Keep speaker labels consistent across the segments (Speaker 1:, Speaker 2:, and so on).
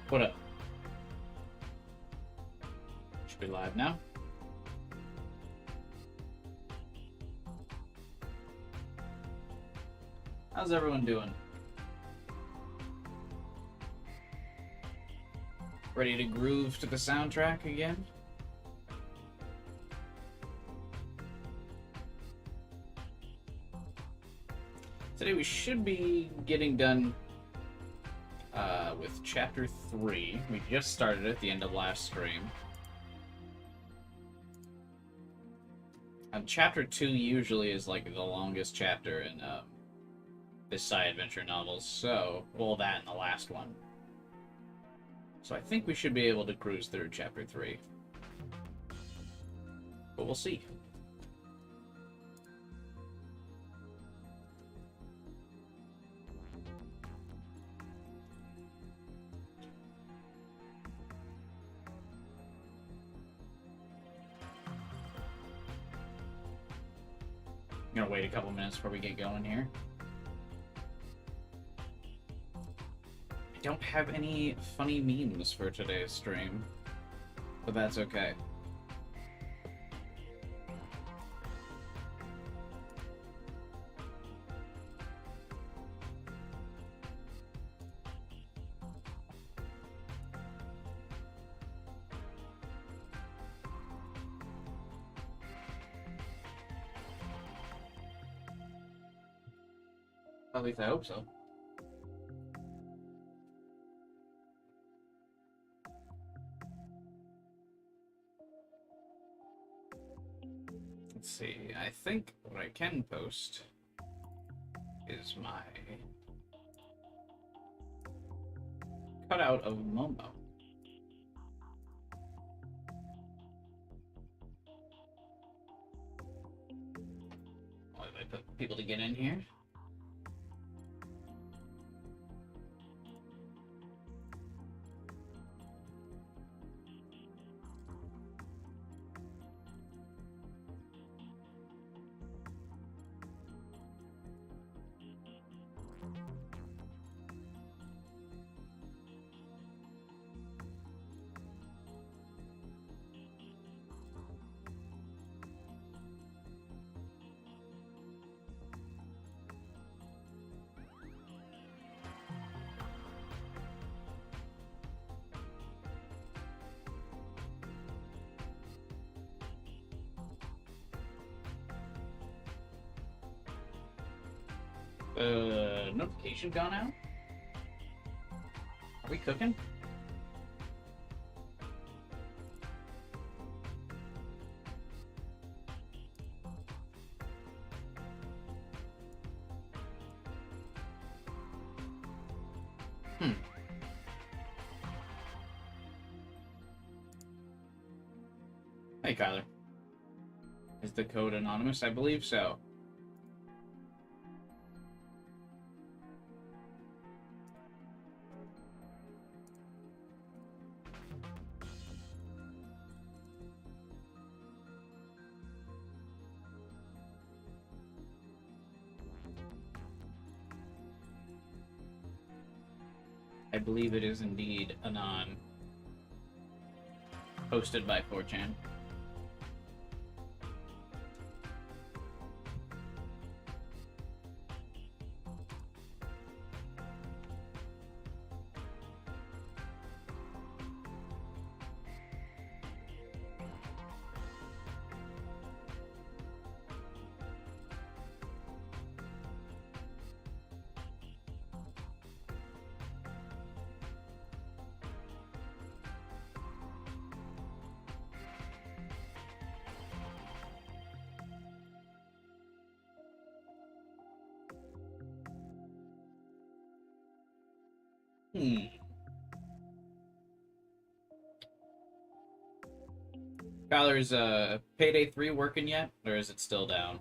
Speaker 1: What up? Should be live now. How's everyone doing? Ready to groove to the soundtrack again? Today we should be getting done with Chapter 3. We just started at the end of last stream. Chapter 2 usually is like the longest chapter in this sci-adventure novels, so, well, that and the last one. So I think we should be able to cruise through Chapter 3. But we'll see. I'm gonna wait a couple minutes before we get going here. I don't have any funny memes for today's stream, but that's okay. At least I hope so. Let's see, I think what I can post is my cutout of Momo. Why did I put people to get in here? Notification gone out? Are we cooking? Hey, Kyler. Is the code anonymous? I believe so. I believe it is indeed anon. Hosted by 4chan. Kyler's Payday 3 working yet? Or is it still down?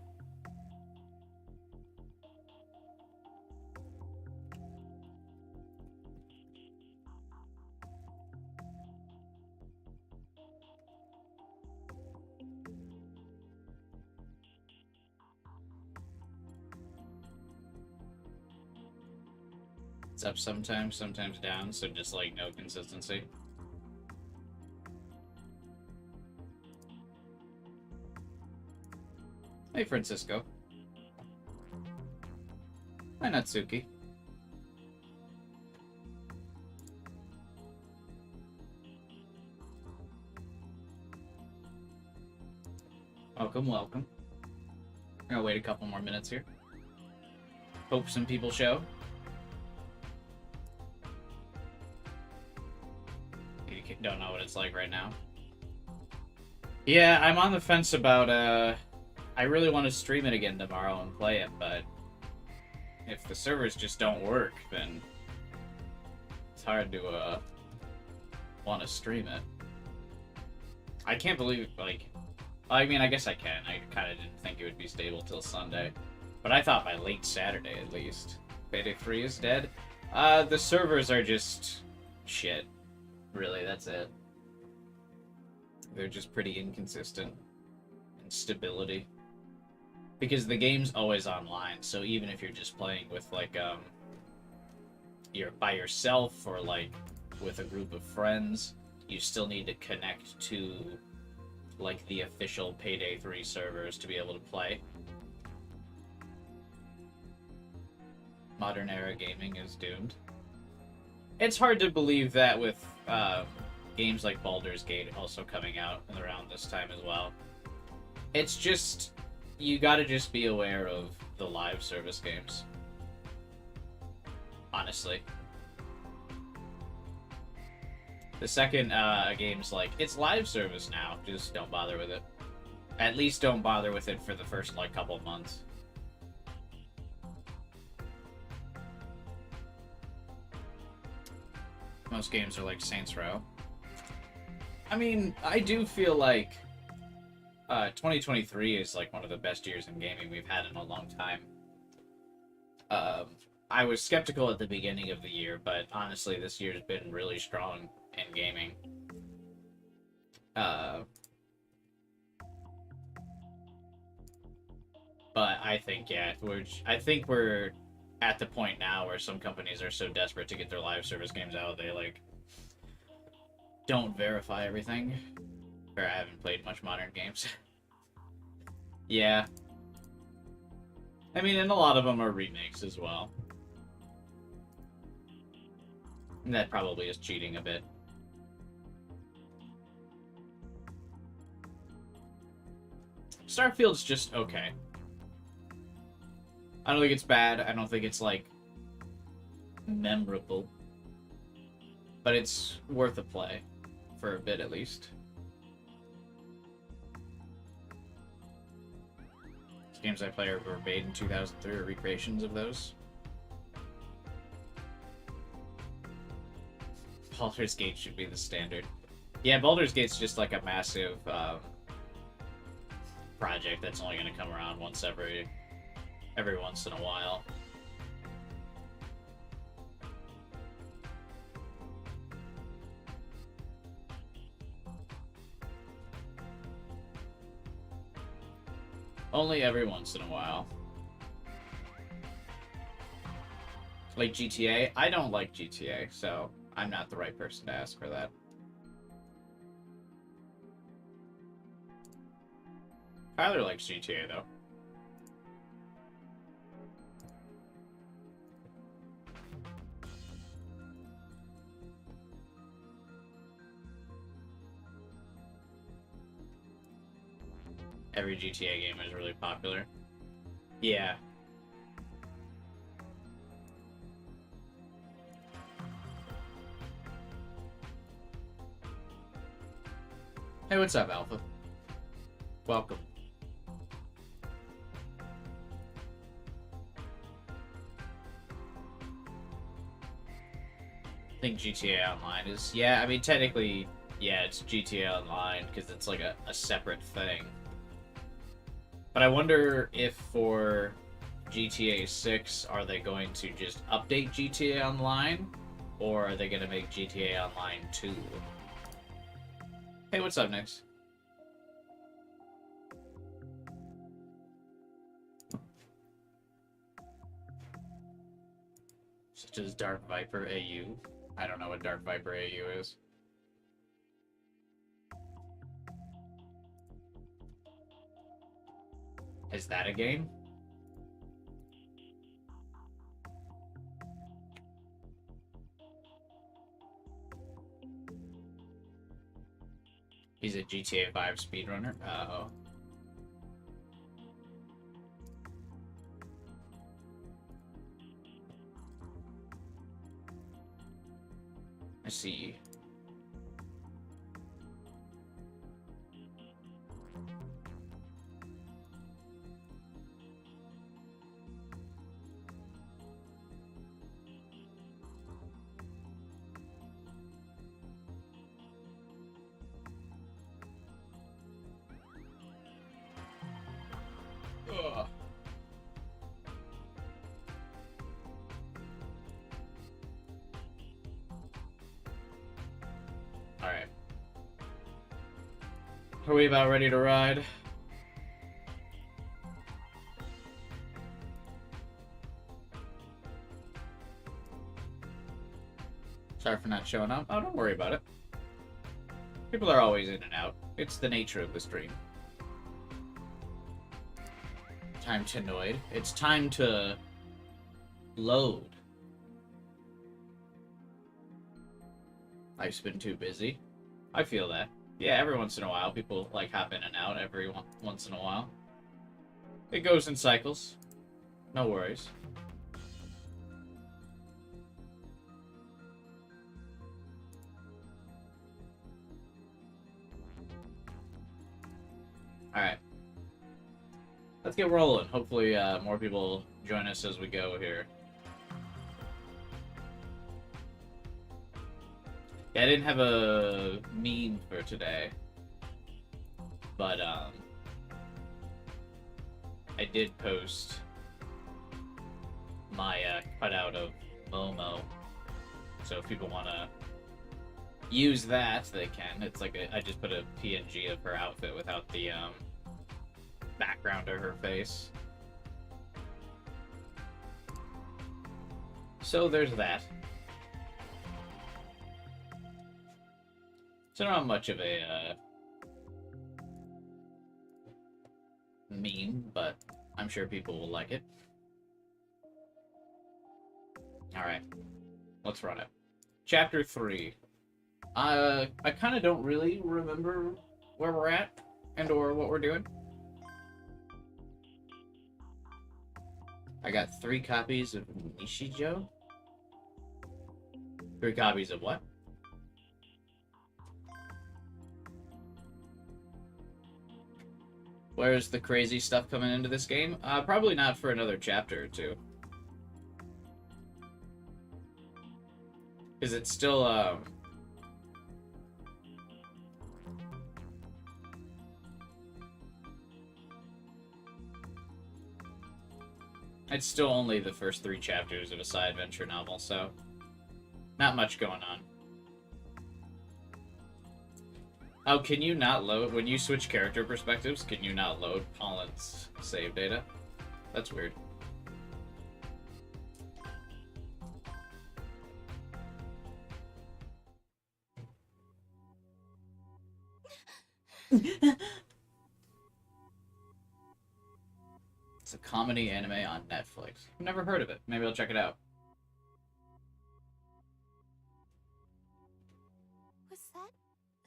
Speaker 1: It's up sometimes, sometimes down, so just like no consistency. Hey, Francisco. Hi, Natsuki. Welcome, welcome. I'm gonna wait a couple more minutes here. Hope some people show. You don't know what it's like right now. Yeah, I'm on the fence about, I really want to stream it again tomorrow and play it, but if the servers just don't work, then it's hard to, want to stream it. I can't believe, like, I mean, I guess I can. I kind of didn't think it would be stable till Sunday. But I thought by late Saturday, at least. Beta 3 is dead. The servers are just shit. Really, that's it. They're just pretty inconsistent in stability. Because the game's always online, so even if you're just playing with, like, you're by yourself or, like, with a group of friends, you still need to connect to, like, the official Payday 3 servers to be able to play. Modern era gaming is doomed. It's hard to believe that with games like Baldur's Gate also coming out around this time as well. It's just, you gotta just be aware of the live service games. Honestly. The second a game's like, it's live service now, just don't bother with it. At least don't bother with it for the first, like, couple of months. Most games are like Saints Row. I mean, I do feel like 2023 is like one of the best years in gaming we've had in a long time. I was skeptical at the beginning of the year, but honestly, this year's been really strong in gaming. But I think, yeah, I think we're at the point now where some companies are so desperate to get their live service games out, they, like, don't verify everything. Or I haven't played much modern games. Yeah. I mean, and a lot of them are remakes as well. And that probably is cheating a bit. Starfield's just okay. I don't think it's bad. I don't think it's, like, memorable. But it's worth a play. For a bit, at least. These games I play were made in 2003 or recreations of those. Baldur's Gate should be the standard. Yeah, Baldur's Gate's just like a massive project that's only going to come around once every once in a while. Only every once in a while. Like GTA? I don't like GTA, so I'm not the right person to ask for that. Tyler likes GTA, though. Every GTA game is really popular. Yeah. Hey, what's up, Alpha? Welcome. I think GTA Online is... Yeah, I mean, technically, yeah, it's GTA Online, because it's like a separate thing. But I wonder if for GTA 6, are they going to just update GTA Online? Or are they going to make GTA Online 2? Hey, what's up, Nix? Such as Dark Viper AU. I don't know what Dark Viper AU is. Is that a game? He's a GTA 5 speedrunner? Uh-oh. I see. Ugh. Alright. Are we about ready to ride? Sorry for not showing up. Oh, don't worry about it. People are always in and out. It's the nature of the stream. Time to noid. It's time to load. Life's been too busy. I feel that. Yeah, every once in a while, people like hop in and out every once in a while. It goes in cycles. No worries. Alright. Let's get rolling. Hopefully, more people join us as we go here. Yeah, I didn't have a meme for today. But, I did post my, cutout of Momo. So if people want to use that, they can. It's like I just put a PNG of her outfit without the, background of her face. So there's that. So not much of a meme, but I'm sure people will like it. Alright. Let's run it. Chapter 3. I kind of don't really remember where we're at and or what we're doing. I got 3 copies of Nishijo. 3 copies of what? Where's the crazy stuff coming into this game? Probably not for another chapter or 2. Because it's still, it's still only the first 3 chapters of a side adventure novel, so not much going on. Oh, can you not load, when you switch character perspectives, can you not load Pollen's save data? That's weird. It's a comedy anime on Netflix. I've never heard of it. Maybe I'll check it out.
Speaker 2: Was that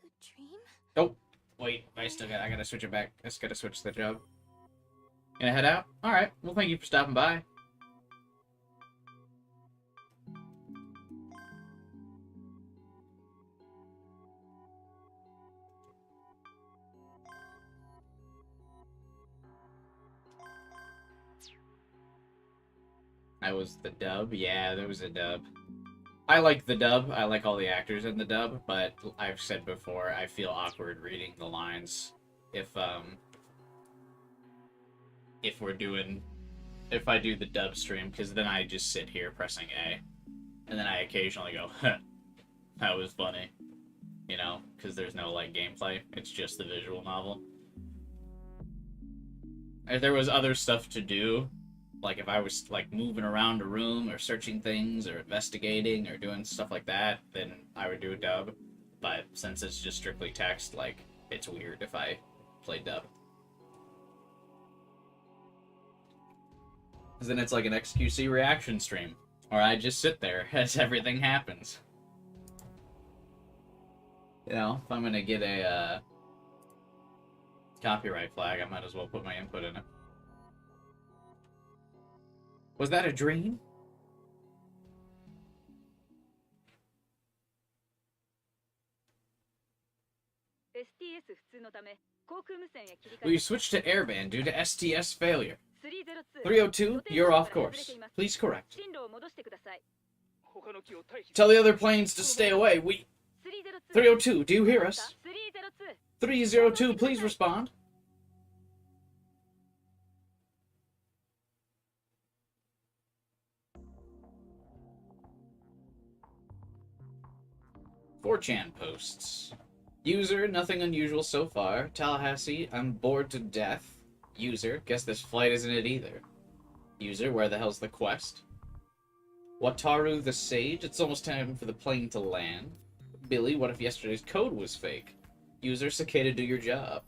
Speaker 2: a dream?
Speaker 1: Oh, wait. I gotta switch it back. I just gotta switch the job. Gonna head out? Alright. Well, thank you for stopping by. That was the dub? Yeah, there was a dub. I like the dub. I like all the actors in the dub, but I've said before, I feel awkward reading the lines if I do the dub stream, because then I just sit here pressing A, and then I occasionally go, huh, that was funny, you know, because there's no, like, gameplay. It's just the visual novel. If there was other stuff to do, Like, if I was, like, moving around a room or searching things or investigating or doing stuff like that, then I would do a dub. But since it's just strictly text, like, it's weird if I play dub. Because then it's like an XQC reaction stream, where I just sit there as everything happens. You know, if I'm gonna get a copyright flag, I might as well put my input in it. Was that a dream? We switched to airband due to STS failure. 302, you're off course. Please correct. Tell the other planes to stay away. 302, do you hear us? 302, please respond. "4chan posts. User, nothing unusual so far. Tallahassee, I'm bored to death. User, guess this flight isn't it either. User, where the hell's the quest? Wataru the Sage, it's almost time for the plane to land. Billy, what if yesterday's code was fake? User, Cicada, do your job."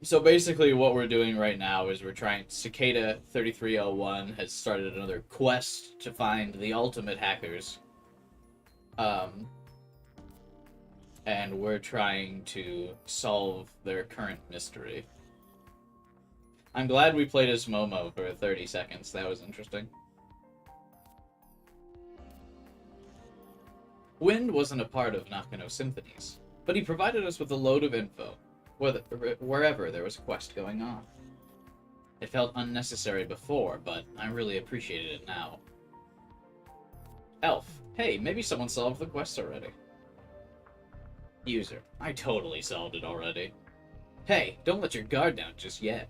Speaker 1: So basically what we're doing right now is we're trying... Cicada 3301 has started another quest to find the ultimate hackers. And we're trying to solve their current mystery. I'm glad we played as Momo for 30 seconds. That was interesting. Wind wasn't a part of Nakano Symphonies, but he provided us with a load of info, wherever there was a quest going on. It felt unnecessary before, but I really appreciated it now. Elf, hey, maybe someone solved the quest already. User, I totally solved it already. Hey, don't let your guard down just yet.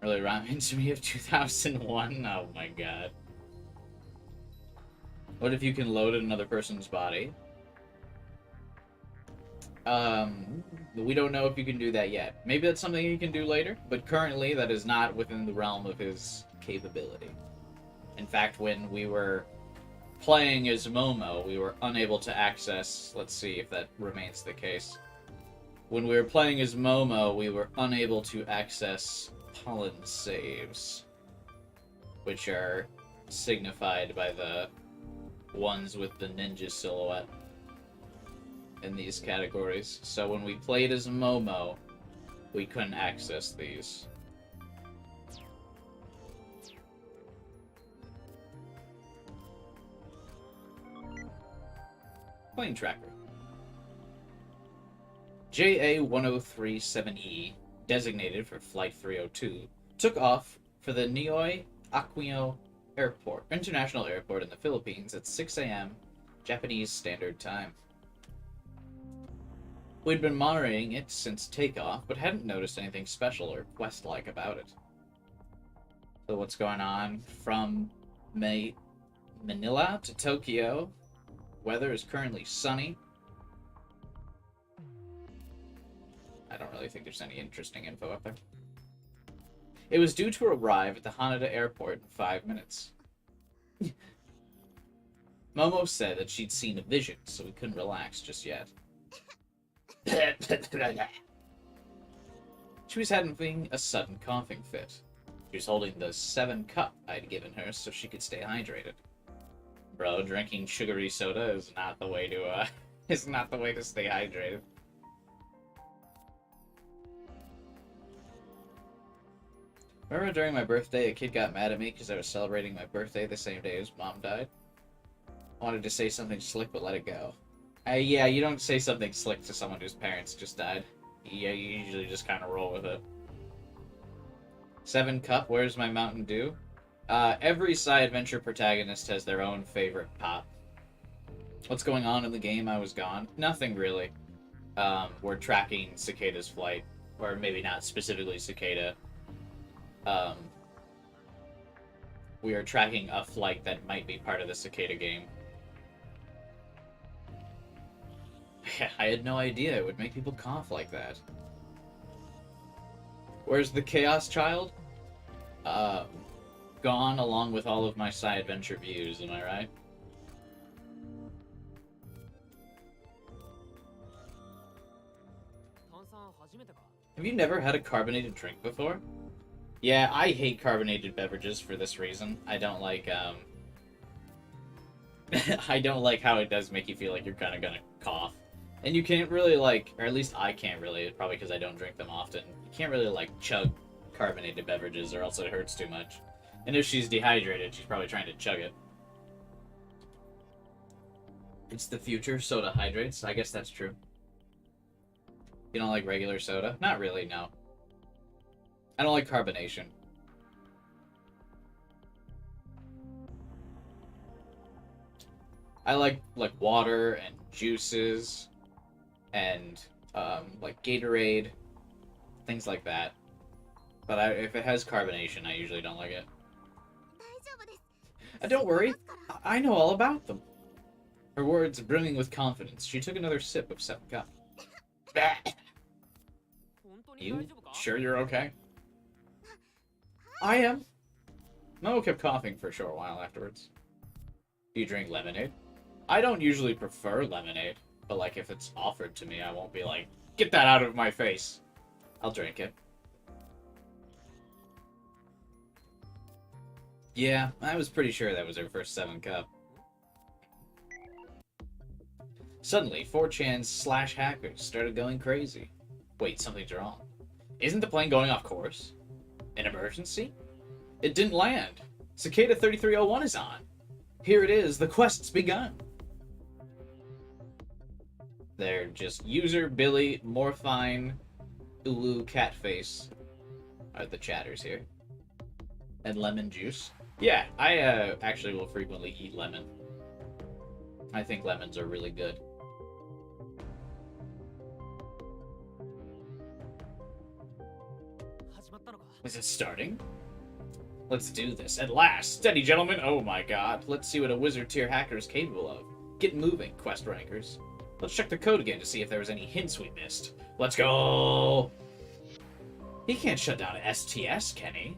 Speaker 1: Really reminds me of 2001. Oh my god. What if you can load another person's body? We don't know if you can do that yet. Maybe that's something you can do later, but currently that is not within the realm of his capability. In fact, when we were playing as Momo, we were unable to access... Let's see if that remains the case. When we were playing as Momo, we were unable to access pollen saves, which are signified by the ones with the ninja silhouette in these categories. So when we played as Momo, we couldn't access these. Plane tracker. JA1037E, designated for Flight 302, took off for the Nioy Aquino Airport, International Airport in the Philippines at 6 a.m. Japanese Standard Time. We'd been monitoring it since takeoff, but hadn't noticed anything special or quest-like about it. So what's going on? From Manila to Tokyo, weather is currently sunny. I don't really think there's any interesting info up there. It was due to arrive at the Haneda airport in 5 minutes. Momo said that she'd seen a vision, so we couldn't relax just yet. She was having a sudden coughing fit. She was holding the 7 cup I'd given her so she could stay hydrated. Bro, drinking sugary soda is not the way to, is not the way to stay hydrated. Remember during my birthday, a kid got mad at me because I was celebrating my birthday the same day as Mom died? I wanted to say something slick, but let it go. Yeah, you don't say something slick to someone whose parents just died. Yeah, you usually just kind of roll with it. 7 cup, where's my Mountain Dew? Every side adventure protagonist has their own favorite pop. What's going on in the game? I was gone. Nothing really. We're tracking Cicada's flight. Or maybe not specifically Cicada. We are tracking a flight that might be part of the Cicada game. I had no idea it would make people cough like that. Where's the Chaos Child? Gone along with all of my side adventure views, am I right? Have you never had a carbonated drink before? Yeah, I hate carbonated beverages for this reason. I don't like, I don't like how it does make you feel like you're kind of gonna cough. And you can't really, like, or at least I can't really, probably because I don't drink them often. You can't really, like, chug carbonated beverages or else it hurts too much. And if she's dehydrated, she's probably trying to chug it. It's the future, soda hydrates. I guess that's true. You don't like regular soda? Not really, no. I don't like carbonation. I like water and juices and like Gatorade, things like that. But if it has carbonation, I usually don't like it. Don't worry, I know all about them. Her words brimming with confidence, she took another sip of 7 Cup. You sure you're okay? I am. Mo kept coughing for a short while afterwards. Do you drink lemonade? I don't usually prefer lemonade, but like if it's offered to me, I won't be like, get that out of my face. I'll drink it. Yeah, I was pretty sure that was her first 7 Cup. Suddenly, 4chan's / hackers started going crazy. Wait, something's wrong. Isn't the plane going off course? An emergency? It didn't land. Cicada 3301 is on. Here it is, the quest's begun. They're just user, Billy, Morphine, Ulu, Catface are the chatters here. And lemon juice. Yeah, I actually will frequently eat lemon. I think lemons are really good. Is it starting? Let's do this. At last! Steady, gentlemen! Oh my god. Let's see what a wizard tier hacker is capable of. Get moving, quest rankers. Let's check the code again to see if there was any hints we missed. Let's go! He can't shut down STS, can he?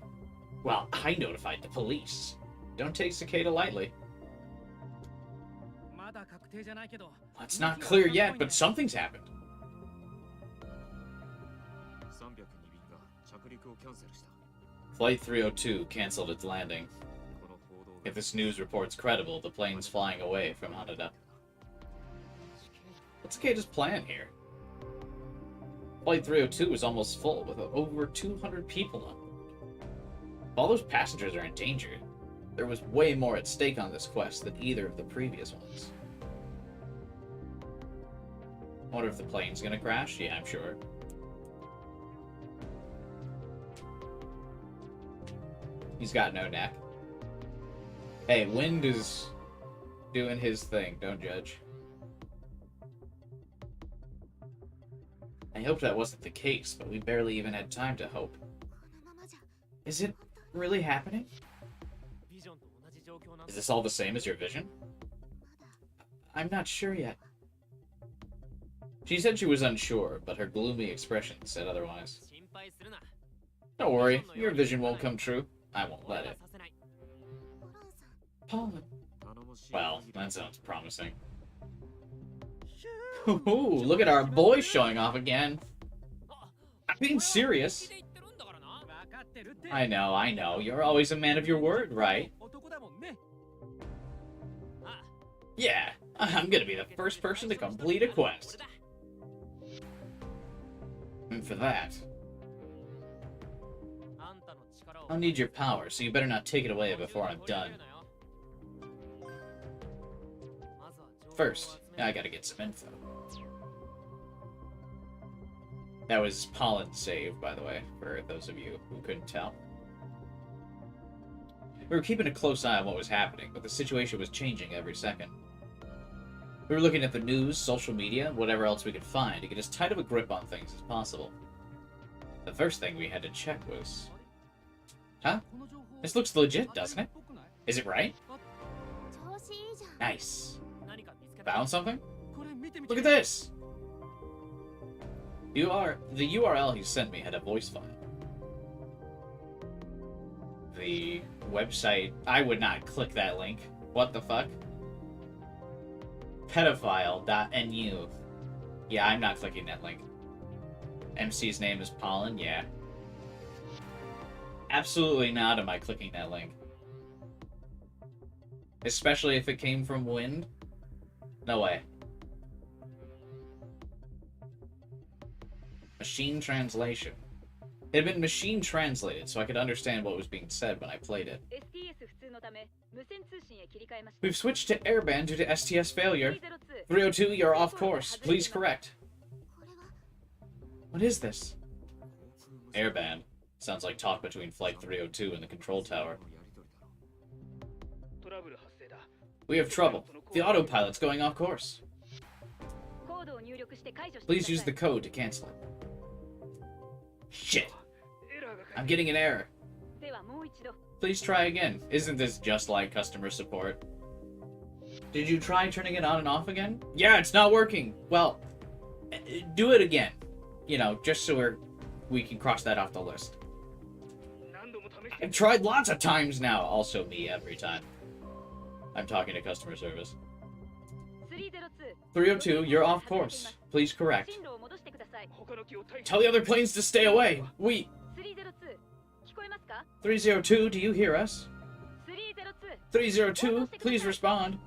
Speaker 1: Well, I notified the police. Don't take Cicada lightly. It's not clear yet, but something's happened. Flight 302 canceled its landing. If this news report's credible, the plane's flying away from Haneda. What's Cicada's plan here? Flight 302 is almost full, with over 200 people on board. If all those passengers are in danger, there was way more at stake on this quest than either of the previous ones. I wonder if the plane's gonna crash? Yeah, I'm sure. He's got no neck. Hey, Wind is doing his thing. Don't judge. I hoped that wasn't the case, but we barely even had time to hope. Is it really happening? Is this all the same as your vision? I'm not sure yet. She said she was unsure, but her gloomy expression said otherwise. Don't worry, your vision won't come true. I won't let it. Pollen. Well, that sounds promising. Ooh, look at our boy showing off again. I'm being serious. I know. You're always a man of your word, right? Yeah, I'm gonna be the first person to complete a quest. And for that, I'll need your power, so you better not take it away before I'm done. First, I gotta get some info. That was Pollen's save, by the way, for those of you who couldn't tell. We were keeping a close eye on what was happening, but the situation was changing every second. We were looking at the news, social media, whatever else we could find to get as tight of a grip on things as possible. The first thing we had to check was... Huh? This looks legit, doesn't it? Is it right? Nice. Found something? Look at this! The URL he sent me had a voice file. the website. I would not click that link. What the fuck? Pedophile.nu. Yeah, I'm not clicking that link. MC's name is Pollen? Yeah. Absolutely not am I clicking that link. Especially if it came from Wind. No way. Machine translation. It had been machine translated, so I could understand what was being said when I played it. We've switched to airband due to STS failure. 302, you're off course. Please correct. What is this? Airband. Sounds like talk between Flight 302 and the control tower. We have trouble. The autopilot's going off course. Please use the code to cancel it. Shit. I'm getting an error. Please try again. Isn't this just like customer support? Did you try turning it on and off again? Yeah, it's not working. Well, do it again. You know, just so we can cross that off the list. I've tried lots of times now. Also me every time I'm talking to customer service. 302, you're off course. Please correct. Tell the other planes to stay away. 302, do you hear us? 302, please respond.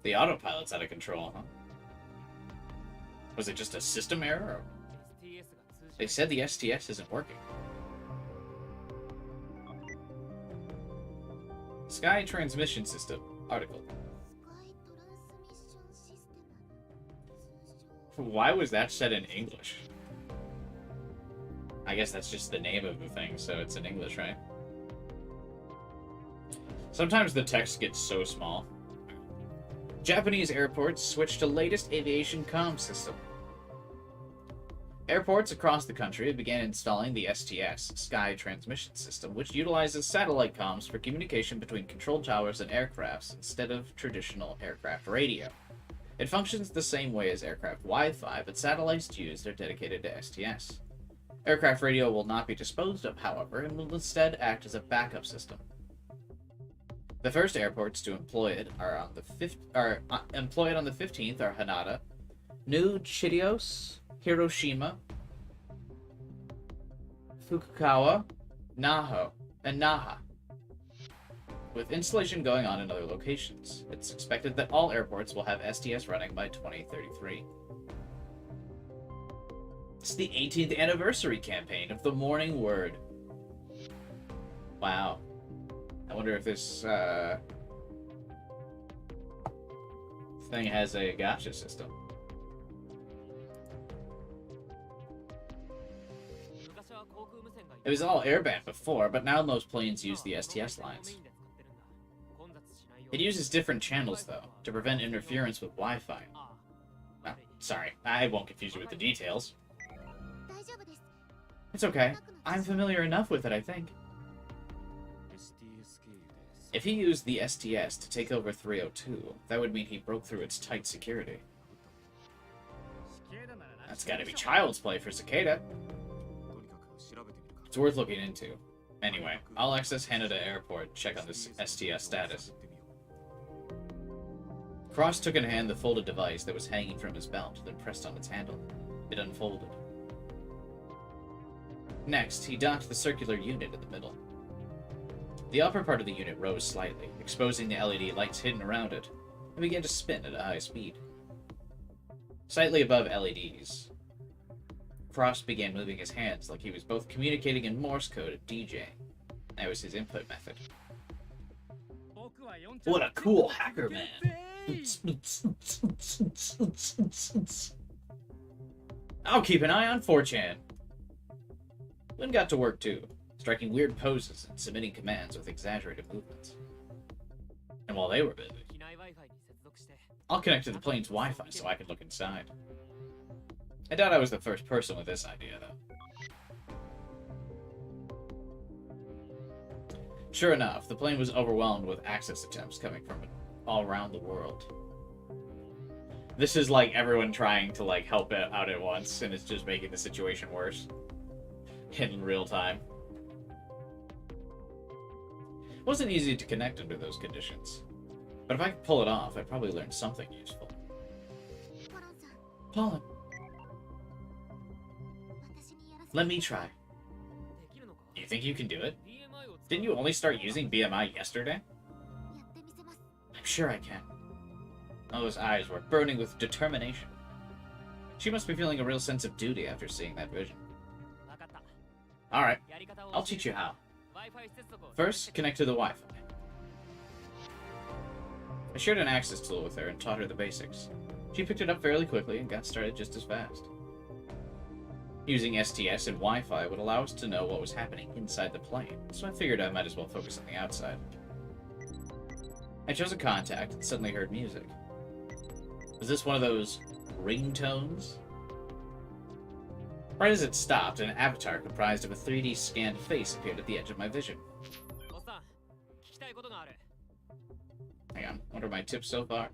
Speaker 1: The autopilot's out of control, huh? Was it just a system error? They said the STS isn't working. Sky Transmission System. Article. Why was that said in English? I guess that's just the name of the thing, so it's in English, right? Sometimes the text gets so small. Japanese airports switch to latest aviation comm system. Airports across the country began installing the STS, Sky Transmission System, which utilizes satellite comms for communication between control towers and aircrafts instead of traditional aircraft radio. It functions the same way as aircraft Wi-Fi, but satellites used are dedicated to STS. Aircraft radio will not be disposed of, however, and will instead act as a backup system. The first airports to employ it on the 15th are Hanada, New Chidios, Hiroshima, Fukuoka, Naha, and Naha, with installation going on in other locations. It's expected that all airports will have STS running by 2033. It's the 18th anniversary campaign of the Morning Word. Wow. I wonder if this thing has a gacha system. It was all airband before, but now most planes use the STS lines. It uses different channels, though, to prevent interference with Wi-Fi. Oh, sorry, I won't confuse you with the details. It's okay. I'm familiar enough with it, I think. If he used the STS to take over 302, that would mean he broke through its tight security. That's gotta be child's play for Cicada. It's worth looking into. Anyway, I'll access Haneda Airport, check on this STS status. Cross took in hand the folded device that was hanging from his belt, then pressed on its handle. It unfolded. Next, he docked the circular unit in the middle. The upper part of the unit rose slightly, exposing the LED lights hidden around it, and began to spin at a high speed. Slightly above LEDs, Cross began moving his hands like he was both communicating in Morse code and DJing. That was his input method. What a cool hacker man! I'll keep an eye on 4chan. Lynn got to work too, striking weird poses and submitting commands with exaggerated movements. And while they were busy, I'll connect to the plane's Wi-Fi so I can look inside. I doubt I was the first person with this idea, though. Sure enough, the plane was overwhelmed with access attempts coming from all around the world. This is like everyone trying to like help it out at once, and it's just making the situation worse in real time. It wasn't easy to connect under those conditions. But if I could pull it off, I'd probably learn something useful.
Speaker 2: ポランさん、
Speaker 1: Paula,
Speaker 2: 私にやらせて
Speaker 1: let me try.
Speaker 3: できるのか
Speaker 1: You think you can do it?
Speaker 3: BMI を使う
Speaker 1: Didn't you only start using BMI yesterday?
Speaker 2: やってみせます。
Speaker 1: I'm sure I can. Those eyes were burning with determination. She must be feeling a real sense of duty after seeing that vision.
Speaker 3: わかった
Speaker 1: Alright,
Speaker 3: やり方を
Speaker 1: I'll teach you how.
Speaker 3: Wi-Fi 接続を
Speaker 1: First, connect to the Wi-Fi. I shared an access tool with her and taught her the basics. She picked it up fairly quickly and got started just as fast. Using STS and Wi-Fi would allow us to know what was happening inside the plane, so I figured I might as well focus on the outside. I chose a contact and suddenly heard music. Was this one of those ringtones? Right as it stopped, an avatar comprised of a 3D scanned face appeared at the edge of my vision.
Speaker 3: おっさん聞きたいことがある
Speaker 1: Hang on, what are my tips so far?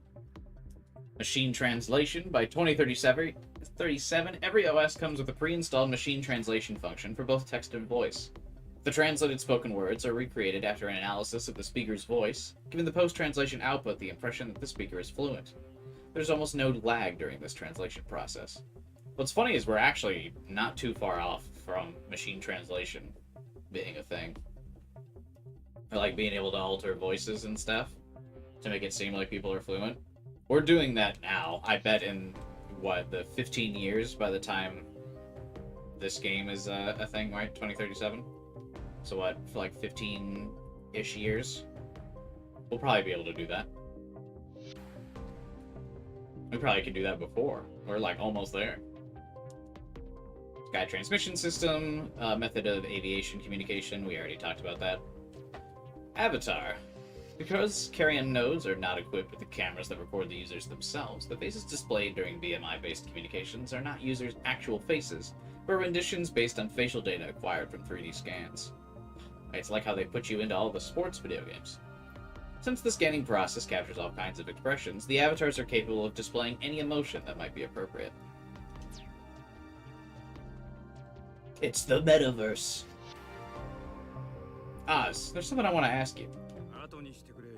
Speaker 1: Machine translation. By 2037, every OS comes with a pre-installed machine translation function for both text and voice. The translated spoken words are recreated after an analysis of the speaker's voice, giving the post-translation output the impression that the speaker is fluent. There's almost no lag during this translation process. What's funny is we're actually not too far off from machine translation being a thing. Or like being able to alter voices and stuff to make it seem like people are fluent. We're doing that now. I bet in, what, the 15 years by the time this game is a thing, right? 2037? So what, for like 15-ish years? We'll probably be able to do that. We probably could do that before. We're like almost there. Sky transmission system, method of aviation communication, we already talked about that. Avatar. Because carry-on nodes are not equipped with the cameras that record the users themselves, the faces displayed during BMI-based communications are not users' actual faces, but renditions based on facial data acquired from 3D scans. It's like how they put you into all the sports video games. Since the scanning process captures all kinds of expressions, the avatars are capable of displaying any emotion that might be appropriate. It's the metaverse. Oz, there's something I want to ask you.
Speaker 4: 後にしてくれ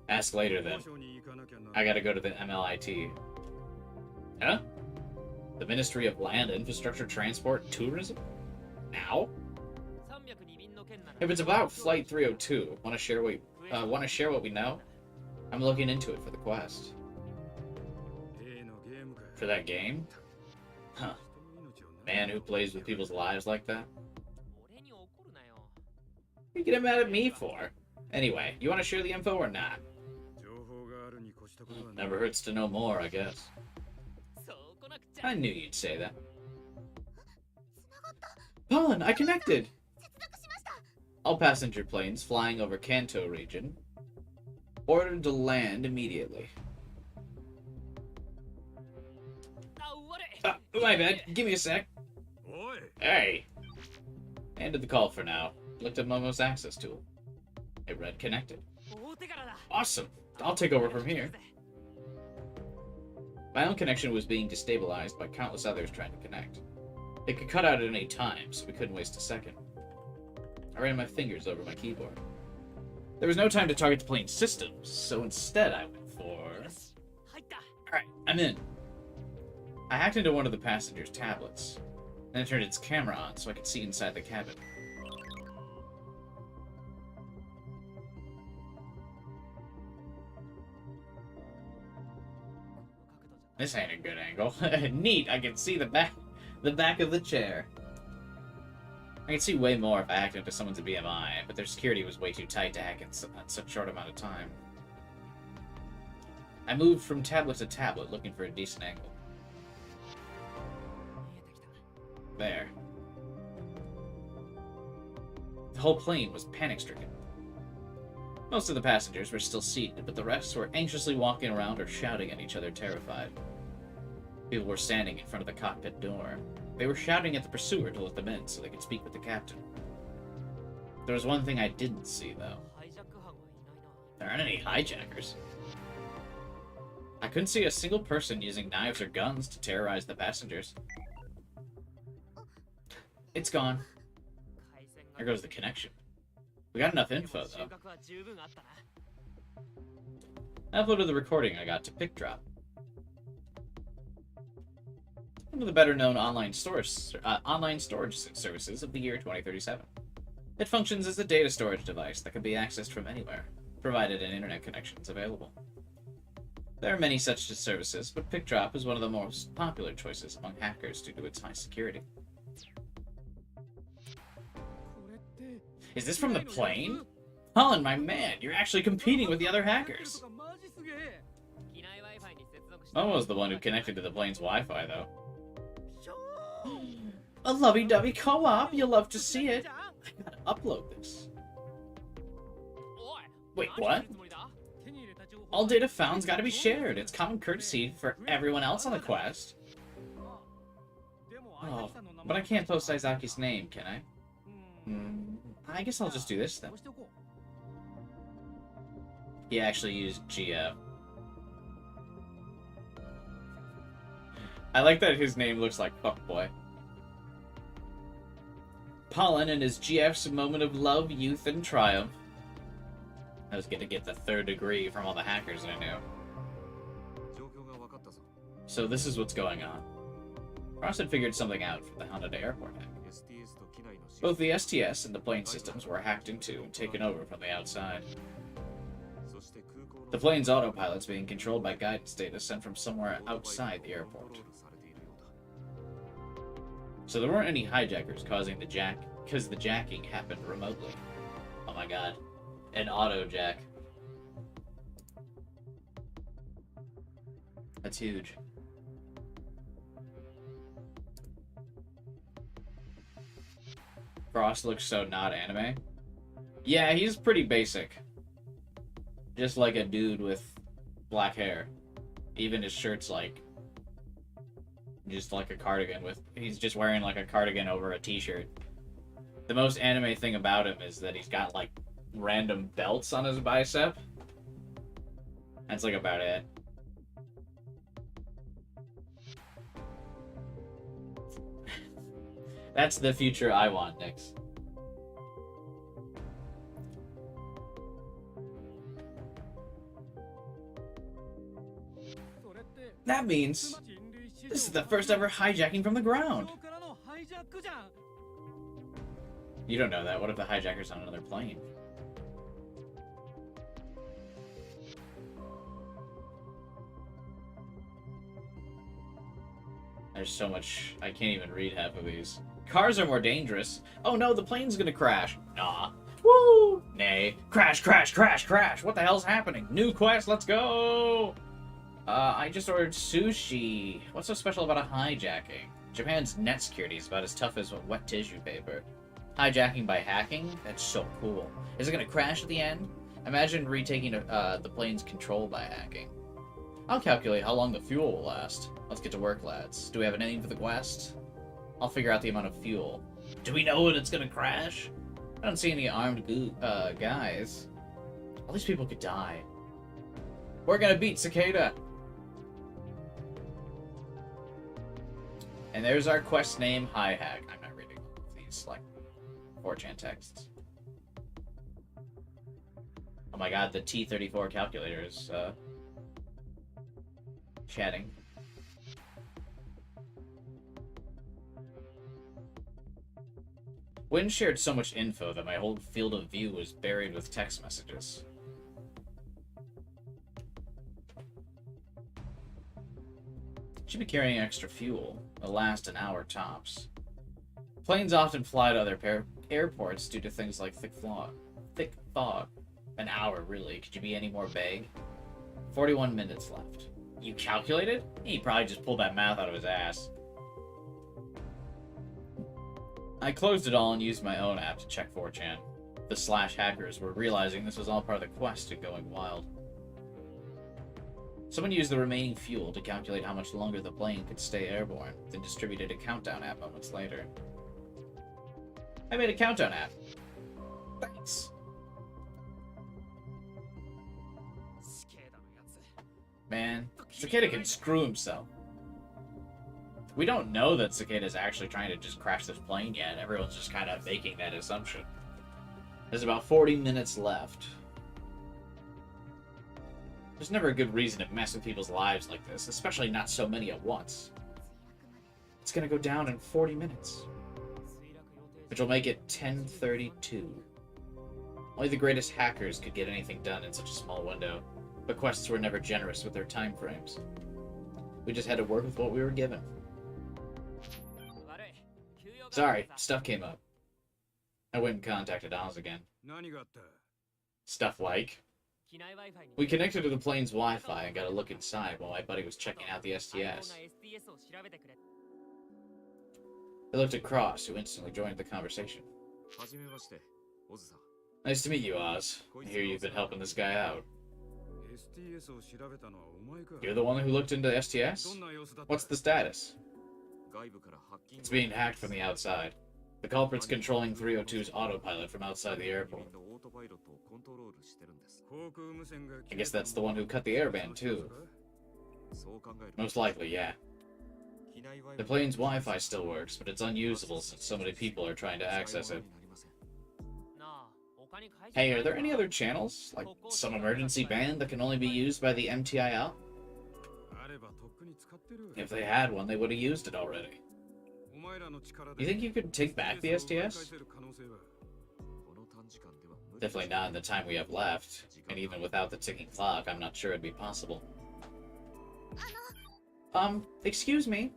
Speaker 1: Ask later then.
Speaker 4: 交渉に行かなきゃな
Speaker 1: I gotta go to the MLIT. Huh? The Ministry of Land, Infrastructure, Transport, Tourism? Now?
Speaker 3: 302便の件なら
Speaker 1: If it's about Flight 302, want to share what we know? I'm looking into it for the quest.
Speaker 4: 例のゲームか
Speaker 1: For that game? Huh. Man who plays with people's lives like that?
Speaker 3: 俺に怒るなよ
Speaker 1: What are you getting mad at me for? Anyway, you want to share the info or not?
Speaker 4: 情報があるに越したことはない
Speaker 1: Never hurts to know more, I guess.
Speaker 3: そう来なくちゃ
Speaker 1: I knew you'd say that.
Speaker 2: つながった。
Speaker 1: Pollen, I connected!
Speaker 2: 接続しました。
Speaker 1: All passenger planes flying over Kanto region ordered to land immediately.
Speaker 3: あ悪い
Speaker 1: My bad. Give me a sec.
Speaker 4: おい
Speaker 1: Hey. Ended the call for now. Looked at Momo's access tool. It read connected.
Speaker 3: 大手柄だ
Speaker 1: Awesome. I'll take over from here. My own connection was being destabilized by countless others trying to connect. It could cut out at any time, so we couldn't waste a second. I ran my fingers over my keyboard. There was no time to target the plane's systems, so instead I went for...
Speaker 3: 入った
Speaker 1: Alright, I'm in. I hacked into one of the passenger's tablets, then turned its camera on so I could see inside the cabin. This ain't a good angle. Neat, I can see the back of the chair. I can see way more if I hacked into someone's BMI, but their security was way too tight to hack in such a short amount of time. I moved from tablet to tablet looking for a decent angle.
Speaker 3: 見えてきた
Speaker 1: There. The whole plane was panic-stricken. Most of the passengers were still seated, but the rest were anxiously walking around or shouting at each other, terrified. People were standing in front of the cockpit door. They were shouting at the pursuer to let them in so they could speak with the captain. There was one thing I didn't see, though.
Speaker 3: ハイジャック犯はいないな
Speaker 1: There aren't any hijackers. I couldn't see a single person using knives or guns to terrorize the passengers. It's gone.
Speaker 3: 回線が
Speaker 1: There goes the connection. We got enough info,
Speaker 3: 収
Speaker 1: though.
Speaker 3: 穫は十分あったな。
Speaker 1: I uploaded the recording I got to PickDrop. One of the better-known online storage services of the year 2037. It functions as a data storage device that can be accessed from anywhere, provided an internet connection is available. There are many such services, but PickDrop is one of the most popular choices among hackers due to its high security. Is this from the plane? Colin, my man, you're actually competing with the other hackers.
Speaker 3: 機内 Wi-Fi に接続して
Speaker 1: Momo's the one who connected to the plane's Wi-Fi, though. A lovey-dovey co-op, you'll love to see it. I gotta upload this.
Speaker 3: おい
Speaker 1: Wait,
Speaker 3: 何
Speaker 1: what?
Speaker 3: するつもりだ
Speaker 1: All data found's gotta be shared. It's common courtesy for everyone else on the quest. Oh, but I can't post Aizaki's name, can I? I guess I'll just do this then. He actually used GF. I like that his name looks like fuckboy. Pollen and his GF's moment of love, youth, and triumph. I was gonna get the 3rd degree from all the hackers I knew.
Speaker 4: 状況が分かったぞ。
Speaker 1: So this is what's going on. Ross had figured something out for the Haneda airport hack.
Speaker 4: STS と機内のシステム
Speaker 1: Both the STS and the plane systems were hacked into and taken over from the outside.
Speaker 4: そして空港の
Speaker 1: The plane's autopilot's being controlled by guidance data sent from somewhere outside the airport.
Speaker 4: コントロールされているようだ。
Speaker 1: So there weren't any hijackers causing the because the jacking happened remotely. Oh my god. An auto jack. That's huge. Frost looks so not anime. Yeah, he's pretty basic. Just like a dude with black hair. Even his shirt's like just like a cardigan with he's just wearing like a cardigan over a t-shirt. The most anime thing about him is that he's got like random belts on his bicep. That's like about it. That's the future I want, Nix. That means this is the first ever hijacking from the ground. You don't know that. What if the hijacker's on another plane? There's so much. I can't even read half of these. Cars are more dangerous. Oh no, the plane's gonna crash. Nah. Woo! Nay. Crash, crash, crash, crash. What the hell's happening? New quest, let's go! I just ordered sushi. What's so special about a hijacking? Japan's net security is about as tough as wet tissue paper. Hijacking by hacking? That's so cool. Is it gonna crash at the end? Imagine retaking the plane's control by hacking. I'll calculate how long the fuel will last. Let's get to work, lads. Do we have a name for the quest? I'll figure out the amount of fuel. Do we know when it's gonna crash? I don't see any armed guys. All these people could die. We're gonna beat Cicada! And there's our quest name, Hi Hack. I'm not reading all of these, like, 4chan texts. Oh my god, the T-34 calculator is, chatting. Wynn shared so much info that my whole field of view was buried with text messages. Should be carrying extra fuel. It'll last an hour tops. Planes often fly to other airports due to things like thick fog. An hour, really. Could you be any more vague? 41 minutes left. You calculated? He probably just pulled that math out of his ass. I closed it all and used my own app to check 4chan. The /hackers were realizing this was all part of the quest and going wild. Someone used the remaining fuel to calculate how much longer the plane could stay airborne, then distributed a countdown app moments later. I made a countdown app. Thanks. Man, Cicada can screw himself. We don't know that Cicada's actually trying to just crash this plane yet. Everyone's just kind of making that assumption. There's about 40 minutes left. There's never a good reason to mess with people's lives like this, especially not so many at once. It's gonna go down in 40 minutes, which will make it 10:32. Only the greatest hackers could get anything done in such a small window, but quests were never generous with their time frames. We just had to work with what we were given. Sorry, stuff came up. I went and contacted Oz again. Stuff like... We connected to the plane's Wi-Fi and got a look inside while my buddy was checking out the STS. I looked at Cross, who instantly joined the conversation. Nice to meet you, Oz. I hear you've been helping this guy out. You're the one who looked into STS? What's the status? It's being hacked from the outside. The culprit's controlling 302's autopilot from outside the airport. I guess that's the one who cut the airband, too. Most likely, yeah. The plane's Wi-Fi still works, but it's unusable since so many people are trying to access it. Hey, are there any other channels? Like some emergency band that can only be used by the MTIL? If they had one, they would have used it already. You think you could take back the STS? Definitely not in the time we have left, and even without the ticking clock, I'm not sure it'd be possible. Excuse me?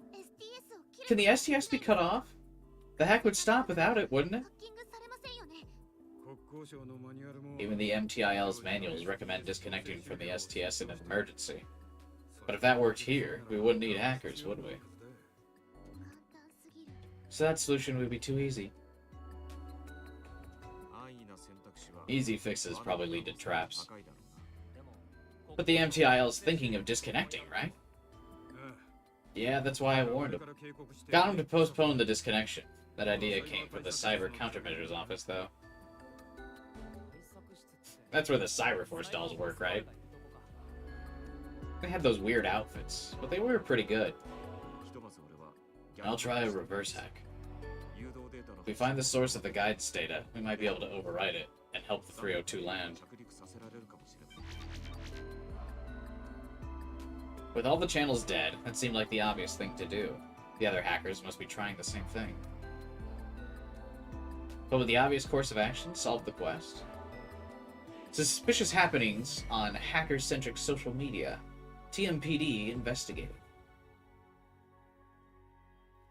Speaker 1: Can the STS be cut off? The hack would stop without it, wouldn't it? Even the MTIL's manuals recommend disconnecting from the STS in an emergency. But if that worked here, we wouldn't need hackers, would we? So that solution would be too easy. Easy fixes probably lead to traps. But the MTIL's thinking of disconnecting, right? Yeah, that's why I warned him. Got him to postpone the disconnection. That idea came from the Cyber Countermeasures office, though. That's where the Cyberforce dolls work, right? They had those weird outfits, but they were pretty good. I'll try a reverse hack. If we find the source of the guidance data, we might be able to override it and help the 302 land. With all the channels dead, that seemed like the obvious thing to do. The other hackers must be trying the same thing. But would the obvious course of action solve the quest? Suspicious happenings on hacker-centric social media. TMPD investigated.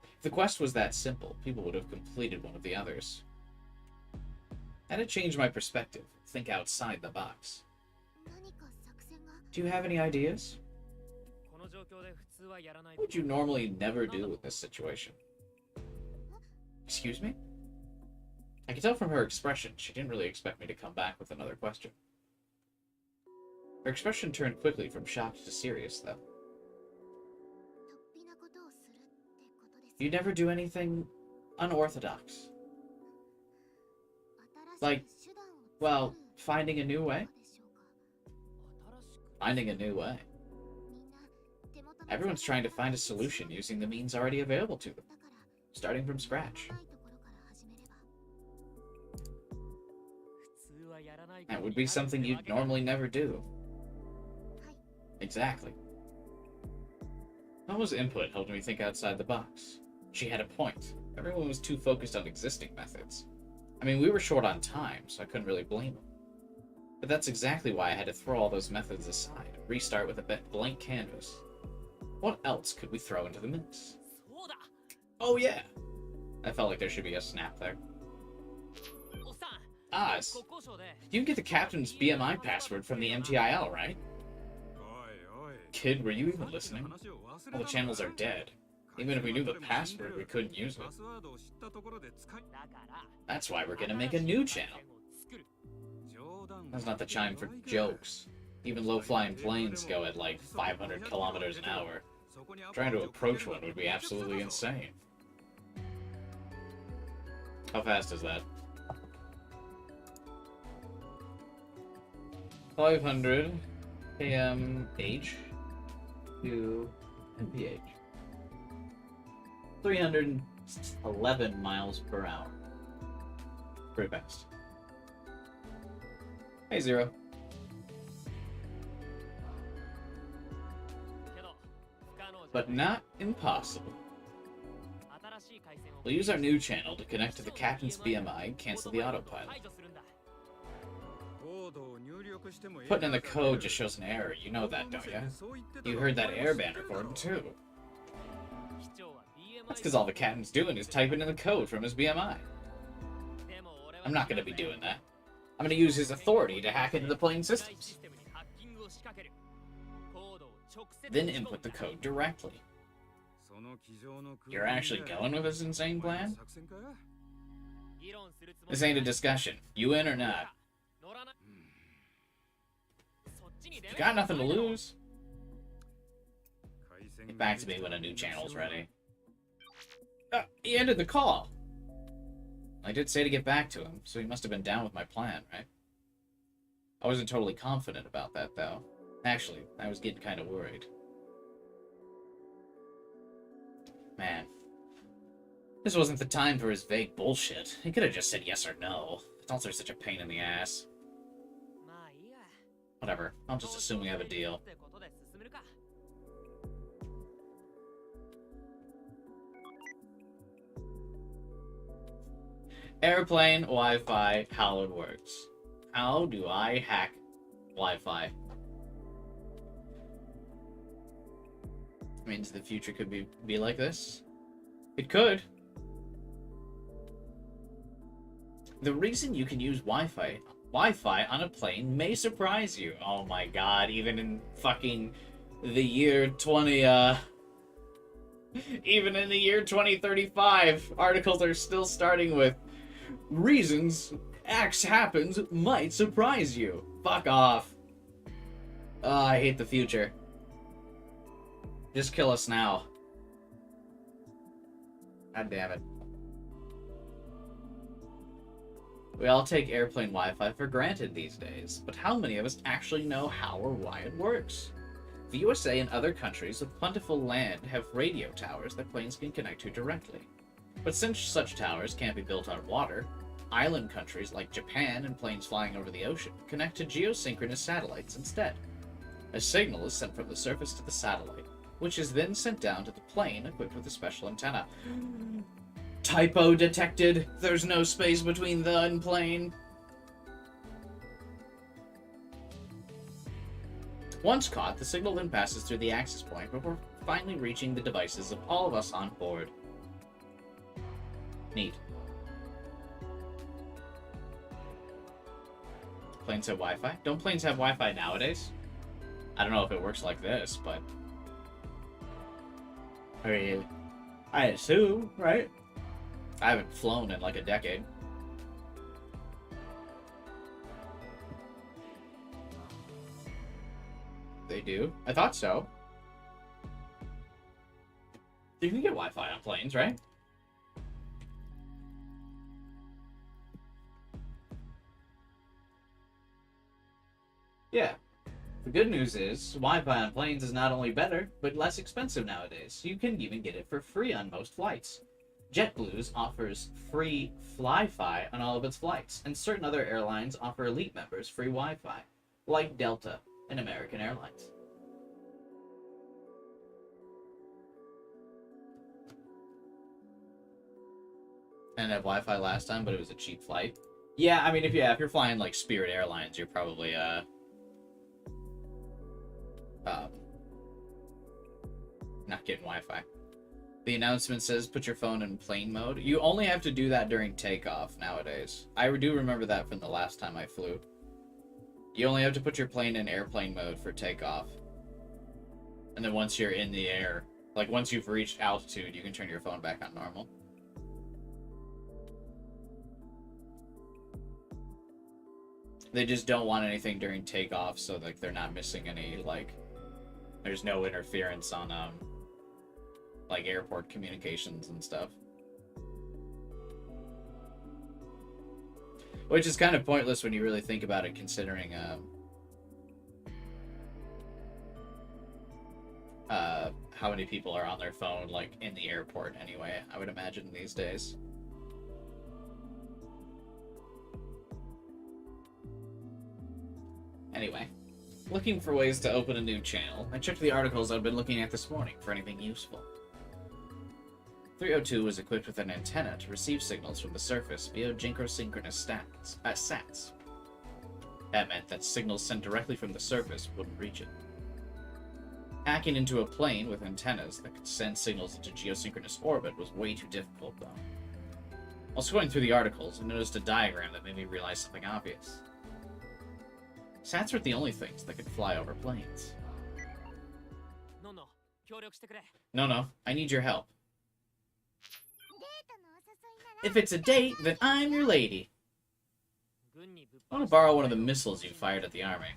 Speaker 1: If the quest was that simple, people would have completed one of the others. I had to change my perspective, think outside the box. Do you have any ideas? What would you normally never do with this situation? Excuse me? I could tell from her expression she didn't really expect me to come back with another question. Her expression turned quickly from shocked to serious, though. You never do anything unorthodox? Like, well, finding a new way? Finding a new way. Everyone's trying to find a solution using the means already available to them, starting from scratch. That would be something you'd normally never do. Exactly. Mama's input helped me think outside the box. She had a point. Everyone was too focused on existing methods. I mean, we were short on time, so I couldn't really blame them. But that's exactly why I had to throw all those methods aside, restart with a blank canvas. What else could we throw into the mix? Oh yeah! I felt like there should be a snap there. Oz, you can get the captain's BMI password from the MTIL, right? Kid, were you even listening? All the channels are dead. Even if we knew the password, we couldn't use it. That's why we're gonna make a new channel. That's not the chime for jokes. Even low-flying planes go at like 500 kilometers an hour. Trying to approach one would be absolutely insane. How fast is that? 500 kmh to mph. 311 miles per hour. Pretty fast. Hey, Zero.
Speaker 3: けど不可能じゃ
Speaker 1: But
Speaker 3: ない
Speaker 1: not impossible.
Speaker 3: 新しい回線を
Speaker 1: We'll use our new channel to connect to the captain's BMI and cancel the autopilot.
Speaker 3: 排除するんだ
Speaker 1: Putting in the code just shows an error. You know that, don't ya? You heard that airband recording, too.
Speaker 3: 機長は BMI
Speaker 1: That's because all the captain's doing is typing in the code from his BMI.
Speaker 3: でも俺は
Speaker 1: I'm not going to be doing that. I'm going to use his authority to hack into the plane
Speaker 3: シ
Speaker 1: systems.
Speaker 3: ステムにハッキングを仕掛けるコードを直接
Speaker 1: Then input the code directly. You're actually going with this insane plan?
Speaker 3: 議論するつもり
Speaker 1: This ain't a discussion. You in or not?
Speaker 3: 乗らないそっちに出
Speaker 1: You
Speaker 3: 目
Speaker 1: got nothing to lose. Get back to me when a new channel's ready. He ended the call. I did say to get back to him, so he must have been down with my plan, right? I wasn't totally confident about that, though. Actually, I was getting kind of worried. Man. This wasn't the time for his vague bullshit. He could have just said yes or no. It's also such a pain in the ass.
Speaker 3: まあいいや
Speaker 1: Whatever. I'll just assume we have a deal.
Speaker 3: ってことで進めるか
Speaker 1: Airplane, Wi-Fi, how it works. How do I hack Wi-Fi? Means the future could be like this? It could. The reason you can use Wi-Fi on a plane may surprise you. Oh my god, even in fucking the year 20, even in the year 2035, articles are still starting with reasons X happens might surprise you. Fuck off. I hate the future. Just kill us now. God damn it. We all take airplane Wi-Fi for granted these days, but how many of us actually know how or why it works? The USA and other countries with plentiful land have radio towers that planes can connect to directly. But since such towers can't be built on water, island countries like Japan and planes flying over the ocean connect to geosynchronous satellites instead. A signal is sent from the surface to the satellite, which is then sent down to the plane equipped with a special antenna. Typo detected. There's no space between the and plane. Once caught, the signal then passes through the access point before finally reaching the devices of all of us on board. Neat. Planes have Wi-Fi? Don't planes have Wi-Fi nowadays? I don't know if it works like this, but... I mean, I assume, right? I haven't flown in like a decade. They do? I thought so. You can get Wi-Fi on planes, right? Yeah. The good news is, Wi-Fi on planes is not only better, but less expensive nowadays. You can even get it for free on most flights. JetBlue offers free Fly-Fi on all of its flights, and certain other airlines offer elite members free Wi-Fi, like Delta and American Airlines. And had Wi-Fi last time, but it was a cheap flight. Yeah, I mean, if you're flying like Spirit Airlines, you're probably not getting Wi-Fi. The announcement says put your phone in plane mode. You only have to do that during takeoff nowadays. I do remember that from the last time I flew. You only have to put your plane in airplane mode for takeoff. And then once you're in the air, like once you've reached altitude, you can turn your phone back on normal. They just don't want anything during takeoff, so like they're not missing any, like, there's no interference on like airport communications and stuff. Which is kind of pointless when you really think about it, considering how many people are on their phone, like, in the airport anyway, I would imagine these days. Anyway, looking for ways to open a new channel, I checked the articles I'd been looking at this morning for anything useful. 302 was equipped with an antenna to receive signals from the surface via synchrosynchronous sats. That meant that signals sent directly from the surface wouldn't reach it. Hacking into a plane with antennas that could send signals into geosynchronous orbit was way too difficult, though. While going through the articles, I noticed a diagram that made me realize something obvious. Sats weren't the only things that could fly over planes. No, I need your help. If it's a date, then I'm your lady. I want to borrow one of the missiles you fired at the army.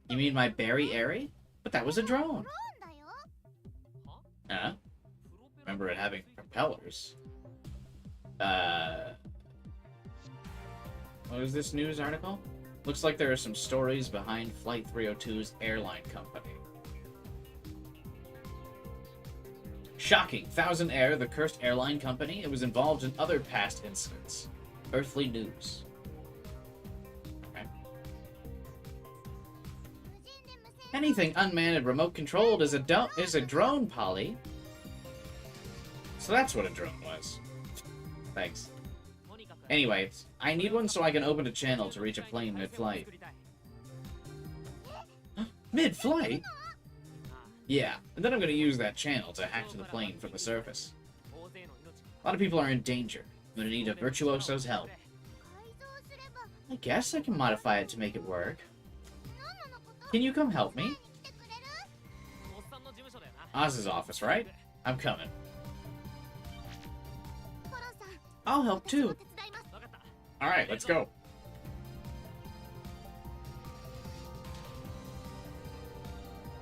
Speaker 1: You mean my Berry Airy? But that was a drone. Huh? Remember it having propellers. What is this news article? Looks like there are some stories behind Flight 302's airline company. Shocking! Thousand Air, the cursed airline company, it was involved in other past incidents. Earthly news. Okay. Anything unmanned and remote controlled is a drone, Polly. So that's what a drone was. Thanks. Anyway, I need one so I can open a channel to reach a plane mid-flight. Mid-flight? Yeah, and then I'm going to use that channel to hack to the plane from the surface. A lot of people are in danger. I'm going to need a virtuoso's help. I guess I can modify it to make it work. Can you come help me? Oz's office, right? I'm coming. I'll help too. Alright, let's go.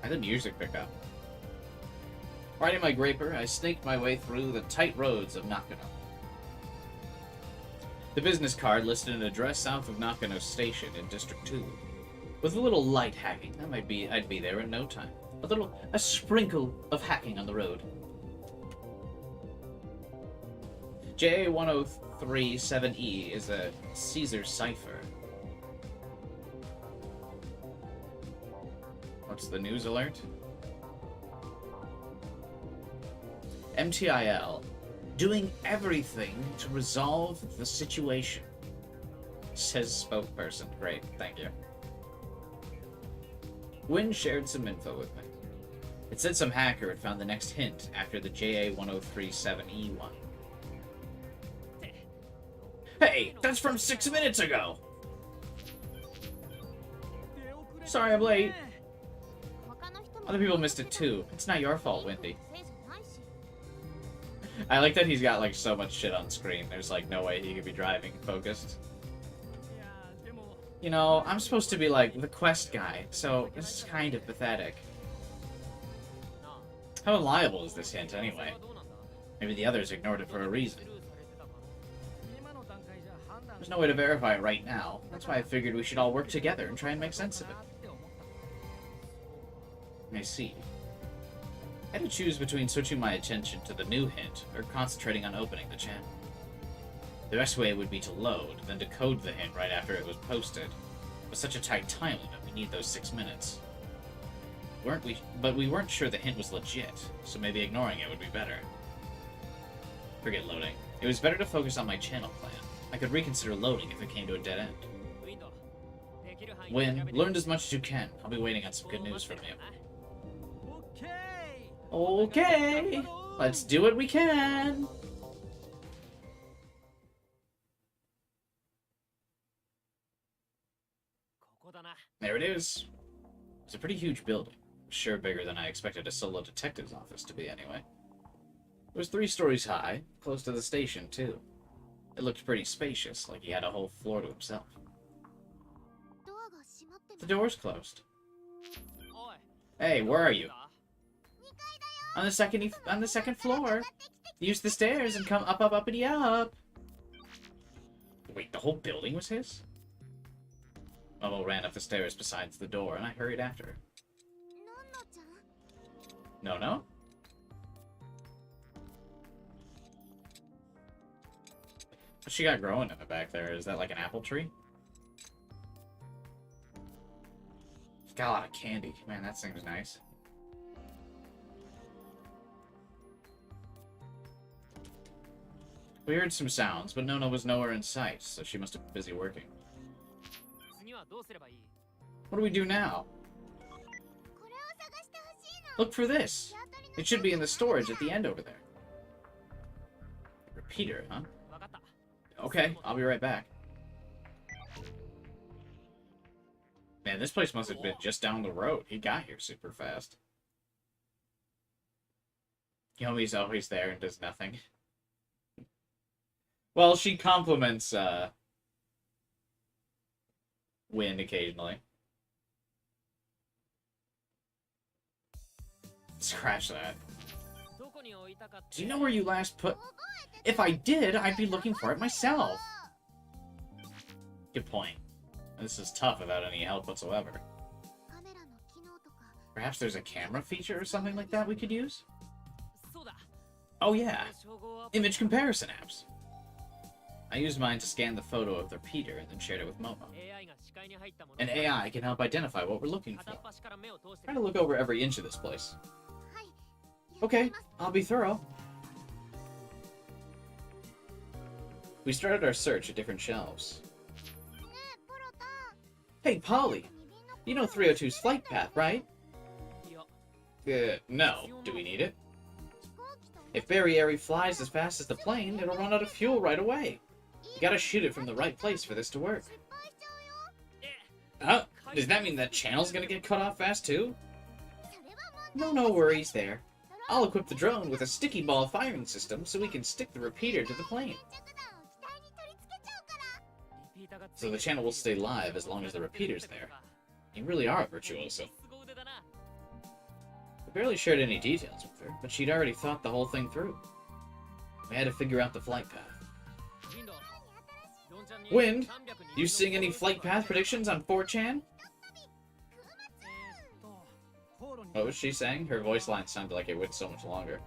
Speaker 1: Why'd the music pick up? Riding my graper, I snaked my way through the tight roads of Nakano. The business card listed an address south of Nakano Station in District 2. With a little light hacking, I'd be there in no time. A sprinkle of hacking on the road. JA1037E is a Caesar cipher. What's the news alert? MTIL. Doing everything to resolve the situation. Says spokesperson. Great, thank you. Gwyn shared some info with me. It said some hacker had found the next hint after the JA1037E one. Hey, that's from 6 minutes ago! Sorry I'm late. Other people missed it too. It's not your fault, Wendy. I like that he's got like so much shit on screen. There's like no way he could be driving focused. You know, I'm supposed to be like the quest guy, so this is kind of pathetic. How reliable is this hint anyway? Maybe the others ignored it for a reason. There's no way to verify it right now. That's why I figured we should all work together and try and make sense of it. I see. I had to choose between switching my attention to the new hint or concentrating on opening the channel. The best way would be to load, then decode the hint right after it was posted. With such a tight time limit, we need those 6 minutes. But we weren't sure the hint was legit, so maybe ignoring it would be better. Forget loading. It was better to focus on my channel plan. I could reconsider loading if it came to a dead end. Win, learned as much as you can. I'll be waiting on some good news from you. Okay, let's do what we can. There it is. It's a pretty huge building. Sure bigger than I expected a solo detective's office to be anyway. It was 3 stories high, close to the station too. It looked pretty spacious, like he had a whole floor to himself. The door's closed. Hey, where are you? On the second floor. Use the stairs and come up, uppity up. Wait, the whole building was his? Momo ran up the stairs besides the door, and I hurried after her. No? What's she got growing in the back there? Is that like an apple tree? Got a lot of candy. Man, that seems nice. We heard some sounds, but Nona was nowhere in sight, so she must have been busy working.
Speaker 3: 次はどうすればいい？
Speaker 1: What do we do now?
Speaker 2: これを探してほしいの。
Speaker 1: Look for this. It should be in the storage at the end over there. Repeater, huh?
Speaker 3: わかった。
Speaker 1: Okay, I'll be right back. Man, this place must have been just down the road. He got here super fast. Yomi's always there and does nothing. Well, she compliments, Wind occasionally. Scratch that.
Speaker 3: どこに置いたかって
Speaker 1: Do you know where you last put... If I did, I'd be looking for it myself. Good point. This is tough without any help whatsoever.
Speaker 2: カメラの機能とか。
Speaker 1: Perhaps there's a camera feature or something like that we could use?
Speaker 3: そうだ。
Speaker 1: Oh yeah,
Speaker 3: 照合アプリ
Speaker 1: image comparison apps. I used mine to scan the photo of the repeater and then shared it with Momo.
Speaker 3: AI が視界に入ったもの
Speaker 1: An AI can help identify what we're looking
Speaker 3: 片
Speaker 1: for.
Speaker 3: っ端から目を通して
Speaker 1: Try to look over every inch of this place.
Speaker 2: はい。
Speaker 1: Okay, I'll be thorough. We started our search at different shelves.
Speaker 2: ねえ、ポロタ。
Speaker 1: Hey, Polly, you know 302's flight path, right?
Speaker 3: いや
Speaker 1: No. Do we need it? If Barry Airy flies as fast as the plane, it'll run out of fuel right away. You gotta shoot it from the right place for this to work.
Speaker 2: 失敗しちゃうよ。
Speaker 1: Huh? Does that mean that channel's gonna get cut off fast too?
Speaker 2: それは問題
Speaker 1: No worries there. I'll equip the drone with a sticky ball firing system so we can stick the repeater to the plane.
Speaker 2: 着弾を機体に取り付けちゃうから。
Speaker 3: リピーターがつ
Speaker 1: So the channel will stay live as long as the repeater's there. You really are a virtuoso.
Speaker 3: 凄腕だな。
Speaker 1: I barely shared any details with her, but she'd already thought the whole thing through. We had to figure out the flight path.
Speaker 3: ウィンドウドンちゃんに
Speaker 1: Wind,
Speaker 3: 320
Speaker 1: you seeing any flight path predictions on 4chan? What was she saying? Her voice line sounded like it went so much longer.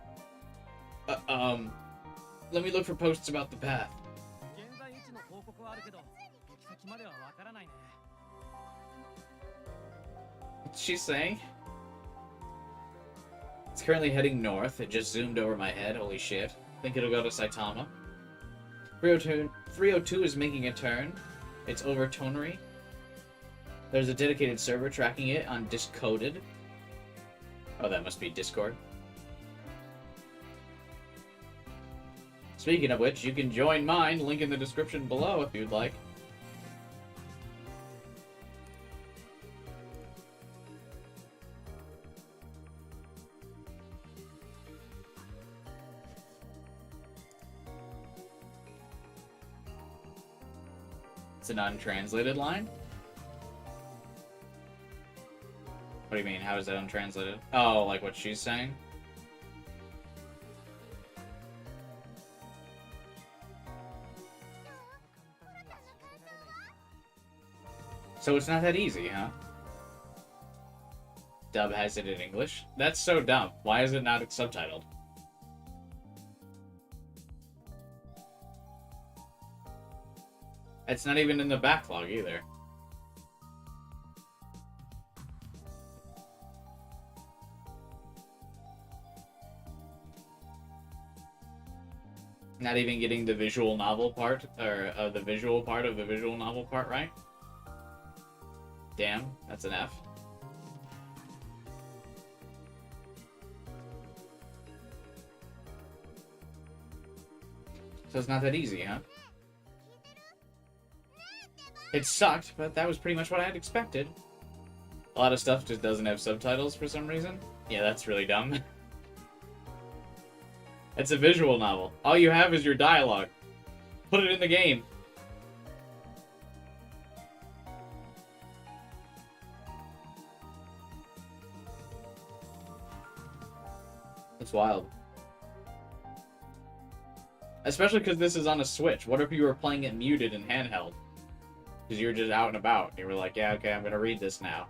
Speaker 1: Let me look for posts about the path.
Speaker 3: 現在位置の報告はあるけど行き先まではわからないね。
Speaker 1: What's she saying? It's currently heading north. It just zoomed over my head. Holy shit. Think it'll go to Saitama. 302 is making a turn. It's over Toneri. There's a dedicated server tracking it on Discoded. Oh, that must be Discord. Speaking of which, you can join mine. Link in the description below if you'd like. It's an untranslated line? What do you mean? How is that untranslated? Oh, like what she's saying? So it's not that easy, huh? Dub has it in English? That's so dumb. Why is it not subtitled? It's not even in the backlog either. Not even getting the visual novel part, or the visual part of the visual novel part right? Damn, that's an F. So it's not that easy, huh? It sucked, but that was pretty much what I had expected. A lot of stuff just doesn't have subtitles for some reason. Yeah, that's really dumb. It's a visual novel. All you have is your dialogue. Put it in the game. That's wild. Especially because this is on a Switch. What if you were playing it muted and handheld? Because you were just out and about. And you were like, yeah, okay, I'm going to read this now.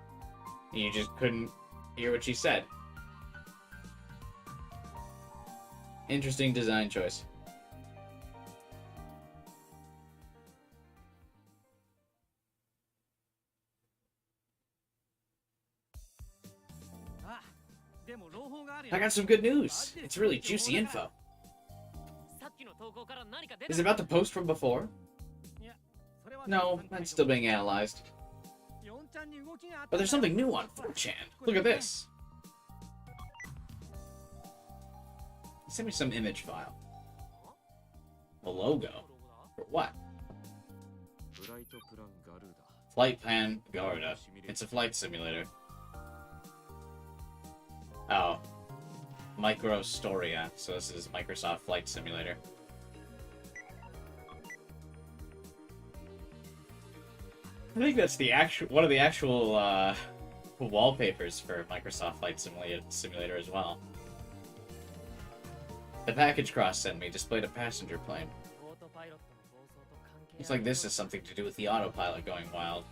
Speaker 1: And you just couldn't hear what she said. Interesting design choice. I got some good news. It's really juicy info. Is it about the post from before? No, that's still being analyzed. But there's something new on 4chan. Look at this. Send me some image file. A logo? For what? Flight Plan Garda. It's a flight simulator. Oh. Microstoria. So this is Microsoft Flight Simulator. I think that's the one of the actual wallpapers for Microsoft Flight Simulator as well. The package Cross sent me displayed a passenger plane. Looks like this has something to do with the autopilot going wild.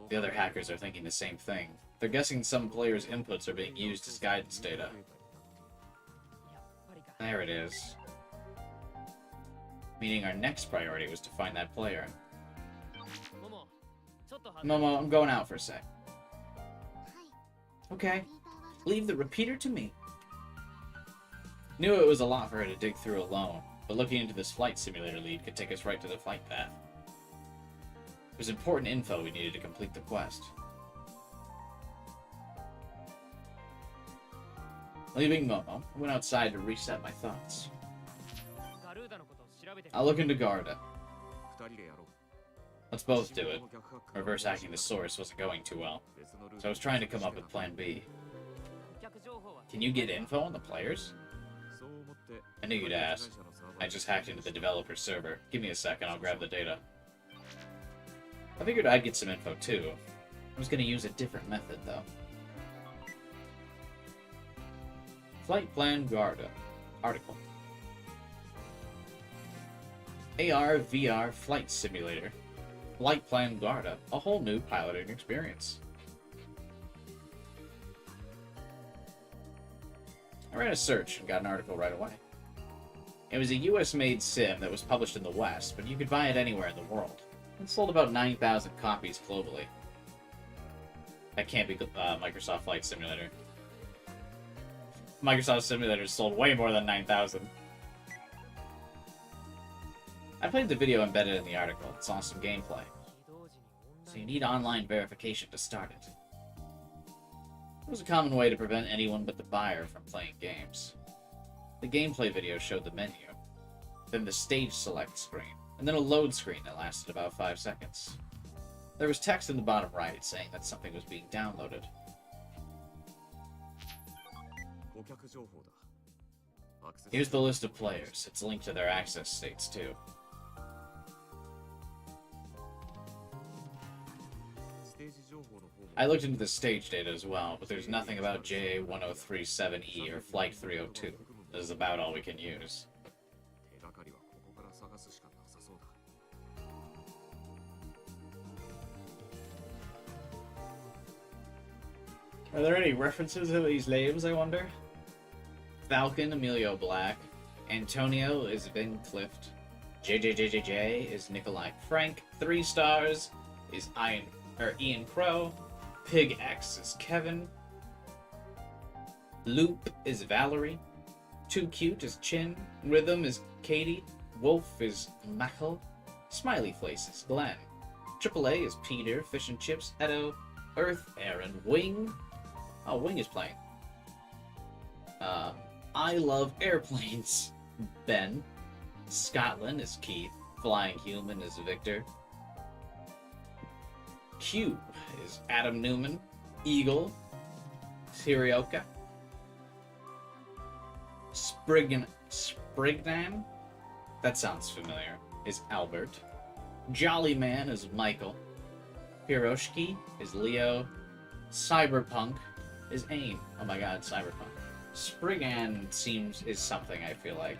Speaker 1: The other hackers are thinking the same thing. They're guessing some players' inputs are being used as guidance data. There it is. Meaning our next priority was to find that player. Momo, I'm going out for a sec. Okay. Leave the repeater to me. Knew it was a lot for her to dig through alone, but looking into this flight simulator lead could take us right to the flight path. It was important info we needed to complete the quest. Leaving Momo, I went outside to reset my thoughts. I'll look into Garda. Let's both do it. Reverse hacking the source wasn't going too well, so I was trying to come up with plan B. Can you get info on the players? I knew you'd ask. I just hacked into the developer server. Give me a second, I'll grab the data. I figured I'd get some info too. I was going to use a different method though. Flight Plan Garda. Article. AR VR Flight Simulator. Flight Plan Garda. A whole new piloting experience. I ran a search and got an article right away. It was a US-made sim that was published in the West, but you could buy it anywhere in the world. It sold about 9,000 copies globally. That can't be Microsoft Flight Simulator. Microsoft Simulator sold way more than 9,000. I played the video embedded in the article. It's awesome gameplay. So you need online verification to start it. It was a common way to prevent anyone but the buyer from playing games. The gameplay video showed the menu, then the stage select screen, and then a load screen that lasted about 5 seconds. There was text in the bottom right saying that something was being downloaded. Here's the list of players. It's linked to their access states too. I looked into the stage data as well, but there's nothing about JA1037E or Flight 302. This is about all we can use. Are there any references to these names, I wonder? Falcon, Emilio Black. Antonio is Ben Clift. JJJJJ is Nikolai Frank. 3 stars is Ian Crow. Pig X is Kevin. Loop is Valerie. Too Cute is Chin. Rhythm is Katie. Wolf is Machel. Smiley Face is Glenn. AAA is Peter. Fish and Chips, Edo. Earth, Aaron. Wing. Oh, Wing is playing. I Love Airplanes, Ben. Scotland is Keith. Flying Human is Victor. Cube is Adam Newman. Eagle, Sirioka. Sprignan, that sounds familiar, is Albert. Jolly Man is Michael. Piroshki is Leo. Cyberpunk is AIM. Oh my god, Cyberpunk. Spriggan is something, I feel like.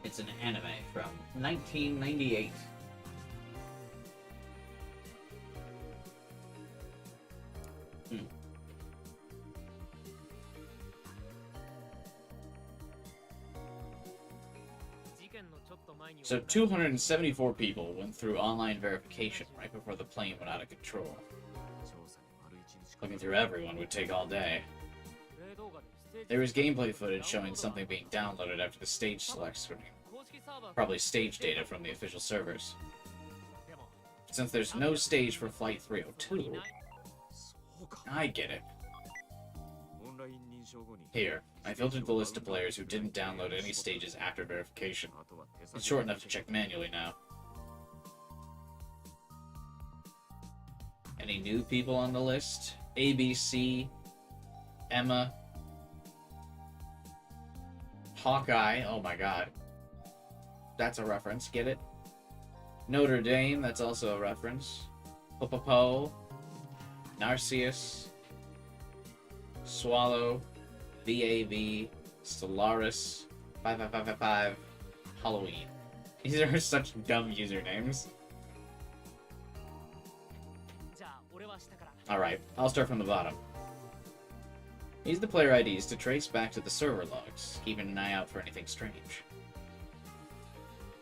Speaker 1: It's an anime from 1998. So 274 people went through online verification right before the plane went out of control. Looking through everyone would take all day. There was gameplay footage showing something being downloaded after the stage select screen. Probably stage data from the official servers. Since there's no stage for Flight 302, I get it. Here, I filtered the list of players who didn't download any stages after verification. It's short enough to check manually now. Any new people on the list? ABC, Emma, Hawkeye, oh my god. That's a reference, get it? Notre Dame, that's also a reference. Popopo, Narcissus, Swallow, VAV, Stellaris, 55555, Halloween. These are such dumb usernames. Alright, I'll start from the bottom. Use the player IDs to trace back to the server logs, keeping an eye out for anything strange.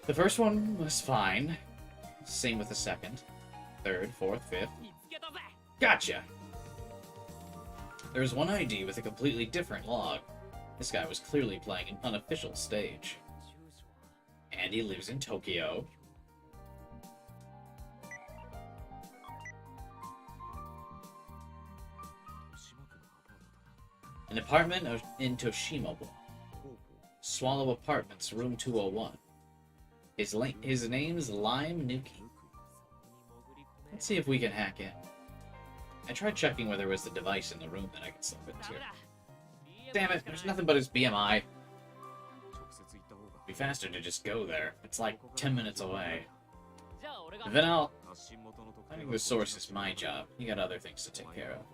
Speaker 1: The first one was fine. Same with the second, third, fourth, fifth. Gotcha! There was one ID with a completely different log. This guy was clearly playing an unofficial stage. And he lives in Tokyo. An apartment in Toshimobo. Swallow Apartments, room 201. His name's Lime Nuki. Let's see if we can hack in. I tried checking whether there was a device in the room that I could slip into. Damn it, there's nothing but his BMI. It'd be faster to just go there. It's like 10 minutes away. Vinal, finding the source is my job. You got other things to take care of.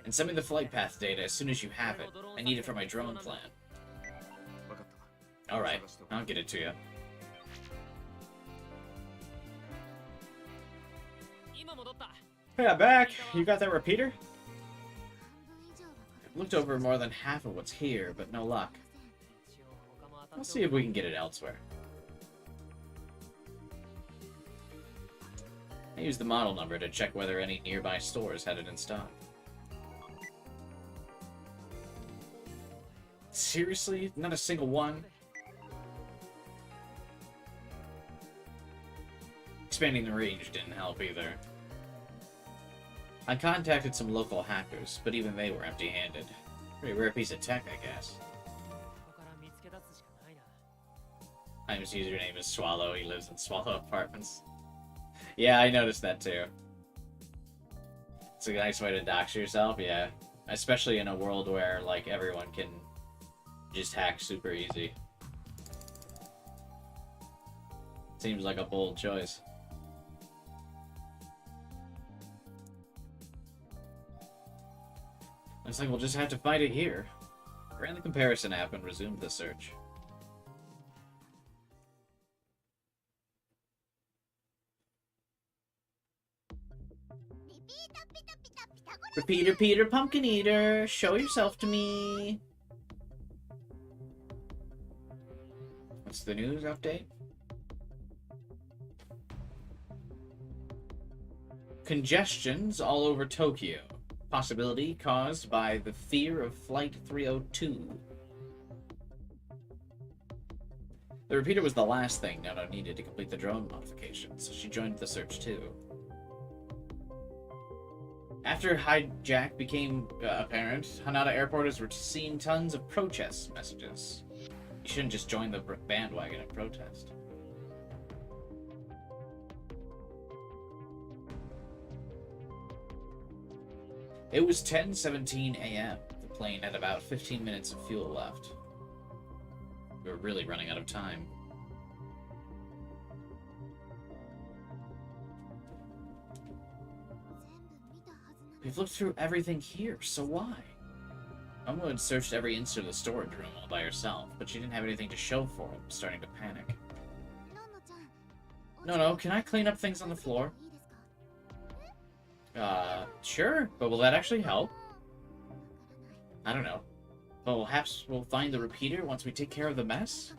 Speaker 1: And send me the flight path data as soon as you have it. I need it for my drone plan. Alright, I'll get it to you. Hey, I'm back! You got that repeater? I've looked over more than half of what's here, but no luck. Let's see if we can get it elsewhere. I used the model number to check whether any nearby stores had it in stock. Seriously? Not a single one? Expanding the range didn't help either. I contacted some local hackers, but even they were empty-handed. Pretty rare piece of tech, I guess. His username is Swallow. He lives in Swallow Apartments. Yeah, I noticed that too. It's a nice way to dox yourself, yeah. Especially in a world where, like, everyone can just hack super easy. Seems like a bold choice. Looks like we'll just have to fight it here. Ran the comparison app and resumed the search. Repeater, Peter, Pumpkin Eater, show yourself to me. What's the news update? Congestions all over Tokyo. Possibility caused by the fear of Flight 302. The repeater was the last thing Nono needed to complete the drone modification, so she joined the search too. After hijack became apparent, Hanada airporters were seeing tons of protest messages. You shouldn't just join the bandwagon and protest. It was 10:17 a.m. The plane had about 15 minutes of fuel left. We were really running out of time. We've looked through everything here, so why? Momo had searched every inch of the storage room all by herself, but she didn't have anything to show for it, starting to panic. No, can I clean up things on the floor? Sure, but will that actually help? I don't know. But perhaps we'll find the repeater once we take care of the mess?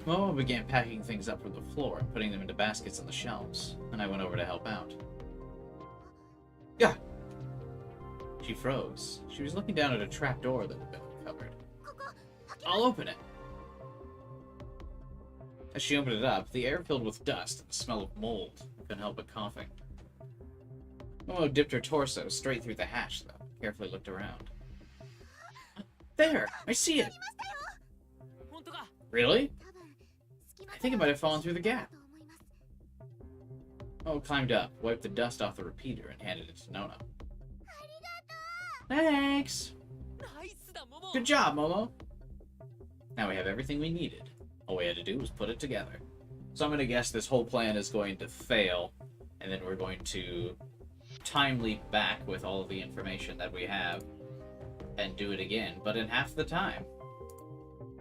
Speaker 1: Momo began packing things up from the floor and putting them into baskets on the shelves, and I went over to help out. Yeah! She froze. She was looking down at a trapdoor that had been uncovered. I'll open it! As she opened it up, the air filled with dust and the smell of mold. I couldn't help but coughing. Momo dipped her torso straight through the hatch, though, and carefully looked around. There! I see it!
Speaker 3: 本当か
Speaker 1: Really?
Speaker 2: 多分隙間
Speaker 1: I think it might have fallen through the gap.
Speaker 2: と思います
Speaker 1: Momo climbed up, wiped the dust off the repeater, and handed it to Nona.
Speaker 2: ありがと
Speaker 1: Thanks!
Speaker 3: ナイスだモモ
Speaker 1: Good job, Momo! Now we have everything we needed. All we had to do was put it together. So I'm going to guess this whole plan is going to fail, and then we're going to time leap back with all of the information that we have and do it again, but in half the time.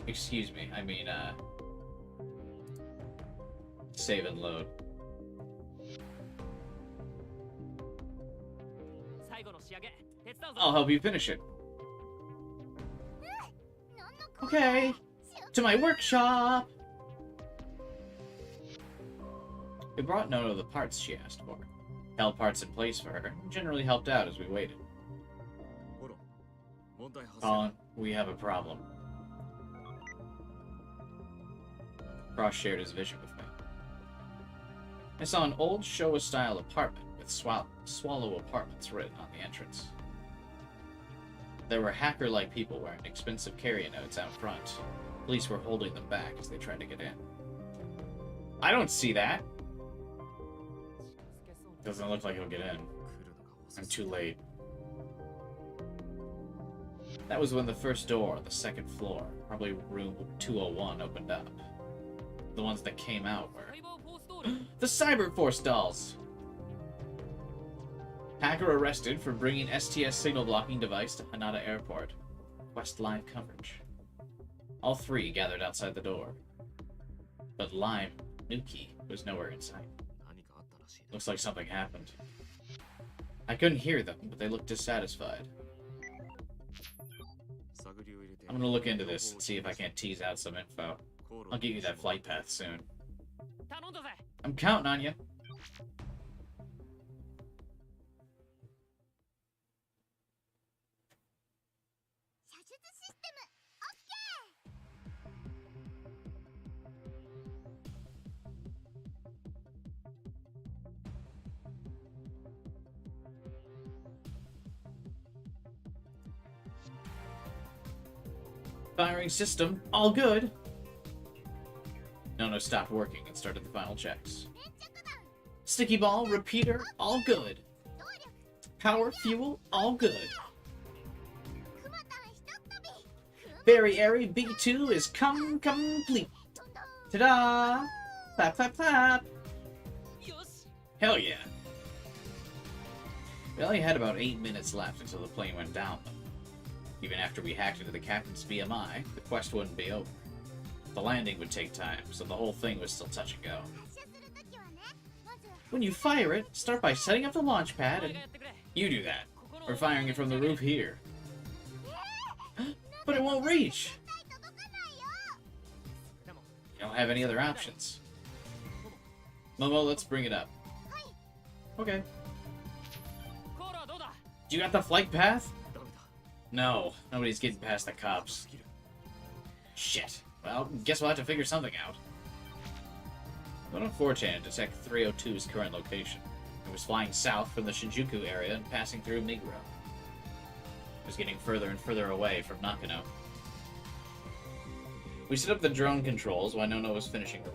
Speaker 1: Excuse me, I mean, save and load.
Speaker 3: 最後の仕上げ手伝うぞ
Speaker 1: I'll help you finish it.
Speaker 2: う何のこ
Speaker 1: Okay, to my workshop! We brought Nona the parts she asked for, held parts in place for her, and generally helped out as we waited.
Speaker 4: ボロ問題発生
Speaker 1: Colin, we have a problem. Ross shared his vision with me. I saw an old Showa-style apartment with Swallow Apartments written on the entrance. There were hacker-like people wearing expensive carry notes out front. Police were holding them back as they tried to get in. I don't see that.
Speaker 3: 近づけそう
Speaker 1: Doesn't look like he'll get in.
Speaker 4: 来るのが遅
Speaker 1: I'm
Speaker 4: す
Speaker 1: too late. That was when the first door on the second floor, probably room 201, opened up. The ones that came out were
Speaker 3: サイバーフォースドール
Speaker 1: the Cyberforce dolls! Hacker arrested for bringing STS signal blocking device to Hanada Airport. Quest live coverage. All three gathered outside the door. But Lime, Nuki, was nowhere in sight.
Speaker 4: 何かあったらしいな
Speaker 1: Looks like something happened. I couldn't hear them, but they looked dissatisfied.
Speaker 4: 探りを入れて
Speaker 1: I'm gonna look into this and see if I can't tease out some info.
Speaker 4: 航路
Speaker 1: I'll get you that flight path soon.
Speaker 3: 頼んだぜ
Speaker 1: I'm counting on you. Firing system, all good. Nono stopped working and started the final checks. Sticky ball, repeater, all good. Power, fuel, all good.
Speaker 2: クマタンひとっ飛び
Speaker 1: Very airy B2 is complete.
Speaker 2: 飛んだ
Speaker 1: Ta-da! Clap, clap, clap.
Speaker 3: よし
Speaker 1: Hell yeah. We only had about 8 minutes left until the plane went down, though. Even after we hacked into the captain's BMI, the quest wouldn't be over. The landing would take time, so the whole thing was still touch and go.
Speaker 2: 発射するときはねまず
Speaker 1: When you fire it, start by setting up the launch
Speaker 3: お
Speaker 1: pad
Speaker 3: 前
Speaker 1: and
Speaker 3: がやってくれ
Speaker 1: you do that.
Speaker 3: ここの
Speaker 1: We're firing it from the roof here. But it won't reach.
Speaker 2: 絶対届かないよ
Speaker 3: でも
Speaker 1: You don't have any other options. Momo, let's bring it up. Okay.
Speaker 3: コールはどうだ
Speaker 1: You got the flight path?
Speaker 4: ダメだ
Speaker 1: No, nobody's getting past the cops.
Speaker 4: すぎる
Speaker 1: Shit. Well, guess we'll have to figure something out. Went on 4chan to detect 302's current location. It was flying south from the Shinjuku area and passing through Miguro. It was getting further and further away from Nakano. We set up the drone controls while Nono was finishing her.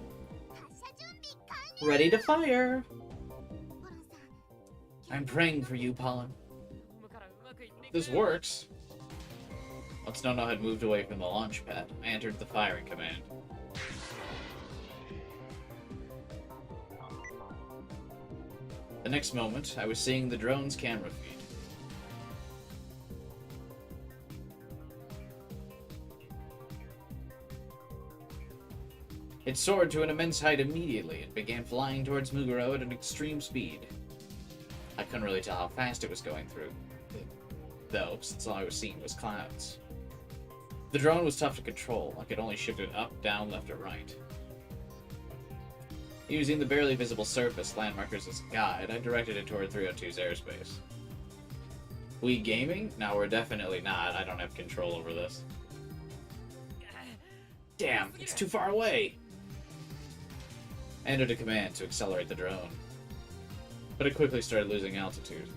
Speaker 2: 発射準備完了
Speaker 1: Ready to fire!
Speaker 2: ポロンさん
Speaker 1: I'm praying for you, Pollen.
Speaker 3: ホームからうまくいってくれ
Speaker 1: This works. Once Nono had moved away from the launch pad, I entered the firing command. The next moment, I was seeing the drone's camera feed. It soared to an immense height immediately and began flying towards Muguro at an extreme speed. I couldn't really tell how fast it was going through, though, since all I was seeing was clouds. The drone was tough to control. I could only shift it up, down, left, or right. Using the barely visible surface landmarkers as a guide, I directed it toward 302's airspace. We gaming? No, we're definitely not. I don't have control over this. Damn, it's too far away! I entered a command to accelerate the drone, but it quickly started losing altitude.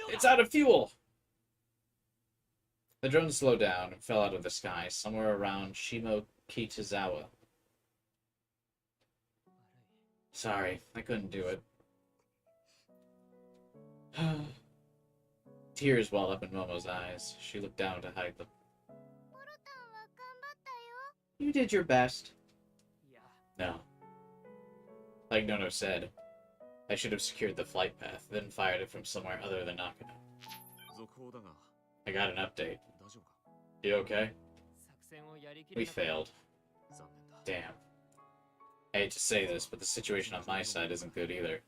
Speaker 1: It's out of fuel! The drone slowed down and fell out of the sky somewhere around Shimokitazawa. Sorry, I couldn't do it. Tears welled up in Momo's eyes. She looked down to hide them. You did your best. No. Like Nono said, I should have secured the flight path, then fired it from somewhere other than Nakano. I got an update. You okay? We failed. Damn. I hate to say this, but the situation on my side isn't good either.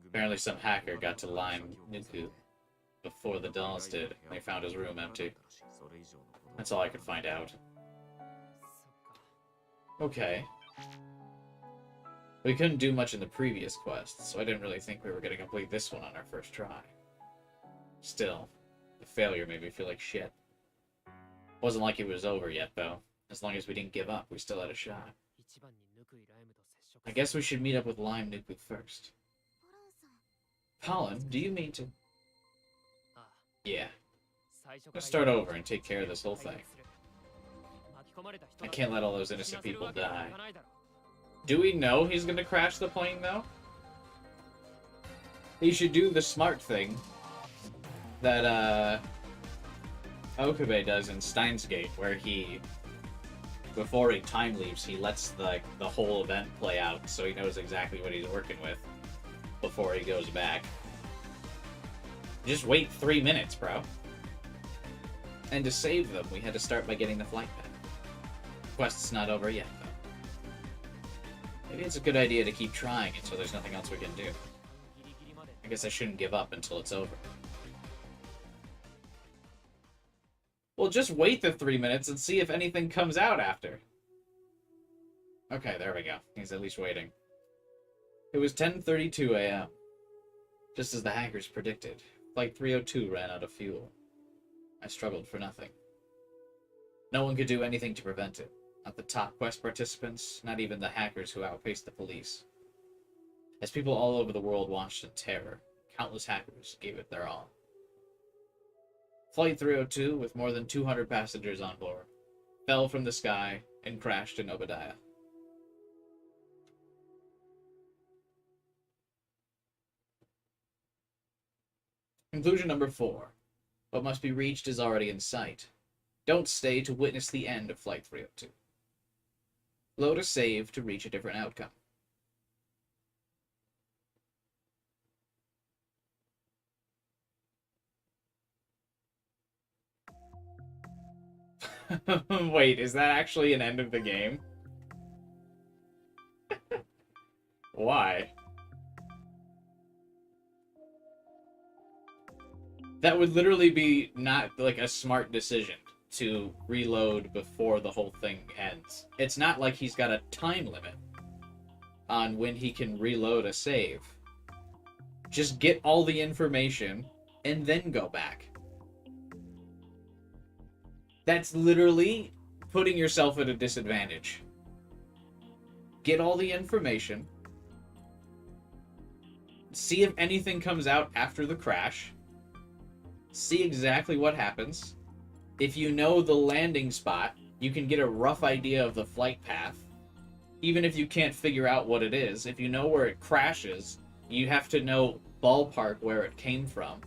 Speaker 1: Apparently some hacker got to Lime Nuku before the dolls did, and they found his room empty. That's all I could find out. Okay. We couldn't do much in the previous quest, so I didn't really think we were going to complete this one on our first try. Still, the failure made me feel like shit. Wasn't like it was over yet, though. As long as we didn't give up, we still had a shot. I guess we should meet up with Lime Nuku first. Colin, do you mean to... Yeah. Let's start over and take care of this whole thing. I can't let all those innocent people die. Do we know he's gonna crash the plane, though? He should do the smart thing that, Okabe does in Steins Gate, where he, before he time leaves, he lets the whole event play out, so he knows exactly what he's working with before he goes back. Just wait 3 minutes, bro. And to save them, we had to start by getting the flight path. Quest's not over yet, though. Maybe it's a good idea to keep trying until there's nothing else we can do. I guess I shouldn't give up until it's over. Well, just wait the 3 minutes and see if anything comes out after. Okay, there we go. He's at least waiting. It was 10:32 a.m. Just as the hackers predicted. Flight 302 ran out of fuel. I struggled for nothing. No one could do anything to prevent it. Not the top quest participants, not even the hackers who outpaced the police. As people all over the world watched in terror, countless hackers gave it their all. Flight 302, with more than 200 passengers on board, fell from the sky and crashed in Obadiah. Conclusion number 4. What must be reached is already in sight. Don't stay to witness the end of Flight 302. Load a save to reach a different outcome. Wait, is that actually an end of the game? Why? That would literally be not, like, a smart decision to reload before the whole thing ends. It's not like he's got a time limit on when he can reload a save. Just get all the information and then go back. That's literally putting yourself at a disadvantage. Get all the information. See if anything comes out after the crash. See exactly what happens. If you know the landing spot, you can get a rough idea of the flight path. Even if you can't figure out what it is, if you know where it crashes, you have to know ballpark where it came from.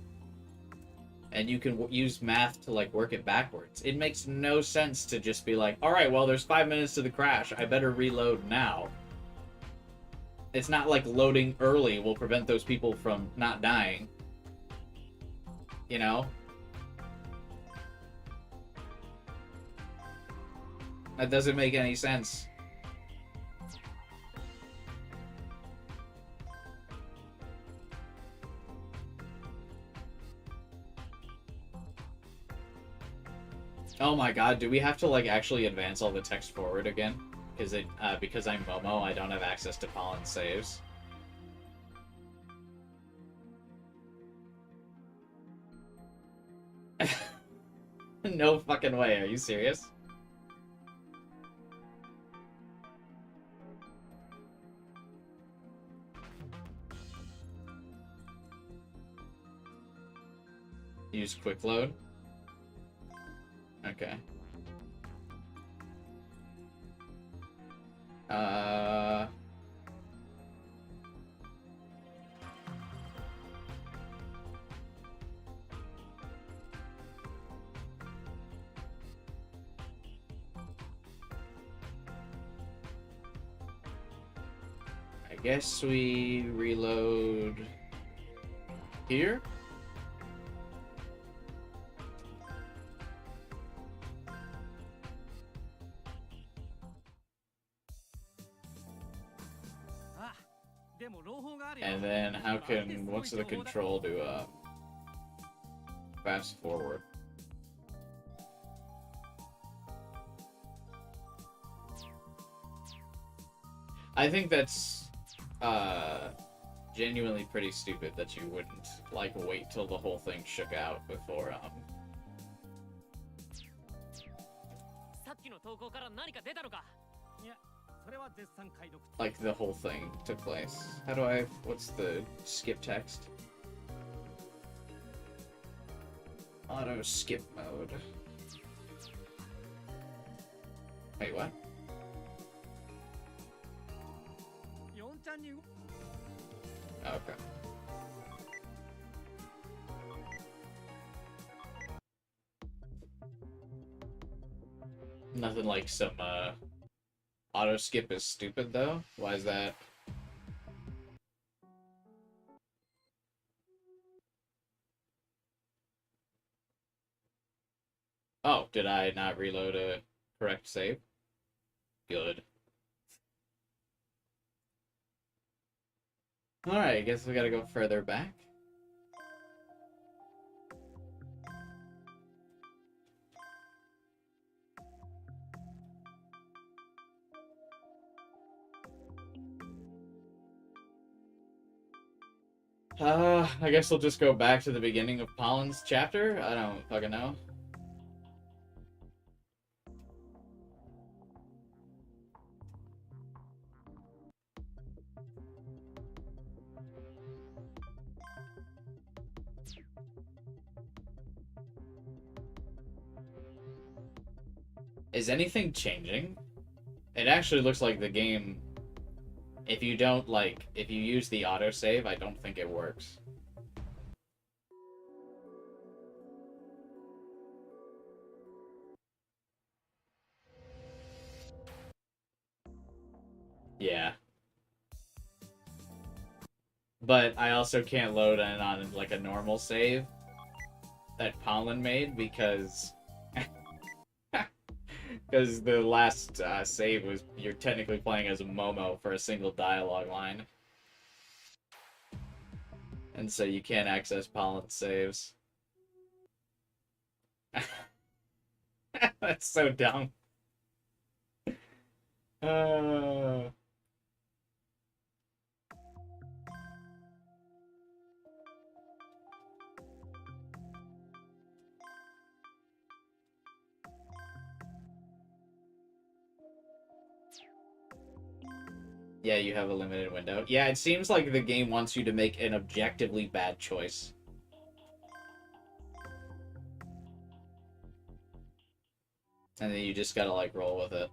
Speaker 1: And you can use math to, like, work it backwards. It makes no sense to just be like, alright, well, there's 5 minutes to the crash. I better reload now. It's not like loading early will prevent those people from not dying. You know? That doesn't make any sense. Oh my god, do we have to like actually advance all the text forward again? Because I'm Momo, I don't have access to Pollen saves. No fucking way, are you serious? Use quick load? Okay. I guess we reload here? And then what's the control to fast forward? I think that's genuinely pretty stupid that you wouldn't like wait till the whole thing shook out before like the whole thing took place. What's the skip text? Auto skip mode. Wait, what? Okay. Nothing like some auto skip is stupid though. Why is that? Oh, did I not reload a correct save? Good. Alright, I guess we gotta go further back. I guess we'll just go back to the beginning of Pollen's chapter. I don't fucking know. Is anything changing? It actually looks like the game, if you use the autosave, I don't think it works. Yeah. But I also can't load in on like a normal save that Pollen made because because the last save was you're technically playing as a Momo for a single dialogue line. And so you can't access Pollen saves. That's so dumb. Yeah, you have a limited window. Yeah, it seems like the game wants you to make an objectively bad choice. And then you just gotta, like, roll with it.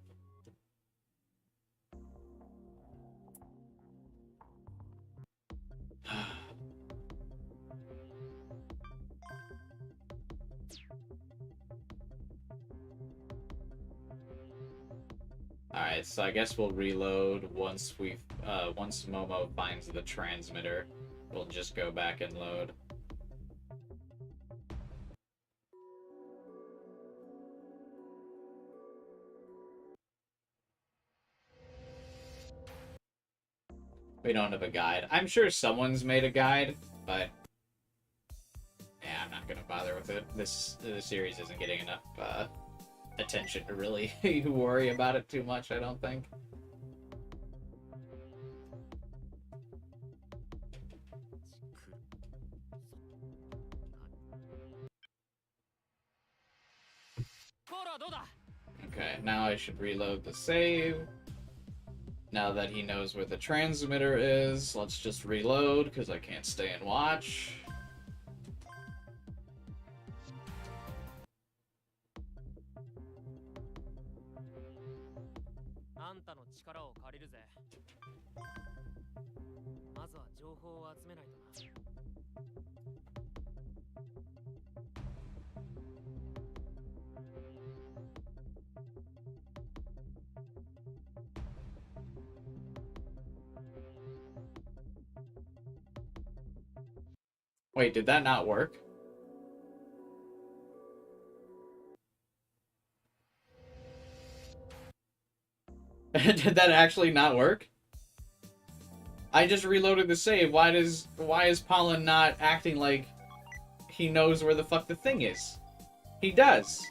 Speaker 1: Alright, so I guess we'll reload once once Momo finds the transmitter. We'll just go back and load. We don't have a guide. I'm sure someone's made a guide, but yeah, I'm not gonna bother with it. The series isn't getting enough attention to really worry about it too much, I don't think. Okay, now I should reload the save. Now that he knows where the transmitter is, let's just reload, because I can't stay and watch. Wait, did that not work? Did that actually not work? I just reloaded the save. Why is Pollen not acting like he knows where the fuck the thing is? He does.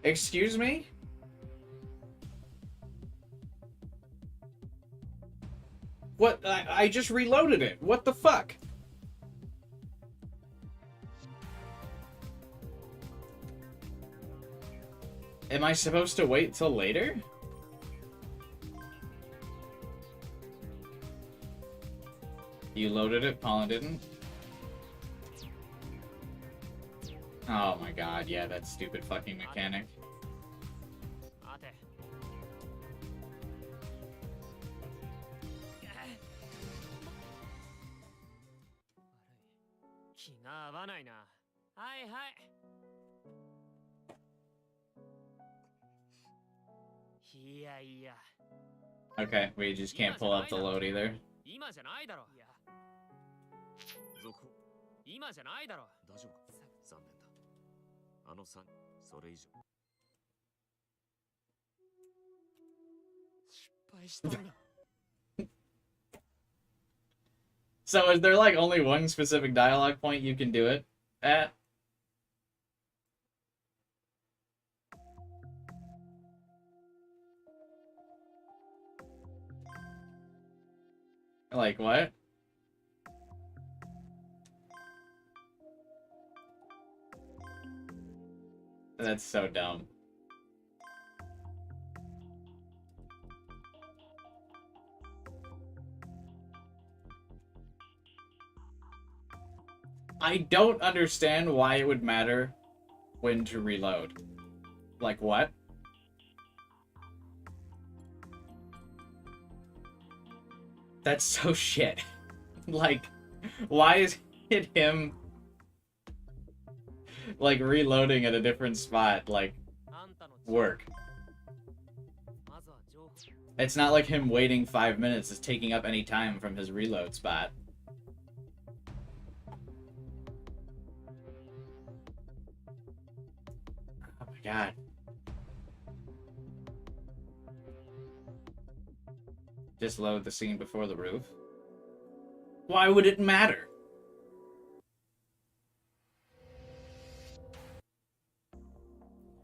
Speaker 1: Excuse me? What? I just reloaded it. What the fuck? Am I supposed to wait till later? You loaded it, Pollen didn't? Oh my god, yeah, that stupid fucking mechanic. Okay, we just can't pull up the load either.
Speaker 4: 続行今じゃないだろ大丈夫か残念だあの3それ以上失敗したんだ
Speaker 1: So is there like only one specific dialogue point you can do it at? Like what? That's so dumb. I don't understand why it would matter when to reload. Like what? That's so shit. Like, why is it him like reloading at a different spot like work? It's not like him waiting 5 minutes is taking up any time from his reload spot. Oh my god. Just load the scene before the roof. Why would it matter?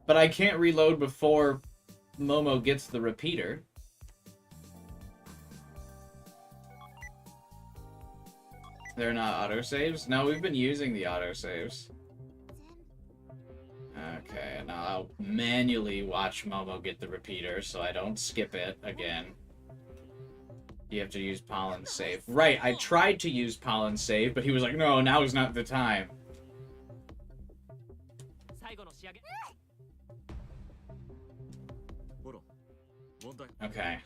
Speaker 1: But I can't reload before Momo gets the repeater. They're not autosaves? No, we've been using the autosaves. Okay, now I'll manually watch Momo get the repeater so I don't skip it again. You have to use Pollen's save. Right, I tried to use Pollen's save, but he was like, no, now is not the time. Okay.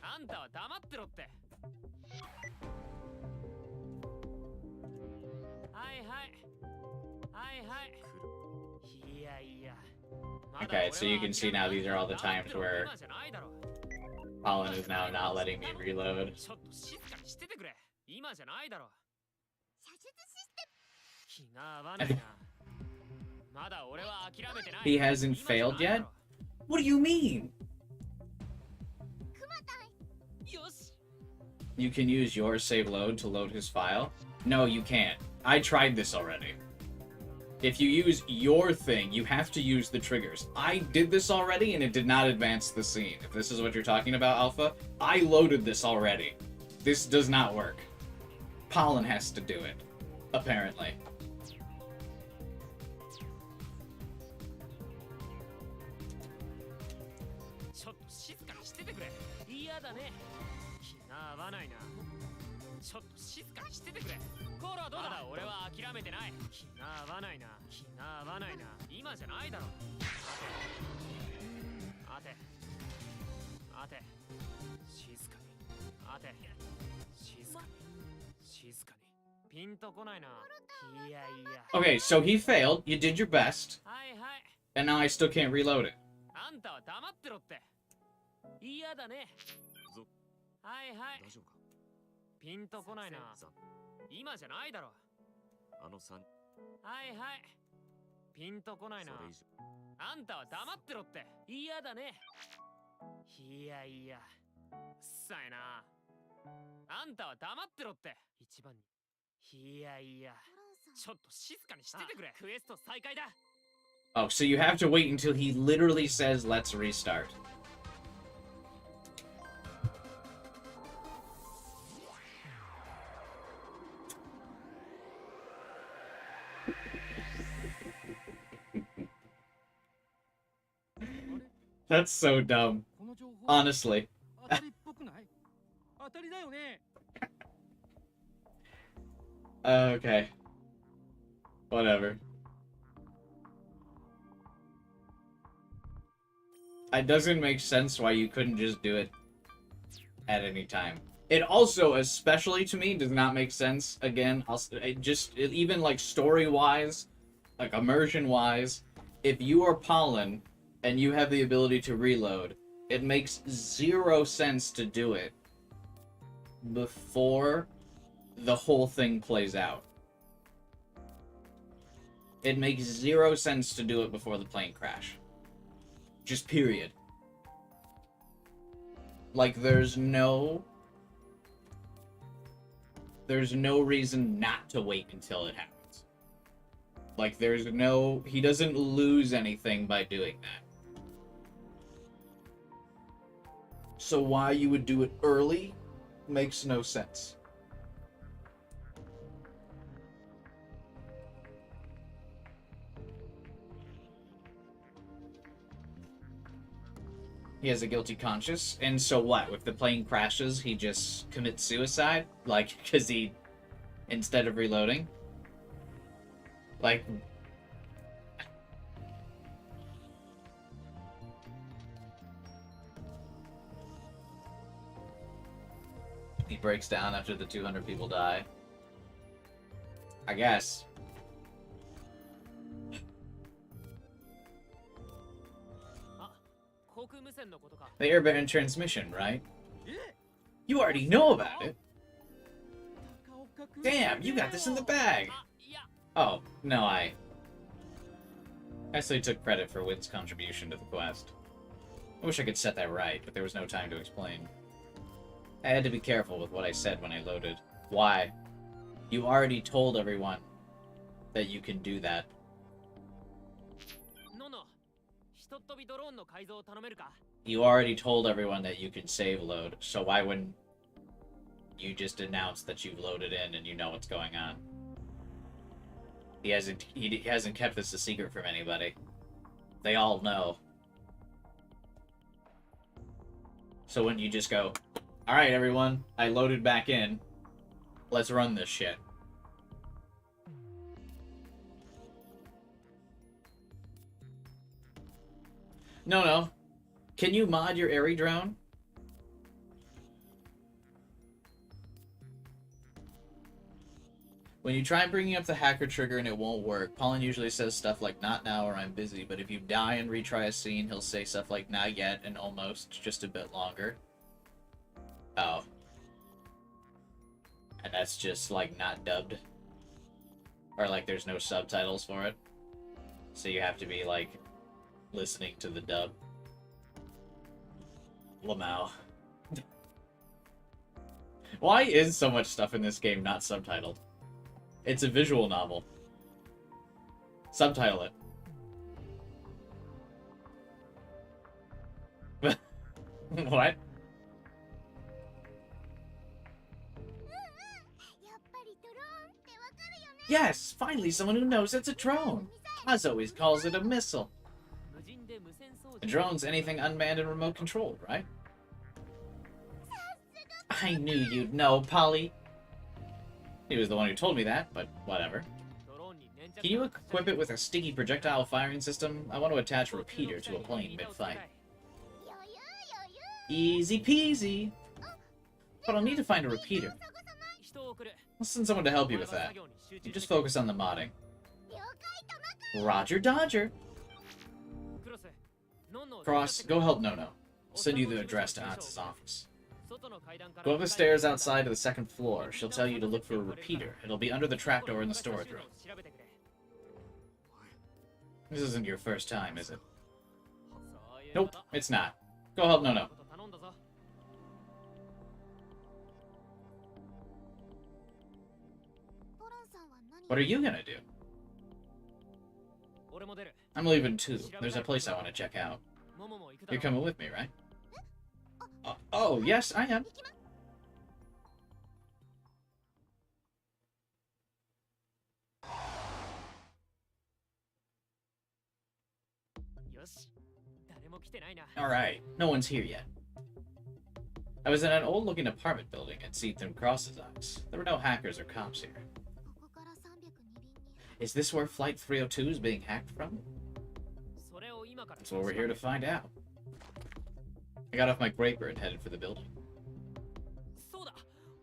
Speaker 1: Okay, so you can see now these are all the times where Pollen is now not letting me reload. He hasn't failed yet? What do you mean? You can use your save load to load his file. No, you can't. I tried this already. If you use your thing, you have to use the triggers. I did this already, and it did not advance the scene. If this is what you're talking about, Alpha, I loaded this already. This does not work. Pollen has to do it, apparently.
Speaker 3: ちょっと静かにしててくれ。嫌だね。気が合わないな。ちょっと静かにしててくれ。コールはどうだ。まだ俺は諦めてない。気が合わないな。気が合わないな。今じゃないだろ。待て。待て。静かに。待て。静かに。静かに。ピンとこないな。いやいや。
Speaker 1: Okay, so he failed. You did your best.
Speaker 3: はいはい。
Speaker 1: And now I still can't reload it.
Speaker 3: あんたは黙ってろって。嫌だね。
Speaker 4: ぞ
Speaker 3: はいはい
Speaker 4: 大。丈夫か
Speaker 3: ピンとこないな。今じゃないだろ。
Speaker 4: あの3
Speaker 3: はいはい。ピンとこないな。
Speaker 4: それ以上
Speaker 3: あんたは黙ってろって。嫌だね。いやいや。うっさいな。あんたは黙ってろって。一番に。いやいや。ちょっと静かにしててくれ。クエスト再開だ。
Speaker 1: Oh, so you have to wait until he literally says, let's restart. That's so dumb. Honestly.
Speaker 3: 当たりっぽくない？当たりだよね。
Speaker 1: Okay. Whatever. It doesn't make sense why you couldn't just do it at any time. It also, especially to me, does not make sense. Again, even like story-wise, like immersion-wise, if you are Pollen and you have the ability to reload, it makes zero sense to do it before the whole thing plays out. It makes zero sense to do it before the plane crash. Just period. Like, there's no reason not to wait until it happens. Like, he doesn't lose anything by doing that. So why you would do it early makes no sense. He has a guilty conscience, and so what? If the plane crashes, he just commits suicide? Like, because he, instead of reloading? Like... He breaks down after the 200 people die. I guess. The airborne transmission, right? You already know about it. Damn, you got this in the bag. Oh, no, I actually took credit for Wynn's contribution to the quest. I wish I could set that right, but there was no time to explain. I had to be careful with what I said when I loaded. Why? You already told everyone that you can do that. You already told everyone that you can save load, so why wouldn't you just announce that you've loaded in and you know what's going on? He hasn't kept this a secret from anybody. They all know. So wouldn't you just go, alright everyone, I loaded back in. Let's run this shit. No. Can you mod your airy drone? When you try bringing up the hacker trigger and it won't work, Pollen usually says stuff like, not now or I'm busy, but if you die and retry a scene, he'll say stuff like, not yet and almost, just a bit longer. Oh. And that's just, like, not dubbed. Or, like, there's no subtitles for it. So you have to be, like, listening to the dub. Lamau. Why is so much stuff in this game not subtitled? It's a visual novel. Subtitle it. What?
Speaker 2: やっぱりドローンってわかるよね。
Speaker 1: Yes, finally someone who knows it's a drone. Oz always calls it a missile.
Speaker 3: 無人で無線装
Speaker 1: A
Speaker 3: 置
Speaker 1: drone's anything unmanned and remote controlled, right? I knew you'd know, Polly. He was the one who told me that, but whatever.
Speaker 3: ドローンに粘着
Speaker 1: Can you equip it with a sticky projectile firing system? I want to attach a repeater to a plane mid-fight.
Speaker 2: 余裕余裕。
Speaker 1: Easy peasy. But I'll need to find a repeater.
Speaker 3: 人を送る
Speaker 1: I'll send someone to help you with that.
Speaker 3: 作業に集
Speaker 1: You
Speaker 3: 中
Speaker 1: just
Speaker 3: して
Speaker 1: focus on the modding.
Speaker 2: 了解とま
Speaker 1: Roger Dodger.
Speaker 3: クロスノンノを
Speaker 1: Cross, go help Nono. I'll send you the address to Oz's office.
Speaker 3: 外の階段から
Speaker 1: Go up the stairs outside to the second floor. She'll tell you to look for a repeater. It'll be under the trapdoor in the storage room.
Speaker 3: 調べてくれ
Speaker 1: This isn't your first time, is it?
Speaker 3: そういう
Speaker 1: Nope,
Speaker 3: こと
Speaker 1: it's not. Go help Nono.
Speaker 3: こと頼んだぞ
Speaker 2: ポロンさんは何
Speaker 1: What are you gonna do?
Speaker 3: 俺も出る
Speaker 1: I'm leaving too. There's a place I want to check out.
Speaker 3: モモも行くだ
Speaker 1: You're
Speaker 3: ろ
Speaker 1: coming with me, right? Oh, yes, I am.
Speaker 2: 行きま
Speaker 3: よし誰も来てないな
Speaker 1: Alright, no one's here yet. I was in an old-looking apartment building and seen them cross his eyes. There were no hackers or cops here.
Speaker 2: ここから302便に
Speaker 1: Is this where Flight 302 is being hacked from?
Speaker 3: それを今から
Speaker 1: That's what we're here to find out. I got off my graper and headed for the building.
Speaker 3: そうだ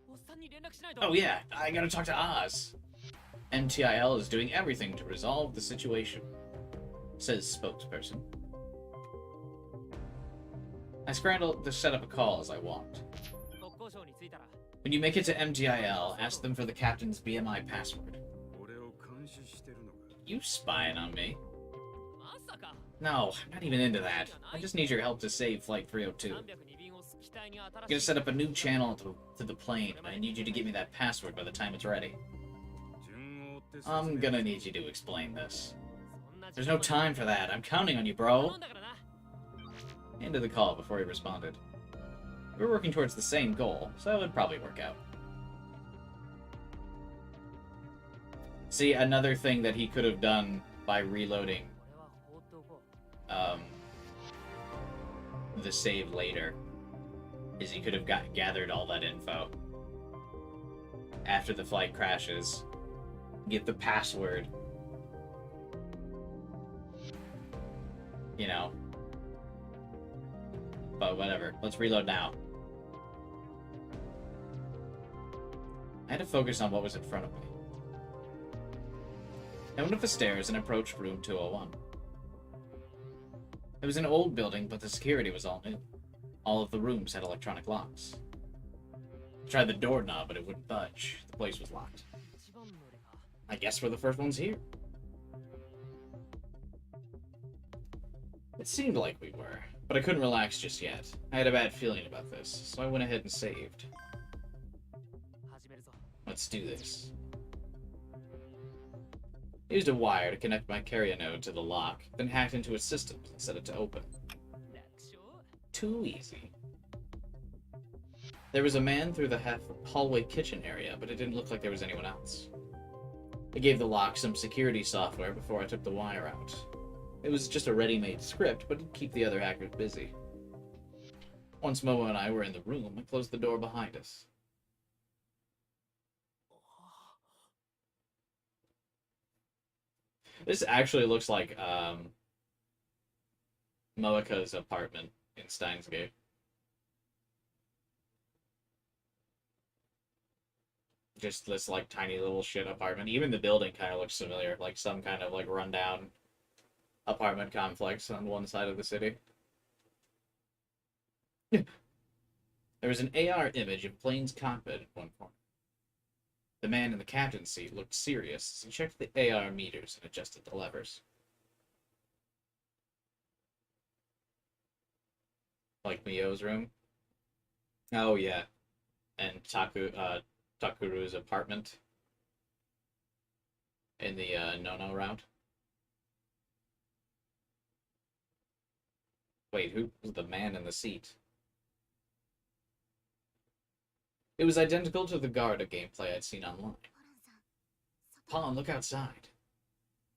Speaker 3: おっさんに連絡しないと
Speaker 1: Oh yeah, I gotta talk to Oz. MTIL is doing everything to resolve the situation, says spokesperson. I scrambled to set up a call as I walked.
Speaker 3: 国交省に着いたら
Speaker 1: When you make it to MTIL, ask them for the captain's BMI password.
Speaker 4: 俺を監視してるのか
Speaker 1: You spying on me?
Speaker 3: まさか
Speaker 1: No, I'm not even into that. I just need your help to save Flight 302.
Speaker 3: 302便を機体に
Speaker 1: I'm
Speaker 3: 新
Speaker 1: gonna
Speaker 3: しい
Speaker 1: set up a new channel to the plane, and I need you to give me that password by the time it's ready.
Speaker 4: 順を追って説
Speaker 1: I'm
Speaker 4: 明
Speaker 1: gonna need you to explain this.
Speaker 3: そんな
Speaker 1: There's no time for that. I'm counting on you, bro.
Speaker 3: 頼んだからな
Speaker 1: Ended the call before he responded. We're working towards the same goal, so it would probably work out. See, another thing that he could have done by reloading
Speaker 3: 俺は放っておこう
Speaker 1: the save later is he could have gathered all that info after the flight crashes, get the password, you know. But whatever, let's reload now. I had to focus on what was in front of me. I went up the stairs and approached room 201. It was an old building, but the security was all new. All of the rooms had electronic locks. I tried the doorknob, but it wouldn't budge. The place was locked.
Speaker 3: 一番乗りか
Speaker 1: I guess we're the first ones here. It seemed like we were, but I couldn't relax just yet. I had a bad feeling about this, so I went ahead and saved.
Speaker 3: 始めるぞ
Speaker 1: Let's do this. I used a wire to connect my carrier node to the lock, then hacked into its systems and set it to open.
Speaker 3: 楽勝
Speaker 1: Too easy. There was a man through the hallway kitchen area, but it didn't look like there was anyone else. I gave the lock some security software before I took the wire out. It was just a ready-made script, but it'd keep the other hackers busy. Once Momo and I were in the room, I closed the door behind us. This actually looks like Moeka's apartment in Steins Gate. Just this like tiny little shit apartment. Even the building kind of looks familiar, like some kind of like rundown apartment complex on one side of the city. There was an AR image of Plane's cockpit at one corner. The man in the captain's seat looked serious as he checked the AR meters and adjusted the levers. Like Mio's room? Oh, yeah. and Takuru's apartment in the Nono route. Wait, who was the man in the seat? It was identical to the Garda gameplay I'd seen online.
Speaker 2: ホランさん、外
Speaker 1: Pawn, look outside.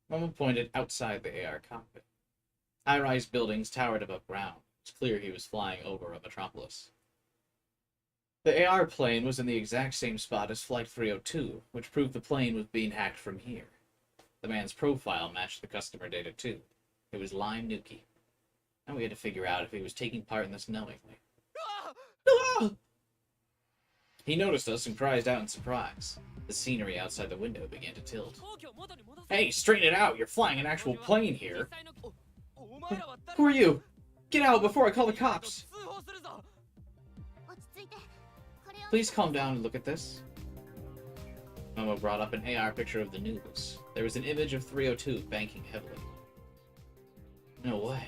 Speaker 1: Mama pointed outside the AR cockpit. High-rise buildings towered above ground. It's clear he was flying over a metropolis. The AR plane was in the exact same spot as Flight 302, which proved the plane was being hacked from here. The man's profile matched the customer data too. It was Lime Nuki. Now we had to figure out if he was taking part in this knowingly. Ah! He noticed us and cried out in surprise. The scenery outside the window began to tilt. Hey, straighten it out! You're flying an actual plane here! Who are you? Get out before I call the cops!
Speaker 2: 落ち着いて。これを
Speaker 1: Please calm down and look at this. Momo brought up an AR picture of the news. There was an image of 302 banking heavily. No way.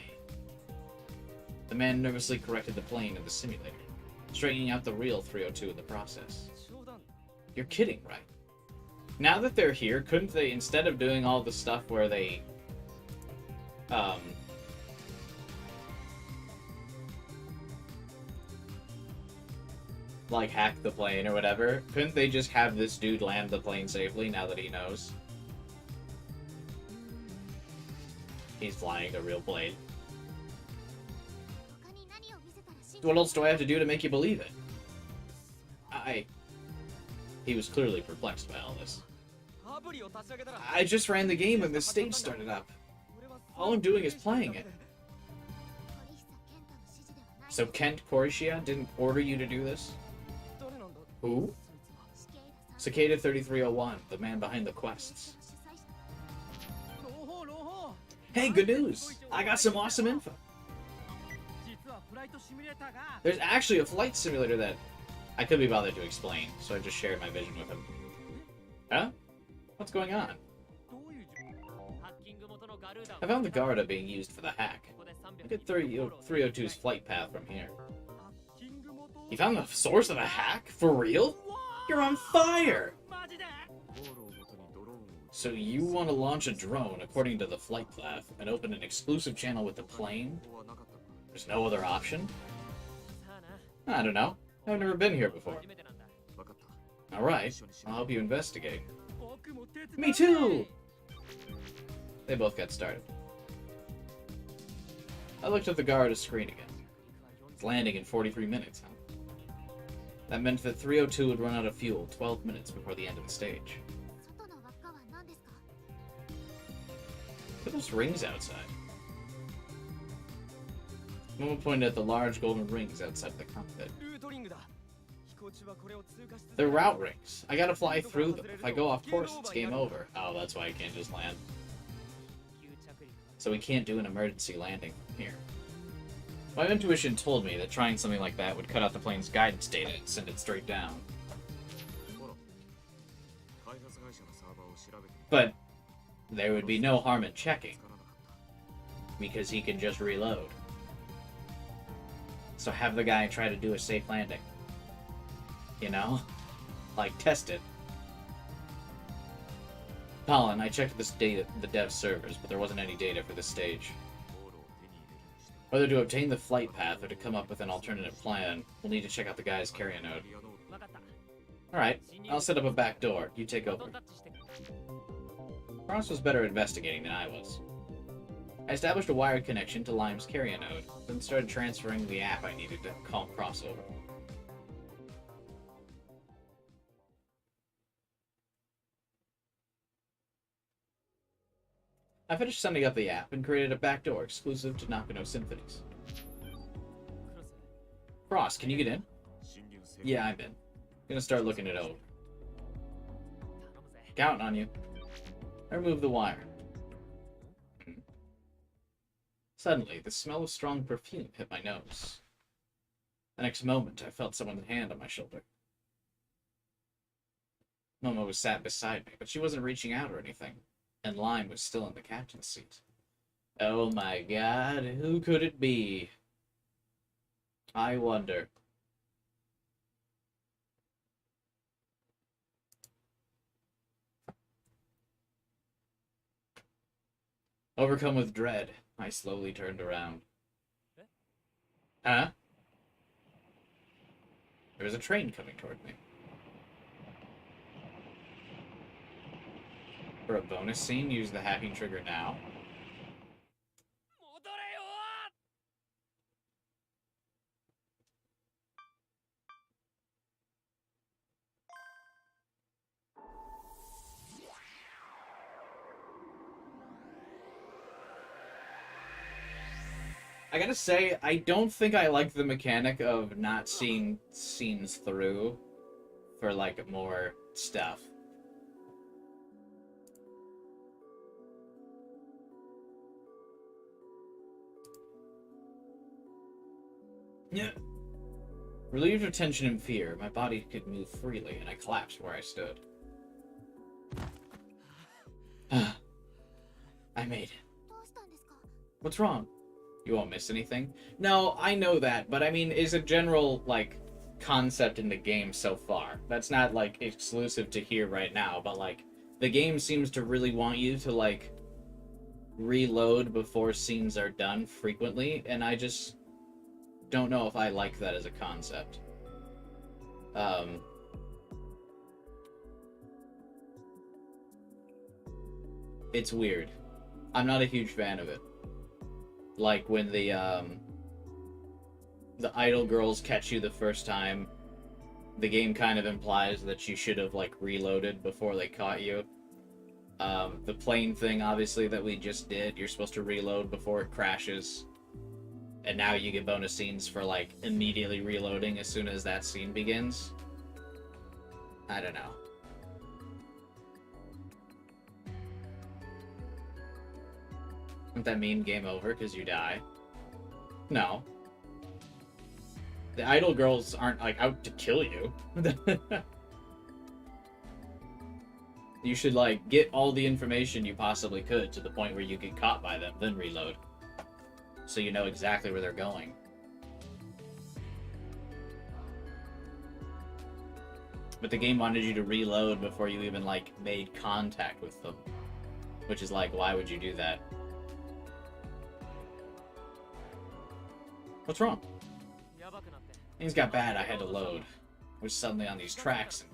Speaker 1: The man nervously corrected the plane in the simulator, straightening out the real 302 in the process. You're kidding, right? Now that they're here, couldn't they, instead of doing all the stuff where they, like hack the plane or whatever, couldn't they just have this dude land the plane safely now that he knows he's flying a real plane?
Speaker 2: 他に何を見せたら信じ
Speaker 1: What else do I have to do to make you believe it? He was clearly perplexed by all this. I just ran the game when this stage started up. All I'm doing is playing it.
Speaker 2: 堀久健太の指示ではない
Speaker 1: So Kent Korishiya didn't order you to do this? Who?
Speaker 2: 死刑ださ
Speaker 1: Cicada 3301, the man behind the quests.
Speaker 2: 主催した
Speaker 1: Hey, good news! I got some awesome info. There's actually a flight simulator that I couldn't be bothered to explain, so I just shared my vision with him. Huh? What's going on? I found the Garda being used for the hack. Look at 302's flight path from here. You found the source of the hack? For real? You're on fire! So you want to launch a drone according to the flight path and open an exclusive channel with the plane? There's no other option? I don't know. I've never been here before. Alright, I'll help you investigate. Me too! They both got started. I looked at the Garda screen again. It's landing in 43 minutes, huh? That meant that 302 would run out of fuel 12 minutes before the end of the stage.
Speaker 2: 外の輪っかは何ですか
Speaker 1: Look at those rings outside. Momo pointed at the large golden rings outside the cockpit. They're route rings. I gotta fly through them. If I go off course, it's game over. Oh, that's why I can't just land. So we can't do an emergency landing here. My intuition told me that trying something like that would cut out the plane's guidance data and send it straight down. But there would be no harm in checking, because he can just reload. So have the guy try to do a safe landing. You know? Like, test it. Colin, I checked the dev servers, but there wasn't any data for this stage. Whether to obtain the flight path or to come up with an alternative plan, we'll need to check out the guy's carrier node. Alright, I'll set up a back door. You take over. Cross was better at investigating than I was. I established a wired connection to Lime's carrier node, then started transferring the app I needed to call Cross over. I finished setting up the app and created a backdoor exclusive to Nakano Symphonies. Cross, can you get in? Yeah, I'm in. Gonna start looking it over. Counting on you. I removed the wire. Suddenly, the smell of strong perfume hit my nose. The next moment, I felt someone's hand on my shoulder. Momo was sat beside me, but she wasn't reaching out or anything, and Lime was still in the captain's seat. Oh my god, who could it be? I wonder. Overcome with dread, I slowly turned around.
Speaker 3: Eh?
Speaker 1: Huh? There was a train coming toward me. For a bonus scene, use the hacking trigger now.
Speaker 3: 戻れよ
Speaker 1: I gotta say, I don't think I like the mechanic of not seeing scenes through for, like, more stuff. Yeah. Relieved of tension and fear, my body could move freely, and I collapsed where I stood. I made it.
Speaker 2: どうしたんですか？
Speaker 1: What's wrong? You won't miss anything? No, I know that, but I mean, is a general, like, concept in the game so far. That's not, like, exclusive to here right now, but, like, the game seems to really want you to, like, reload before scenes are done frequently, and I just don't know if I like that as a concept. It's weird. I'm not a huge fan of it. Like when the idol girls catch you the first time, the game kind of implies that you should have, like, reloaded before they caught you. The plane thing, obviously, that we just did, you're supposed to reload before it crashes. And now you get bonus scenes for, like, immediately reloading as soon as that scene begins. I don't know. Doesn't that mean game over because you die? No. The idol girls aren't, like, out to kill you. You should, like, get all the information you possibly could to the point where you get caught by them, then reload. So you know exactly where they're going. But the game wanted you to reload before you even, like, made contact with them. Which is like, why would you do that? What's wrong?
Speaker 3: やばくなって
Speaker 1: Things got bad, I had to load. I was suddenly on these tracks and...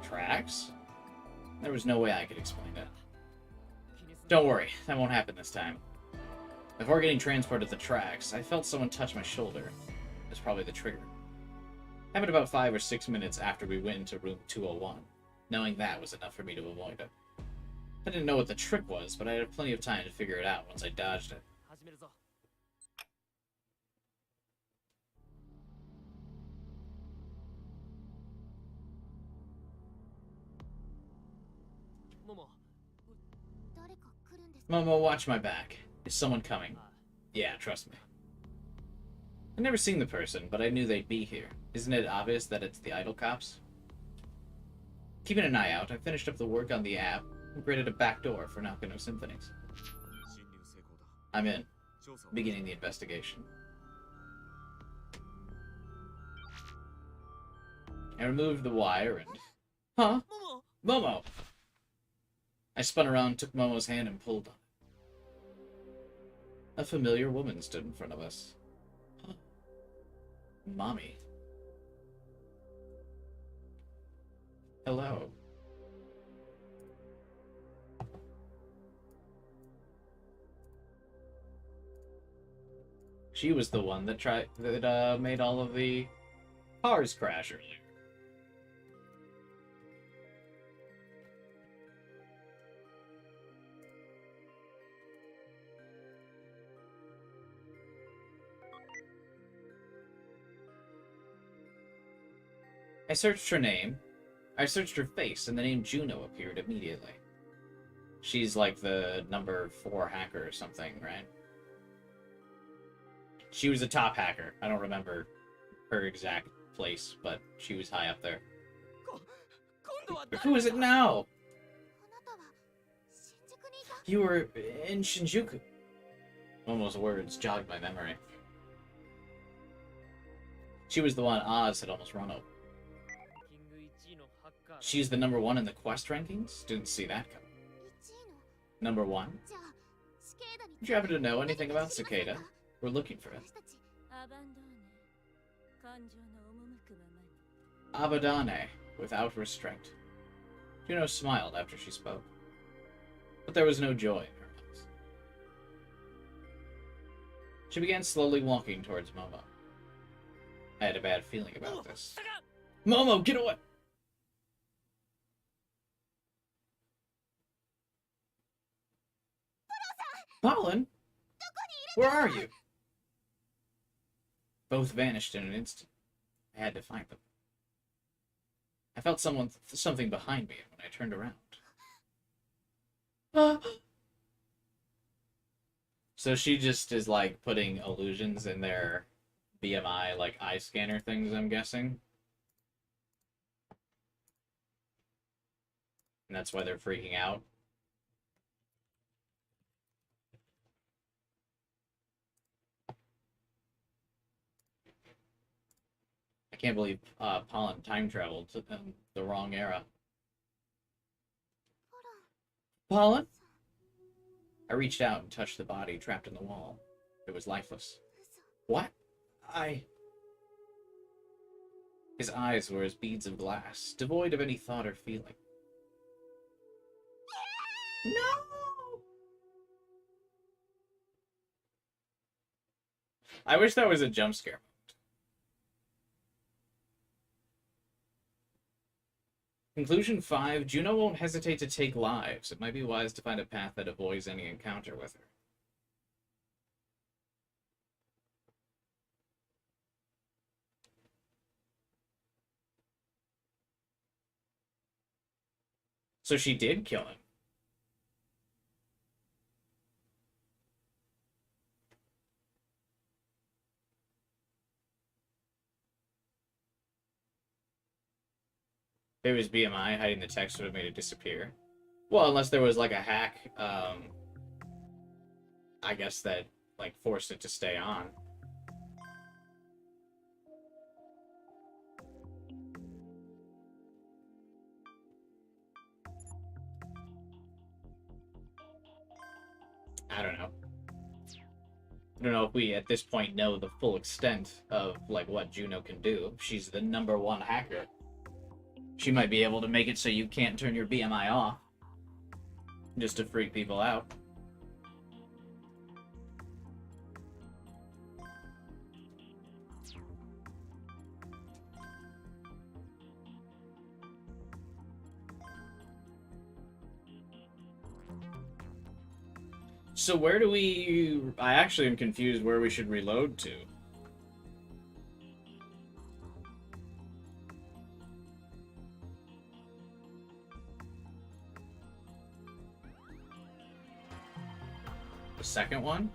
Speaker 1: Tracks? There was no way I could explain it. Don't worry, that won't happen this time. Before getting transported to the tracks, I felt someone touch my shoulder. It was probably the trigger. Happened about 5 or 6 minutes after we went into room 201. Knowing that was enough for me to avoid it. I didn't know what the trick was, but I had plenty of time to figure it out once I dodged it.
Speaker 3: 始めるぞ モモ
Speaker 2: 誰か来るんですか？
Speaker 1: Momo, watch my back. Is someone coming?
Speaker 3: あ
Speaker 1: Yeah, trust me. I'd never seen the person, but I knew they'd be here. Isn't it obvious that it's the idol cops? Keeping an eye out, I finished up the work on the app and created a backdoor for Nakano Symphonies.
Speaker 4: 侵入成功だ
Speaker 1: I'm in,
Speaker 4: 調査を
Speaker 1: beginning the investigation. I removed the wire and... Huh?
Speaker 3: モモ
Speaker 1: Momo! I spun around, took Momo's hand, and pulled on it. A familiar woman stood in front of us. Huh. Mommy. Hello. She was the one that made all of the cars crash earlier. I searched her name. I searched her face, and the name Juno appeared immediately. She's like the number 4 hacker or something, right? She was a top hacker. I don't remember her exact place, but she was high up there.
Speaker 3: 今度は
Speaker 1: Who is it now?
Speaker 2: あなたは新宿にいた？
Speaker 1: You were in Shinjuku. Momo's words jogged my memory. She was the one Oz had almost run over.
Speaker 3: ランキング1位のハッカー
Speaker 1: She's the number 1 in the quest rankings? Didn't see that coming.
Speaker 2: 1位の。
Speaker 1: Number 1?
Speaker 2: じゃあ
Speaker 1: Did you happen to know anything about Cicada? We're looking for it.
Speaker 2: 私たちアバンドーネ感情の赴くままに
Speaker 1: Abadane, without restraint. Juno smiled after she spoke, but there was no joy in her eyes. She began slowly walking towards Momo. I had a bad feeling about this. Momo, get away! Pollen? Where are you? Both vanished in an instant. I had to find them. I felt something behind me when I turned around. So she just is like putting illusions in their BMI like eye scanner things, I'm guessing. And that's why they're freaking out. I can't believe Pollen time traveled to the wrong era. Pollen? I reached out and touched the body trapped in the wall. It was lifeless. What? His eyes were as beads of glass, devoid of any thought or feeling. No! I wish that was a jump scare. Conclusion 5, Juno won't hesitate to take lives. It might be wise to find a path that avoids any encounter with her. So she did kill him. If it was BMI, hiding the text would have made it disappear. Well, unless there was like a hack, I guess that like forced it to stay on. I don't know. I don't know if we at this point know the full extent of like what Juno can do. She's the #1 hacker. She might be able to make it so you can't turn your BMI off. Just to freak people out. So where do we... I actually am confused where we should reload to. The second one?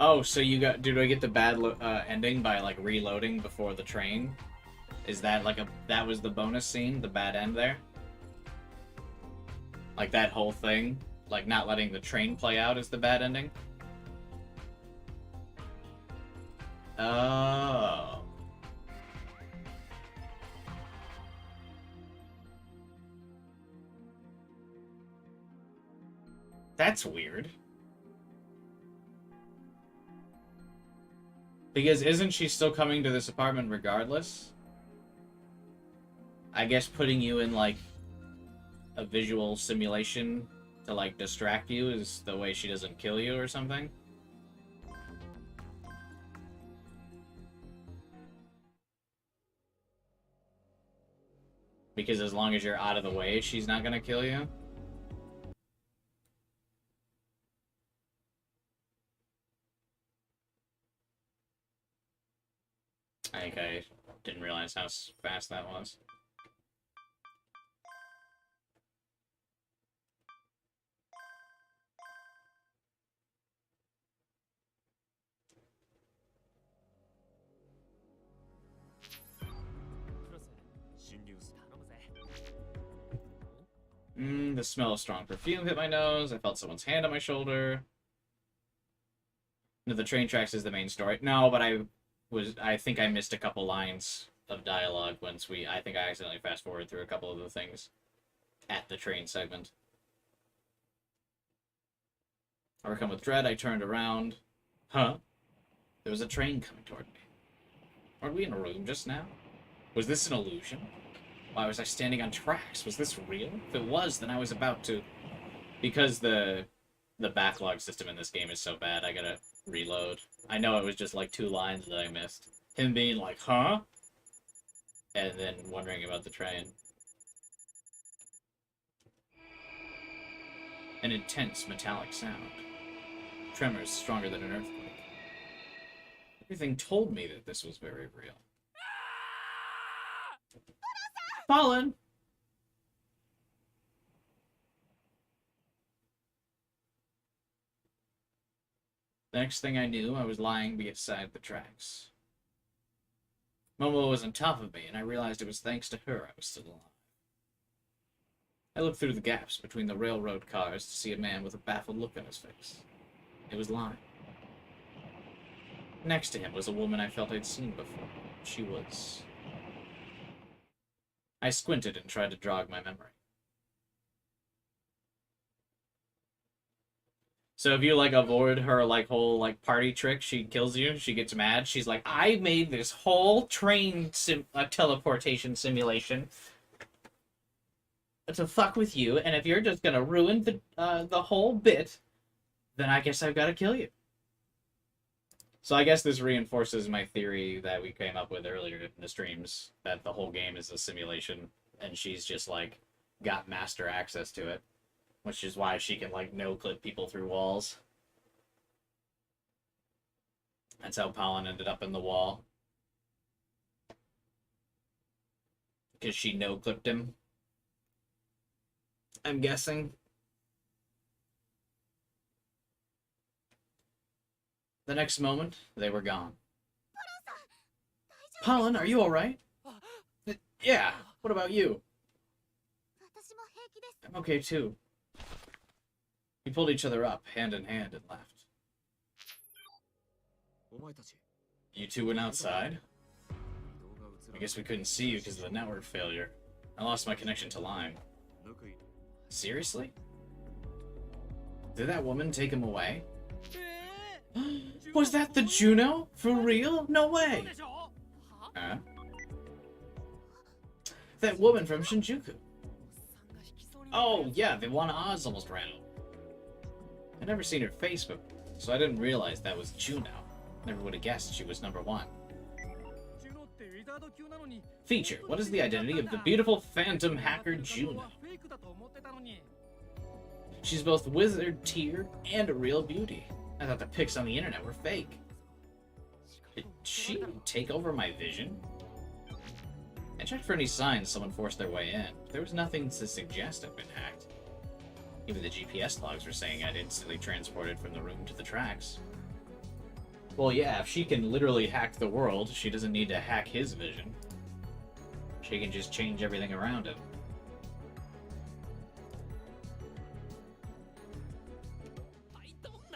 Speaker 1: Oh, so you got... Did I get the bad ending by, like, reloading before the train? Is that, like, that was the bonus scene? The bad end there? Like, that whole thing? Like, not letting the train play out is the bad ending? Oh. That's weird. Because isn't she still coming to this apartment regardless? I guess putting you in, like, a visual simulation to, like, distract you is the way she doesn't kill you or something? Because as long as you're out of the way, she's not gonna kill you? I think I didn't realize how fast that was. The smell of strong perfume hit my nose. I felt someone's hand on my shoulder. No, the train tracks is the main story. No, but I think I missed a couple lines of dialogue once I think I accidentally fast forwarded through a couple of the things at the train segment. Overcome with dread, I turned around. Huh? There was a train coming toward me. Weren't we in a room just now? Was this an illusion? Why was I standing on tracks? Was this real? If it was, then I was about to... Because the backlog system in this game is so bad, I gotta reload. I know it was just like 2 lines that I missed. Him being like, huh? And then wondering about the train. An intense metallic sound. Tremors stronger than an earthquake. Everything told me that this was very real. Fallen! The next thing I knew, I was lying beside the tracks. Momo was on top of me, and I realized it was thanks to her I was still alive. I looked through the gaps between the railroad cars to see a man with a baffled look on his face. It was lying. Next to him was a woman I felt I'd seen before. She was... I squinted and tried to jog my memory. So if you, like, avoid her, like, whole, like, party trick, she kills you, she gets mad, she's like, I made this whole train teleportation simulation to fuck with you, and if you're just gonna ruin the whole bit, then I guess I've gotta kill you. So I guess this reinforces my theory that we came up with earlier in the streams, that the whole game is a simulation, and she's just, like, got master access to it. Which is why she can, like, no-clip people through walls. That's how Pollen ended up in the wall. Because she no-clipped him. I'm guessing. The next moment, they were gone. Pollen, are you alright? Yeah, what about you? I'm okay too. We pulled each other up, hand in hand, and left. You two went outside? I guess we couldn't see you because of the network failure. I lost my connection to Lime. Seriously? Did that woman take him away? Was that the Juno? For real? No way! Huh? That woman from Shinjuku. Oh, yeah, the one Oz almost ran over. I'd never seen her face before, so I didn't realize that was Juno. Never would have guessed she was number 1. Feature, what is the identity of the beautiful phantom hacker Juno? She's both wizard tier and a real beauty. I thought the pics on the internet were fake. Did she take over my vision? I checked for any signs someone forced their way in, but there was nothing to suggest I'd been hacked. Even the GPS logs were saying I'd instantly transported from the room to the tracks. Well, yeah, if she can literally hack the world, she doesn't need to hack his vision. She can just change everything around him.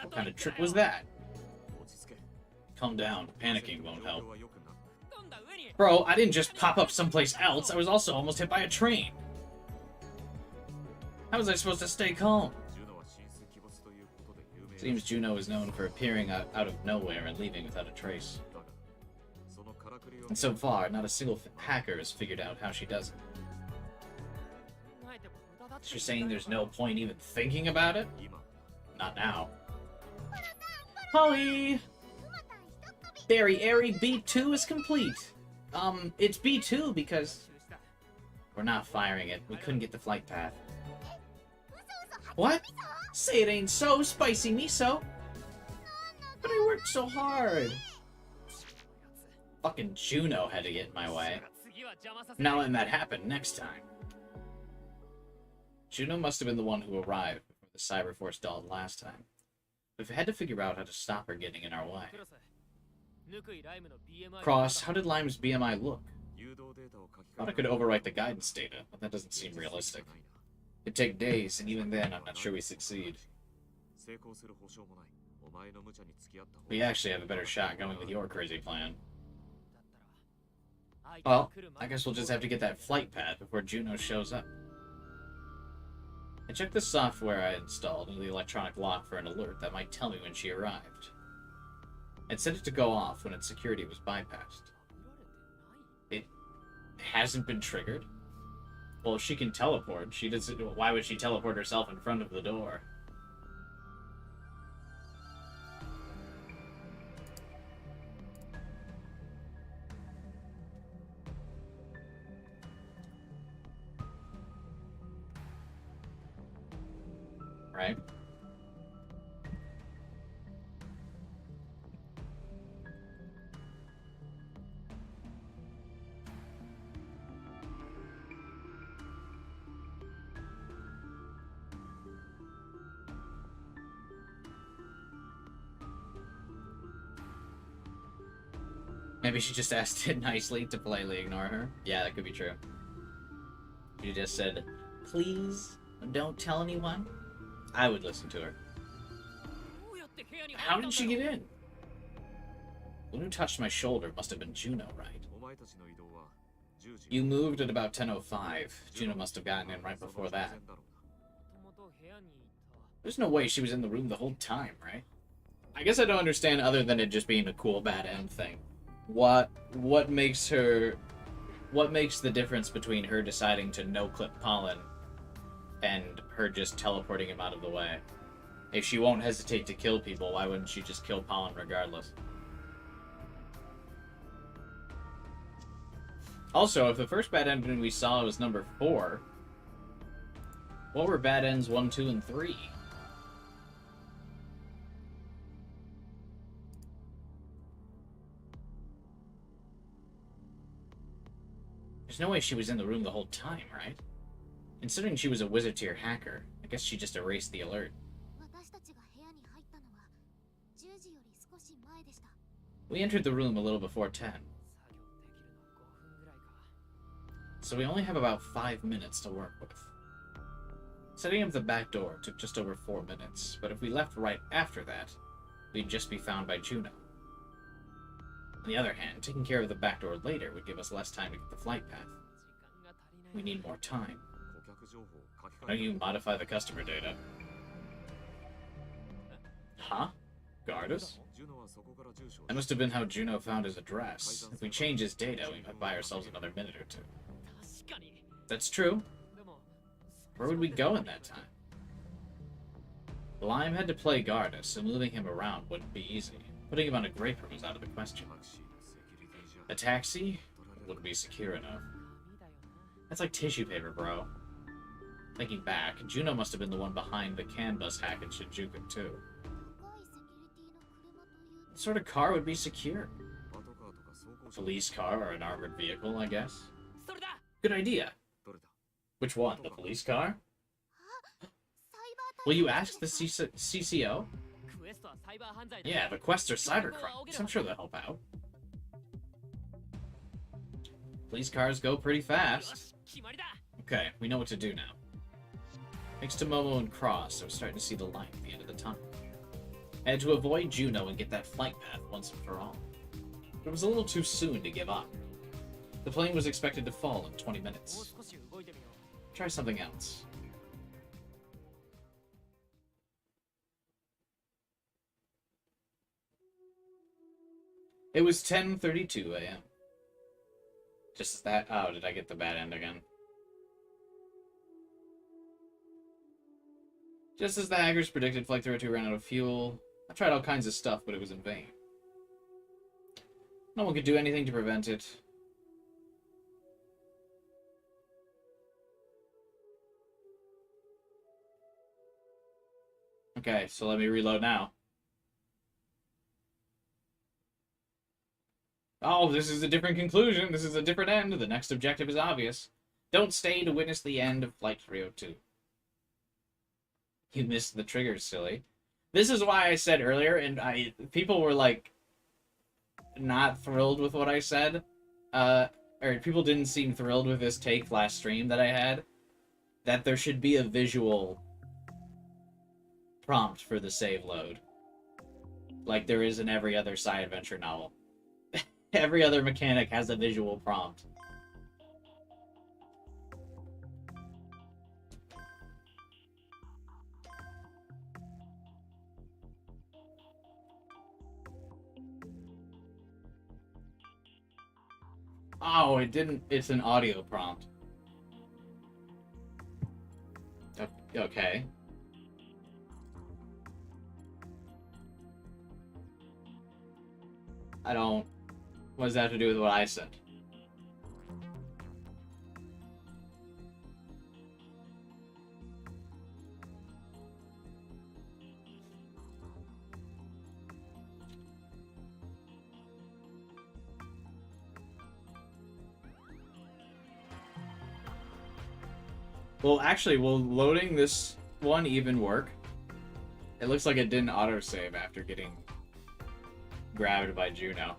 Speaker 1: What kind of trick was that? Calm down. Panicking won't help. Bro, I didn't just pop up someplace else. I was also almost hit by a train. How was I supposed to stay calm? Seems Juno is known for appearing out of nowhere and leaving without a trace. And so far, not a single hacker has figured out how she does it. You're saying there's no point even thinking about it? Not now. Holly! Very airy, B2 is complete. It's B2 because... We're not firing it. We couldn't get the flight path. What? Say it ain't so, spicy miso. But I worked so hard. Fucking Juno had to get in my way. Not letting that happen next time. Juno must have been the one who arrived before the Cyberforce dolled last time. We've had to figure out how to stop her getting in our way. Cross, how did Lime's BMI look? Thought I could overwrite the guidance data, but that doesn't seem realistic. It'd take days, and even then, I'm not sure we succeed. We actually have a better shot going with your crazy plan. Well, I guess we'll just have to get that flight pad before Juno shows up. I checked the software I installed into the electronic lock for an alert that might tell me when she arrived. I'd set it to go off when its security was bypassed. It hasn't been triggered? Well, if she can teleport, why would she teleport herself in front of the door? Right? Maybe she just asked it nicely to politely ignore her. Yeah, that could be true. She just said, "Please, don't tell anyone." I would listen to her. How did she get in? The one who touched my shoulder must have been Juno, right? You moved at about 10:05. Juno must have gotten in right before that. There's no way she was in the room the whole time, right? I guess I don't understand other than it just being a cool bad end thing. What makes the difference between her deciding to no-clip Pollen and her just teleporting him out of the way? If she won't hesitate to kill people, why wouldn't she just kill Pollen regardless? Also, if the first bad ending we saw was number 4, what were bad ends 1, 2, and 3? There's no way she was in the room the whole time, right? Considering she was a wizard tier hacker, I guess she just erased the alert. We entered the room a little before 10. So we only have about 5 minutes to work with. Setting up the back door took just over 4 minutes, but if we left right after that, we'd just be found by Juno. On the other hand, taking care of the back door later would give us less time to get the flight path. We need more time. Why don't you modify the customer data? Huh? Guard us? That must have been how Juno found his address. If we change his data, we might buy ourselves another minute or 2. That's true. Where would we go in that time? Lime had to play guard us, so moving him around wouldn't be easy. Putting him on a graper was out of the question. A taxi wouldn't be secure enough. That's like tissue paper, bro. Thinking back, Juno must have been the one behind the CAN bus hack in Shinjuku, too. What sort of car would be secure? A police car or an armored vehicle, I guess? Good idea. Which one? The police car? Will you ask the CCO? Yeah, the quests are cybercrimes. I'm sure they'll help out. Police cars go pretty fast. Okay, we know what to do now. Thanks to Momo and Cross, I was starting to see the light at the end of the tunnel. I had to avoid Juno and get that flight path once and for all. But it was a little too soon to give up. The plane was expected to fall in 20 minutes. Try something else. It was 10:32 a.m. Just as that... Oh, did I get the bad end again? Just as the hackers predicted, Flight 302 ran out of fuel. I tried all kinds of stuff, but it was in vain. No one could do anything to prevent it. Okay, so let me reload now. Oh, this is a different conclusion. This is a different end. The next objective is obvious. Don't stay to witness the end of Flight 302. You missed the triggers, silly. This is why I said earlier, and people were, like, not thrilled with what I said. Or people didn't seem thrilled with this take last stream that I had. That there should be a visual prompt for the save load. Like there is in every other side adventure novel. Every other mechanic has a visual prompt. Oh, it didn't. It's an audio prompt. Okay. I don't... What does that have to do with what I said? Well, actually, will loading this one even work? It looks like it didn't autosave after getting grabbed by Juno.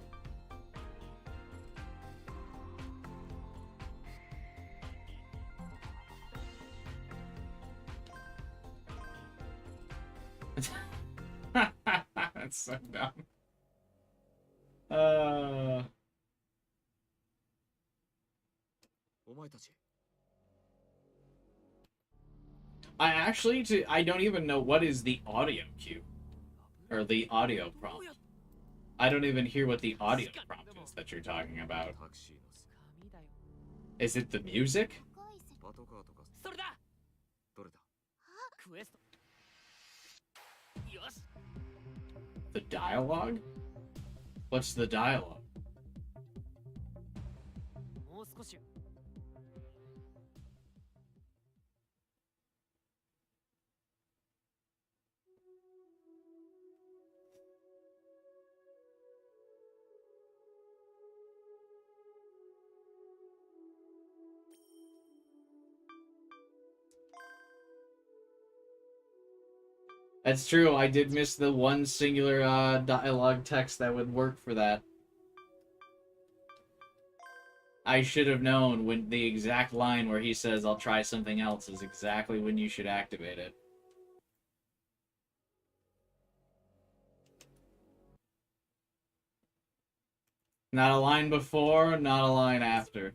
Speaker 1: That's so dumb. I don't even know what is the audio cue. Or the audio prompt. I don't even hear what the audio prompt is that you're talking about. Is it the music?
Speaker 3: それだ。クエスト。よし。
Speaker 1: The dialogue? What's the dialogue?
Speaker 3: もう少し。
Speaker 1: That's true, I did miss the one singular dialogue text that would work for that. I should have known when the exact line where he says, "I'll try something else," is exactly when you should activate it. Not a line before, not a line after.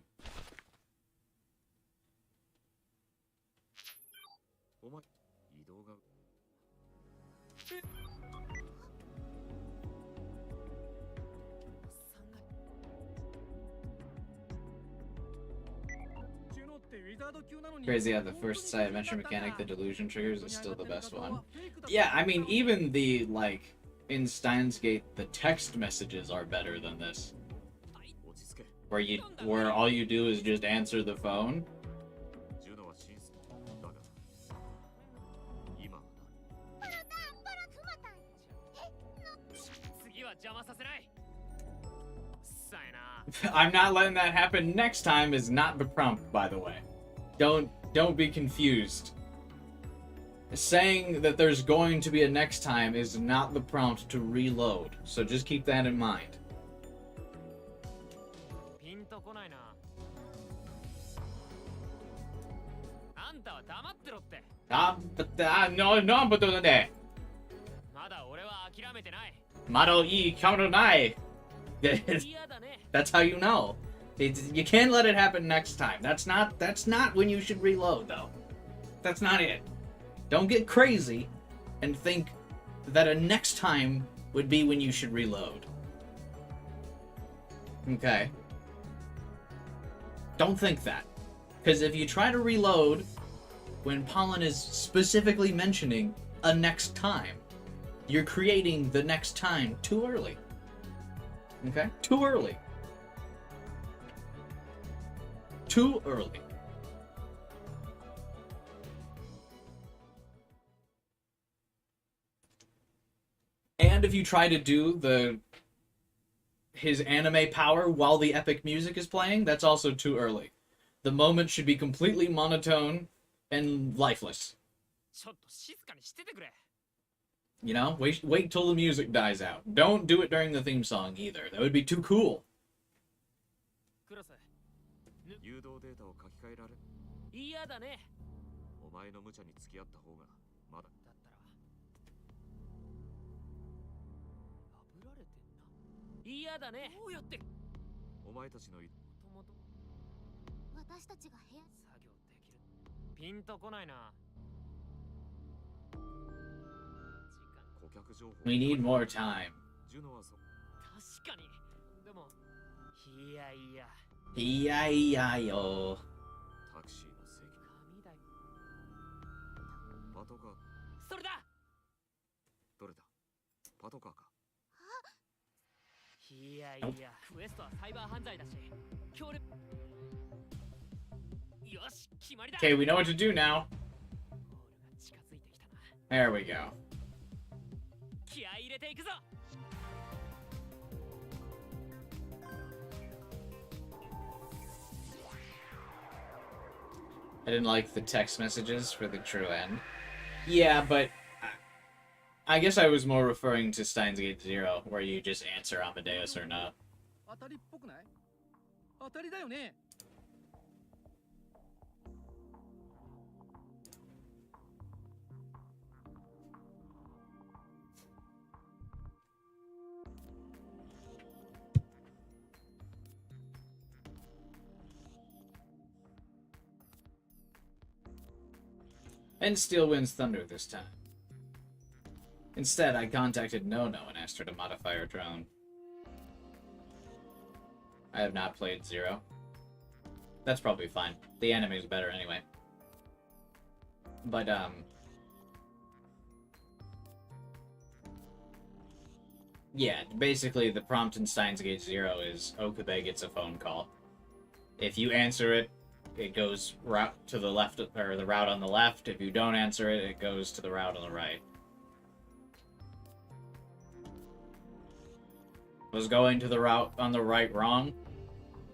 Speaker 1: Crazy how the first side adventure mechanic, the delusion triggers, is still the best one. Yeah, I mean, even the, like, in Steins Gate, the text messages are better than this. Where all you do is just answer the phone. I'm not letting that happen next time is not the prompt, by the way. Don't be confused. Saying that there's going to be a next time is not the prompt to reload, so just keep that in mind. No, but That's how you know. You can't let it happen next time. That's not when you should reload, though. That's not it. Don't get crazy and think that a next time would be when you should reload. Okay. Don't think that. Because if you try to reload when Pollen is specifically mentioning a next time, you're creating the next time too early. Okay? Too early. Too early. And if you try to do his anime power while the epic music is playing, that's also too early. The moment should be completely monotone and lifeless. You know, wait till the music dies out. Don't do it during the theme song either. That would be too cool.
Speaker 4: 誘導データを書き換えられ
Speaker 3: 嫌だね。
Speaker 4: お前の無茶に付き合った方がまだ
Speaker 3: だったら炙られてんな。嫌だね。どうやって
Speaker 4: お前たちの言っ
Speaker 3: もともと
Speaker 2: 私たちが部屋
Speaker 3: 作業できるピンとこないな時間
Speaker 4: 顧客情報
Speaker 1: We need more time.
Speaker 4: ジュノはそ
Speaker 3: 確かにでもいやいや
Speaker 1: いやいやよ。
Speaker 4: タクシーの席
Speaker 3: 紙だよ
Speaker 4: パトカー
Speaker 3: それだ
Speaker 4: どれだパトカーか
Speaker 3: いやいやクエストはサイバー犯罪だし協力よし決まりだ
Speaker 1: Okay, we know what to do now.
Speaker 3: ゴールが近づいてきたな
Speaker 1: There we go.
Speaker 3: 気合い入れていくぞ
Speaker 1: I didn't like the text messages for the true end. Yeah, but I guess I was more referring to Steins Gate Zero, where you just answer Amadeus or not.
Speaker 5: 当たりっぽくない当たりだよね
Speaker 1: And Steel wins Thunder this time. Instead, I contacted Nono and asked her to modify her drone. I have not played Zero. That's probably fine. The anime is better anyway. But, yeah, basically the prompt in Steins Gate Zero is Okabe gets a phone call. If you answer it, it goes route to the left, or the route on the left. If you don't answer it, it goes to the route on the right. Was going to the route on the right wrong?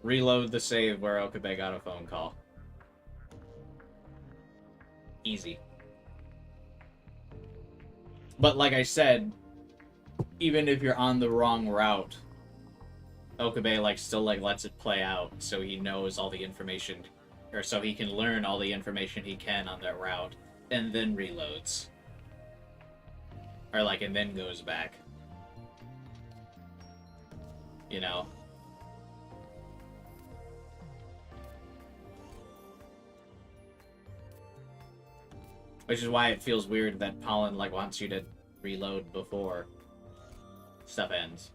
Speaker 1: Reload the save where Okabe got a phone call. Easy. But like I said, even if you're on the wrong route, Okabe still lets it play out so he knows all the information, or so he can learn all the information he can on that route, and then reloads. Or and then goes back. You know? Which is why it feels weird that Pollen wants you to reload before stuff ends.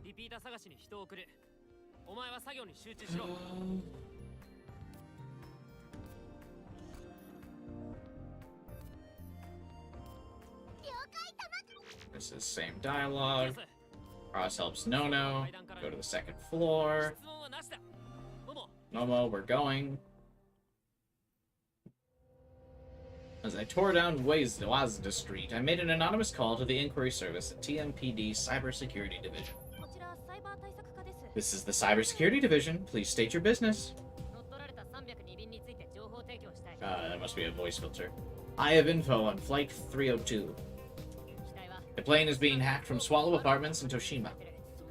Speaker 3: リピーター探しに人を送るお前は作業に集中しろ
Speaker 1: This is same dialogue. Ross helps Nono. Go to the second floor.
Speaker 3: 質問はなしだモモ
Speaker 1: Momo, we're going. As I tore down Wazda Street, I made an anonymous call to the inquiry service at TMPD Cybersecurity Division.
Speaker 2: こちらサイバー対策課です
Speaker 1: This is the Cybersecurity Division. Please state your business.
Speaker 3: 乗っ取られた302便について情報提供したい
Speaker 1: That must be a voice filter. I have info on Flight 302.
Speaker 3: 機体は
Speaker 1: The plane is being hacked from Swallow Apartments in Toshima.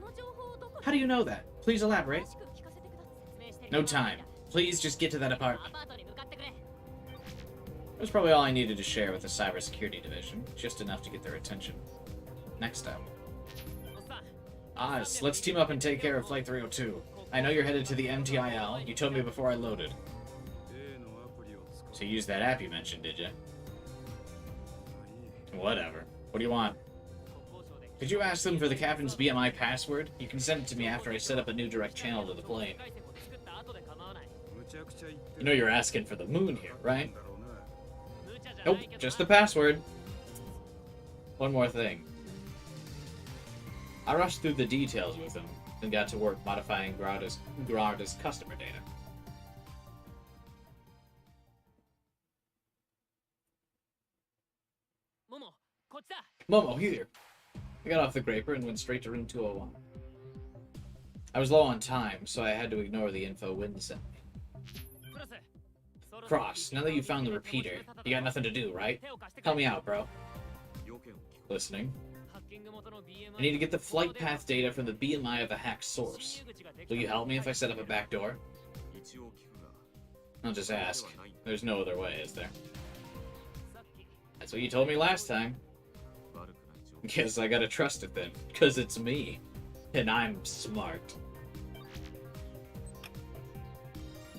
Speaker 2: その情報をどこ
Speaker 1: How do you know that? Please elaborate.
Speaker 2: 詳しく聞かせてください
Speaker 3: 説明してる
Speaker 1: No time. Please just get to that
Speaker 3: ア
Speaker 1: apartment.
Speaker 3: パートに向かってくれ
Speaker 1: That's probably all I needed to share with the Cybersecurity Division. Just enough to get their attention. Next up.
Speaker 3: おっさん
Speaker 1: Oz, let's team up and take care of Flight 302. I know you're headed to the MTIL. You told me before I loaded.
Speaker 5: 例のアプリを使
Speaker 1: So you used that app you mentioned, did you? Whatever. What do you want?
Speaker 3: 国交省で
Speaker 1: Did you ask them for the captain's BMI password? You can send it to me after I set up a new direct channel to the plane.
Speaker 3: 解析を作った後で構わない
Speaker 5: うむちゃくちゃ言って
Speaker 1: You know you're asking for the moon here, right?
Speaker 5: だろうな
Speaker 3: 無茶じゃな
Speaker 1: Nope,
Speaker 3: いけど
Speaker 1: just the
Speaker 3: な
Speaker 1: password. One more thing. I rushed through the details with him and got to work modifying Grada's customer data.
Speaker 3: モモこっちだ
Speaker 1: Momo, here. I got off the Graper and went straight to room 201. I was low on time, so I had to ignore the info Wynn sent me.
Speaker 3: クロス
Speaker 1: Cross, now that you found the repeater, you got nothing to do, right? Help me out, bro.
Speaker 4: 要件を聞く
Speaker 1: Listening.
Speaker 3: ハッキング元の BMI
Speaker 1: I need to get the flight path data from the BMI of the hacked source. Will you help me if I set up a back door?
Speaker 4: 一応聞くが
Speaker 1: I'll just ask. There's no other way, is there?
Speaker 3: さっき
Speaker 1: That's what you told me last time.
Speaker 4: 悪くない情
Speaker 1: Guess I gotta trust it then, because it's me. And I'm smart.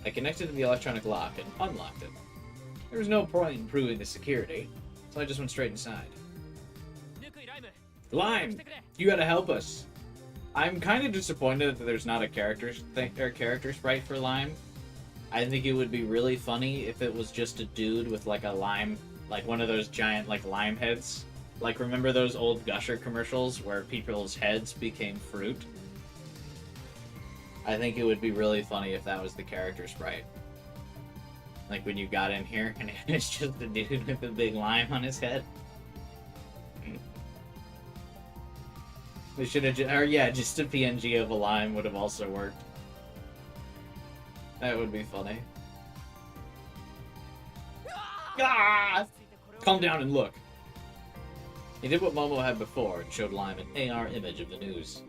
Speaker 1: I connected to the electronic lock and unlocked it. There was no point in improving the security, so I just went straight inside. Lime! You gotta help us! I'm kind of disappointed that there's not a character sprite for Lime. I think it would be really funny if it was just a dude with like a lime, like one of those giant like lime heads. Like, remember those old Gusher commercials where people's heads became fruit? I think it would be really funny if that was the character sprite. Like when you got in here and it's just a dude with a big lime on his head. They should have just, or yeah, just a PNG of a lime would have also worked. That would be funny. Ah! Calm down and look. He did what Momo had before and showed Lime an AR image of the news.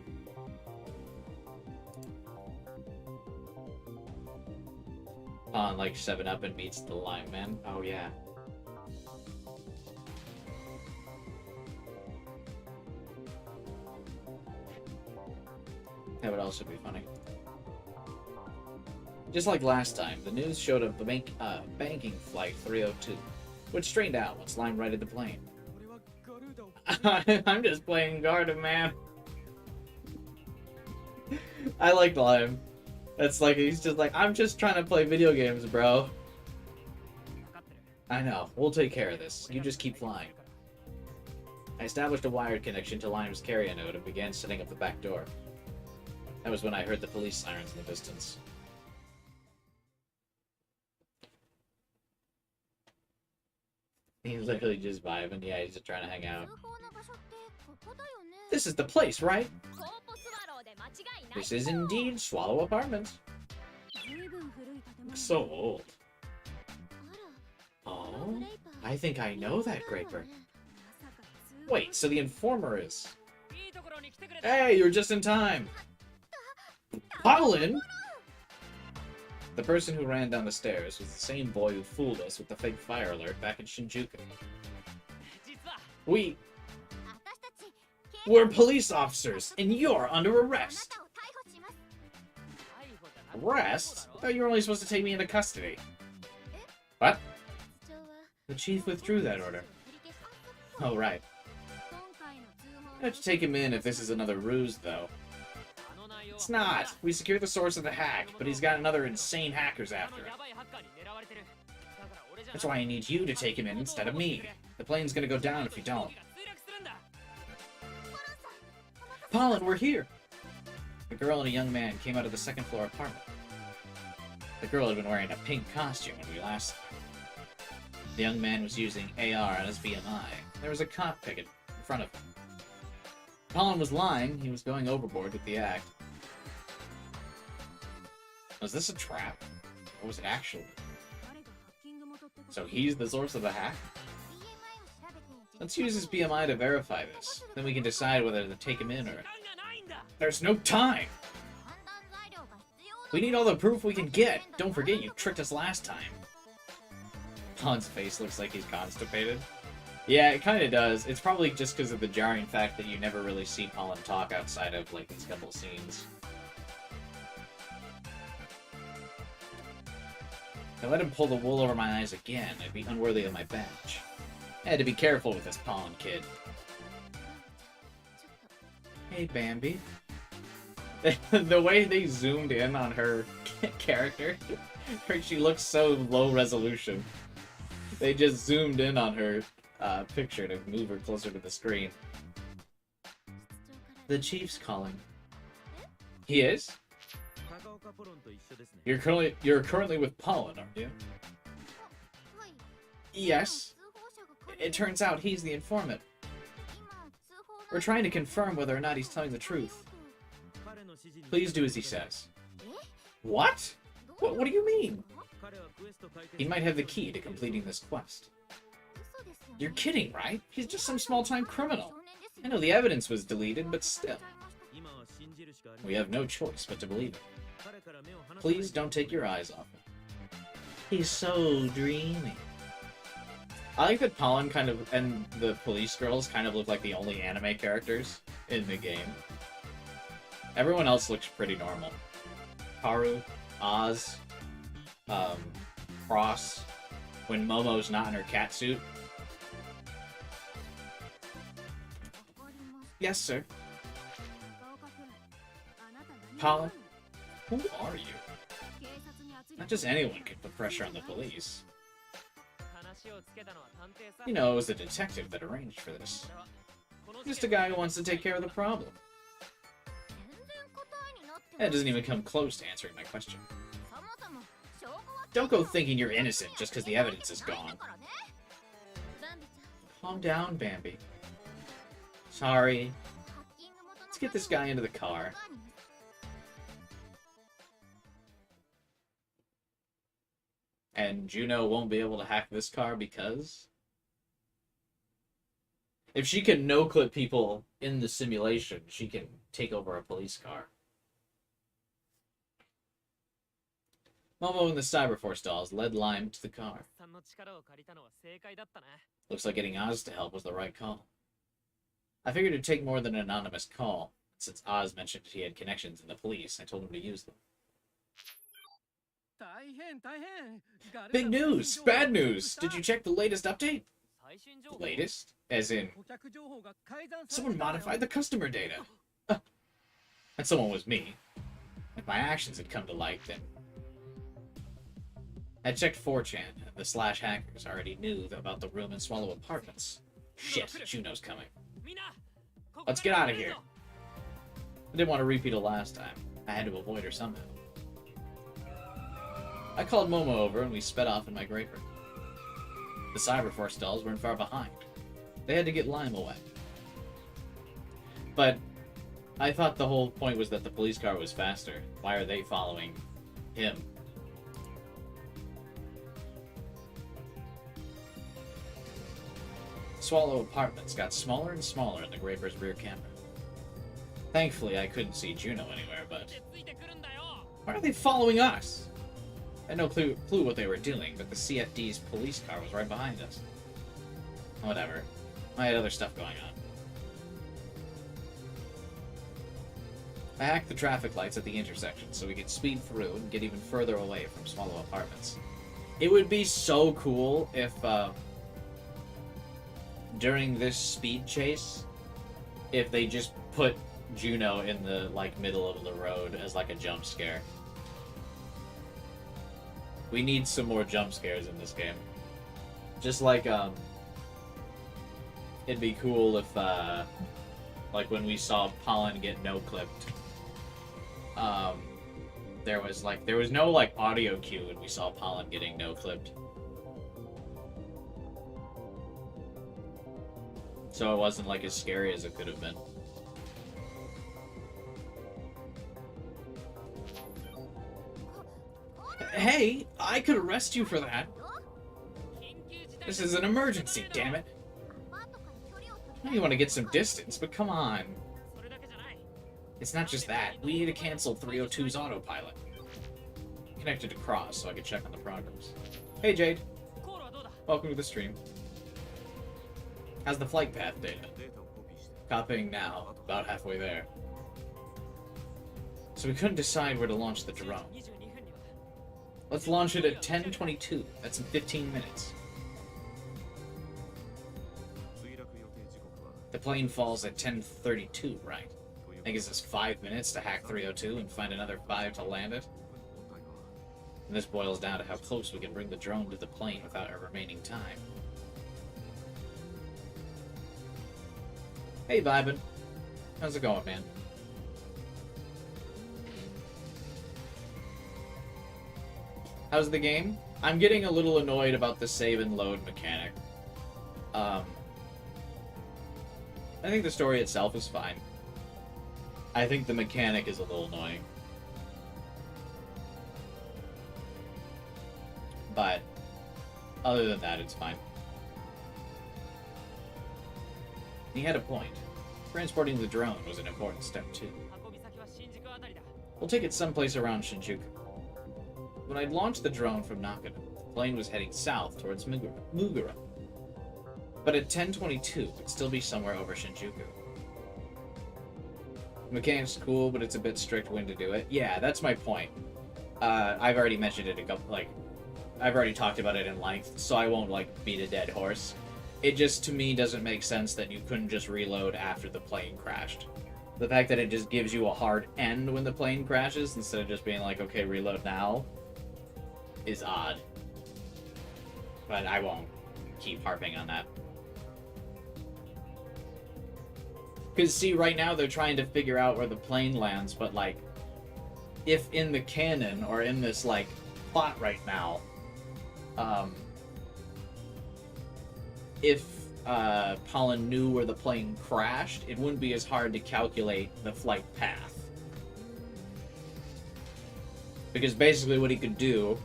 Speaker 1: On like 7-Up and meets the Lime Man. Oh yeah. That would also be funny. Just like last time, the news showed a banking flight 302, which straightened out once Lime righted the plane. I'm just playing Garda, man. I like Lime. That's like, he's just like, I'm just trying to play video games, bro. I know, we'll take care of this. You just keep flying. I established a wired connection to Lime's carrier node and began setting up the back door. That was when I heard the police sirens in the distance. He's literally just vibing. Yeah, he's just trying to hang out. This is the place, right? This is indeed Swallow Apartments. Looks so old. Oh, I think I know that Graper. Wait, so the informer is... Hey, you're just in time! Pollen! The person who ran down the stairs was the same boy who fooled us with the fake fire alert back in Shinjuku. We're police officers, and you're under arrest! Arrest? I thought you were only supposed to take me into custody. What? The chief withdrew that order. Oh, right. I have to take him in if this is another ruse, though. It's not. We secured the source of the hack, but he's got another insane hackers after him. That's why I need you to take him in instead of me. The plane's gonna go down if you don't. Pollen, we're here! A girl and a young man came out of the second floor apartment. The girl had been wearing a pink costume when we last... The young man was using AR on his BMI. There was a cop picket in front of him. Pollen was lying. He was going overboard with the act. Was this a trap? Or was it actually? So he's the source of the hack? Let's use his BMI to verify this. Then we can decide whether to take him in or... There's no time! We need all the proof we can get! Don't forget you tricked us last time. Pollen's face looks like he's constipated. Yeah, it kind of does. It's probably just because of the jarring fact that you never really see Pollen talk outside of, like, these couple scenes. If I let him pull the wool over my eyes again, I'd be unworthy of my badge. I had to be careful with this Pollen kid. Hey, Bambi. The way they zoomed in on her character, she looks so low resolution. They just zoomed in on her picture to move her closer to the screen. The chief's calling. He is? You're currently with Pollen, aren't you? Yes. It turns out he's the informant. We're trying to confirm whether or not he's telling the truth. Please do as he says. What? What do you mean? He might have the key to completing this quest. You're kidding, right? He's just some small-time criminal. I know the evidence was deleted, but still. We have no choice but to believe him. Please don't take your eyes off him. He's so dreamy. I like that Pollen kind of and the police girls kind of look like the only anime characters in the game. Everyone else looks pretty normal. Haru, Oz, Cross, when Momo's not in her cat suit. Yes, sir. Pollen, who are you? Not just anyone can put pressure on the police. You know, it was the detective that arranged for this. Just a guy who wants to take care of the problem. That doesn't even come close to answering my question. Don't go thinking you're innocent just because the evidence is gone. Calm down, Bambi. Sorry. Let's get this guy into the car. And Juno won't be able to hack this car because... if she can no-clip people in the simulation, she can take over a police car. Momo and the Cyberforce dolls led Lime to the car. Looks like getting Oz to help was the right call. I figured it'd take more than an anonymous call. Since Oz mentioned he had connections in the police, I told him to use them. Big news! Bad news! Did you check the latest update? The latest? As in, someone modified the customer data. And someone was me. If my actions had come to light, then... I checked 4chan, and the Slash hackers already knew about the room in Swallow Apartments. Shit, Juno's coming. Let's get out of here. I didn't want to repeat it last time. I had to avoid her somehow. I called Momo over, and we sped off in my Graper. The Cyberforce dolls weren't far behind. They had to get Lime away. But I thought the whole point was that the police car was faster. Why are they following him? Swallow Apartments got smaller and smaller in the Graper's rear camera. Thankfully, I couldn't see Juno anywhere, but... why are they following us? I had no clue what they were doing, but the CFD's police car was right behind us. Whatever. I had other stuff going on. I hacked the traffic lights at the intersection so we could speed through and get even further away from Swallow Apartments. It would be so cool if, during this speed chase, if they just put Juno in the, like, middle of the road as, like, a jump scare. We need some more jump scares in this game. Just like, it'd be cool if, like, when we saw Pollen get no-clipped, there was no, like, audio cue when we saw Pollen getting no-clipped. So it wasn't, like, as scary as it could have been. Hey, I could arrest you for that. This is an emergency, damn it. I know you want to get some distance, but come on. It's not just that. We need to cancel 302's autopilot. Connected to Cross so I can check on the progress. Hey, Jade. Welcome to the stream. How's the flight path data? Copying now, about halfway there. So we couldn't decide where to launch the drone. Let's launch it at 10:22. That's in 15 minutes. The plane falls at 10:32, right? That gives us 5 minutes to hack 302 and find another 5 to land it. And this boils down to how close we can bring the drone to the plane without our remaining time. Hey, Vibin. How's it going, man? How's the game? I'm getting a little annoyed about the save and load mechanic. I think the story itself is fine. I think the mechanic is a little annoying. But, other than that, it's fine. He had a point. Transporting the drone was an important step, too. We'll take it someplace around Shinjuku. When I'd launched the drone from Nakano, the plane was heading south towards Mugura. But at 10:22, it'd still be somewhere over Shinjuku. Mechanic's cool, but it's a bit strict when to do it. Yeah, that's my point. I've already mentioned it a couple, I've already talked about it in length, so I won't, beat a dead horse. It just, to me, doesn't make sense that you couldn't just reload after the plane crashed. The fact that it just gives you a hard end when the plane crashes, instead of just being like, okay, reload now, is odd. But I won't keep harping on that. Because, see, right now they're trying to figure out where the plane lands, but, if in the canon, or in this, plot right now, if Pollen knew where the plane crashed, it wouldn't be as hard to calculate the flight path. Because basically what he could do...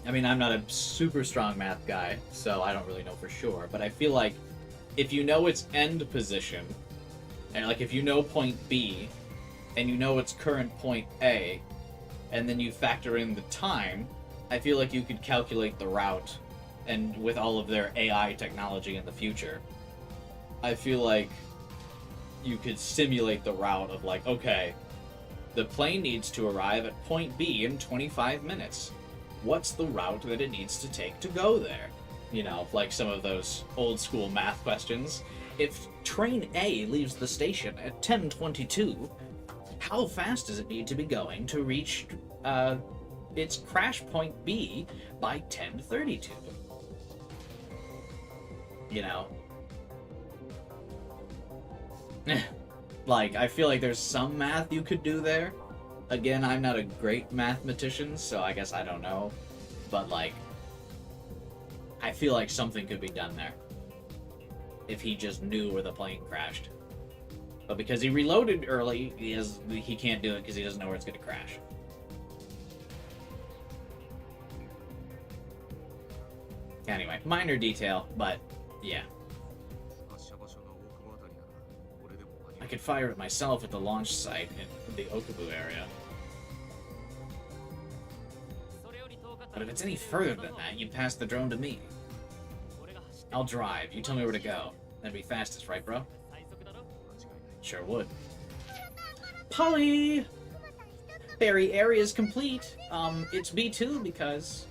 Speaker 1: I mean, I'm not a super strong math guy, so I don't really know for sure, but I feel like if you know its end position, and if you know point B, and you know its current point A, and then you factor in the time, I feel like you could calculate the route, and with all of their AI technology in the future, I feel like you could simulate the route of okay, the plane needs to arrive at point B in 25 minutes. What's the route that it needs to take to go there? Some of those old school math questions. If train A leaves the station at 10:22, how fast does it need to be going to reach its crash point B by 10:32? I feel like there's some math you could do there. Again, I'm not a great mathematician, so I guess I don't know. But, I feel like something could be done there. If he just knew where the plane crashed. But because he reloaded early, he can't do it because he doesn't know where it's going to crash. Anyway, minor detail, but yeah. I could fire it myself at the launch site in the Okubu area. But if it's any further than that, you pass the drone to me. I'll drive. You tell me where to go. That'd be fastest, right, bro? Sure would. Polly! Berry area's complete. It's B2 because...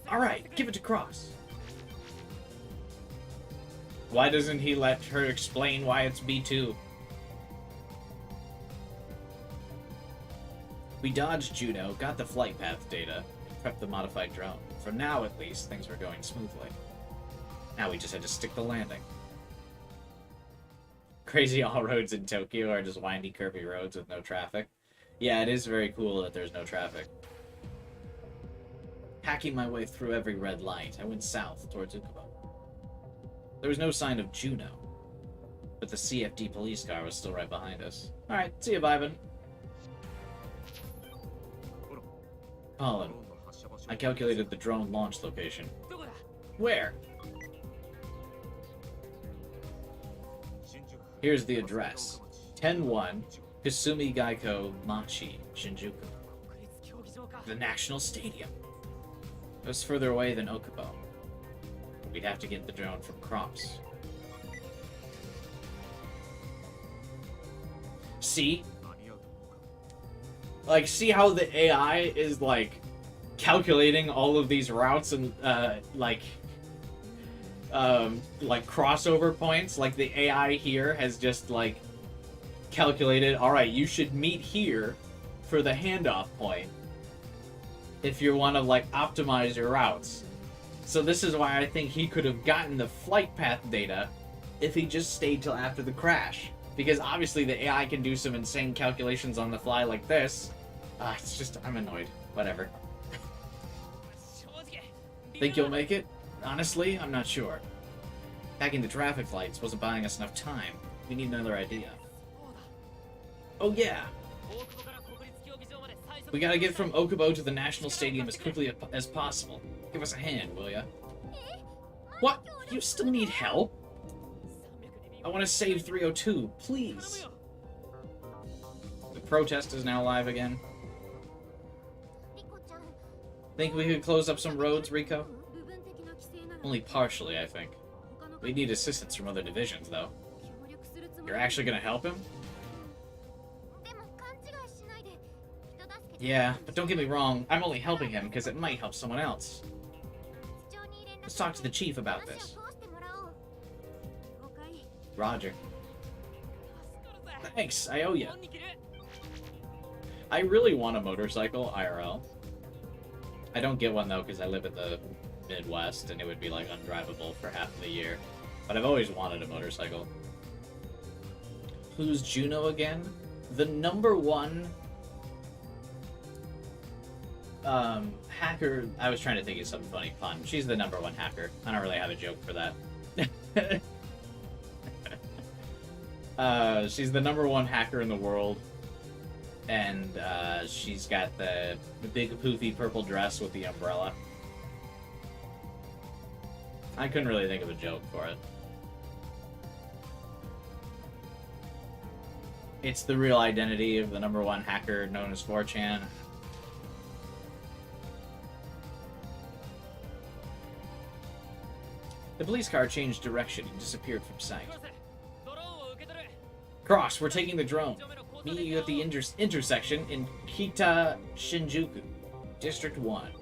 Speaker 1: Alright, give it to Cross. Why doesn't he let her explain why it's B2? We dodged Juno, got the flight path data, and prepped the modified drone. For now, at least, things were going smoothly. Now we just had to stick the landing. Crazy all roads in Tokyo are just windy, curvy roads with no traffic. Yeah, it is very cool that there's no traffic. Hacking my way through every red light, I went south towards Ukubo. There was no sign of Juno, but the CFD police car was still right behind us. Alright, see you, Vivan. Pollen. I calculated the drone launch location. Where? Here's the address. 10-1 Kasumi Gaiko Machi, Shinjuku. The National Stadium. It was further away than Okubo. We'd have to get the drone from Crops. See? See how the AI is, calculating all of these routes and, crossover points? The AI here has just, calculated, alright, you should meet here for the handoff point if you want to, optimize your routes. So this is why I think he could have gotten the flight path data if he just stayed till after the crash. Because obviously the AI can do some insane calculations on the fly like this. It's just, I'm annoyed. Whatever. Think you'll make it? Honestly, I'm not sure. Hacking the traffic lights wasn't buying us enough time. We need another idea. Oh yeah! We gotta get from Okubo to the National Stadium as quickly as possible. Give us a hand, will ya? What? You still need help? I want to save 302, please. The protest is now live again. Think we could close up some roads, Rico? Only partially, I think. We need assistance from other divisions, though. You're actually gonna help him? Yeah, but don't get me wrong, I'm only helping him because it might help someone else. Let's talk to the chief about this. Roger. Thanks, I owe you. I really want a motorcycle, IRL. I don't get one, though, because I live in the Midwest, and it would be, like, undrivable for half of the year. But I've always wanted a motorcycle. Who's Juno again? The #1... hacker... I was trying to think of some funny pun. She's the #1 hacker. I don't really have a joke for that. She's the #1 hacker in the world. And, she's got the big poofy purple dress with the umbrella. I couldn't really think of a joke for it. It's the real identity of the #1 hacker known as 4chan. The police car changed direction and disappeared from sight. Cross, we're taking the drone. Meet you at the intersection in Kita Shinjuku, District 1.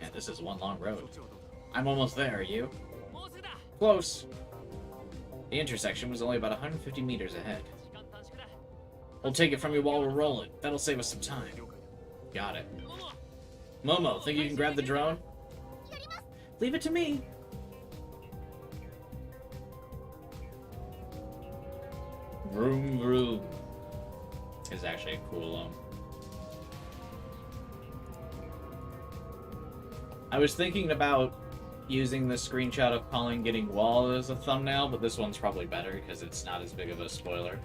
Speaker 1: Yeah, this is one long road. I'm almost there, are you? Close. The intersection was only about 150 meters ahead. We'll take it from you while we're rolling. That'll save us some time. Got it. Momo, think you can grab the drone? Leave it to me. Vroom vroom is actually a cool I was thinking about using the screenshot of Colin getting walled as a thumbnail, but this one's probably better because it's not as big of a spoiler.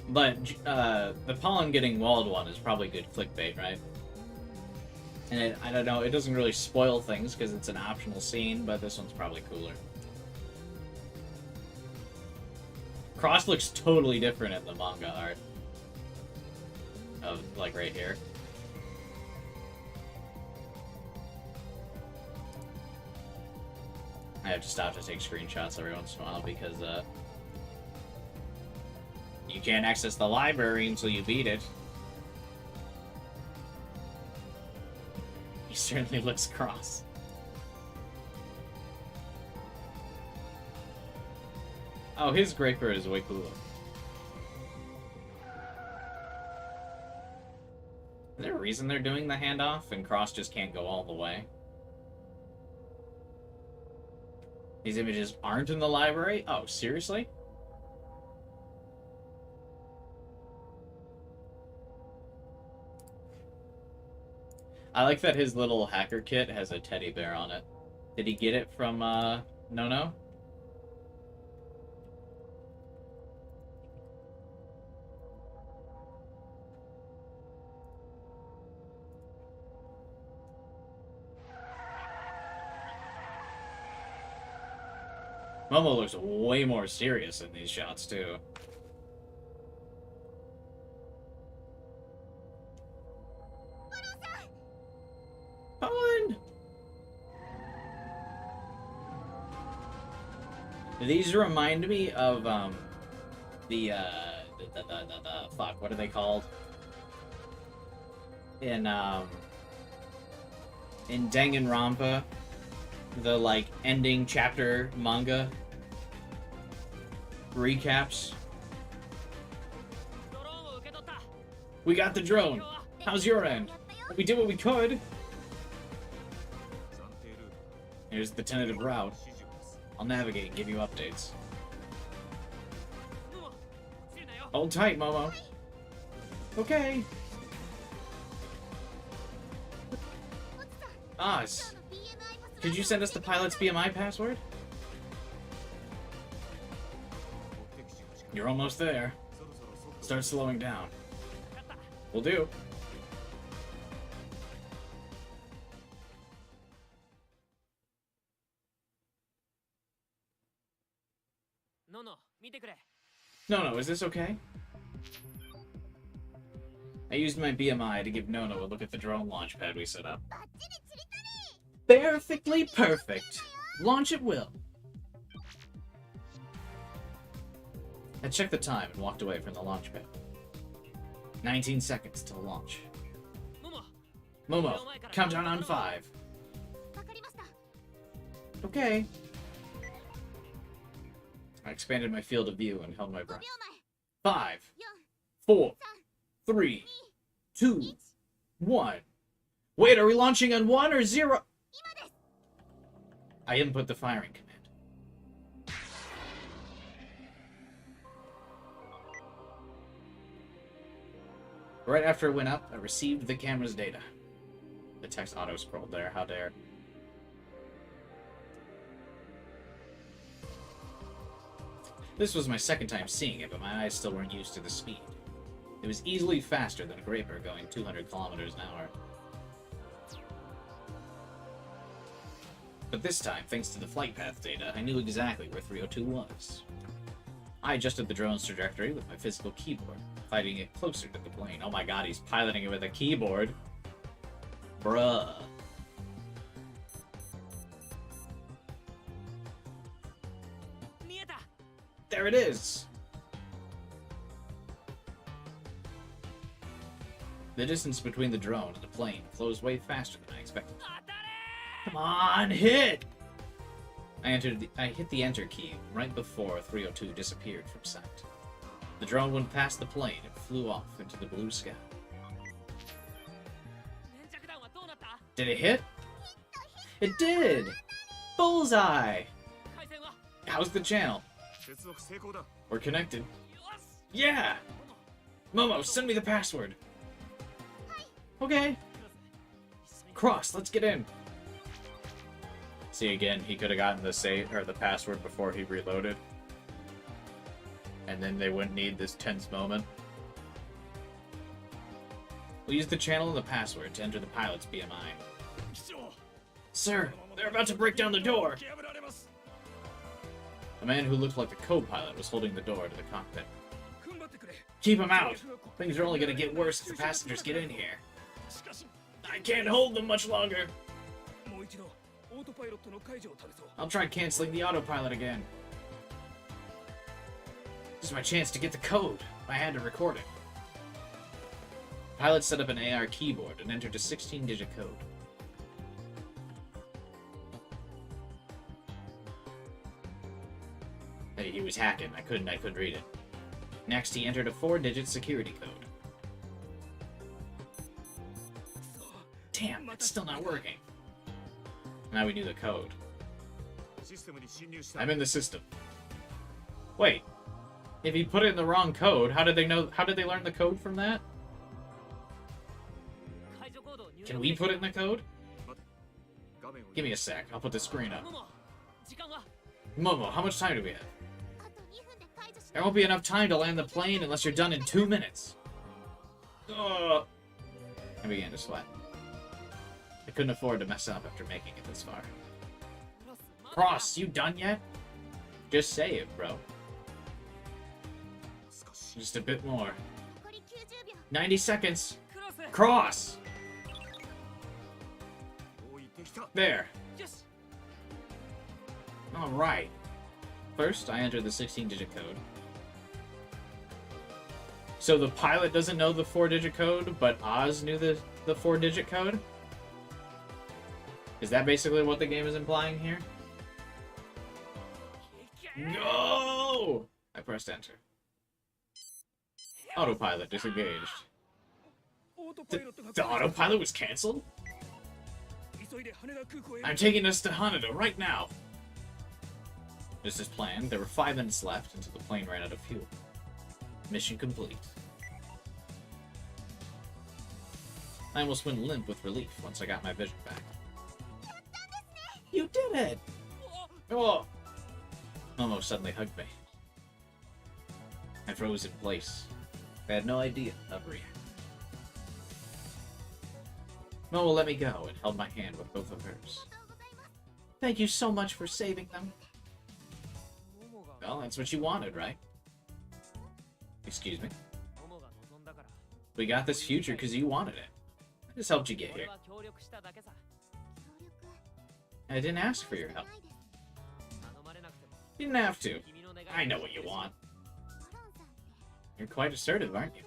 Speaker 1: But the Pollen getting walled one is probably good clickbait, right? And I don't know, it doesn't really spoil things because it's an optional scene, but this one's probably cooler. Cross looks totally different in the manga art. Of, like, right here. I have to stop to take screenshots every once in a while because, you can't access the library until you beat it. He certainly looks cross. Oh, his Graper is way cooler. Is there a reason they're doing the handoff and Cross just can't go all the way? These images aren't in the library? Oh, seriously? I like that his little hacker kit has a teddy bear on it. Did he get it from, No? Momo looks way more serious in these shots, too. Owen! These remind me of, the fuck, what are they called? In Danganronpa, the, like, ending chapter manga recaps. We got the drone. How's your end? We did what we could. Here's the tentative route. I'll navigate and give you updates. Hold tight, Momo. Okay. Oz, could you send us the pilot's BMI password? You're almost there. Start slowing down. Will do.
Speaker 3: のの見てくれ。
Speaker 1: No, is this okay? I used my BMI to give Nono a look at the drone launch pad we set up. Perfectly perfect. Launch at will. I checked the time and walked away from the launch pad. 19 seconds till launch.
Speaker 3: もも
Speaker 1: Momo, countdown on 5.
Speaker 2: わかりました。
Speaker 1: Okay. I expanded my field of view and held my
Speaker 2: 5
Speaker 1: breath.
Speaker 2: 秒
Speaker 1: 5,
Speaker 2: 前。
Speaker 1: 4, 3, 2, 1. Wait, are we launching on 1 or 0? I input the firing command. Right after it went up, I received the camera's data. The text auto-scrolled there, how dare. This was my second time seeing it, but my eyes still weren't used to the speed. It was easily faster than a Graper going 200 kilometers an hour. But this time, thanks to the flight path data, I knew exactly where 302 was. I adjusted the drone's trajectory with my physical keyboard, fighting it closer to the plane. Oh my god, he's piloting it with a keyboard. Bruh. There it is! The distance between the drone and the plane flows way faster than I expected. Come on, hit! I hit the enter key right before 302 disappeared from sight. The drone went past the plane and flew off into the blue sky. Did it hit? It did! Bullseye! How's the channel? We're connected. Yeah! Momo, send me the password. Okay. Cross, let's get in. See, again, he could have gotten the save or the password before he reloaded. And then they wouldn't need this tense moment. We'll use the channel and the password to enter the pilot's BMI. Sir, they're about to break down the door! A man who looked like the co-pilot was holding the door to the cockpit. Keep him out! Things are only gonna get worse if the passengers get in here. I can't hold them much longer! I'll try canceling the autopilot again. This is my chance to get the code. I had to record it. Pilot set up an AR keyboard and entered a 16-digit code. Hey, he was hacking. I couldn't read it. Next, he entered a 4-digit security code. Damn, it's still not working. Now we knew the code. I'm in the system. Wait. If he put in the wrong code, how did they learn the code from that? Can we put it in the code? Give me a sec. I'll put the screen up. Momo, how much time do we have?
Speaker 2: あと2分で解除し
Speaker 1: There won't be enough time to land the plane unless you're done in 2 minutes. Ugh. I began to sweat. I couldn't afford to mess up after making it this far. Cross, you done yet? Just say it, bro. Just a bit more.
Speaker 2: 残り90秒
Speaker 1: 90 seconds. Cross! There. Alright. First, I entered the 16-digit code. So the pilot doesn't know the 4-digit code, but Oz knew the 4-digit code? Is that basically what the game is implying here? No! I pressed enter. Autopilot disengaged. The autopilot was cancelled? I'm taking us to Haneda right now. Just as planned, there were 5 minutes left until the plane ran out of fuel. Mission complete. I almost went limp with relief once I got my vision back. You did it! Oh! Momo suddenly hugged me. I froze in place. I had no idea how to react. Momo let me go and held my hand with both of hers. Thank you so much for saving them. Well, that's what you wanted, right? Excuse me.
Speaker 3: 友が望んだから
Speaker 1: We got this future because you wanted it. I just helped you get
Speaker 3: 俺
Speaker 1: here.
Speaker 3: は協力しただけさ
Speaker 1: I didn't ask for your help.
Speaker 3: 頼まれなくても
Speaker 1: You didn't have to.
Speaker 3: 君の願い
Speaker 1: I know what you want. You're quite assertive, aren't you?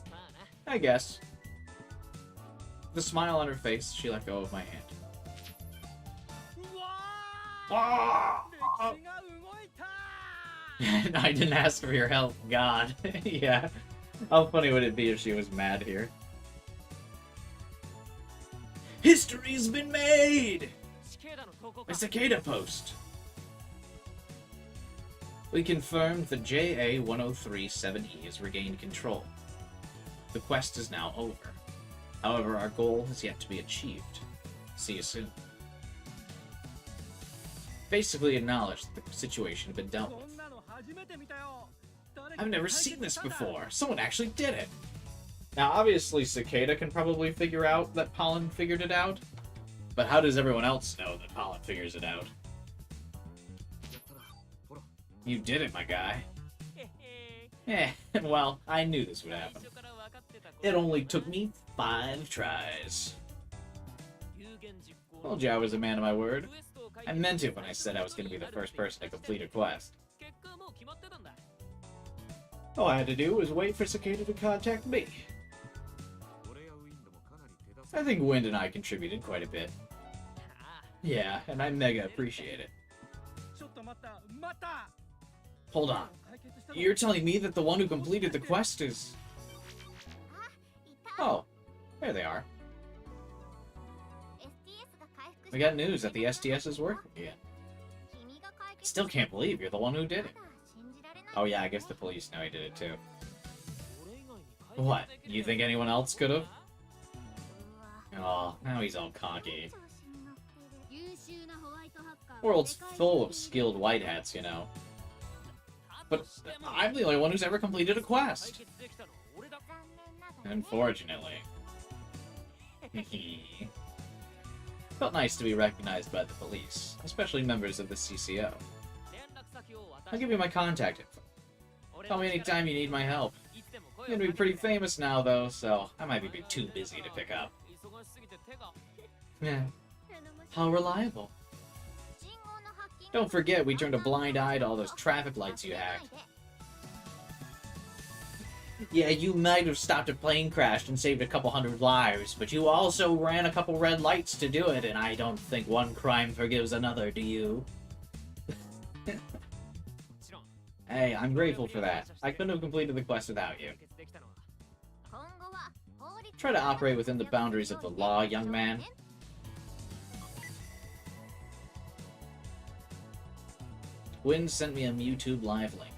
Speaker 3: まあな
Speaker 1: I guess. With a smile on her face, she let go of my hand.
Speaker 5: うわ
Speaker 1: Ah!
Speaker 5: ー歴史が動いた
Speaker 1: I didn't ask for your help. God. Yeah. How funny would it be if she was mad here? History's been made!
Speaker 3: 死刑だの投稿
Speaker 1: A
Speaker 3: か
Speaker 1: cicada post. We confirmed the JA-1037E has regained control. The quest is now over. However, our goal has yet to be achieved. See you soon. Basically acknowledged that the situation had been dealt
Speaker 5: こ
Speaker 1: with.
Speaker 5: んなの初めて見たよ誰か
Speaker 1: I've never
Speaker 5: 解決
Speaker 1: seen this
Speaker 5: したんだ
Speaker 1: before. Someone actually did it. Now, obviously, Cicada can probably figure out that Pollen figured it out. But how does everyone else know that Pollen figures it out?
Speaker 4: やったなほら
Speaker 1: You did it, my guy.
Speaker 3: へへ
Speaker 1: Eh, well, I knew this would
Speaker 3: 最
Speaker 1: happen.
Speaker 3: 初から分かってたこと
Speaker 1: It only took me 5 tries.
Speaker 3: 有言実行
Speaker 1: Told you I was a man of my word.
Speaker 3: クエストを解
Speaker 1: I
Speaker 3: 決
Speaker 1: meant it when I said I was going to be the first person to complete a quest.
Speaker 3: 結果はもう決まってたんだ
Speaker 1: All I had to do was wait for Cicada to contact me.
Speaker 4: 俺やウィンドもかなり手助
Speaker 1: I think Wind and I contributed quite a bit.
Speaker 3: ああ
Speaker 1: Yeah, and I mega appreciate it.
Speaker 5: ちょっと待った待った
Speaker 1: Hold on.
Speaker 5: 解決したの
Speaker 1: You're telling me that the one who completed the quest is... Oh, there they are. We got news that the STS is working again. Still can't believe you're the one who did it. Oh yeah, I guess the police know he did it too.
Speaker 3: 俺以外に解決
Speaker 1: What?
Speaker 3: できる
Speaker 1: You think anyone else could have? Oh, now he's all cocky. World's full of skilled white hats, you know. But I'm the only one who's ever completed a
Speaker 3: 解
Speaker 1: quest.
Speaker 3: 決できたのは俺だ
Speaker 1: Unfortunately. Felt nice to be recognized by the police, especially members of the CCO.
Speaker 3: 連絡先を渡
Speaker 1: I'll
Speaker 3: し
Speaker 1: give you my contact info.
Speaker 3: 俺
Speaker 1: Tell
Speaker 3: の
Speaker 1: me
Speaker 3: 力
Speaker 1: anytime you need my help.
Speaker 3: いつでも声
Speaker 1: I'm
Speaker 3: を
Speaker 1: gonna be
Speaker 3: かけ
Speaker 1: pretty
Speaker 3: て
Speaker 1: famous now, though, so I might be too busy to pick up.
Speaker 3: 忙しすぎて手が
Speaker 1: Yeah. How reliable. Don't forget, we turned a blind eye to all those traffic lights you hacked. Yeah, you might have stopped a plane crash and saved a couple hundred lives, but you also ran a couple red lights to do it, and I don't think one crime forgives another, do you?
Speaker 3: もちろん
Speaker 1: Hey, I'm grateful for that. I couldn't have completed the quest without you.
Speaker 3: 解決できたのは
Speaker 1: Try to operate within the boundaries of the law, young man. Wind sent me a YouTube live link.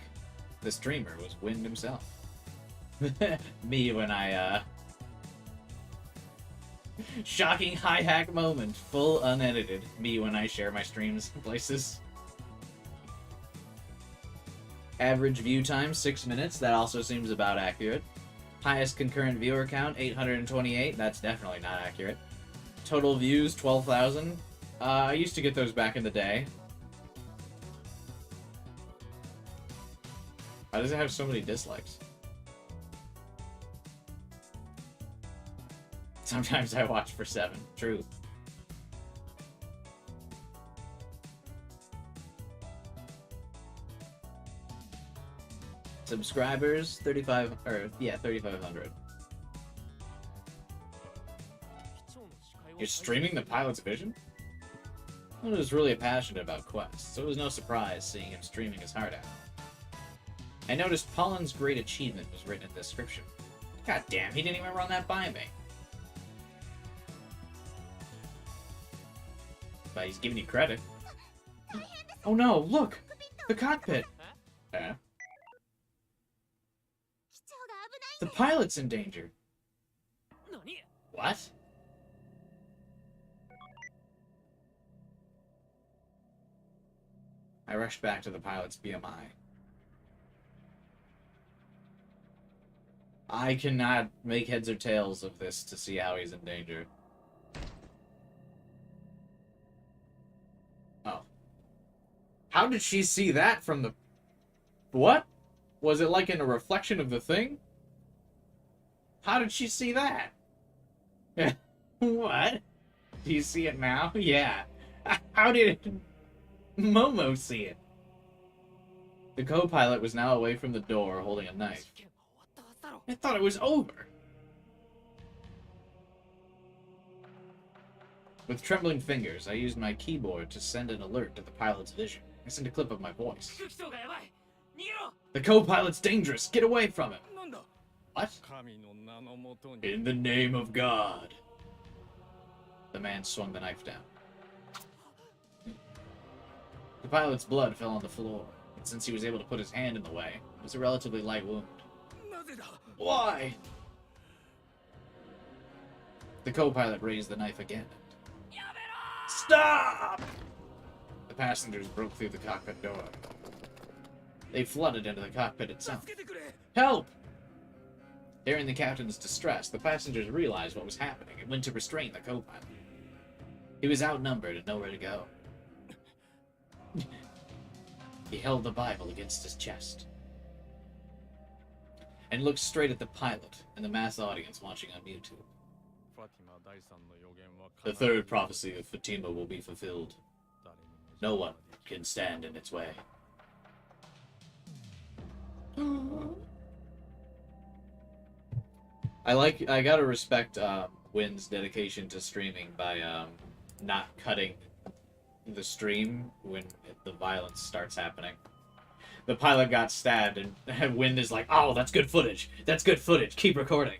Speaker 1: The streamer was Wind himself. Me when I, Shocking high hack moment, full unedited. Me when I share my streams places. Average view time, 6 minutes. That also seems about accurate. Highest concurrent viewer count, 828. That's definitely not accurate. Total views, 12,000. I used to get those back in the day. Why does it have so many dislikes? Sometimes I watch for 7. True. Subscribers, 3,500.
Speaker 3: 機長の視界を
Speaker 1: You're streaming the pilot's vision? He was really passionate about quests, so it was no surprise seeing him streaming his heart out. I noticed Pollen's great achievement was written in the description. God damn, he didn't even run that by me. But he's giving you credit. Oh no, look! The cockpit! Eh? The pilot's in danger.
Speaker 3: 何
Speaker 1: What? I rushed back to the pilot's BMI. I cannot make heads or tails of this to see how he's in danger. Oh. How did she see that from the... What? Was it like in a reflection of the thing? How did she see that? What? Do you see it now? Yeah. How did Momo see it? The co-pilot was now away from the door, holding a knife.
Speaker 3: 事件は終わったはずだろ
Speaker 1: I thought it was over. With trembling fingers, I used my keyboard to send an alert to the pilot's vision. I sent a clip of my voice.
Speaker 3: 副機長がやばい逃げろ
Speaker 1: The co-pilot's dangerous! Get away from him!
Speaker 5: なんだ
Speaker 1: What?
Speaker 5: 神の名のもとに
Speaker 1: In the name of God. The man swung the knife down. The pilot's blood fell on the floor, and since he was able to put his hand in the way, it was a relatively light wound.
Speaker 5: なぜだ
Speaker 1: Why? The co-pilot raised the knife again. Stop! The passengers broke through the cockpit door. They flooded into the cockpit itself.
Speaker 5: 助けてくれ
Speaker 1: Help! Hearing the captain's distress, the passengers realized what was happening and went to restrain the co-pilot. He was outnumbered and nowhere to go. He held the Bible against his chest and looked straight at the pilot and the mass audience watching on YouTube.
Speaker 5: ファティマ第三の予言は
Speaker 1: The third prophecy of Fatima will be fulfilled.
Speaker 5: 誰にも
Speaker 1: No one can stand in its way. I gotta respect Wynn's dedication to streaming by not cutting the stream when the violence starts happening. The pilot got stabbed and Wynn is like, oh, that's good footage. That's good footage. Keep recording.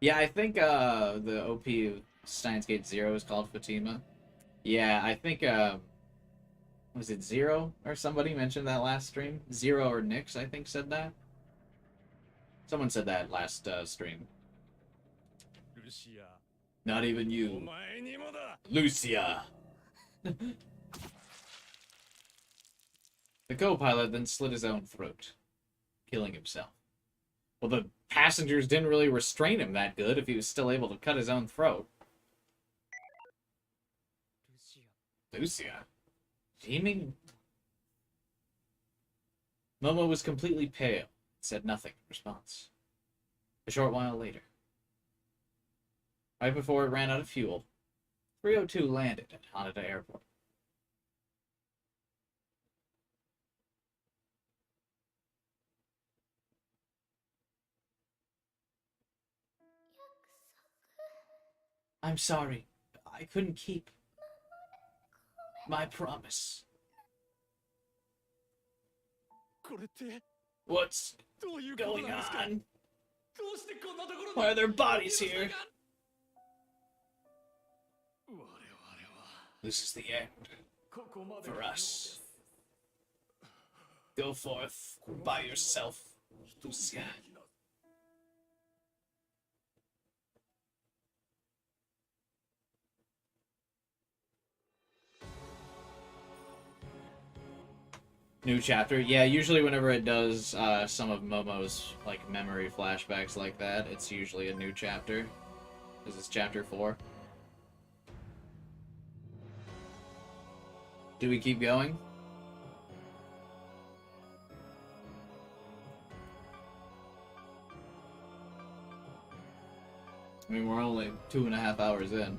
Speaker 1: Yeah, I think the OP of Steins Gate Zero is called Fatima. Yeah, I think was it Zero or somebody mentioned that last stream? Zero or Nix, I think, said that. Someone said that last stream.
Speaker 5: ルシア
Speaker 1: Not even
Speaker 5: お
Speaker 1: you,
Speaker 5: 前にもだ
Speaker 1: Lucia. The co-pilot then slit his own throat, killing himself. Well, the passengers didn't really restrain him that good if he was still able to cut his own throat.
Speaker 3: ルシア
Speaker 1: Lucia? Teaming? Momo was completely pale, said nothing in response. A short while later, right before it ran out of fuel, 302 landed at Haneda Airport. I'm sorry. I couldn't keep my promise.
Speaker 5: これって
Speaker 1: What's
Speaker 5: どういうこと
Speaker 1: going
Speaker 5: なんですか
Speaker 1: on?
Speaker 5: どうしてこんなところ
Speaker 1: Why are there bodies here?
Speaker 5: 我々は
Speaker 1: This is the end
Speaker 5: ここまで
Speaker 1: for us. Go forth by yourself, Lucia. New chapter. Yeah, usually whenever it does some of Momo's like memory flashbacks like that, it's usually a new chapter. This is chapter 4. Do we keep going? I mean, we're only 2.5 hours in.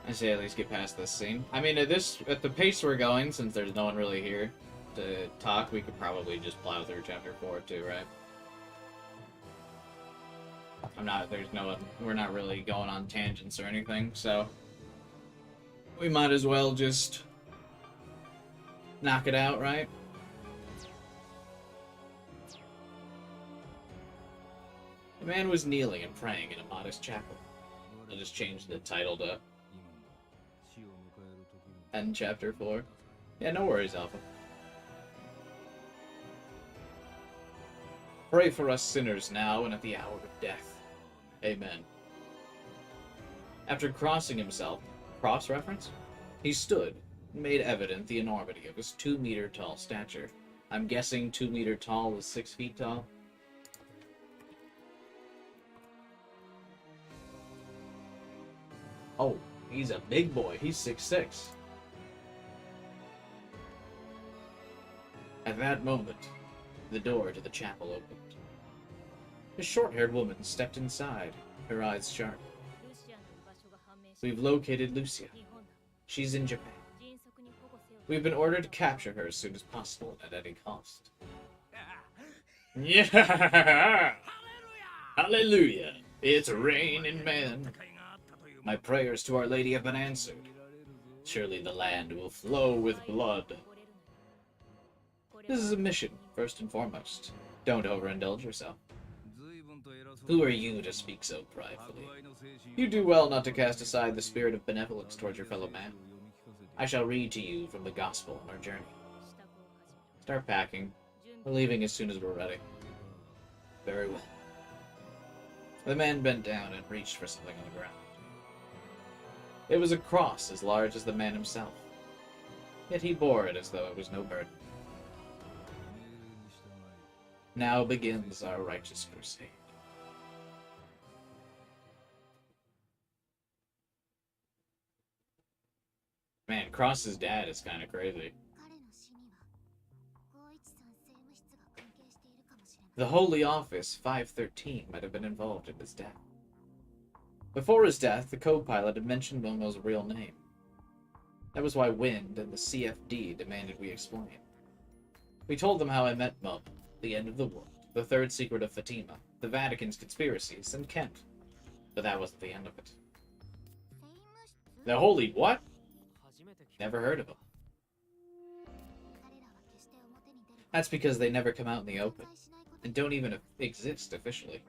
Speaker 1: I say at least get past this scene. I mean, at the pace we're going, since there's no one really here to talk, we could probably just plow through chapter 4 too, right? We're not really going on tangents or anything, so we might as well just knock it out, right? The man was kneeling and praying in a modest chapel. I'll just change the title to End Chapter 4. Yeah, no worries, Alpha. Pray for us sinners now and at the hour of death. Amen. After crossing himself, cross reference? He stood, made evident the enormity of his 2-meter tall stature. I'm guessing 2-meter tall is 6 feet tall. Oh, he's a big boy. He's 6'6". At that moment, the door to the chapel opened. A short-haired woman stepped inside, her eyes sharp.
Speaker 2: ルシアンの居場所が判明し
Speaker 1: We've located Lucia.
Speaker 2: 日本だ
Speaker 1: She's in Japan.
Speaker 2: 迅速に保護せよ
Speaker 1: We've been ordered to capture her as soon as possible at any cost. Yeah! Hallelujah! It's raining men. My prayers to Our Lady have been answered. Surely the land will flow with blood. This is a mission, first and foremost. Don't overindulge yourself. Who are you to speak so pridefully? You do well not to cast aside the spirit of benevolence towards your fellow man. I shall read to you from the gospel on our journey.
Speaker 2: 支度を始め
Speaker 1: Start packing.
Speaker 2: 準
Speaker 1: We're
Speaker 2: 備
Speaker 1: leaving as soon as we're ready. Very well. The man bent down and reached for something on the ground. It was a cross as large as the man himself. Yet he bore it as though it was no burden. Now begins our righteous crusade. Man, Cross's dad is kind of crazy.
Speaker 2: 彼の死には513政務室が関係しているかもしれません
Speaker 1: The Holy Office 513 might have been involved in his death. Before his death, the co-pilot had mentioned Momo's real name. That was why Wind and the CFD demanded we explain. We told them how I met Momo, the end of the world, the third secret of Fatima, the Vatican's conspiracies, and Kent. But that wasn't the end of it.
Speaker 2: 政務室
Speaker 1: The Holy what?
Speaker 3: 初めて聞い
Speaker 1: Never heard of them.
Speaker 2: 彼らは決して表に出る
Speaker 1: That's because they never come out in the
Speaker 2: 存
Speaker 1: open,
Speaker 2: 在しないこと
Speaker 1: and don't even exist officially.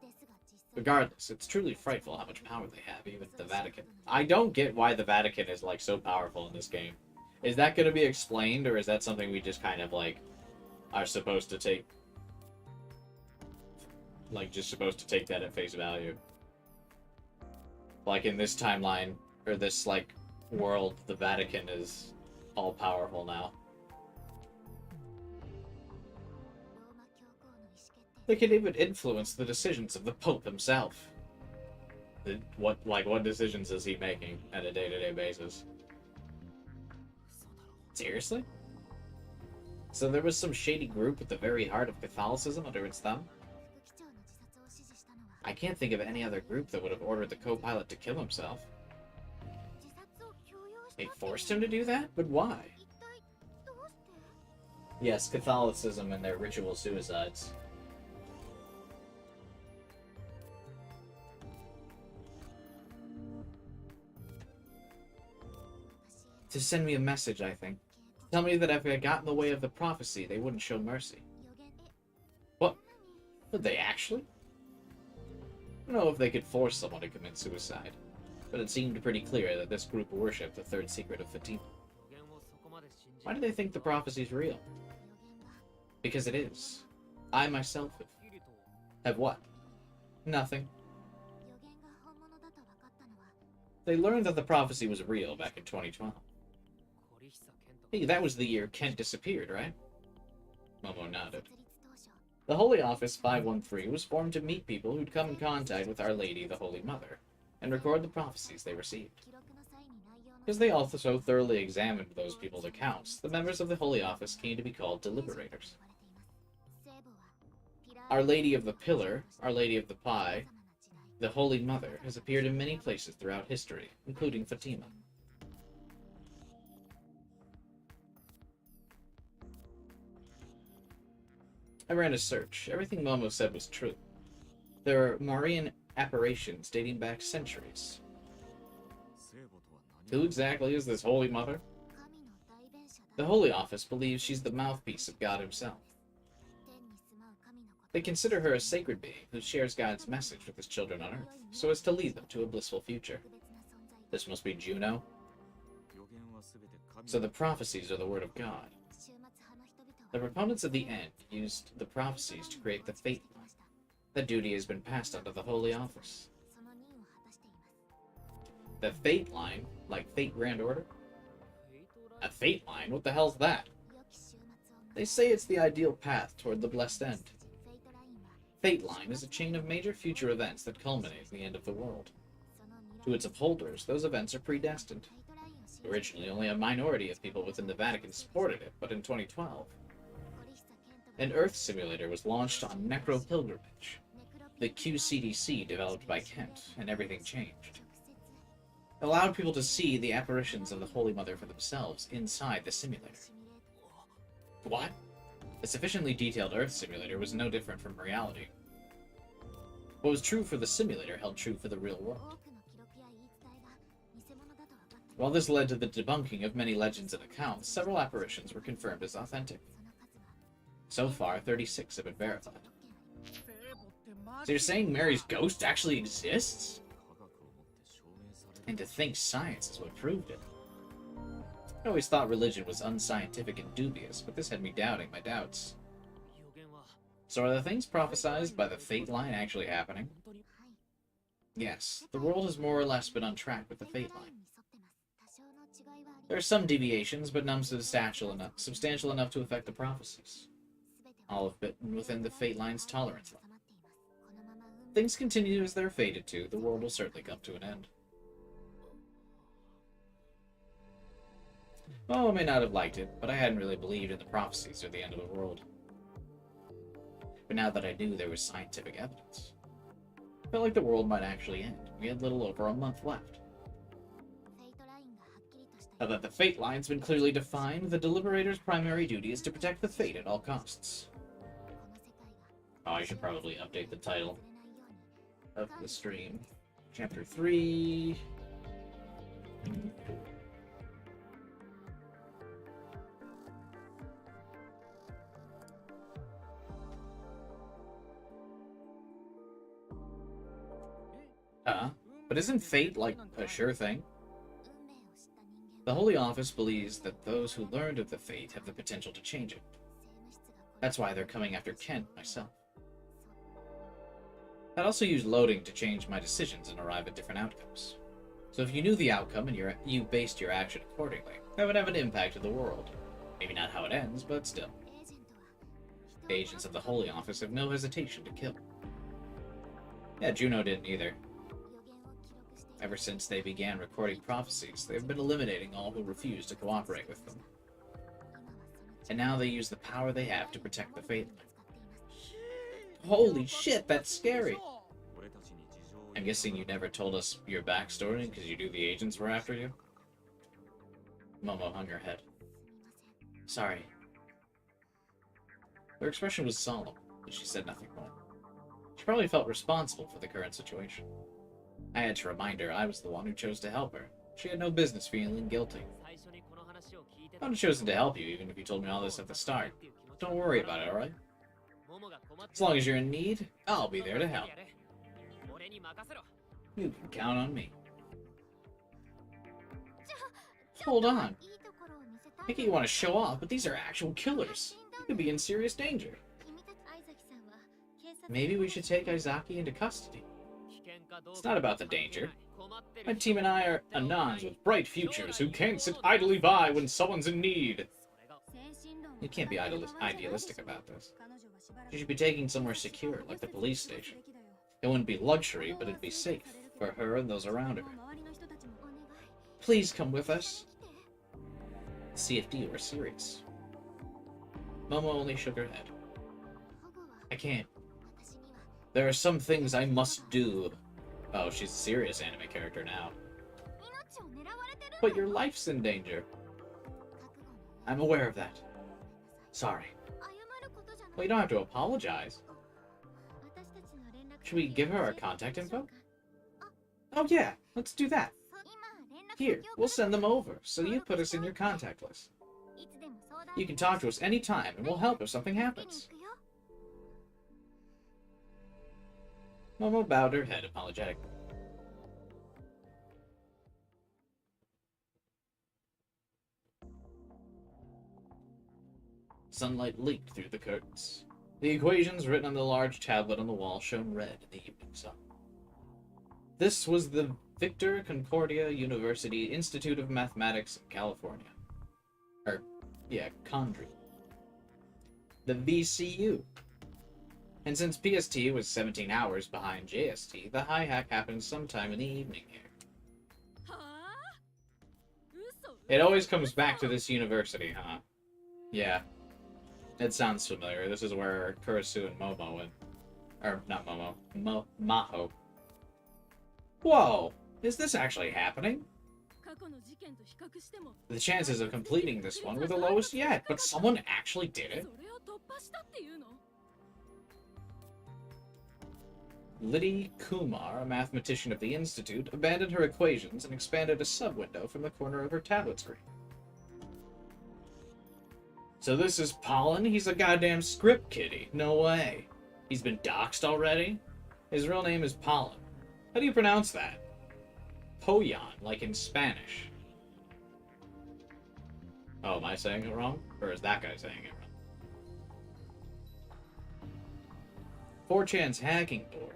Speaker 2: ですが実際
Speaker 1: Regardless, it's truly frightful how much power they have, even at the Vatican. I don't get why the Vatican is, like, so powerful in this game. Is that going to be explained, or is that something we just kind of, like, are supposed to take... Like, just supposed to take that at face value? Like, in this timeline, or this, like, world, the Vatican is all-powerful now.
Speaker 2: ローマ教皇の意思決定
Speaker 1: They can even influence the decisions of the Pope himself. What decisions is he making at a day-to-day basis?
Speaker 3: 嘘だろ
Speaker 1: Seriously? So there was some shady group at the very heart of Catholicism under its thumb?
Speaker 2: 副機長の自殺を指示したのは
Speaker 1: I can't think of any other group that would have ordered the co-pilot to kill himself.
Speaker 2: 自殺を強要した
Speaker 1: They
Speaker 2: っていう
Speaker 1: forced him to do that? But why?
Speaker 2: 一体どうして
Speaker 1: Yes, Catholicism and their ritual suicides. To send me a message, I think. Tell me that if I got in the way of the prophecy, they wouldn't show mercy.
Speaker 2: 予言
Speaker 1: What?
Speaker 2: 何
Speaker 1: Would they actually? I don't know if they could force someone to commit suicide, but it seemed pretty clear that this group worshipped the third secret of Fatima.
Speaker 3: 予言をそこまで信じ
Speaker 1: Why do they think the prophecy's real?
Speaker 2: 予言が
Speaker 1: Because it is. I myself
Speaker 3: キリト
Speaker 1: have what? Nothing.
Speaker 2: 予言が本物だと分かったのは
Speaker 1: They learned that the prophecy was real back in 2012.
Speaker 3: コリヒサケント
Speaker 1: Hey, that was the year Kent disappeared, right? Momo nodded.
Speaker 2: 設立当初
Speaker 1: The Holy Office 513 was formed to meet people who'd come in contact with Our Lady, the Holy Mother, and record the prophecies they received.
Speaker 2: 記録の際に内容の
Speaker 1: Because they also so thoroughly examined those people's accounts, the members of the Holy Office came to be called deliberators.
Speaker 2: 聖母はピラー
Speaker 1: Our Lady of the Pillar, Our Lady of the Pie,
Speaker 2: 様な時代
Speaker 1: the Holy Mother has appeared in many places throughout history, including Fatima. I ran a search. Everything Momo said was true. There are Marian apparitions dating back centuries.
Speaker 4: 聖母とは何
Speaker 1: Who exactly is this Holy Mother?
Speaker 2: 神の代弁者
Speaker 1: The
Speaker 2: だ
Speaker 1: Holy Office believes she's the mouthpiece of God Himself.
Speaker 2: 天に住まう神のこと
Speaker 1: They consider her a sacred being who shares God's message with His children on earth, so as to lead them to a blissful future.
Speaker 2: 特別な存在
Speaker 1: This must be Juno.
Speaker 4: 予言は全て神
Speaker 1: So the prophecies are the word of God.
Speaker 2: 終末派の人々
Speaker 1: The
Speaker 2: は
Speaker 1: proponents of the end used the prophecies to create the fate line.
Speaker 2: ました
Speaker 1: That duty has been passed on to the Holy Office.
Speaker 2: その任を果たしています
Speaker 1: The fate line, like Fate Grand Order?
Speaker 3: フェイト
Speaker 1: A fate line? What the hell's that? They say it's the ideal path toward the blessed end. Fate line is a chain of major future events that culminate in the end of the world. To its upholders, those events are predestined. Originally, only a minority of people within the Vatican supported it, but in 2012, an Earth simulator was launched on Necro Pilgrimage, the Q.CDC developed by Kent, and everything changed. It allowed people to see the apparitions of the Holy Mother for themselves inside the simulator. What? A sufficiently detailed Earth simulator was no different from reality. What was true for the simulator held true for the real world. While this led to the debunking of many legends and accounts, several apparitions were confirmed as authentic. So far, 36 have been verified. So you're saying Mary's ghost actually exists? And to think science is what proved it. I always thought religion was unscientific and dubious, but this had me doubting my doubts. So are the things prophesized by the fate line actually happening? Yes, the world has more or less been on track with the fate line. There are some deviations, but none substantial enough to affect the prophecies. All have been within the fate line's tolerance level. If things continue as they're fated to, the world will certainly come to an end. Well, I may not have liked it, but I hadn't really believed in the prophecies or the end of the world. But now that I knew there was scientific evidence, I felt like the world might actually end. We had little over a month left. Now that the fate line's been clearly defined, the Deliberator's primary duty is to protect the fate at all costs. Oh, I should probably update the title of the stream. Chapter 3... But isn't fate, like, a sure thing? The Holy Office believes that those who learned of the fate have the potential to change it. That's why they're coming after Kent, myself. I'd also use loading to change my decisions and arrive at different outcomes. So if you knew the outcome and you based your action accordingly, that would have an impact to the world. Maybe not how it ends, but still. Agents of the Holy Office have no hesitation to kill. Yeah, Juno didn't either. Ever since they began recording prophecies, they've been eliminating all who refuse to cooperate with them. And now they use the power they have to protect the fate line. Holy shit, that's scary! I'm guessing you never told us your backstory because you knew the agents were after you? Momo hung her head. Sorry. Her expression was solemn, but she said nothing more. She probably felt responsible for the current situation. I had to remind her I was the one who chose to help her. She had no business feeling guilty. I would have chosen to help you, even if you told me all this at the start. Don't worry about it, alright? As long as you're in need, I'll be there to help. You can count on me. Hold on. I think you want to show off, but these are actual killers. You could be in serious danger. Maybe we should take Izaki into custody. It's not about the danger. My team and I are Anons with bright futures who can't sit idly by when someone's in need. You can't be idealistic about this. You should be taken somewhere secure, like the police station. It wouldn't be luxury, but it'd be safe for her and those around her. Please come with us. The CFD were serious. Momo only shook her head. I can't. There are some things I must do. Oh, she's a serious anime character now. But your life's in danger. I'm aware of that. Sorry. Well, you don't have to apologize. Should we give her our contact info? Oh yeah, let's do that. Here, we'll send them over, so you put us in your contact list. You can talk to us anytime, and we'll help if something happens. Momo bowed her head apologetically. Sunlight leaked through the curtains. The equations written on the large tablet on the wall shone red in the evening sun. This was the Victor Concordia University Institute of Mathematics in California. Yeah, Condry. The VCU. And since PST was 17 hours behind JST, the high hack happened sometime in the evening here.
Speaker 2: はあ嘘
Speaker 1: It always comes back to this university, huh? Yeah. It sounds familiar. This is where Kurisu and Momo went. Or, not Momo. Maho. Whoa! Is this actually happening?
Speaker 2: 過去の事件と比較しても
Speaker 1: The chances of completing this one were the lowest yet, but someone actually did
Speaker 2: そ
Speaker 1: it?
Speaker 2: れを突破したっていうの
Speaker 1: Liddy Kumar, a mathematician of the Institute, abandoned her equations and expanded a sub-window from the corner of her tablet screen. So this is Pollen? He's a goddamn script kiddie. No way. He's been doxxed already? His real name is Pollen. How do you pronounce that? Poyan, like in Spanish. Oh, am I saying it wrong? Or is that guy saying it wrong? 4chan's hacking board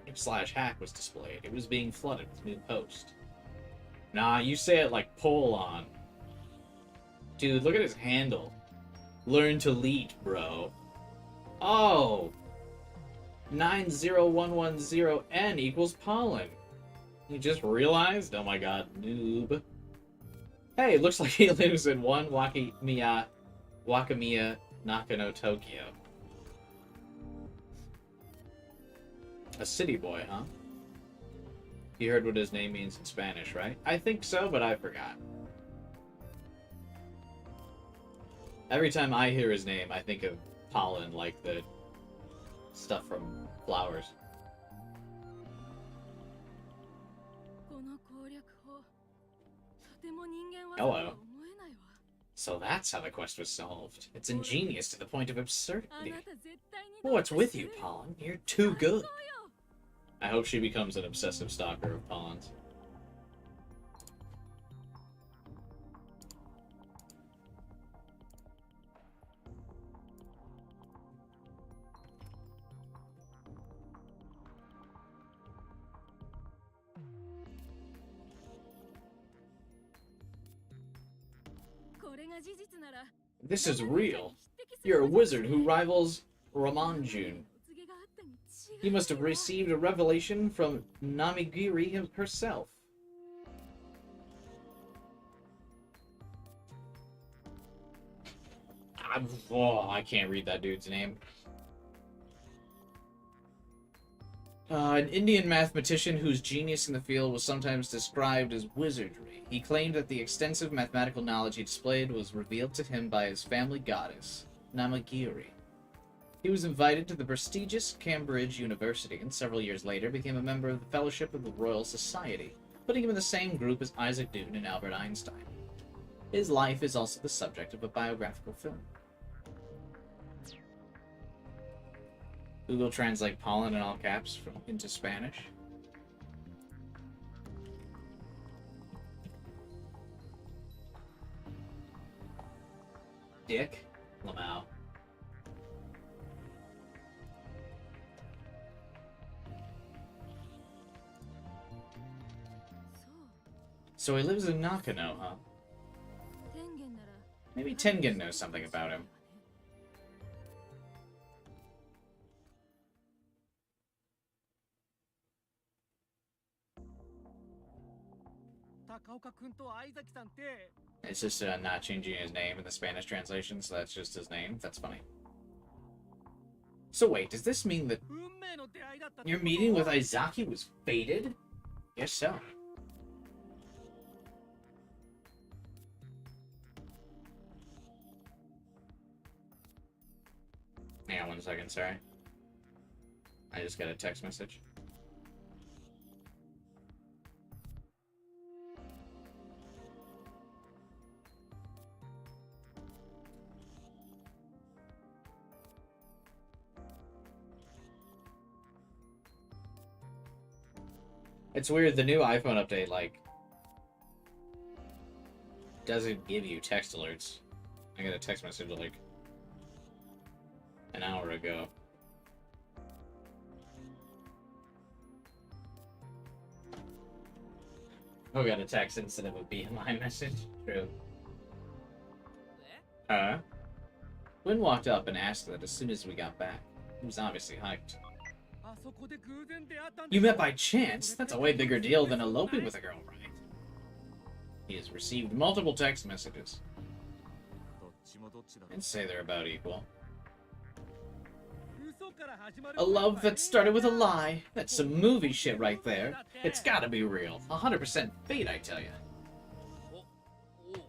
Speaker 1: / hack was displayed. It was being flooded with new posts. Nah, you say it like Polon. Dude, look at his handle. Learn to lead, bro. Oh! 90110N equals Pollen. You just realized? Oh my god, noob. Hey, it looks like he lives in one Wakamiya Nakano, Tokyo. A city boy, huh? You heard what his name means in Spanish, right? I think so, but I forgot. Every time I hear his name, I think of pollen, like the stuff from flowers.
Speaker 2: この攻略法とても人間技
Speaker 1: Hello.
Speaker 2: とは思えないわ
Speaker 1: So that's how the quest was solved. It's ingenious to the point of
Speaker 2: あ
Speaker 1: absurdity.
Speaker 2: なた絶対に
Speaker 1: What's with you,
Speaker 2: 突破する
Speaker 1: Pollen? You're too good.
Speaker 2: 最高よ
Speaker 1: I hope she becomes an obsessive stalker of Pollen's. This is real. You're a wizard who rivals Ramanjun. You must have received a revelation from Namigiri herself. I can't read that dude's name. An Indian mathematician whose genius in the field was sometimes described as wizardry. He claimed that the extensive mathematical knowledge he displayed was revealed to him by his family goddess, Namagiri. He was invited to the prestigious Cambridge University and several years later became a member of the Fellowship of the Royal Society, putting him in the same group as Isaac Newton and Albert Einstein. His life is also the subject of a biographical film. Google translate pollen in all caps into Spanish. Dick Lamau. So he lives in Nakano, huh? Maybe Tengen knows something about him. It's just not changing his name in the Spanish translation, so that's just his name. That's funny. So wait, does this mean that your meeting with Izaki was fated? Yes, so. Hang on 1 second, sorry. I just got a text message. It's weird, the new iPhone update, like, doesn't give you text alerts. I got a text message, like, an hour ago. Oh, got a text instead of a BMI message? True. Huh? Wynn walked up and asked that as soon as we got back. He was obviously hyped.
Speaker 5: あそこで偶然出会ったん
Speaker 1: You
Speaker 5: でしょ
Speaker 1: met by chance? That's a way bigger deal than eloping with a girl, right? He has received multiple text messages.
Speaker 4: どっちもどっちだ
Speaker 1: I'd say they're about equal.
Speaker 5: 嘘から始まる
Speaker 1: A love that started with a lie. That's some movie shit right there. It's gotta be real. 100% fate, I tell ya.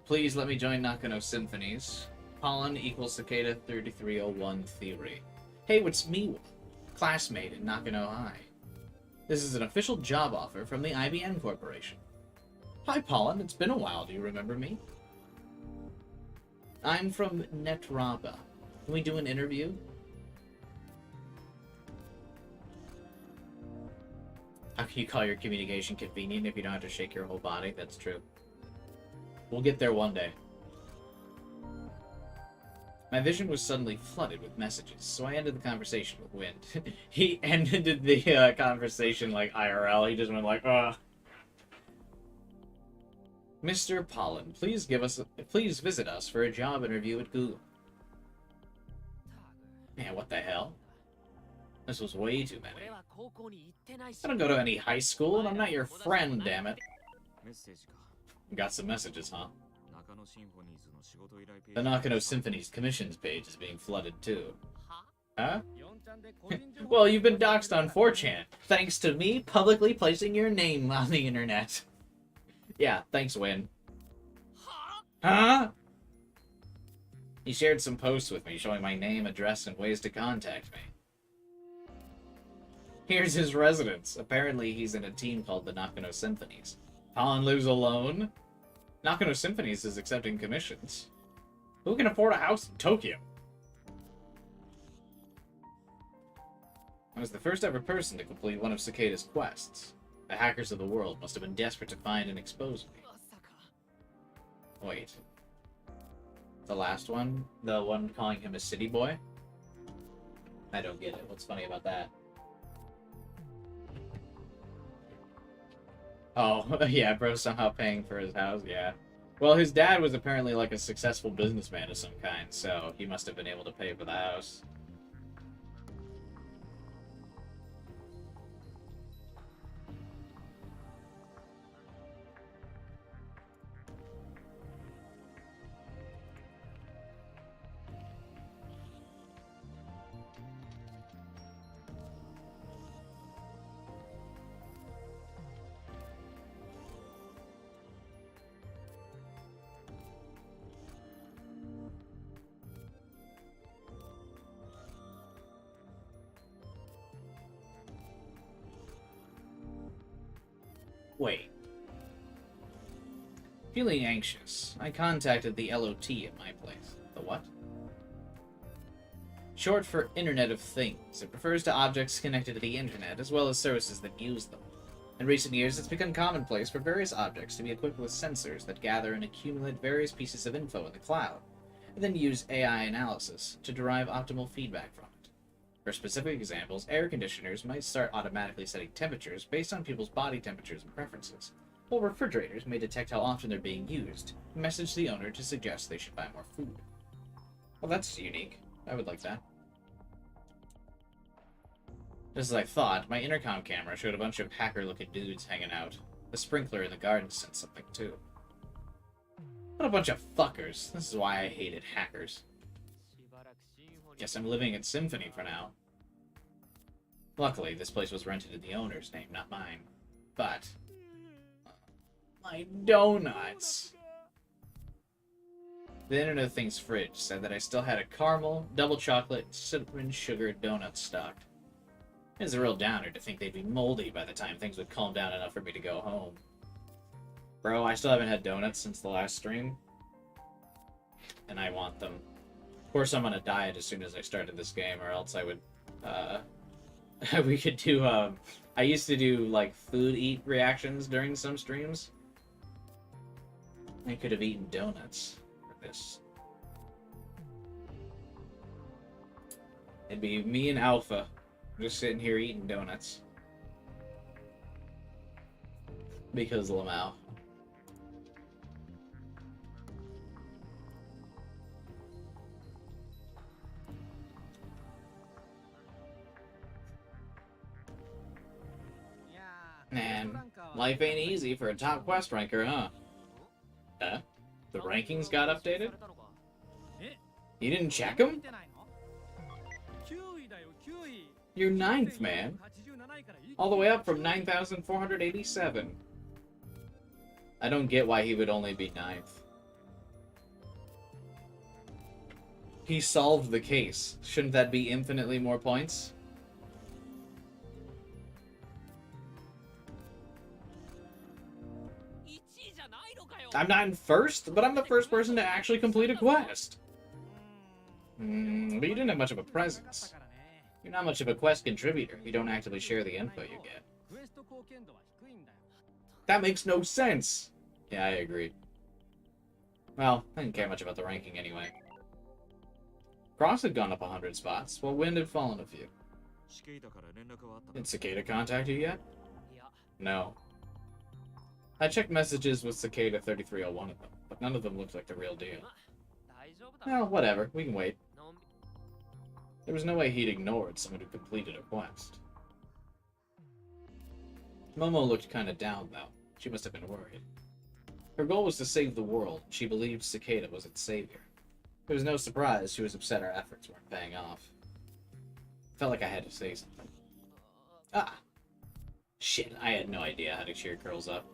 Speaker 1: Please let me join Nakano Symphonies. Pollen equals Cicada 3301 theory. Hey, what's me? Classmate in Nakano High. This is an official job offer from the IBM Corporation. Hi, Pollen. It's been a while. Do you remember me? I'm from Netraba. Can we do an interview? How can you call your communication convenient if you don't have to shake your whole body? That's true. We'll get there one day. My vision was suddenly flooded with messages, so I ended the conversation with Wind. He ended the conversation like IRL. He just went like, ugh. Mr. Pollen, please visit us for a job interview at Google. Man, what the hell? This was way too many.
Speaker 3: 俺は高校に行ってないし
Speaker 1: I don't go to any high school, and I'm not your friend, damn it.
Speaker 4: メッセージか
Speaker 1: Got some messages, huh?
Speaker 4: 中野シンフォニーズの仕事依頼ペー
Speaker 1: The
Speaker 4: ジ
Speaker 1: Nakano Symphony's commissions page is being flooded too.
Speaker 3: は
Speaker 1: Huh?
Speaker 5: 4ちゃんで個人情報
Speaker 1: Well, you've been doxxed on 4chan, thanks to me publicly placing your name on the internet. Yeah, thanks, Win.
Speaker 3: は
Speaker 1: Huh? He shared some posts with me showing my name, address, and ways to contact me. Here's his residence. Apparently, he's in a team called the Nakano Symphonies. Pollen lives alone? Nakano Symphonies is accepting commissions. Who can afford a house in Tokyo? I was the first ever person to complete one of Cicada's quests. The hackers of the world must have been desperate to find and expose me.
Speaker 3: まさか
Speaker 1: Wait. The last one? The one calling him a city boy? I don't get it. What's funny about that? Oh, yeah, bro somehow paying for his house, yeah. Well, his dad was apparently like a successful businessman of some kind, so he must have been able to pay for the house. Wait. Feeling anxious, I contacted the LOT at my place. The what? Short for Internet of Things. It refers to objects connected to the internet, as well as services that use them. In recent years, it's become commonplace for various objects to be equipped with sensors that gather and accumulate various pieces of info in the cloud, and then use AI analysis to derive optimal feedback from it. For specific examples, air conditioners might start automatically setting temperatures based on people's body temperatures and preferences, while refrigerators may detect how often they're being used, and message the owner to suggest they should buy more food. Well, that's unique. I would like that. Just as I thought, my intercom camera showed a bunch of hacker-looking dudes hanging out. The sprinkler in the garden sent something, too. What a bunch of fuckers. This is why I hated hackers.
Speaker 3: しばらくシンフォニー
Speaker 1: Guess I'm living in Symphony for now. Luckily, this place was rented in the owner's name, not mine. But... my donuts! The Internet of Things fridge said that I still had a caramel, double chocolate, and cinnamon sugar donut stocked. It's a real downer to think they'd be moldy by the time things would calm down enough for me to go home. Bro, I still haven't had donuts since the last stream. And I want them. Of course, I'm on a diet as soon as I started this game, or else I would, we could do, I used to do, like, food eat reactions during some streams. I could have eaten donuts for this. It'd be me and Alpha, just sitting here eating donuts. Because Lamau. Life ain't easy for a top quest ranker, huh? Huh? The rankings got updated? You didn't check them? You're 9th, man. All the way up from 9,487. I don't get why he would only be 9th. He solved the case. Shouldn't that be infinitely more points? I'm not in first, but I'm the first person to actually complete a quest. But you didn't have much of a presence. You're not much of a quest contributor. You don't actively share the info you get. That makes no sense! Yeah, I agree. Well, I didn't care much about the ranking anyway. Cross had gone up 100 spots, while Wind had fallen a few. Did Cicada contact you yet? No. I checked messages with Cicada 3301 of them, but none of them looked like the real deal. Well, whatever. We can wait. There was no way he'd ignored someone who completed a quest. Momo looked kinda down, though. She must have been worried. Her goal was to save the world, and she believed Cicada was its savior. It was no surprise she was upset our efforts weren't paying off. Felt like I had to say something. Ah! Shit, I had no idea how to cheer girls up.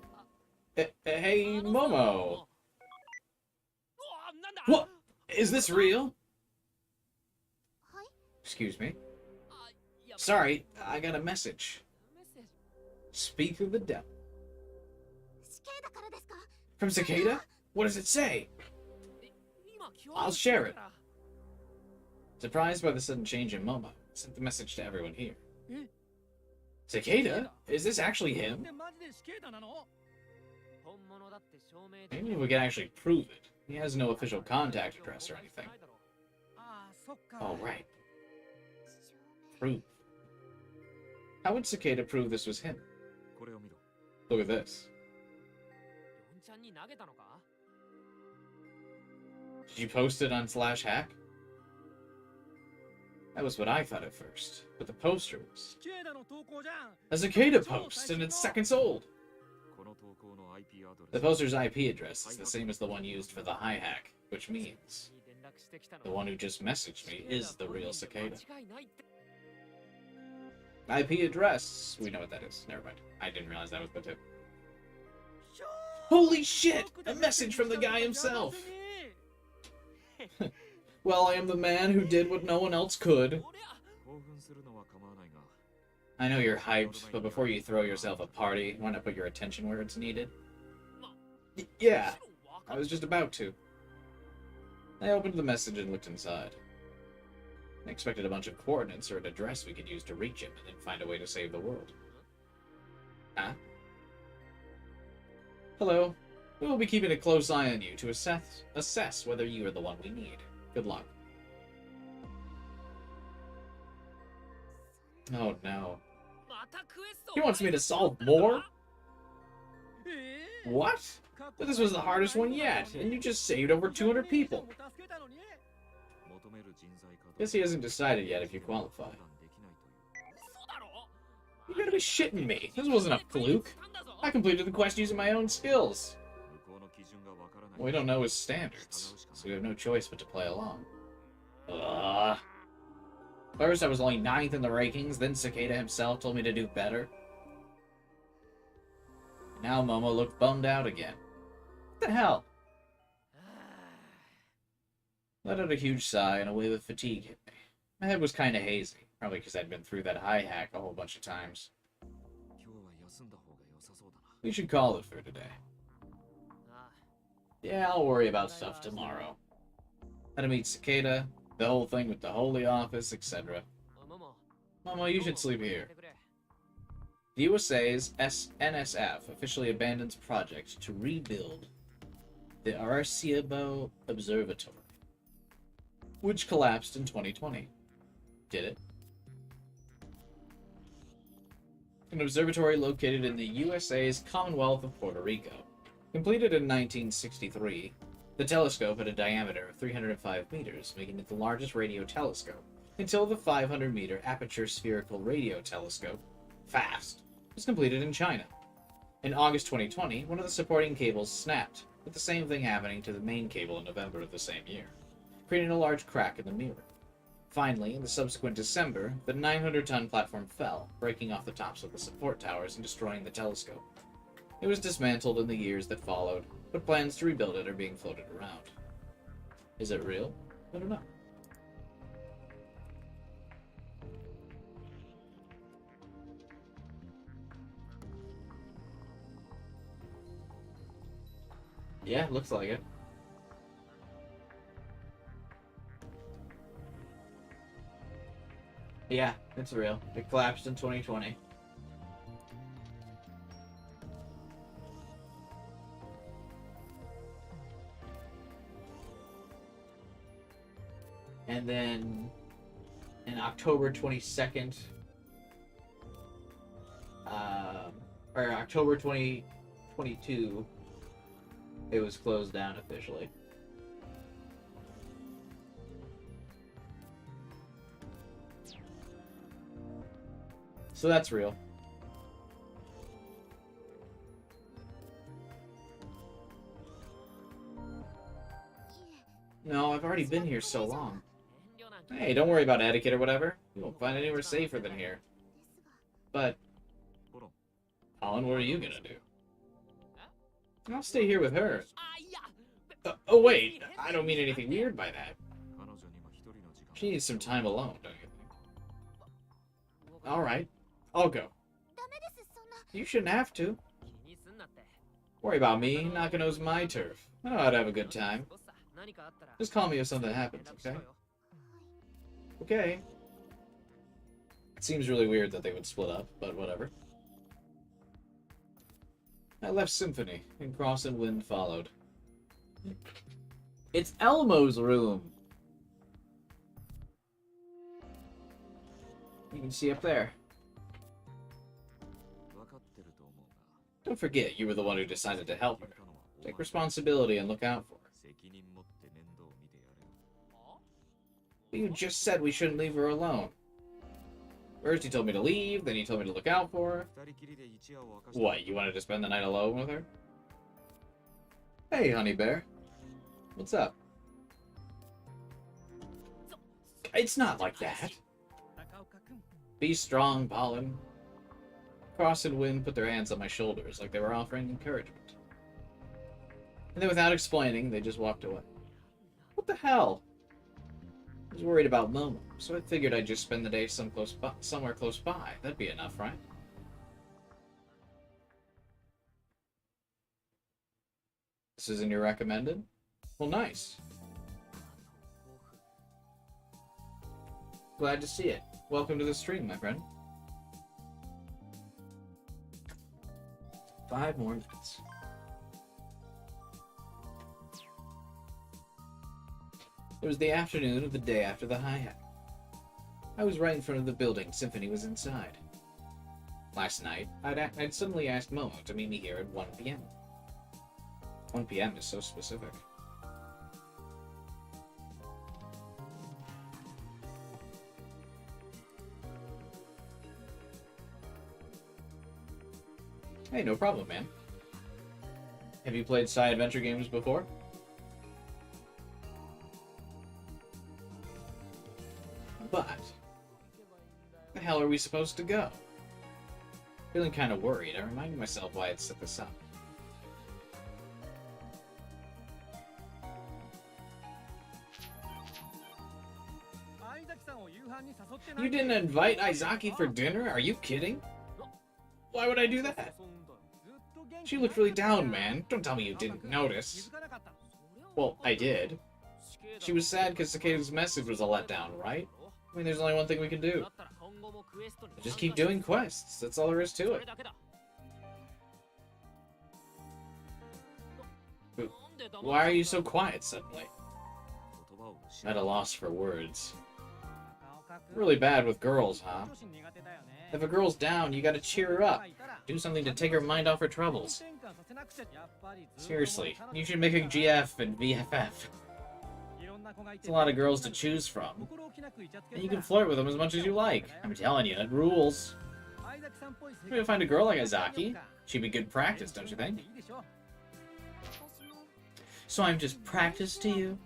Speaker 1: Hey, Momo! What? Is this real? Excuse me. Sorry, I got a message. Speak of the devil. From Cicada? What does it say? I'll share it. Surprised by the sudden change in Momo, sent the message to everyone here. Cicada? Is this actually him? Maybe we can actually prove it. He has no official contact address or anything. Oh, right. Proof. How would Cicada prove this was him? Look at this. Did you post it on /hack? That was what I thought at first, but the poster was a Cicada post, and it's seconds old. The poster's IP address is the same as the one used for the hi hack, which means the one who just messaged me is the real Cicada. IP address. We know what that is. Never mind. I didn't realize that was the tip. Holy shit! A message from the guy himself! Well, I am the man who did what no one else could. I know you're hyped, but before you throw yourself a party, why not put your attention where it's needed? Yeah, I was just about to. I opened the message and looked inside. I expected a bunch of coordinates or an address we could use to reach him and then find a way to save the world. Huh? Hello. We will be keeping a close eye on you to assess whether you are the one we need. Good luck. Oh no. He wants me to solve more? What? But this was the hardest one yet, and you just saved over 200 people. Guess he hasn't decided yet if you qualify. You gotta be shitting me. This wasn't a fluke. I completed the quest using my own skills. We don't know his standards, so we have no choice but to play along. First I was only 9th in the rankings, then Cicada himself told me to do better. Now Momo looked bummed out again. What the hell? Let out a huge sigh and a wave of fatigue hit me. My head was kinda hazy, probably because I'd been through that hi hack a whole bunch of times. We should call it for today. Yeah, I'll worry about stuff tomorrow. How to meet Cicada, the whole thing with the Holy Office, etc. Momo, you should sleep here. The USA's NSF officially abandons project to rebuild the Arecibo Observatory, which collapsed in 2020. Did it? An observatory located in the USA's Commonwealth of Puerto Rico. Completed in 1963, the telescope had a diameter of 305 meters, making it the largest radio telescope, until the 500-meter aperture spherical radio telescope, FAST, was completed in China. In August 2020, one of the supporting cables snapped, with the same thing happening to the main cable in November of the same year, creating a large crack in the mirror. Finally, in the subsequent December, the 900-ton platform fell, breaking off the tops of the support towers and destroying the telescope. It was dismantled in the years that followed, but plans to rebuild it are being floated around. Is it real? I don't know. Yeah, looks like it. Yeah, it's real. It collapsed in 2020. And then in October 22nd, or October 2022, it was closed down officially. So that's real. No, I've already been here so long. Hey, don't worry about etiquette or whatever. You won't find anywhere safer than here. But, Colin, what are you gonna do? I'll stay here with her. Oh wait, I don't mean anything weird by that. She needs some time alone, don't you think? Alright, I'll go. You shouldn't have to. Worry about me, Nakano's my turf. I know how to have a good time. Just call me if something happens, okay? Okay. It seems really weird that they would split up, but whatever. I left Symphony, and Cross and Wind followed. It's Elmo's room! You can see up there. Don't forget, you were the one who decided to help her. Take responsibility and look out for her. But you just said we shouldn't leave her alone. First he told me to leave, then he told me to look out for her. What, you wanted to spend the night alone with her? Hey, honey bear. What's up? It's not like that. Be strong, Pollen. Cross and Wind put their hands on my shoulders like they were offering encouragement. And then without explaining, they just walked away. What the hell? I was worried about Momo, so I figured I'd just spend the day somewhere close by. That'd be enough, right? This isn't your recommended? Well, nice. Glad to see it. Welcome to the stream, my friend. 5 more minutes. It was the afternoon of the day after the hi-hat. I was right in front of the building Symphony was inside. Last night, I'd suddenly asked Momo to meet me here at 1 p.m. 1 p.m. is so specific. Hey, no problem, man. Have you played side adventure games before? But, where the hell are we supposed to go? Feeling kind of worried, I reminded myself why I'd set this up. You didn't invite Izaki for dinner? Are you kidding? Why would I do that? She looked really down, man. Don't tell me you didn't notice. Well, I did. She was sad because Takeda's message was a letdown, right? I mean, there's only one thing we can do. Just keep doing quests. That's all there is to it. But why are you so quiet suddenly? I'm at a loss for words. Really bad with girls, huh? If a girl's down, you gotta cheer her up. Do something to take her mind off her troubles. Seriously, you should make a GF and VFF. It's a lot of girls to choose from. And you can flirt with them as much as you like. I'm telling you, it rules. Maybe find a girl like Izaki. She'd be good practice, don't you think?
Speaker 2: 私も
Speaker 1: So I'm just practice to you?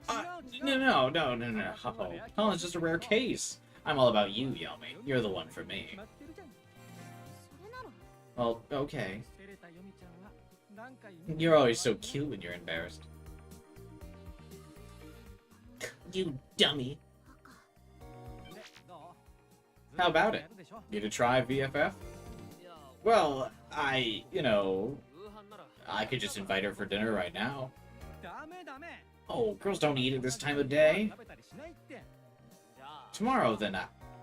Speaker 5: あ
Speaker 1: No. Oh, Colin's just a rare case. I'm all about you, Yomi. You're the one for me.
Speaker 2: それなら
Speaker 1: Well, okay.
Speaker 5: 照れたヨミちゃんは何回
Speaker 1: You're always so cute when you're embarrassed. You dummy.
Speaker 5: でどう
Speaker 1: How about it?
Speaker 5: やるでしょ
Speaker 1: You to try VFF?
Speaker 3: いや
Speaker 1: Well, you know,
Speaker 3: 夕飯なら
Speaker 1: I could just invite her for dinner right now.
Speaker 5: ダメダメ
Speaker 1: Oh, girls don't eat at this time of day.
Speaker 5: 食べたりしないって
Speaker 3: じゃあ
Speaker 1: Tomorrow, then.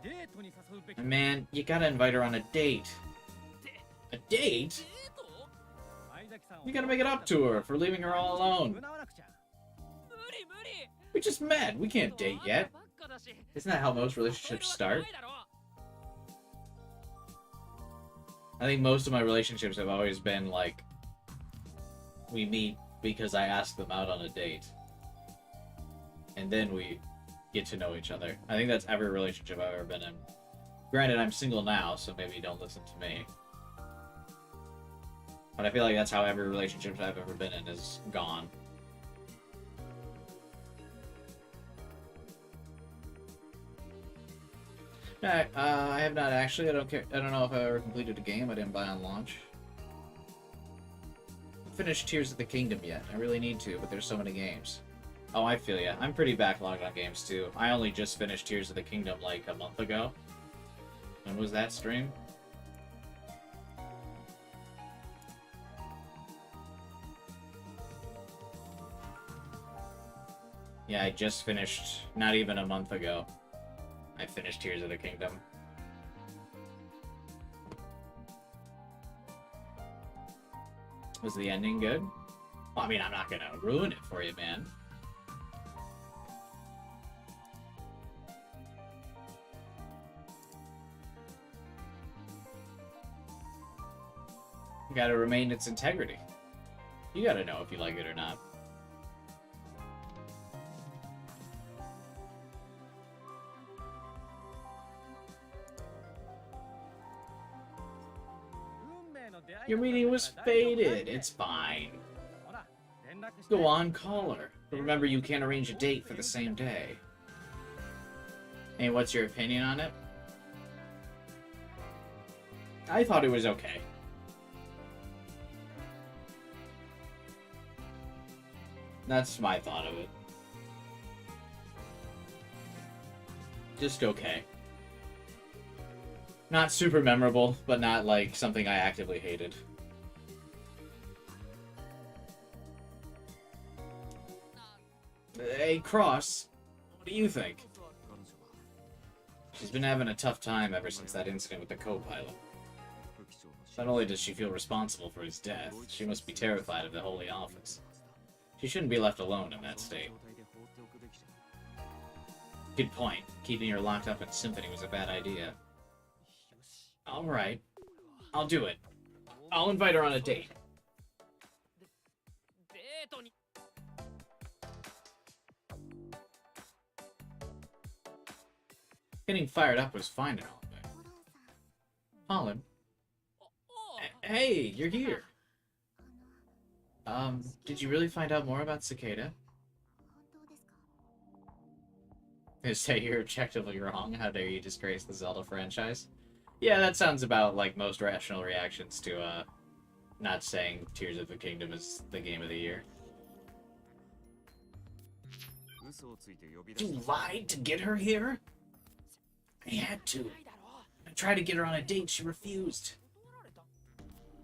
Speaker 5: デートに誘うべき
Speaker 1: Man, you gotta invite her on a date. A date?
Speaker 3: デート
Speaker 5: 相崎さんを
Speaker 1: You gotta make it up to her for leaving her all alone.
Speaker 5: 占わなくちゃ
Speaker 3: 無理無理
Speaker 1: We just met. We can't date yet.
Speaker 3: ばっかだし
Speaker 1: Isn't that how most relationships start?
Speaker 3: ないだろ
Speaker 1: I think most of my relationships have always been like, we meet because I ask them out on a date. And then we get to know each other. I think that's every relationship I've ever been in. Granted, I'm single now, so maybe you don't listen to me. But I feel like that's how every relationship I've ever been in is gone. I have not actually. I don't care. I don't know if I ever completed a game I didn't buy on launch. I finished Tears of the Kingdom yet. I really need to, but there's so many games. Oh, I feel ya. I'm pretty backlogged on games too. I only just finished Tears of the Kingdom like a month ago. When was that stream? Yeah, I just finished not even a month ago. I finished Tears of the Kingdom. Was the ending good? Well, I mean, I'm not gonna ruin it for you, man. You gotta remain its integrity. You gotta know if you like it or not. Your meeting was faded. It's fine.
Speaker 5: ほら連絡して
Speaker 1: Go on, call her. But remember, you can't arrange a date for the same day. Hey, what's your opinion on it? I thought it was okay. That's my thought of it. Just okay. Not super memorable, but not like something I actively hated. Hey, Cross, what do you think? She's been having a tough time ever since that incident with the co-pilot. Not only does she feel responsible for his death, she must be terrified of the Holy Office. She shouldn't be left alone in that state. Good point. Keeping her locked up in Symphony was a bad idea. Alright. I'll do it. I'll invite her on a date.
Speaker 3: デートに
Speaker 1: Getting fired up was fine and all, but... Colin. Hey, you're here. Did you really find out more about Cicada? They say you're objectively wrong. How dare you disgrace the Zelda franchise? Yeah, that sounds about like most rational reactions to, not saying Tears of the Kingdom is the game of the year. You lied to get her here? I had to. I tried to get her on a date, she refused.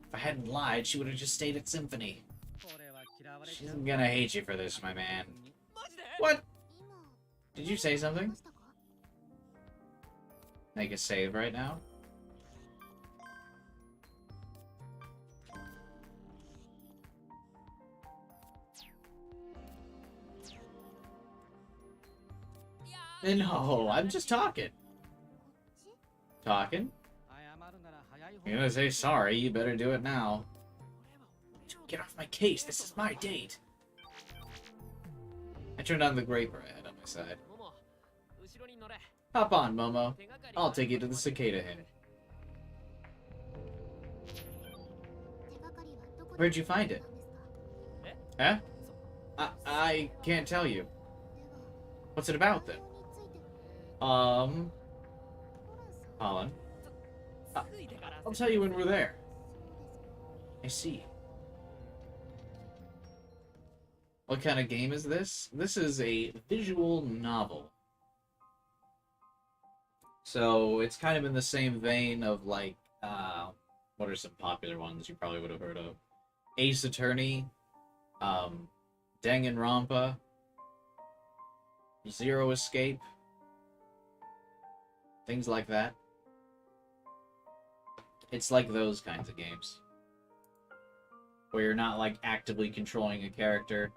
Speaker 1: If I hadn't lied, she would have just stayed at Symphony.
Speaker 5: これは嫌われち
Speaker 1: She's
Speaker 5: ゃう
Speaker 1: gonna hate you for this, my man.
Speaker 3: マジで
Speaker 1: What? Did you say something? Make a save right now? No, I'm just talking. Talking?
Speaker 5: 謝るなら早い方
Speaker 1: You're gonna say sorry, you better do it now. Get off my case, this is my date. I turned on the graper I had on my side.
Speaker 3: モモ後ろに乗れ
Speaker 1: Hop on, Momo.
Speaker 3: 手がかり
Speaker 1: I'll take you to the cicada inn. Where'd you find it? Huh? I can't tell you. What's it about, then? Colin. I'll tell you when we're there. I see. What kind of game is this? This is a visual novel. So, it's kind of in the same vein of, like, what are some popular ones you probably would have heard of? Ace Attorney, Danganronpa, Zero Escape, things like that. It's like those kinds of games. Where you're not, like, actively controlling a character.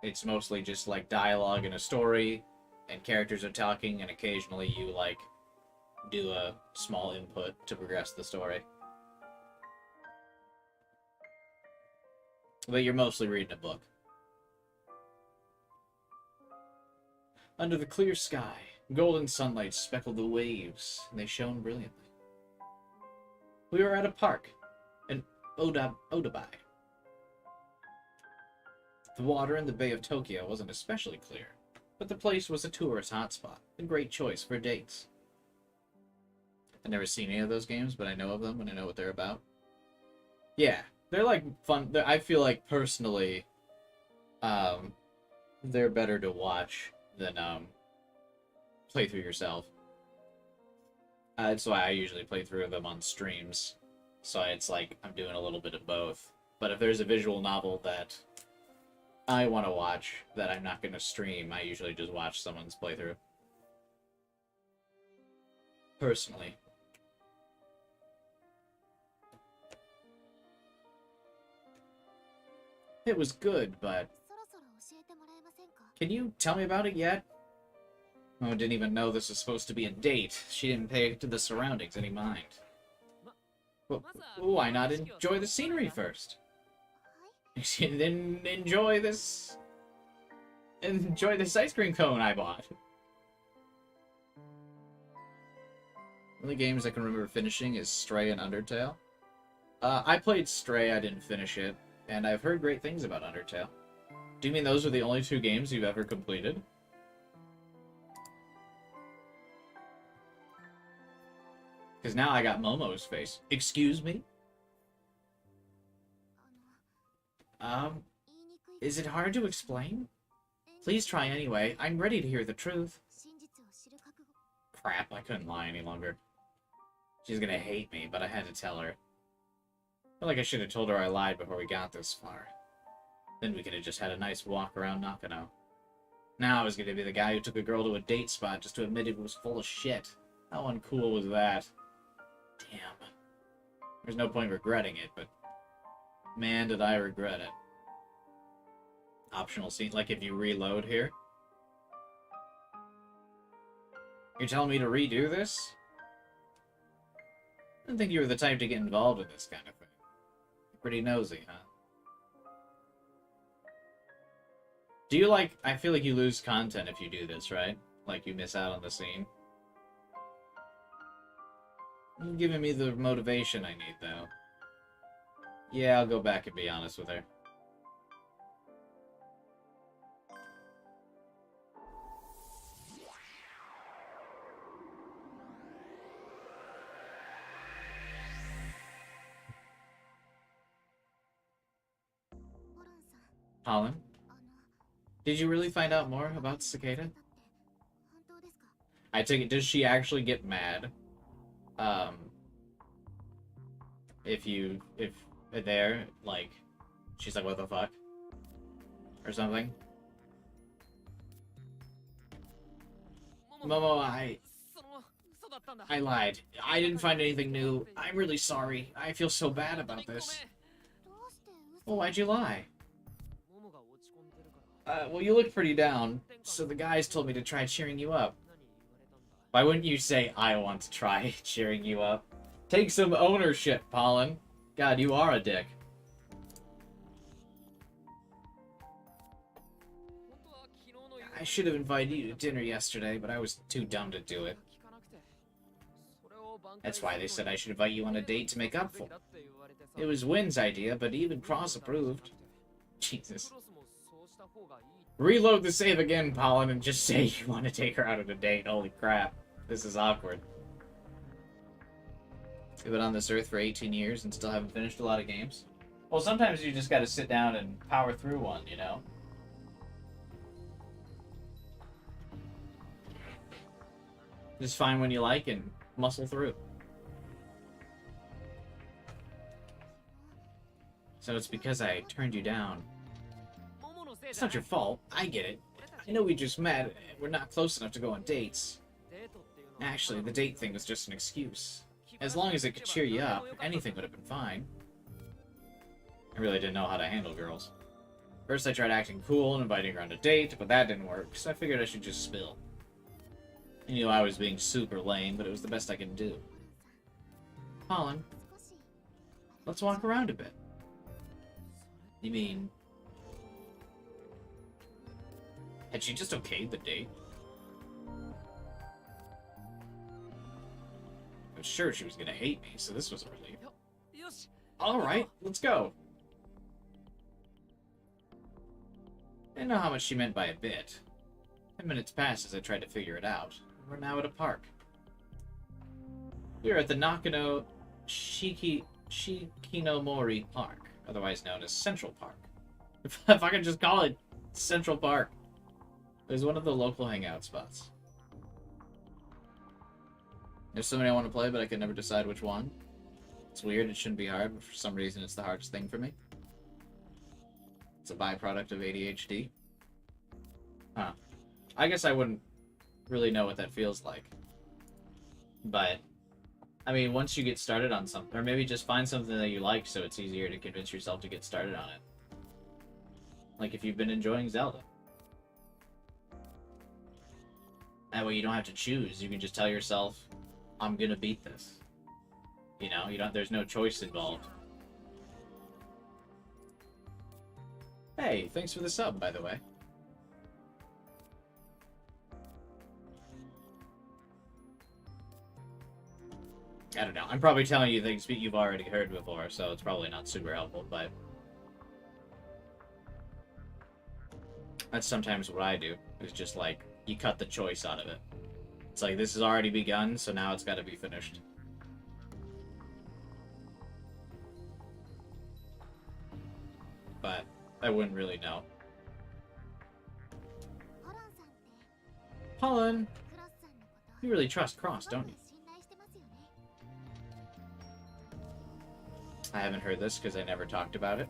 Speaker 1: It's mostly just, like, dialogue and a story, and characters are talking, and occasionally you, like, do a small input to progress the story. But you're mostly reading a book. Under the clear sky, golden sunlight speckled the waves, and they shone brilliantly. We were at a park, in Odabai. The water in the Bay of Tokyo wasn't especially clear, but the place was a tourist hotspot, a great choice for dates. I've never seen any of those games, but I know of them and I know what they're about. Yeah, they're like fun. I feel like personally, they're better to watch than play through yourself. That's why I usually play through them on streams. So it's like I'm doing a little bit of both. But if there's a visual novel that I want to watch that I'm not going to stream, I usually just watch someone's playthrough. Personally. It was good, but... Can you tell me about it yet? Oh, didn't even know this was supposed to be a date. She didn't pay to the surroundings any mind. Well, why not enjoy the scenery first? Then enjoy this ice cream cone I bought. Only games I can remember finishing is Stray and Undertale. I played Stray, I didn't finish it, and I've heard great things about Undertale. Do you mean those are the only two games you've ever completed? Because now I got Momo's face. Excuse me? Is it hard to explain? Please try anyway. I'm ready to hear the truth. Crap, I couldn't lie any longer. She's gonna hate me, but I had to tell her. I feel like I should have told her I lied before we got this far. Then we could have just had a nice walk around Nakano. Now I was gonna be the guy who took a girl to a date spot just to admit it was full of shit. How uncool was that? Damn. There's no point regretting it, but... man, did I regret it. Optional scene, like if you reload here. You're telling me to redo this? I didn't think you were the type to get involved in this kind of thing. You're pretty nosy, huh? Do you like... I feel like you lose content if you do this, right? Like you miss out on the scene. You're giving me the motivation I need, though. Yeah, I'll go back and be honest with her. Colin? Did you really find out more about Cicada? I take it, does she actually get mad? If there, like, she's like, what the fuck? Or something? Momo, I lied. I didn't find anything new. I'm really sorry. I feel so bad about this. Well, why'd you lie? Well, you look pretty down, so the guys told me to try cheering you up. Why wouldn't you say, I want to try cheering you up? Take some ownership, Pollen. God, you are a dick. I should have invited you to dinner yesterday, but I was too dumb to do it. That's why they said I should invite you on a date to make up for. It was Wynn's idea, but even Cross approved. Jesus. Reload the save again, Pollen, and just say you want to take her out on a date. Holy crap. This is awkward. You've been on this earth for 18 years and still haven't finished a lot of games. Well, sometimes you just gotta sit down and power through one, you know? Just find one you like and muscle through. So it's because I turned you down. It's not your fault. I get it. I know we just met. We're not close enough to go on dates. Actually, the date thing was just an excuse. As long as it could cheer you up, anything would have been fine. I really didn't know how to handle girls. First I tried acting cool and inviting her on a date, but that didn't work, so I figured I should just spill. I knew I was being super lame, but it was the best I could do. Colin, let's walk around a bit. You mean... Had she just okayed the date? I was sure she was gonna hate me, so this was a relief. Alright, let's go. I didn't know how much she meant by a bit. 10 minutes passed as I tried to figure it out. We're now at a park. We are at the Nakano Shikinomori Park, otherwise known as Central Park. If I could just call it Central Park. It was one of the local hangout spots. There's so many I want to play, but I can never decide which one. It's weird, it shouldn't be hard, but for some reason it's the hardest thing for me. It's a byproduct of ADHD. Huh. I guess I wouldn't really know what that feels like. But, I mean, once you get started on something, or maybe just find something that you like so it's easier to convince yourself to get started on it. Like if you've been enjoying Zelda. That way you don't have to choose. You can just tell yourself, I'm gonna beat this. You know, there's no choice involved. Hey, thanks for the sub, by the way. I don't know. I'm probably telling you things that you've already heard before, so it's probably not super helpful, but... That's sometimes what I do. It's just like, you cut the choice out of it. It's like, this has already begun, so now it's gotta be finished. But, I wouldn't really know. Pollen! You really trust Cross, don't you? I haven't heard this because I never talked about it.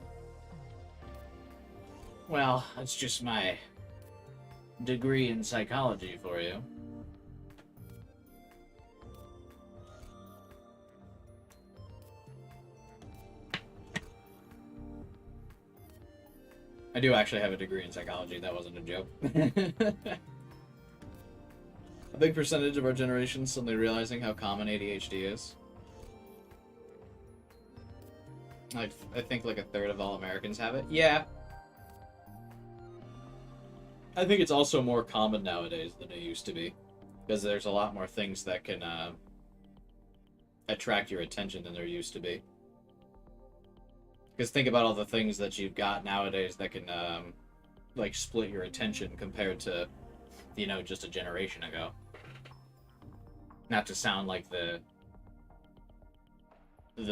Speaker 1: Well, it's just my degree in psychology for you. I do actually have a degree in psychology, that wasn't a joke. A big percentage of our generation suddenly realizing how common ADHD is. I think like a third of all Americans have it. Yeah. I think it's also more common nowadays than it used to be. Because there's a lot more things that can attract your attention than there used to be. Because think about all the things that you've got nowadays that can like split your attention compared to, you know, just a generation ago. Not to sound like the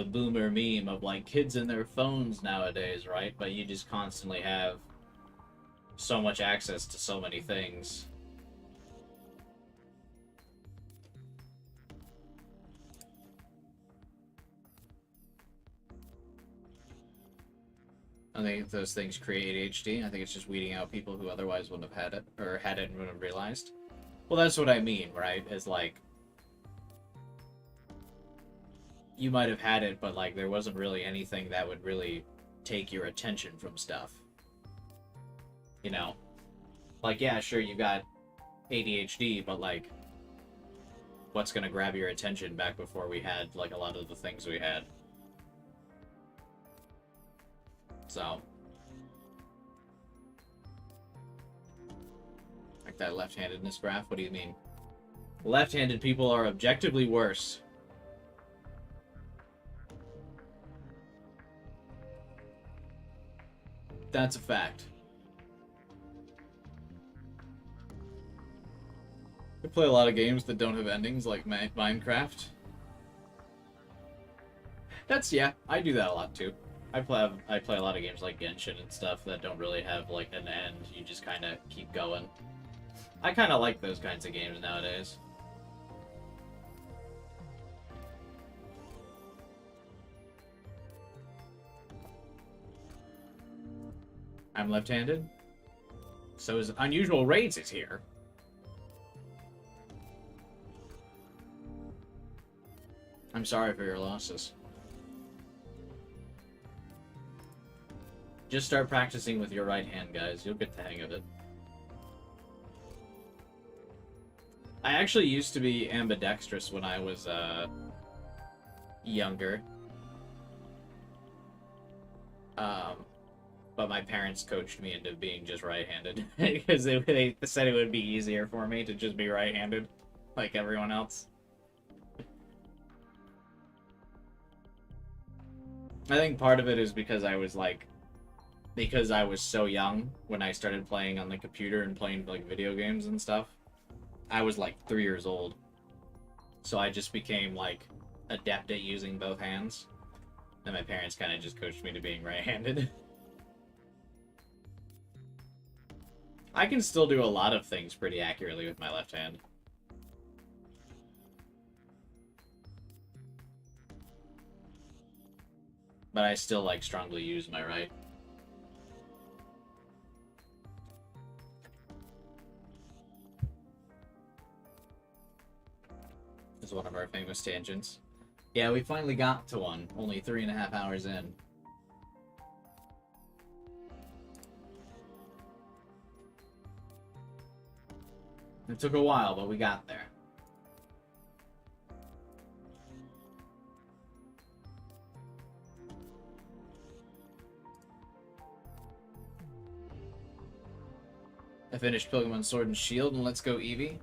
Speaker 1: boomer meme of like kids in their phones nowadays, right? But you just constantly have so much access to so many things. I think those things create ADHD. I think it's just weeding out people who otherwise wouldn't have had it, or had it and wouldn't have realized. Well, that's what I mean, right? Is like, you might have had it, but like there wasn't really anything that would really take your attention from stuff. You know? Like, yeah, sure, you got ADHD, but like, what's gonna grab your attention back before we had like a lot of the things we had? So, like that left-handedness graph, what do you mean? Left-handed people are objectively worse. That's a fact. I play a lot of games that don't have endings, like Minecraft. Yeah, I do that a lot too. I play a lot of games like Genshin and stuff that don't really have like an end. You just kind of keep going. I kind of like those kinds of games nowadays. I'm left-handed. So is Unusual Raids is here. I'm sorry for your losses. Just start practicing with your right hand, guys. You'll get the hang of it. I actually used to be ambidextrous when I was younger. But my parents coached me into being just right-handed because they said it would be easier for me to just be right-handed like everyone else. I think part of it is because I was so young when I started playing on the computer and playing like video games and stuff. I was like 3 years old. So I just became like adept at using both hands. And my parents kind of just coached me to being right-handed. I can still do a lot of things pretty accurately with my left hand. But I still like strongly use my right. This is one of our famous tangents. Yeah, we finally got to one, only 3.5 hours in. It took a while, but we got there. I finished Pokemon Sword and Shield, and let's go Eevee.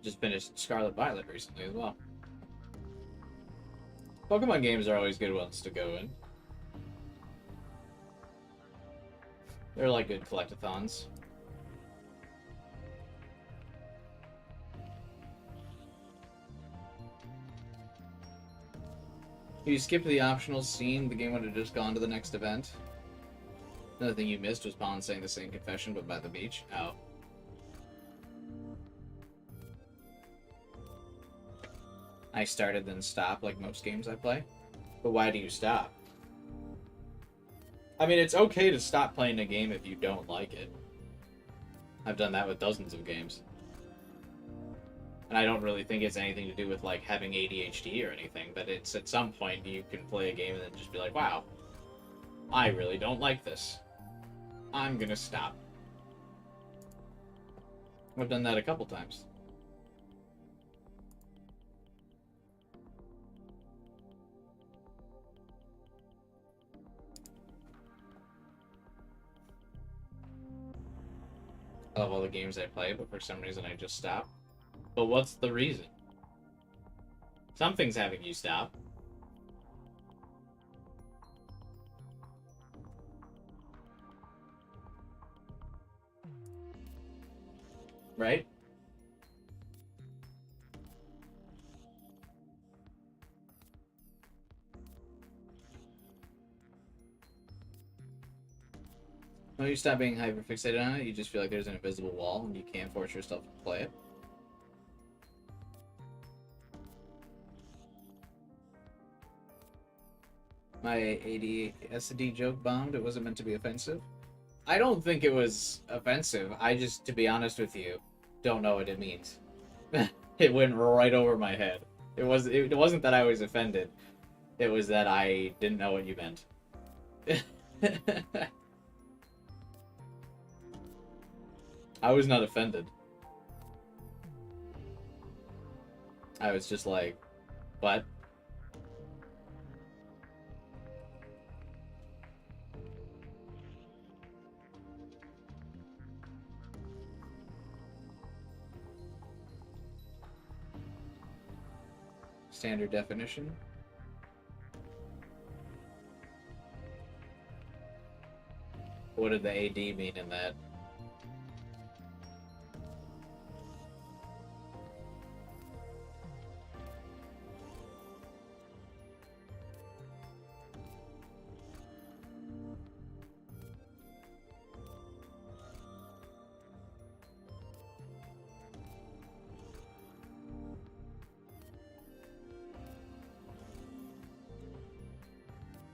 Speaker 1: Just finished Scarlet Violet recently as well. Pokemon games are always good ones to go in. They're like good collectathons. If you skipped the optional scene, the game would have just gone to the next event. Another thing you missed was Pawn saying the same confession, but by the beach. Oh. I started then stopped like most games I play. But why do you stop? I mean, it's okay to stop playing a game if you don't like it. I've done that with dozens of games. And I don't really think it's anything to do with, like, having ADHD or anything, but it's at some point you can play a game and then just be like, wow, I really don't like this. I'm gonna stop. I've done that a couple times. I love all the games I play, but for some reason I just stop. But what's the reason? Something's having you stop. Right? When you stop being hyperfixated on it, you just feel like there's an invisible wall and you can't force yourself to play it. My ADSD joke bombed. It wasn't meant to be offensive. I don't think it was offensive. I just, to be honest with you, don't know what it means. It went right over my head. It wasn't that I was offended. It was that I didn't know what you meant. I was not offended. I was just like, what? Standard definition. What did the AD mean in that?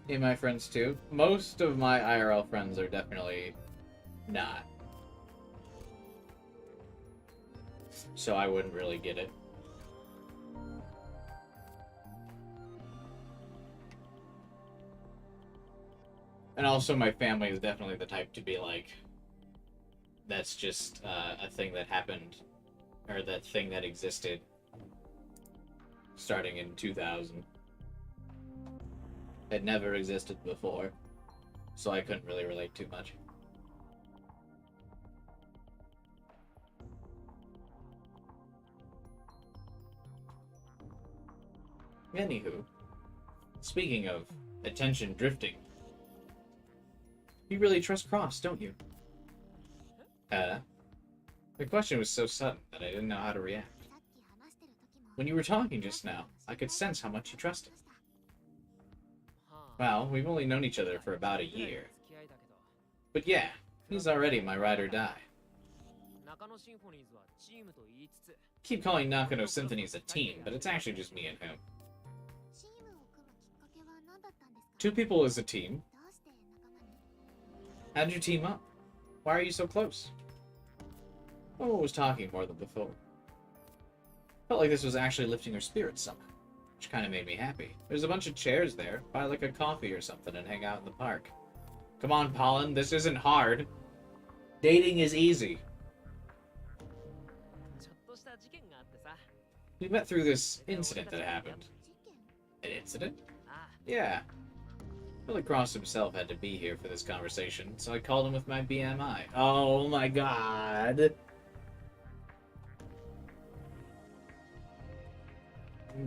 Speaker 1: Hey, my friends too. Most of my IRL friends are definitely not. So I wouldn't really get it. And also my family is definitely the type to be like, that's just a thing that happened, or that thing that existed starting in 2000. It never existed before, so I couldn't really relate too much. Anywho, speaking of attention drifting, you really trust Cross, don't you? The question was so sudden that I didn't know how to react. When you were talking just now, I could sense how much you trusted. Well, we've only known each other for about a year. But yeah, he's already my ride or die. Keep calling Nakano Symphonies a team, but it's actually just me and him. Two people is a team. How'd you team up? Why are you so close? Momo was talking more than before. Felt like this was actually lifting her spirits somehow, which kind of made me happy. There's a bunch of chairs there. Buy like a coffee or something and hang out in the park. Come on, Pollen, this isn't hard. Dating is easy. We met through this incident that happened. An incident? Yeah. Billy Cross himself had to be here for this conversation, so I called him with my BMI. Oh my god.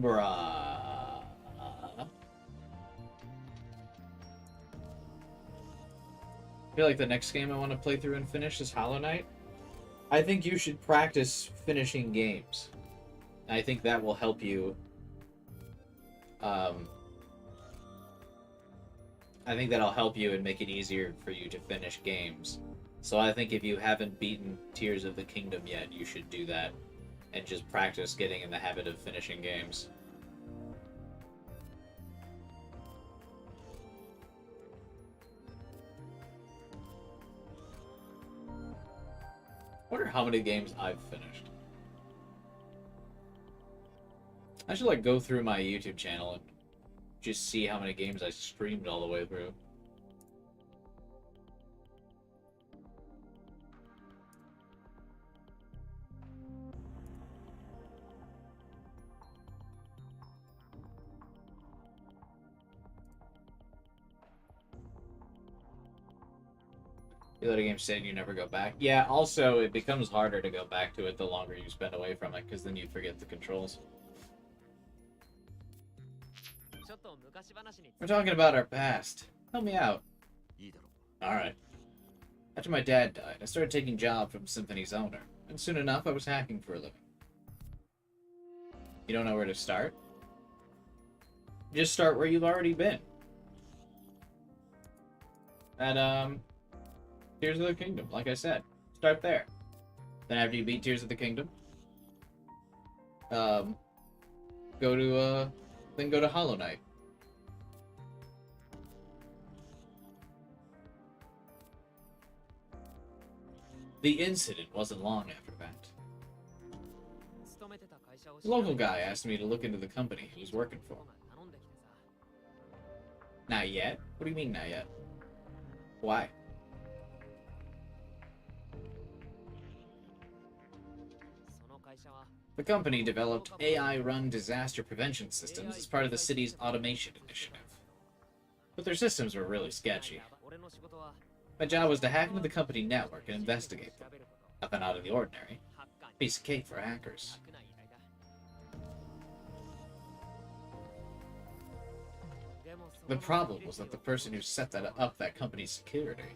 Speaker 1: Bruh. I feel like the next game I want to play through and finish is Hollow Knight. I think you should practice finishing games. I think that will help you. I think that'll help you and make it easier for you to finish games. So I think if you haven't beaten Tears of the Kingdom yet, you should do that. And just practice getting in the habit of finishing games. I wonder how many games I've finished. I should like go through my YouTube channel and just see how many games I streamed all the way through. You let a game sit and you never go back. Yeah, also, it becomes harder to go back to it the longer you spend away from it, because then you forget the controls. We're talking about our past. Help me out. Alright. After my dad died, I started taking jobs from Symphony's owner, and soon enough I was hacking for a living. You don't know where to start? Just start where you've already been. At, Tears of the Kingdom, like I said. Start there. Then after you beat Tears of the Kingdom, go to Hollow Knight. The incident wasn't long after that. The local guy asked me to look into the company he was working for. Not yet? What do you mean, not yet? Why? The company developed AI-run disaster prevention systems as part of the city's automation initiative. But their systems were really sketchy. My job was to hack into the company network and investigate them. Nothing out of the ordinary. Piece of cake for hackers. The problem was that the person who set that company's security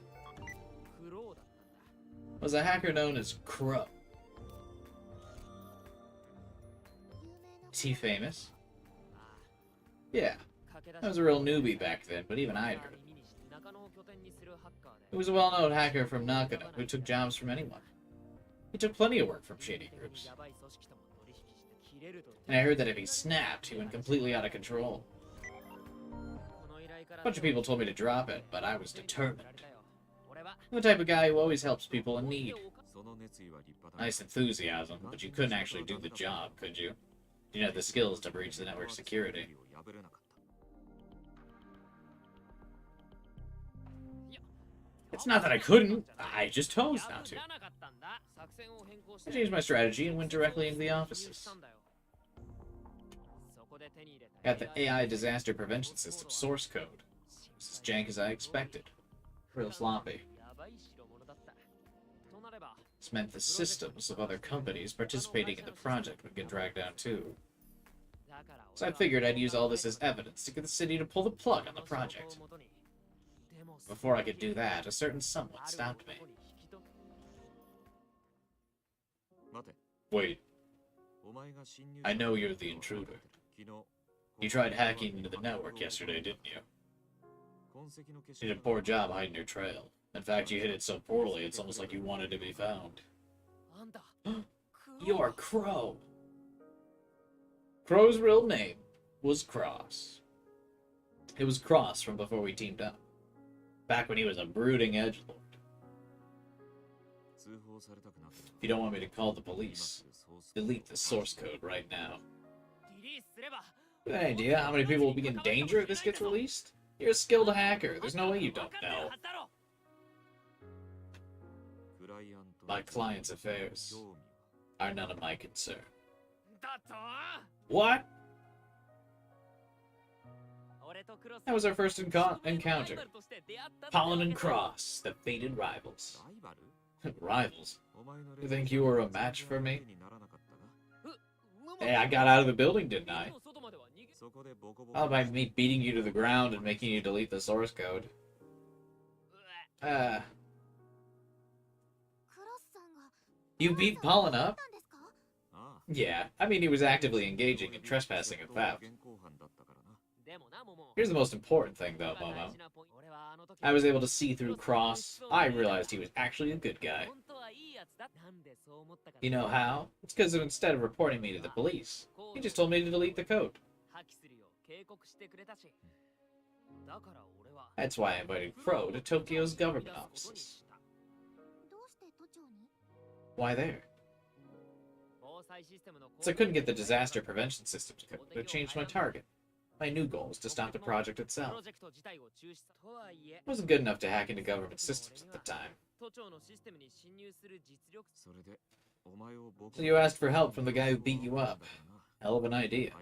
Speaker 1: was a hacker known as Crow. Is he famous? Yeah, I was a real newbie back then, but even I'd heard of him. He was a well-known hacker from Nakano who took jobs from anyone. He took plenty of work from shady groups. And I heard that if he snapped, he went completely out of control. A bunch of people told me to drop it, but I was determined. I'm the type of guy who always helps people in need. Nice enthusiasm, but you couldn't actually do the job, could you? You didn't have the skills to breach the network security. It's not that I couldn't, I just chose not to. I changed my strategy and went directly into the offices. Got the AI disaster prevention system source code. It's as jank as I expected. Real floppy. This meant the systems of other companies participating in the project would get dragged down too. So I figured I'd use all this as evidence to get the city to pull the plug on the project. Before I could do that, a certain someone stopped me. Wait. I know you're the intruder. You tried hacking into the network yesterday, didn't you? You did a poor job hiding your trail. In fact, you hid it so poorly, it's almost like you wanted to be found. You're Crow! Crow's real name was Cross. It was Cross from before we teamed up. Back when he was a brooding edgelord. If you don't want me to call the police, delete the source code right now. Good idea. How many people will be in danger if this gets released? You're a skilled hacker. There's no way you don't know. My client's affairs are none of my concern. What? That was our first encounter. Pollen and Cross, the fated rivals. Rivals? You think you were a match for me? Hey, I got out of the building, didn't I? How about me beating you to the ground and making you delete the source code? You beat Pollen up? Yeah, I mean he was actively engaging in trespassing and theft. Here's the most important thing, though, Momo. I was able to see through Cross. I realized he was actually a good guy. You know how? It's because instead of reporting me to the police, he just told me to delete the code. That's why I invited Crow to Tokyo's government offices. Why there? So I couldn't get the disaster prevention systems code, but it changed my target. My new goal was to stop the project itself. It wasn't good enough to hack into government systems at the time. So you asked for help from the guy who beat you up. Hell of an idea.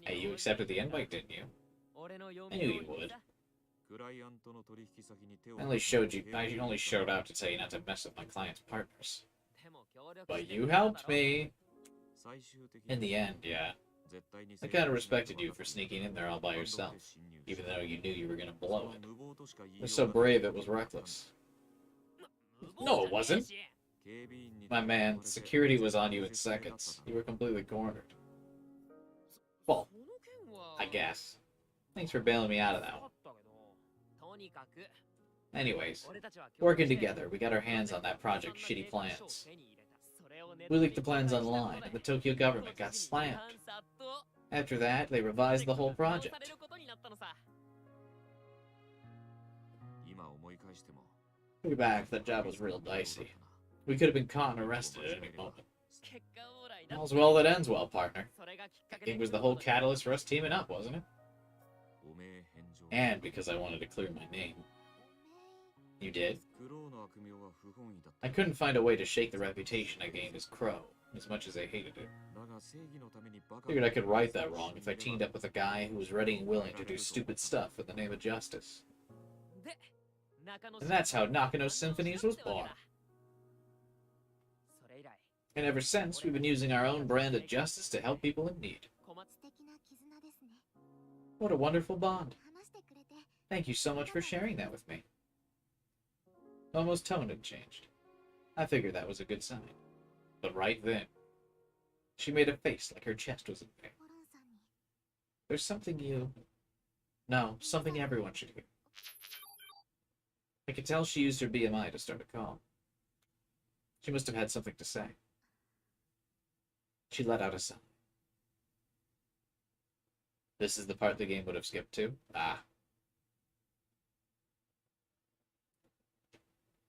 Speaker 1: Hey, you accepted the invite, didn't you? I knew you would. I only showed up to tell you not to mess with my client's partners. But you helped me. In the end, yeah. I kind of respected you for sneaking in there all by yourself, even though you knew you were going to blow it. It was so brave it was reckless. No, it wasn't! My man, security was on you in seconds. You were completely cornered. Well, I guess. Thanks for bailing me out of that one. Anyways, working together, we got our hands on that project Shitty Plans. We leaked the plans online, and the Tokyo government got slammed. After that, they revised the whole project. Looking back, that job was real dicey. We could have been caught and arrested at any moment. All's well that ends well, partner. It was the whole catalyst for us teaming up, wasn't it? And because I wanted to clear my name. You did? I couldn't find a way to shake the reputation I gained as Crow, as much as I hated it. Figured I could right that wrong if I teamed up with a guy who was ready and willing to do stupid stuff in the name of justice. And that's how Nakano Symphonies was born. And ever since, we've been using our own brand of justice to help people in need. What a wonderful bond. Thank you so much for sharing that with me. Momo's tone had changed. I figured that was a good sign. But right then, she made a face like her chest was in pain.
Speaker 2: ポロンさんに
Speaker 1: There's something you... No, something everyone should hear. I could tell she used her BMI to start a call. She must have had something to say. She let out a sigh. This is the part the game would have skipped to. Ah.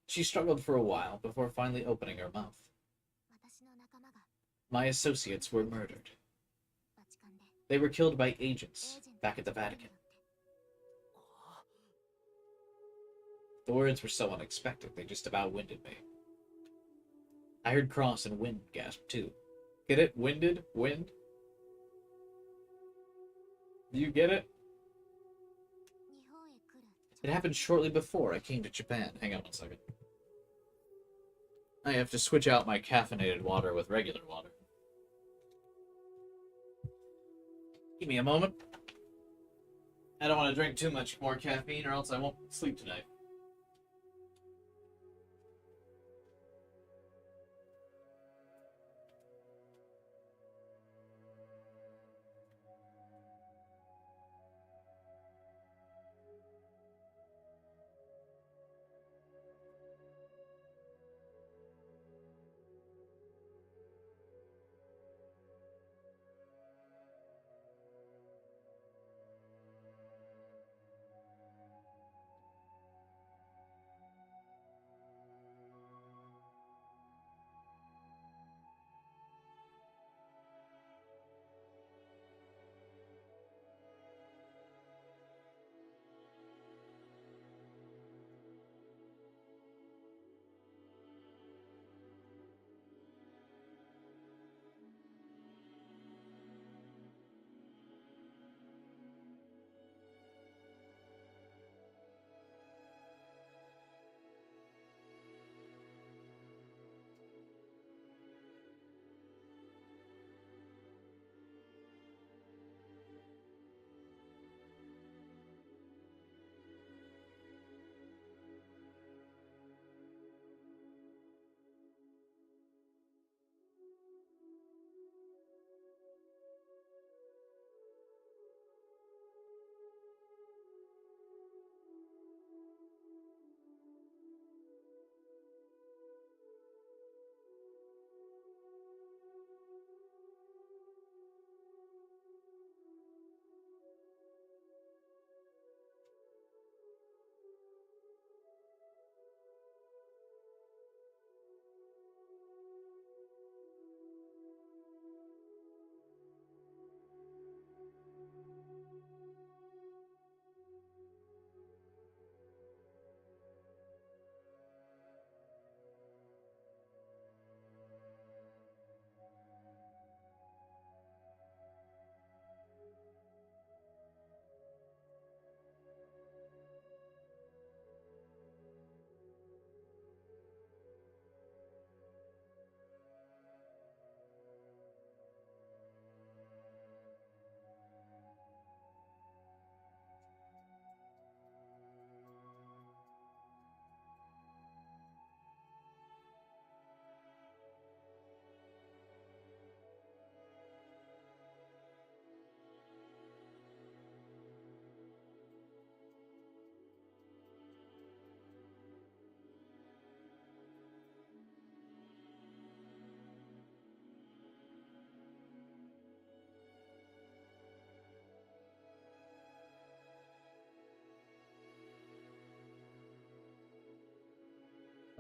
Speaker 1: She struggled for a while before finally opening her mouth.
Speaker 2: 私の仲間が
Speaker 1: My associates were murdered.
Speaker 2: バチカンで
Speaker 1: They were killed by
Speaker 2: エー
Speaker 1: agents
Speaker 2: ジェント
Speaker 1: back at the
Speaker 2: になる
Speaker 1: Vatican.
Speaker 2: よって
Speaker 1: The words were so unexpected, they just about winded me. I heard Cross and Wind gasp too. Get it? Winded? Wind? Do you get it?
Speaker 2: 日本へ来る
Speaker 1: It happened shortly before I came to Japan. Hang on one second. I have to switch out my caffeinated water with regular water. Give me a moment. I don't want to drink too much more caffeine or else I won't sleep tonight.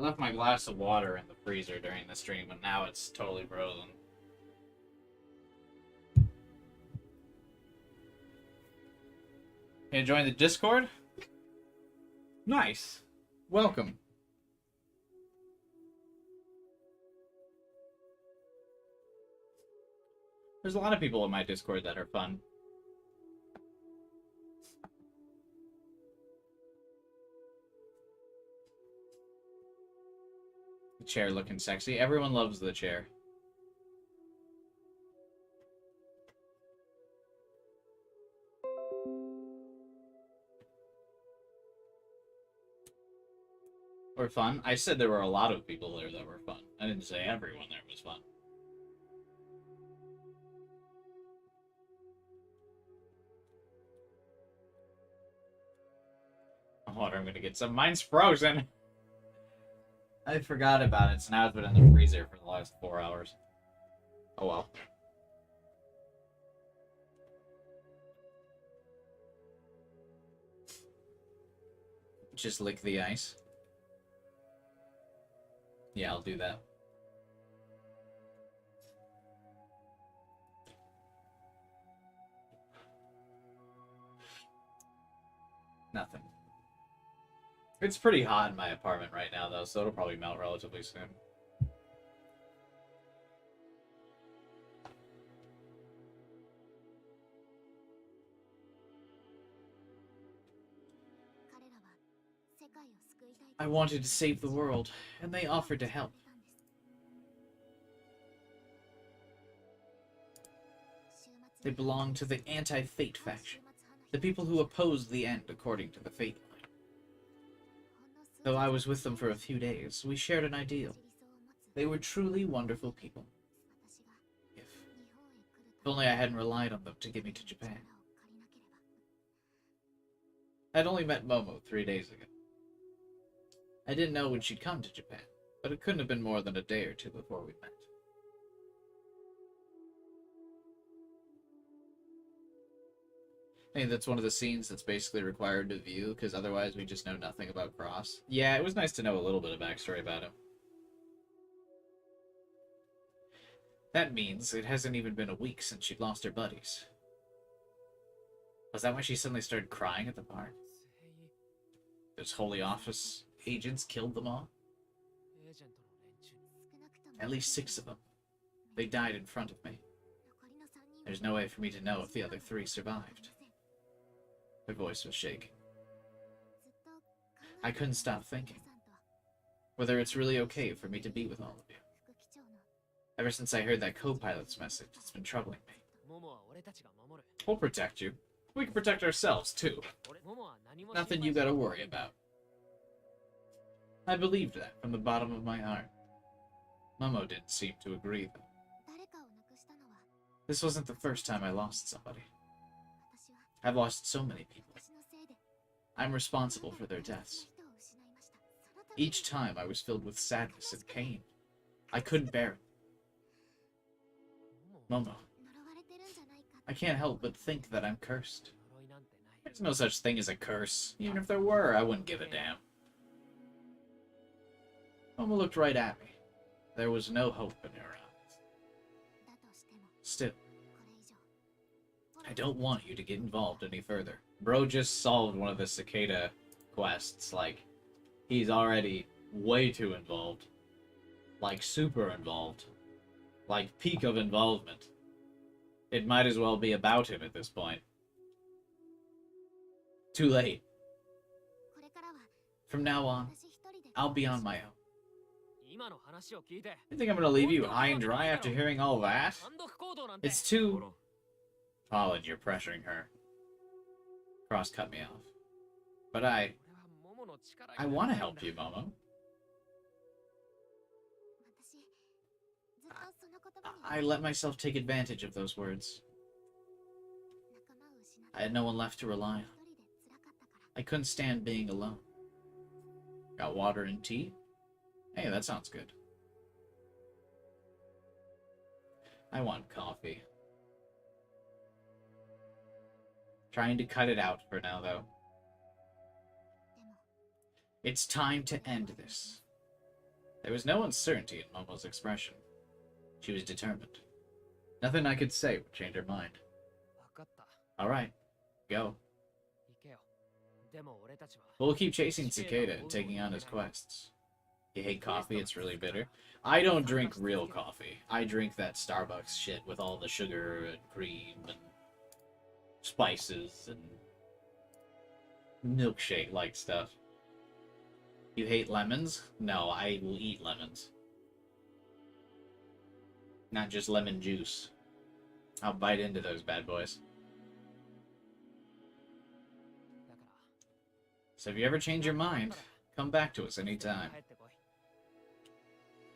Speaker 1: I left my glass of water in the freezer during the stream, and now it's totally frozen. You join the Discord? Nice. Welcome. There's a lot of people in my Discord that are fun. The chair looking sexy. Everyone loves the chair. were fun. I said there were a lot of people there that were fun. I didn't say everyone there was fun. Water, I'm gonna get some. Mine's frozen. I forgot about it, so now it's been in the freezer for the last 4 hours. Oh well. Just lick the ice. Yeah, I'll do that. Nothing. It's pretty hot in my apartment right now, though, so it'll probably melt relatively soon. I wanted to save the world, and they offered to help. They belong to the anti-fate faction, the people who opposed the end according to the fate line. Though I was with them for a few days, we shared an ideal. They were truly wonderful people. If only I hadn't relied on them to get me to Japan. I'd only met Momo 3 days ago. I didn't know when she'd come to Japan, but it couldn't have been more than a day or two before we met. Hey, that's one of the scenes that's basically required to view, because otherwise we just know nothing about Cross. Yeah, it was nice to know a little bit of backstory about him. That means it hasn't even been a week since she'd lost her buddies. Was that when she suddenly started crying at the bar? Those Holy Office agents killed them all? At least 6 of them. They died in front of me. There's no way for me to know if the other 3 survived. Her voice was shaking. I couldn't stop thinking whether it's really okay for me to be with all of you. Ever since I heard that co-pilot's message, it's been troubling me. We'll protect you. We can protect ourselves, too. Nothing you gotta worry about. I believed that from the bottom of my heart. Momo didn't seem to agree, though. This wasn't the first time I lost somebody. I've lost so many people. I'm responsible for their deaths. Each time I was filled with sadness and pain. I couldn't bear it. Momo, I can't help but think that I'm cursed. There's no such thing as a curse. Even if there were, I wouldn't give a damn. Momo looked right at me. There was no hope in her eyes. Still, I don't want you to get involved any further. Bro just solved one of the cicada quests. Like, he's already way too involved. Like, super involved. Like, peak of involvement. It might as well be about him at this point. Too late. From now on, I'll be on my own. You think I'm gonna leave you high and dry after hearing all that? It's too... Colin, you're pressuring her. Cross cut me off. But I want to help you, Momo. I let myself take advantage of those words. I had no one left to rely on. I couldn't stand being alone. Got water and tea? Hey, that sounds good. I want coffee. Trying to cut it out for now, though. It's time to end this. There was no uncertainty in Momo's expression. She was determined. Nothing I could say would change her mind. Alright, go. We'll keep chasing Cicada and taking on his quests. You hate coffee, it's really bitter. I don't drink real coffee. I drink that Starbucks shit with all the sugar and cream and spices and milkshake-like stuff. You hate lemons? No, I will eat lemons. Not just lemon juice. I'll bite into those bad boys. So if you ever change your mind, Come back to us anytime.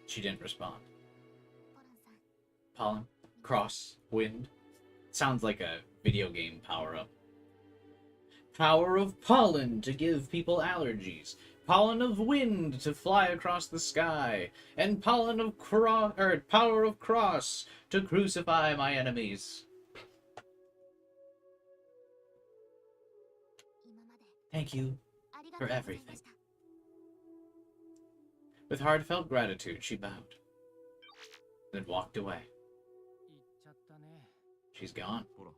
Speaker 1: She didn't respond. Pollen, cross, wind. Sounds like a video game power-up. Power of pollen to give people allergies. Pollen of wind to fly across the sky. And pollen of power of cross to crucify my enemies. Thank you for everything. With heartfelt gratitude, she bowed, then walked away. She's gone.
Speaker 4: ほら、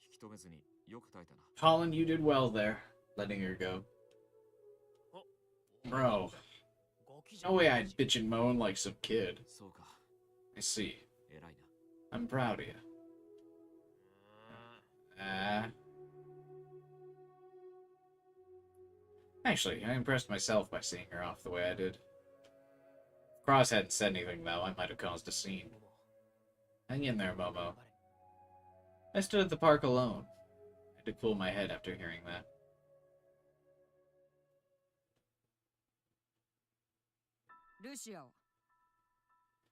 Speaker 4: 引き止めずによく耐えたな。
Speaker 1: Colin, you did well there, letting her go. Bro, no way I'd bitch and moan like some kid.
Speaker 4: そうか、
Speaker 1: I see.
Speaker 4: 偉いな。
Speaker 1: I'm proud of you. Actually, I impressed myself by seeing her off the way I did. If Cross hadn't said anything, though, I might have caused a scene. Hang in there, Momo. I stood at the park alone. I had to cool my head after hearing that.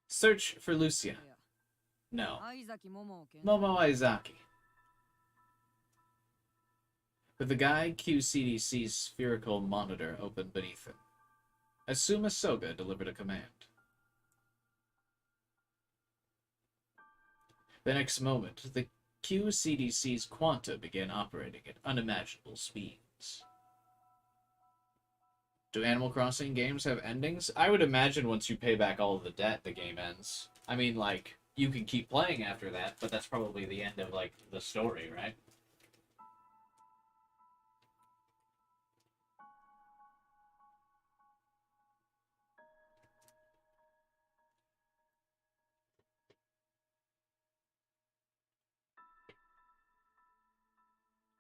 Speaker 1: Search for Lucia. No. Momo Aizaki. With the guide QCDC's spherical monitor open beneath him, Asuma Soga delivered a command. The next moment, the QCDC's quanta began operating at unimaginable speeds. Do Animal Crossing games have endings? I would imagine once you pay back all of the debt, the game ends. I mean, like, you can keep playing after that, but that's probably the end of, like, the story, right?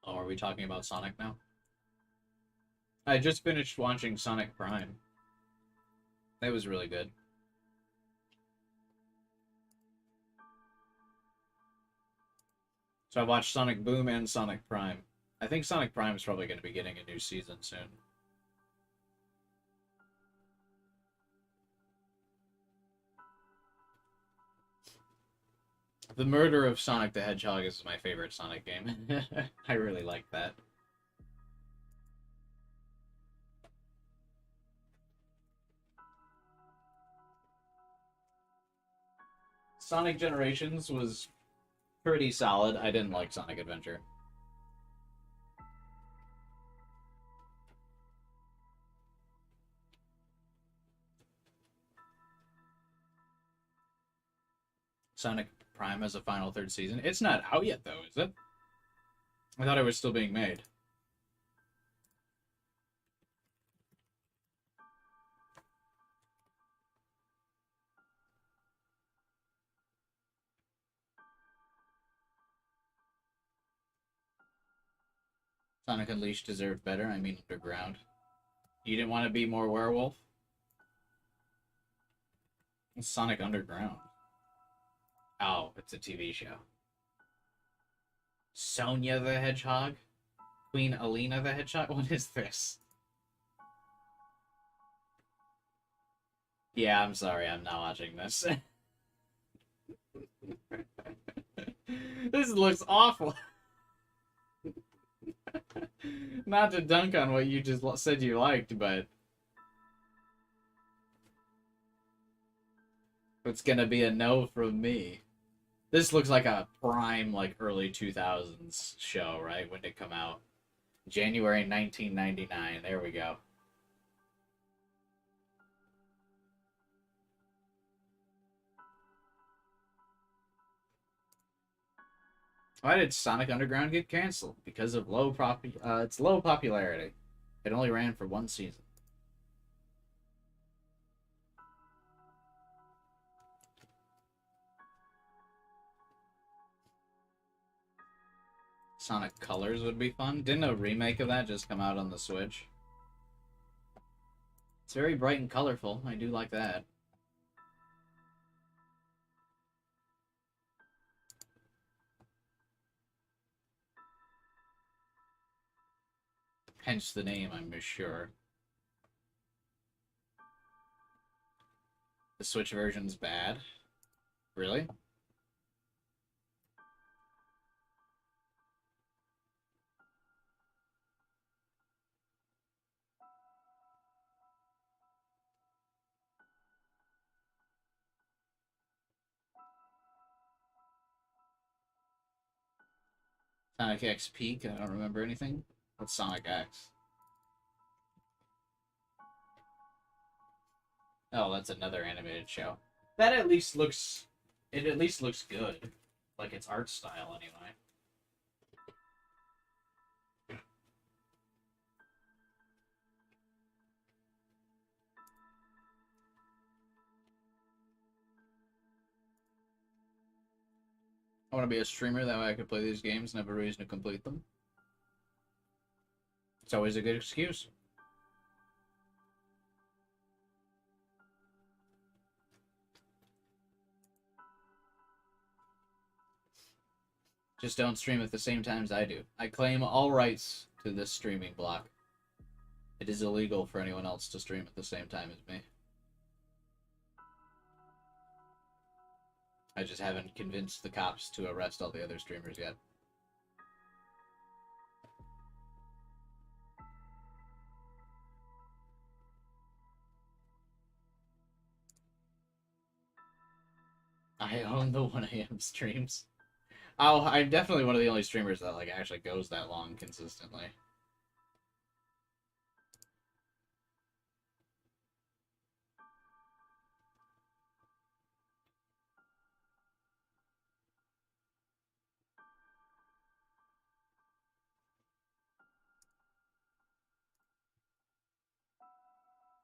Speaker 1: Oh, are we talking about Sonic now? I just finished watching Sonic Prime. That was really good. So I watched Sonic Boom and Sonic Prime. I think Sonic Prime is probably going to be getting a new season soon. The Murder of Sonic the Hedgehog is my favorite Sonic game. I really like that. Sonic Generations was pretty solid. I didn't like Sonic Adventure. Sonic Prime has a final third season. It's not out yet, though, is it? I thought it was still being made. Sonic Unleashed deserved better. I mean, Underground. You didn't want to be more werewolf? It's Sonic Underground. Oh, it's a TV show. Sonia the Hedgehog? Queen Alina the Hedgehog? What is this? Yeah, I'm sorry, I'm not watching this. This looks awful. Not to dunk on what you just said you liked, but it's gonna be a no from me. This looks like a prime, like, early 2000s show, right? When did it come out? January 1999. There we go. Why did Sonic Underground get canceled? Because of its low popularity. It only ran for one season. Sonic Colors would be fun. Didn't a remake of that just come out on the Switch? It's very bright and colorful. I do like that. Hence the name, I'm sure. The Switch version's bad? Really? Sonic X Peak? I don't remember anything. What's Sonic X? Oh, that's another animated show. That at least looks... It at least looks good. Like its art style, anyway. I want to be a streamer, that way I could play these games and have a reason to complete them. It's always a good excuse. Just don't stream at the same time as I do. I claim all rights to this streaming block. It is illegal for anyone else to stream at the same time as me. I just haven't convinced the cops to arrest all the other streamers yet. I own the 1 a.m. streams. Oh, I'm definitely one of the only streamers that like actually goes that long consistently.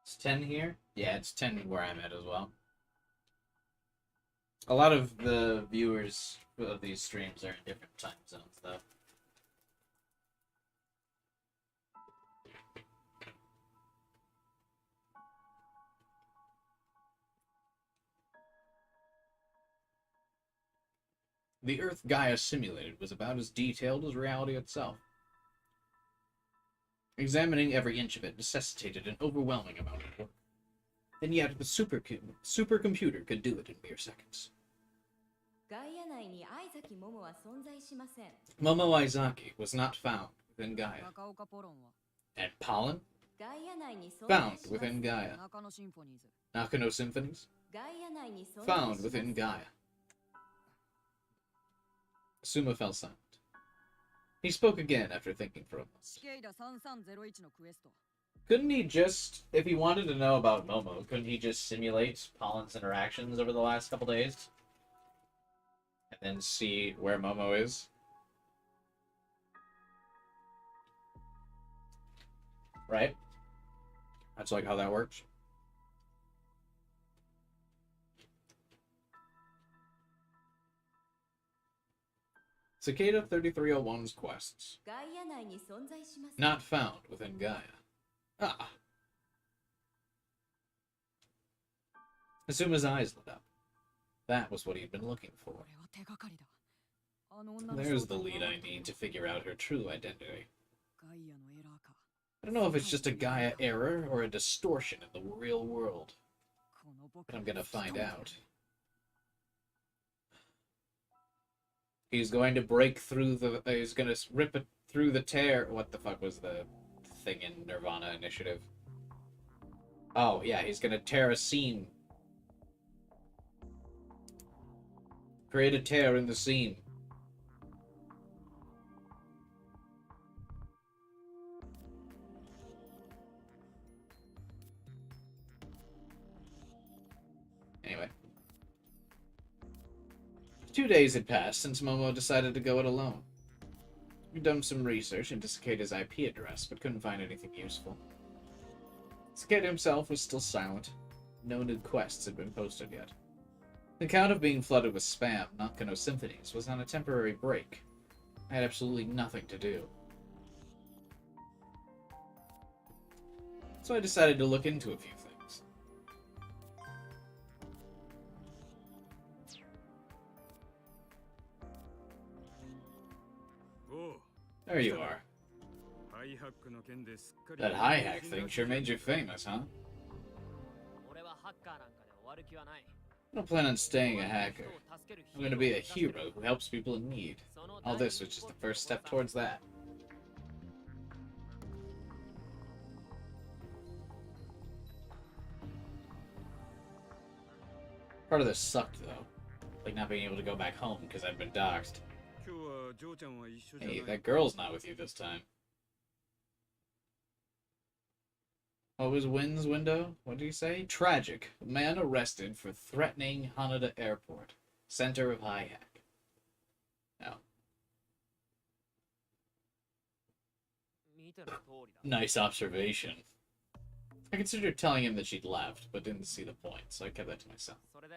Speaker 1: It's 10 here? Yeah, it's 10 where I'm at as well. A lot of the viewers of these streams are in different time zones, though. The Earth Gaia simulated was about as detailed as reality itself. Examining every inch of it necessitated an overwhelming amount of work. And yet the supercomputer could do it in mere seconds. Momo Izaki was not found within Gaia. And pollen? Found within Gaia. Nakano Symphonies? Found within Gaia. Suma fell silent. He spoke again after thinking for a moment. Couldn't he just, if he wanted to know about Momo, couldn't he just simulate Pollen's interactions over the last couple days? And then see where Momo is? Right? That's like how that works. Cicada 3301's quests. Not found within Gaia. Ah. Asuma's eyes lit up. That was what he'd been looking for. There's the lead I need to figure out her true identity. I don't know if it's just a Gaia error or a distortion in the real world. But I'm gonna find out. He's going to break through the... he's gonna rip it through the tear... What the fuck was the thing in Nirvana Initiative? Oh, yeah, he's gonna tear a seam. Create a tear in the seam. Anyway. 2 days had passed since Momo decided to go it alone. We'd done some research into Cicada's IP address, but couldn't find anything useful. Cicada himself was still silent. No new quests had been posted yet. The account of being flooded with spam, Nakano Symphonies, was on a temporary break. I had absolutely nothing to do. So I decided to look into a few things. There you are. That high hack thing sure made you famous, huh?
Speaker 3: る気はない。
Speaker 1: I don't plan on staying a hacker. I'm gonna be a hero who helps people in need. All this was just the first step towards that. Part of this sucked, though. Like not being able to go back home because I've been doxxed.
Speaker 4: 今日はジョーちゃんは一緒じゃない
Speaker 1: Hey, that girl's not with you this time. What was Wynn's window? What did he say? Tragic. Man arrested for threatening Haneda Airport. Center of high hack. Oh.
Speaker 3: 見ての通りだ。
Speaker 1: Nice observation. I considered telling him that she'd left, but didn't see the point, so I kept that to myself.
Speaker 3: それで、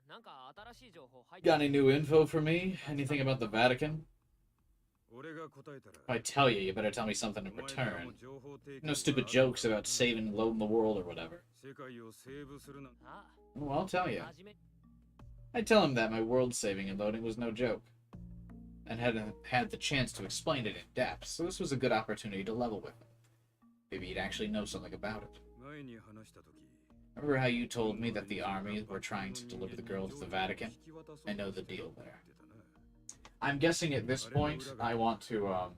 Speaker 3: なんか新しい情報入って
Speaker 1: Got any new info for me? Anything about the Vatican?
Speaker 4: 俺が答えたら
Speaker 1: If I tell you, you better tell me something in
Speaker 4: お前らも
Speaker 1: return.
Speaker 4: 情報提供
Speaker 1: No stupid
Speaker 4: がある
Speaker 1: jokes about saving and loading the world or whatever.
Speaker 4: 世界をセーブするなんて
Speaker 3: あ
Speaker 1: Well, I'll tell you.
Speaker 3: 真面
Speaker 1: I tell him that my world saving and loading was no joke, and hadn't had the chance to explain it in depth, so this was a good opportunity to level with him. Maybe he'd actually know something about it.
Speaker 4: 前に話した時
Speaker 1: Remember how you told me that the army were trying to deliver the girl to the Vatican? I know the deal there. I'm guessing at this point I want to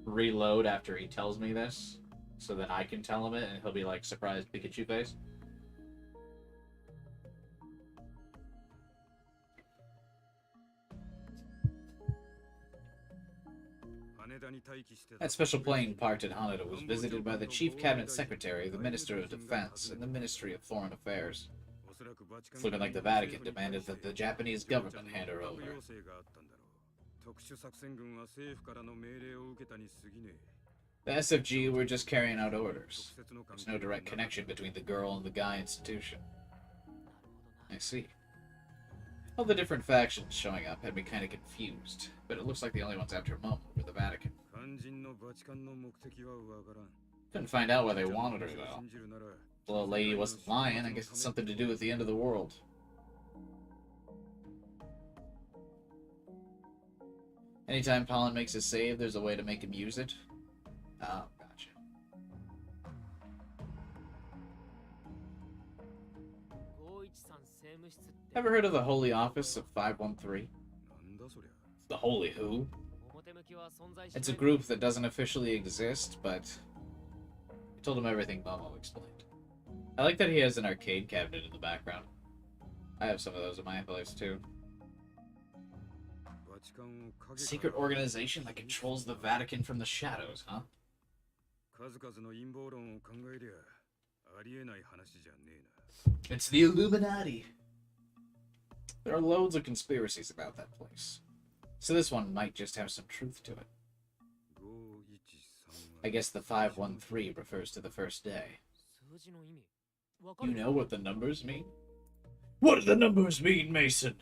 Speaker 1: reload after he tells me this, so that I can tell him it, and he'll be like surprised Pikachu face. That special plane parked at Haneda was visited by the Chief Cabinet Secretary, the Minister of Defense, and the Ministry of Foreign Affairs. It's looking like the Vatican demanded that the Japanese government hand her over.
Speaker 4: 特殊作戦軍は政府からの命令を受けたに過ぎねえ
Speaker 1: The SFG were just carrying out orders. There's no direct connection between the girl and the Guy institution. I see. All the different factions showing up had me kind of confused, but it looks like the only ones after Momo were the Vatican.
Speaker 4: 肝心のバチカンの目的はわからん
Speaker 1: Couldn't find out why they wanted her, though.
Speaker 4: 信じるなら
Speaker 1: The little lady wasn't lying. I guess it's something to do with the end of the world. Anytime Pollen makes a save, there's a way to make him use it. Oh, gotcha.
Speaker 3: 513政務室って
Speaker 1: Ever heard of the Holy Office of 513?
Speaker 4: なんだそりゃ
Speaker 1: The Holy Who?
Speaker 3: 表向きは存在し
Speaker 1: It's a
Speaker 3: ない
Speaker 1: group that doesn't officially exist, but I told him everything Momo explained. I like that he has an arcade cabinet in the background. I have some of those in my place too.
Speaker 4: バチカンを影から
Speaker 1: Secret organization that controls the Vatican from the shadows, huh?
Speaker 4: 数々の陰謀論を考えりゃありえない話じゃねえな
Speaker 1: It's the Illuminati. There are loads of conspiracies about that place. So this one might just have some truth to it.
Speaker 4: 513
Speaker 1: I guess the 513 refers to the first day.
Speaker 3: 数字の意味わか
Speaker 1: You
Speaker 3: る
Speaker 1: know what the numbers mean? What do the numbers mean, Mason?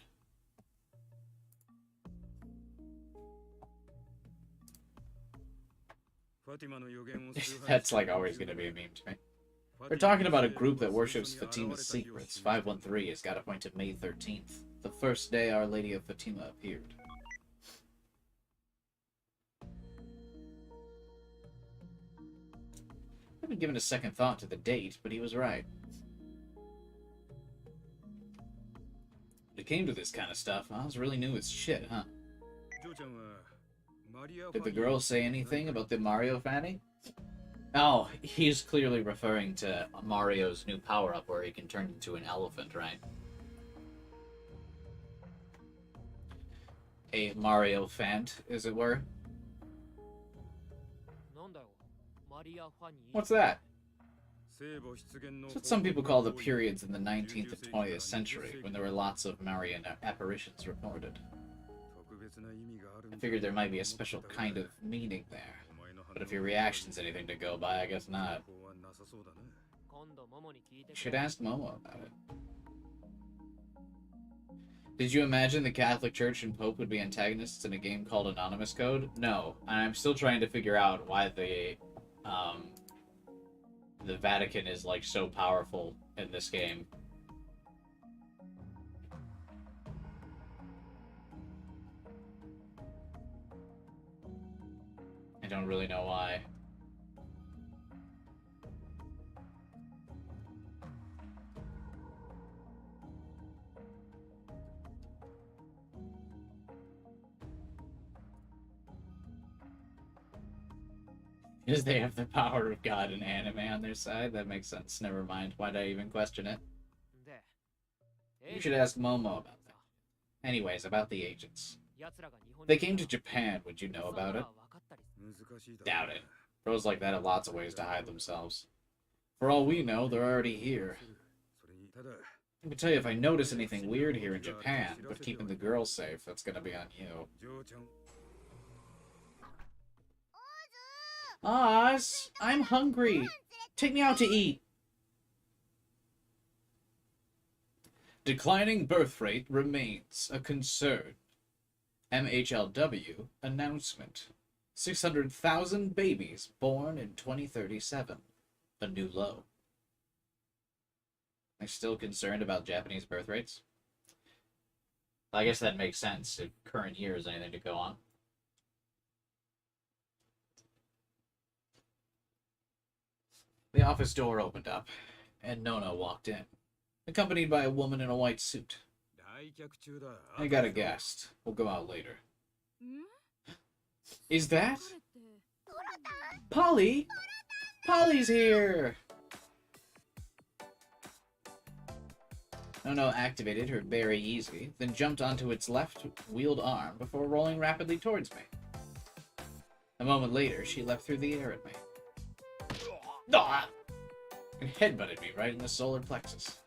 Speaker 1: That's like always going to be a meme to me. They're talking about a group that worships Fatima's secrets. 513 has got a point to May 13th, the first day Our Lady of Fatima appeared. I haven't given a second thought to the date, but he was right. When it came to this kind of stuff, Oz really knew its shit, huh? Did the girl say anything about the Mario Fanny? Oh, he's clearly referring to Mario's new power-up where he can turn into an elephant, right? A Mario Fant, as it were.
Speaker 3: なんだよマリア・ファニー
Speaker 1: What's that? It's what some people call the periods in the 19th and 20th century, when there were lots of Marian apparitions reported. I figured there might be a special kind of meaning there. But if your reaction's anything to go by, I guess not.
Speaker 3: 今度モモに聞いて
Speaker 1: You should ask Momo about it. Did you imagine the Catholic Church and Pope would be antagonists in a game called Anonymous Code? No, and I'm still trying to figure out why the Vatican is like so powerful in this game. I don't really know why. Because they have the power of God and anime on their side? That makes sense. Never mind. Why'd I even question it?
Speaker 3: で
Speaker 1: You should ask Momo about that. Anyways, about the agents.
Speaker 3: 奴らが日本
Speaker 1: They came to Japan. Would you know about it? Doubt it. Pros like that have lots of ways to hide themselves. For all we know, they're already here. I can tell you if I notice anything weird here in Japan, but keeping the girls safe, that's gonna be on you. Oz, I'm hungry. Take me out to eat. Declining birth rate remains a concern. MHLW announcement. 600,000 babies born in 2037. A new low. Are you still concerned about Japanese birth rates? I guess that makes sense if current year is anything to go on. The office door opened up, and Nona walked in, accompanied by a woman in a white suit. I got a guest. We'll go out later. Is that? Polly? Polly's here! Nono activated her Very Easy, then jumped onto its left-wheeled arm before rolling rapidly towards me. A moment later, she leapt through the air at me. Ah! And headbutted me right in the solar plexus.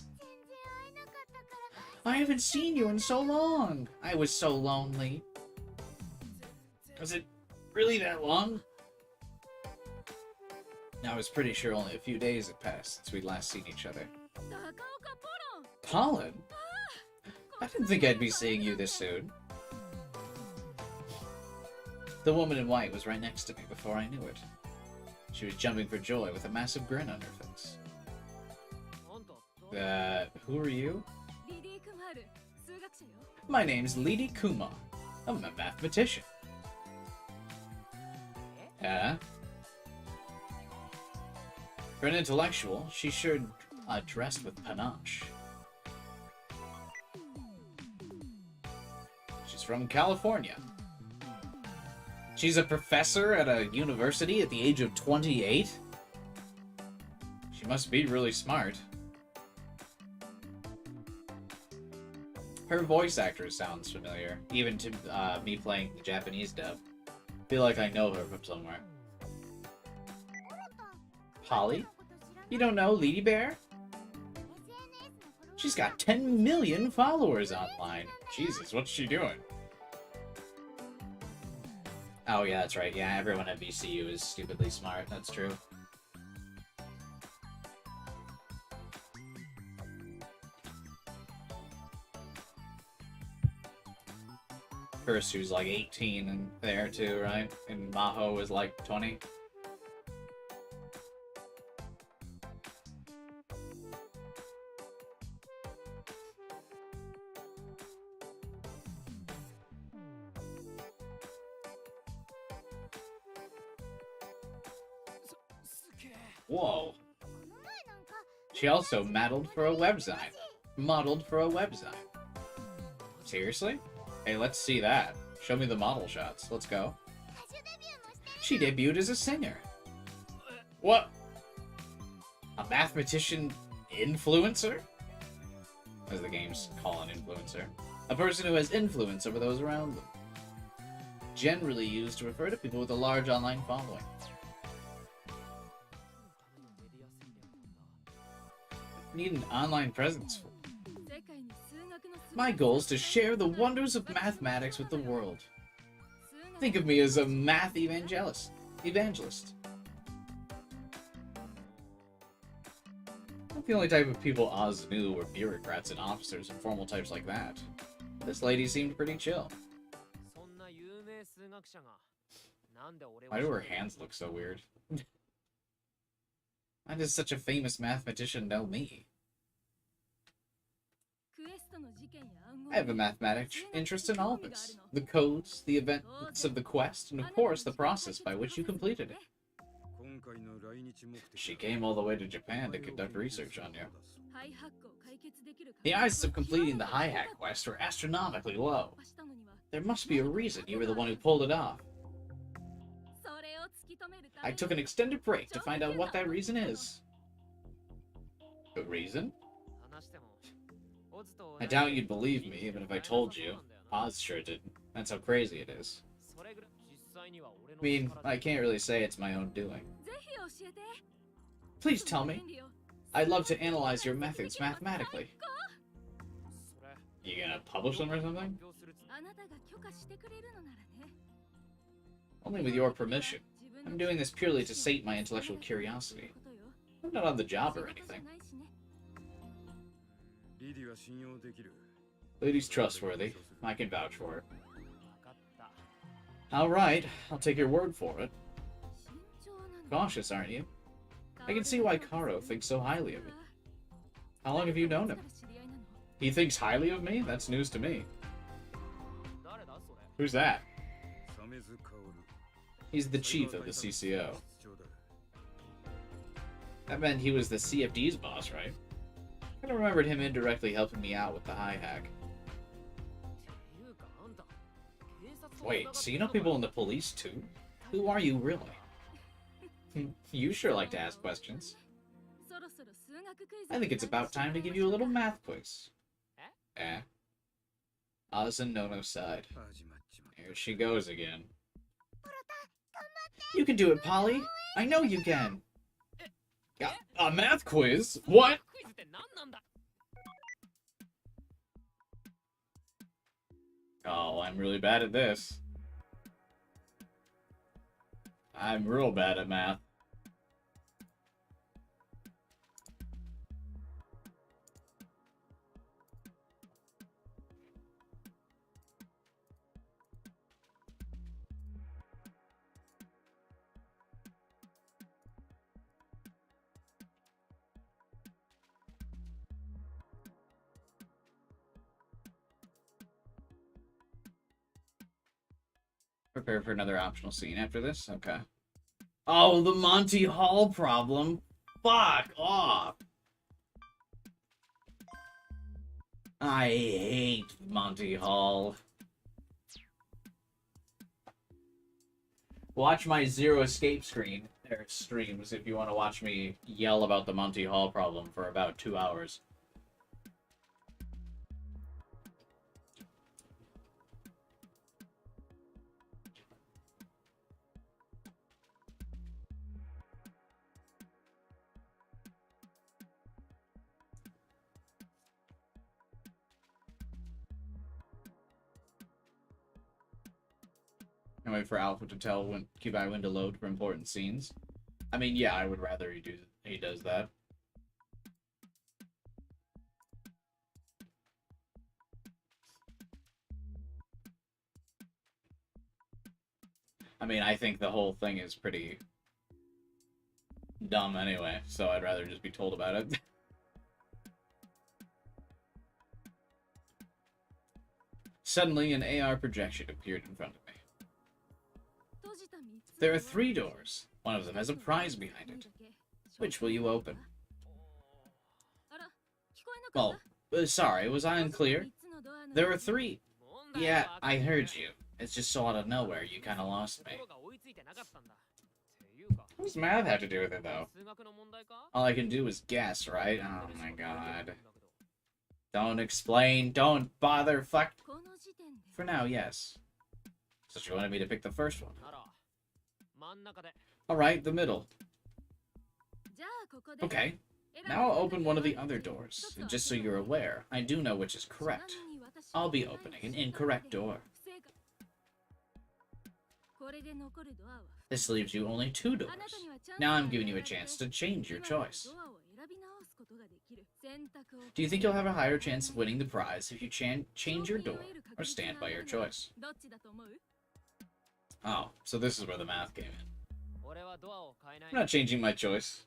Speaker 1: I haven't seen you in so long! I was so lonely. Was it really that long? I was pretty sure only a few days had passed since we'd last seen each other. Pollen? I didn't think I'd be seeing you this soon. The woman in white was right next to me before I knew it. She was jumping for joy with a massive grin on her face. Who are you? My name's Lady Kuma. I'm a mathematician. For an intellectual, she sure dressed with panache. She's from California. She's a professor at a university at the age of 28? She must be really smart. Her voice actor sounds familiar, even to me playing the Japanese dub. Feel like I know her from somewhere. Polly? You don't know Lady Bear? She's got 10 million followers online. Jesus, what's she doing? Oh yeah, that's right. Yeah, everyone at VCU is stupidly smart. That's true. Kursu's like 18 and there too, right? And Maho is like 20. Whoa. She also modeled for a website. Seriously? Hey, let's see that. Show me the model shots. Let's go. She debuted as a singer. What? A mathematician influencer? As the games call an influencer. A person who has influence over those around them. Generally used to refer to people with a large online following. Need an online presence. My goal is to share the wonders of mathematics with the world. Think of me as a math evangelist. Not the only type of people Oz knew were bureaucrats and officers and formal types like that. This lady seemed pretty chill. Why do her hands look so weird? Why does such a famous mathematician know me? I have a mathematics interest in all of this. The codes, the events of the quest, and of course the process by which you completed it. She came all the way to Japan to conduct research on you. The odds of completing the hi-hat quest are astronomically low. There must be a reason you were the one who pulled it off. I took an extended break to find out what that reason is. A reason? I doubt you'd believe me, even if I told you. Oz sure didn't. That's how crazy it is. I mean, I can't really say it's my own doing. Please tell me. I'd love to analyze your methods mathematically. You gonna publish them or something? Only with your permission. I'm doing this purely to sate my intellectual curiosity. I'm not on the job or anything. Lady's trustworthy. I can vouch for her. Alright, I'll take your word for it. Cautious, aren't you? I can see why Karo thinks so highly of me. How long have you known him? He thinks highly of me? That's news to me. Who's that? He's the chief of the CCO. That meant he was the CFD's boss, right? I kind of remembered him indirectly helping me out with the high hack. Wait, so you know people in the police too? Who are you really? You sure like to ask questions. I think it's about time to give you a little math quiz. Eh? Oz and Nono sighed. Here she goes again. You can do it, Polly! I know you can! A math quiz? What? Oh, I'm really bad at this. I'm real bad at math. Prepare for another optional scene after this? Okay. Oh, the Monty Hall problem. Fuck off. I hate Monty Hall. Watch my Zero Escape streams if you want to watch me yell about the Monty Hall problem for about 2 hours. And wait for Alpha to tell Kubai when to load for important scenes. I mean, yeah, I would rather he does that. I mean, I think the whole thing is pretty dumb anyway, so I'd rather just be told about it. Suddenly, an AR projection appeared in front of me. There are 3 doors. One of them has a prize behind it. Which will you open? Oh, sorry, was I unclear? There are 3. Yeah, I heard you. It's just so out of nowhere, you kinda lost me. What does math have to do with it, though? All I can do is guess, right? Oh my god. Don't explain, don't bother, fuck. For now, yes. So she wanted me to pick the first one. Alright, the middle. Okay. Now I'll open one of the other doors. And just so you're aware, I do know which is correct. I'll be opening an incorrect door. This leaves you only 2 doors. Now I'm giving you a chance to change your choice. Do you think you'll have a higher chance of winning the prize if you change your door or stand by your choice? Oh, so this is where the math came in. I'm not changing my choice.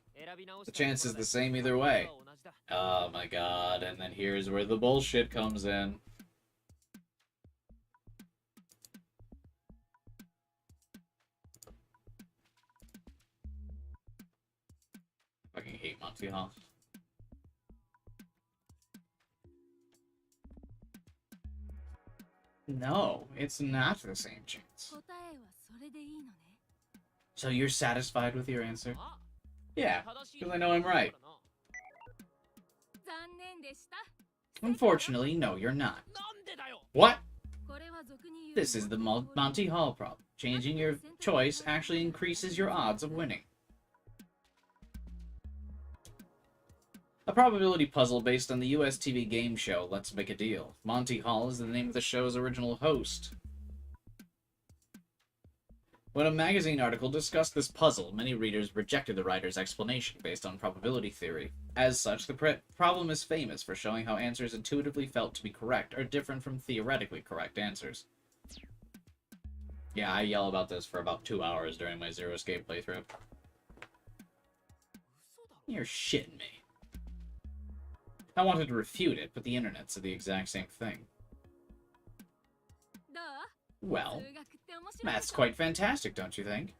Speaker 1: The chance is the same either way. Oh my god, and then here's where the bullshit comes in. I fucking hate Monty Hall. No, it's not the same chance. So you're satisfied with your answer?
Speaker 3: あ
Speaker 1: Yeah,
Speaker 3: 正しい
Speaker 1: because I know I'm right.
Speaker 2: 残念でした。
Speaker 1: Unfortunately, no, you're not.
Speaker 3: なんでだよ
Speaker 1: What?
Speaker 2: これは俗に言う
Speaker 1: This is the Monty Hall problem. Changing your choice actually increases your odds of winning. A probability puzzle based on the US TV game show Let's Make a Deal. Monty Hall is the name of the show's original host. When a magazine article discussed this puzzle, many readers rejected the writer's explanation based on probability theory. As such, the problem is famous for showing how answers intuitively felt to be correct are different from theoretically correct answers. Yeah, I yell about this for about 2 hours during my Zero Escape playthrough. You're shitting me. I wanted to refute it, but the internet said the exact same thing.
Speaker 2: どう
Speaker 1: Well,
Speaker 2: 数学って面白い
Speaker 1: math's quite fantastic, don't you think?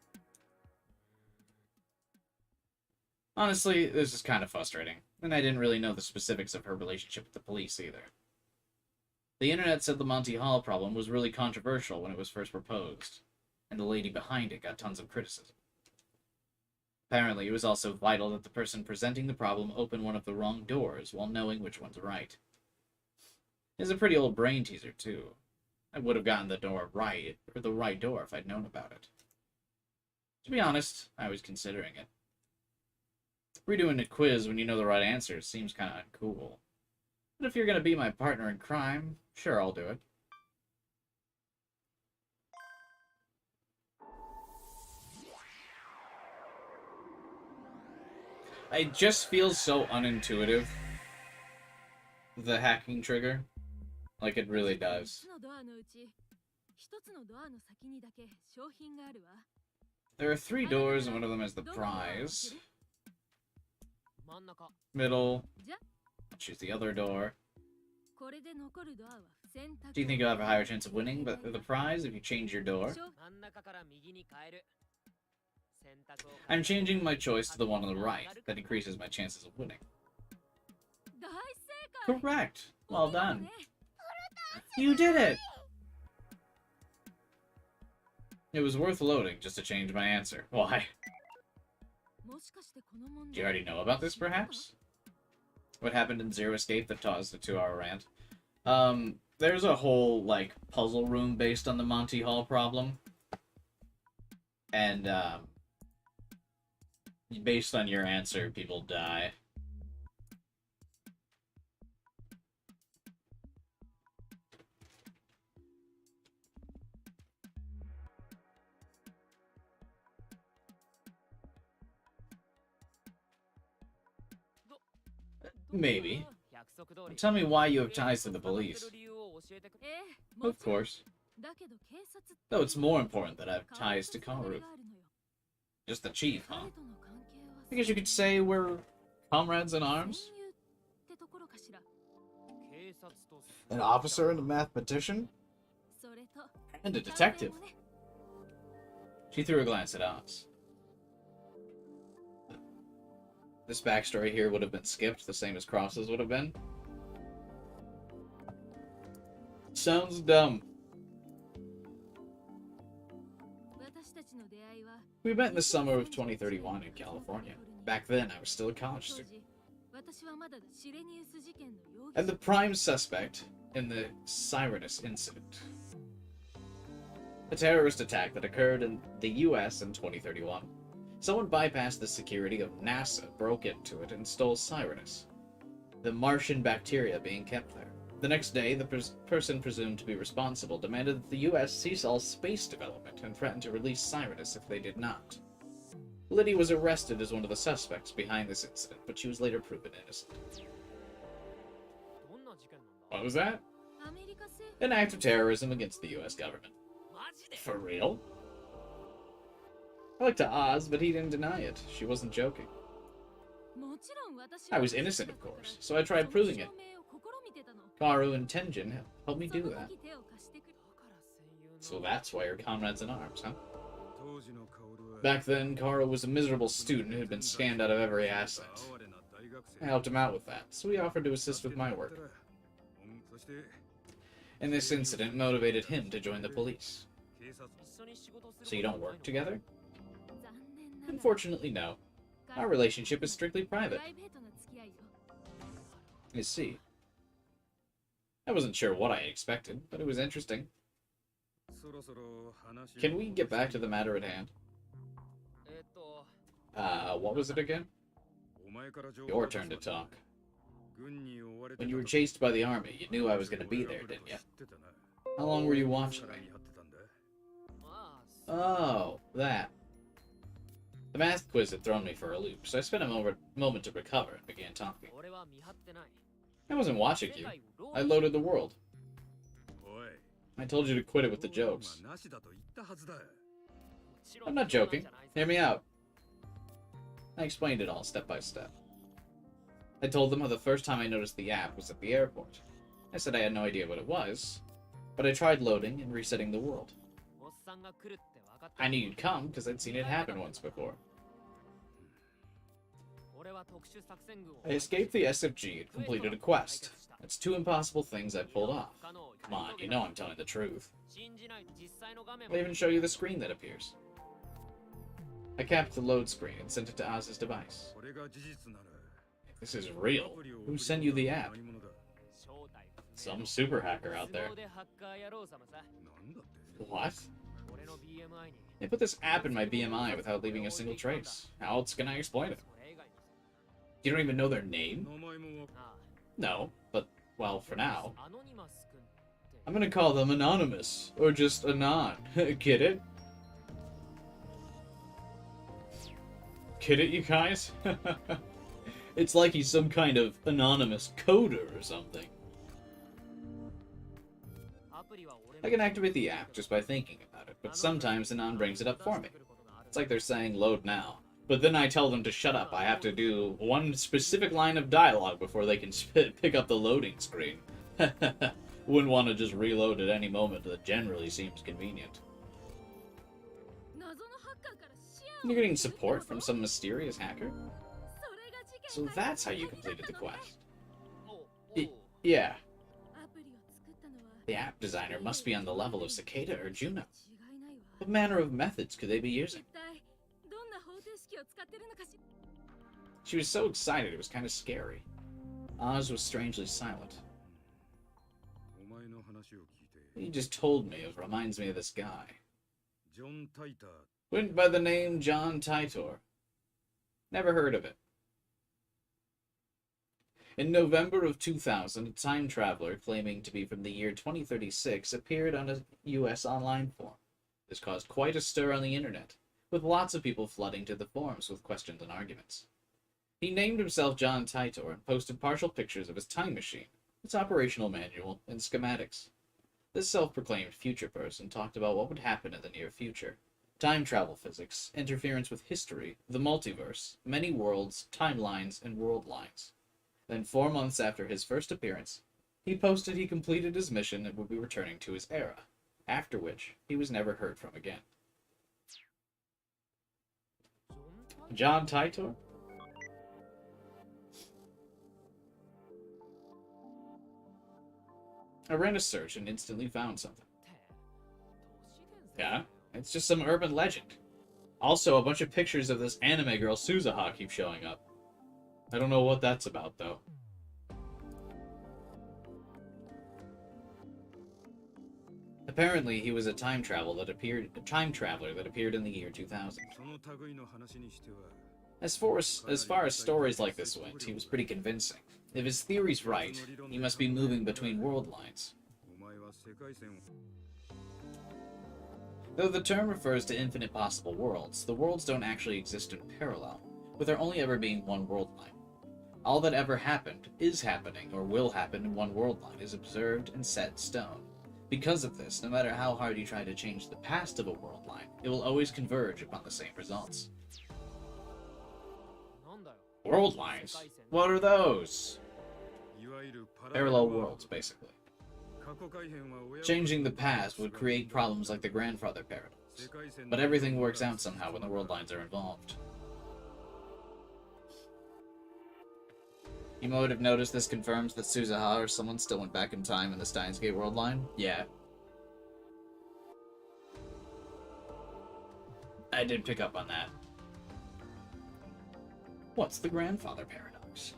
Speaker 1: Honestly, this is kind of frustrating, and I didn't really know the specifics of her relationship with the police either. The internet said the Monty Hall problem was really controversial when it was first proposed, and the lady behind it got tons of criticism. Apparently, it was also vital that the person presenting the problem open one of the wrong doors while knowing which one's right. It's a pretty old brain teaser, too. I would have gotten the door right, or the right door if I'd known about it. To be honest, I was considering it. Redoing a quiz when you know the right answer seems kind of uncool. But if you're going to be my partner in crime, sure, I'll do it. It just feels so unintuitive, the hacking trigger. Like, it really does.
Speaker 2: 3つのドアのうち1つのドアの先にだけ商品があるわ。
Speaker 1: There are 3 doors, and one of them is the prize.
Speaker 3: 真ん中
Speaker 1: Middle.
Speaker 2: じゃ
Speaker 1: Choose the other door.
Speaker 2: これで残るドアは選択
Speaker 1: Do you think you'll have a higher chance of winning the prize if you change your door?
Speaker 3: 真ん中から右に変える選択を
Speaker 1: I'm changing my choice to the one on the right. That increases my chances of winning.
Speaker 2: 大正解
Speaker 1: Correct. Well done. You did it! It was worth loading just to change my answer. Why?
Speaker 2: もしかしてこの問
Speaker 1: Do you
Speaker 2: 題
Speaker 1: already know about this, perhaps? What happened in Zero Escape that caused the 2-hour rant? There's a whole, like, puzzle room based on the Monty Hall problem. And, based on your answer, people die. Maybe. Tell me why you have ties to the police.
Speaker 2: ええも
Speaker 1: Of
Speaker 2: ちろん
Speaker 1: course.
Speaker 2: だけど警察って
Speaker 1: Though it's more important that I have ties to
Speaker 2: 関係
Speaker 1: Kaoru.
Speaker 2: があるのよ
Speaker 1: Just the chief, huh?
Speaker 2: 彼との関係は
Speaker 1: I guess you could say we're comrades in
Speaker 2: 戦
Speaker 1: arms?
Speaker 2: 友ってところかしら
Speaker 3: 警察と
Speaker 1: An officer and a mathematician?
Speaker 2: それと
Speaker 1: And a
Speaker 2: 探
Speaker 1: detective.
Speaker 2: 偵もね
Speaker 1: She threw a glance at Oz. This backstory here would have been skipped, the same as Cross's would have been. Sounds dumb.
Speaker 2: 私たちの出会いは
Speaker 1: We met in the summer of 2031 in California. Back then, I was still a college
Speaker 2: 当
Speaker 1: student.
Speaker 2: 時私はまだシレニウス事件の容疑
Speaker 1: And the
Speaker 2: 者
Speaker 1: prime suspect in the Cyrus incident. A terrorist attack that occurred in the US in 2031. Someone bypassed the security of NASA, broke into it, and stole Cyrus, the Martian bacteria being kept there. The next day, the person presumed to be responsible demanded that the US cease all space development and threatened to release Cyrus if they did not. Liddy was arrested as one of the suspects behind this incident, but she was later proven innocent.
Speaker 3: どんな事件なんだ
Speaker 1: What was that?
Speaker 2: アメリカ政府
Speaker 1: An act of terrorism against the US government.
Speaker 3: マジで
Speaker 1: For real? I looked to Oz, but he didn't deny it. She wasn't joking.
Speaker 2: もちろん私
Speaker 1: I was innocent, of course, so I tried proving it.
Speaker 2: その証明を試みてたの
Speaker 1: Karu and Tenjin helped me
Speaker 2: そ
Speaker 1: do
Speaker 2: の
Speaker 1: that.
Speaker 2: 時手を貸してくれ
Speaker 3: だから戦友の
Speaker 1: So that's why you're comrades in arms, huh?
Speaker 5: 当時の薫は
Speaker 1: Back then, Karu was a miserable student who had been scammed out of every asset.
Speaker 5: 哀れな大学生
Speaker 1: I helped him out with that, so he offered to assist with my work.
Speaker 5: そして
Speaker 1: And this incident motivated him to join the police.
Speaker 5: 警察
Speaker 3: 一緒に仕事する
Speaker 1: So you don't work together?
Speaker 2: 残
Speaker 1: Unfortunately, no. Our relationship is strictly private.
Speaker 2: プライベートな付き合いよ。
Speaker 1: I see. I wasn't sure what I expected, but it was interesting. Can we get back to the matter at hand? what was it again? Your turn to talk. When you were chased by the army, you knew I was going to be there, didn't you? How long were you watching me?
Speaker 3: まあ、
Speaker 1: Oh, that. The math quiz had thrown me for a loop, so I spent a moment to recover and began talking.
Speaker 3: 俺は見張ってない。
Speaker 1: I wasn't watching you. I loaded the world. I told you to quit it with the jokes. I'm not joking. Hear me out. I explained it all step by step. I told them how the first time I noticed the app was at the airport. I said I had no idea what it was, but I tried loading and resetting the world.
Speaker 3: おっさんが来るって分かって
Speaker 1: I knew you'd come because I'd seen it happen once before.
Speaker 3: 俺は特殊作戦群を
Speaker 1: I escaped the SFG and completed a quest. That's two impossible things I pulled off. Come on, you know I'm telling the truth.
Speaker 3: 信じないと実際の画面
Speaker 1: I'll even show you the screen that appears. I capped the load screen and sent it to Oz's device. If this is real, who sent you the app?
Speaker 3: 正体不明
Speaker 1: Some super hacker out
Speaker 3: ス
Speaker 1: there.
Speaker 3: ローでハッカー野郎様さ
Speaker 1: What?
Speaker 3: 俺の BMI に
Speaker 1: They put this app in my BMI without leaving a single trace. How else can I explain it?
Speaker 3: それ以外に
Speaker 1: You don't even know their name?
Speaker 3: あ
Speaker 1: No, but, well, for now,
Speaker 3: アノニマス君って
Speaker 1: I'm gonna call them Anonymous, or just Anon. Get it? Get it, you guys? It's like he's some kind of anonymous coder or something.
Speaker 3: アプリは俺
Speaker 1: I can activate the app just by thinking about it, but sometimes Anon brings it up for me. It's like they're saying load now. But then I tell them to shut up. I have to do one specific line of dialogue before they can pick up the loading screen. Wouldn't want to just reload at any moment that generally seems convenient.
Speaker 2: 謎のハッカーからシア
Speaker 1: You're getting support from some mysterious hacker?
Speaker 2: それが事
Speaker 1: So
Speaker 2: 件
Speaker 1: that's how you completed the quest.
Speaker 3: お
Speaker 1: Y-
Speaker 3: お
Speaker 1: Yeah,
Speaker 2: アプリを作ったのは
Speaker 1: the app designer must be on the level of Cicada or Juno.
Speaker 2: 違いないわ
Speaker 1: What manner of methods could they be
Speaker 2: 一
Speaker 1: using?
Speaker 2: 体どんな方程式を使ってるのかし
Speaker 1: She was so excited it was kind of scary. Oz was strangely silent. What you just told me reminds me of this guy. Went by the name John Titor. Never heard of it. In November of 2000, a time traveler claiming to be from the year 2036 appeared on a US online forum. This caused quite a stir on the internet, with lots of people flooding to the forums with questions and arguments. He named himself John Titor and posted partial pictures of his time machine, its operational manual, and schematics. This self-proclaimed future person talked about what would happen in the near future. Time travel physics, interference with history, the multiverse, many worlds, timelines, and world lines. Then 4 months after his first appearance, he posted he completed his mission and would be returning to his era, after which he was never heard from again. John Titor? I ran a search and instantly found something.
Speaker 3: 都市伝説
Speaker 1: Yeah, it's just some urban legend. Also, a bunch of pictures of this anime girl Suzuha keep showing up. I don't know what that's about, though. Apparently, he was a time traveler that appeared in the year 2000. As far as stories like this went, he was pretty convincing. If his theory's right, he must be moving between world lines. Though the term refers to infinite possible worlds, the worlds don't actually exist in parallel, with there only ever being one world line. All that ever happened, is happening, or will happen in one world line is observed and set in stone. Because of this, no matter how hard you try to change the past of a world line, it will always converge upon the same results.
Speaker 3: なんだよ
Speaker 1: World lines? What are those? Parallel worlds, basically. Changing the past would create problems like the grandfather paradox, but everything works out somehow when the world lines are involved. You might have noticed this confirms that Suzuha or someone still went back in time in the Steins Gate world line? Yeah. I did pick up on that. What's the grandfather paradox?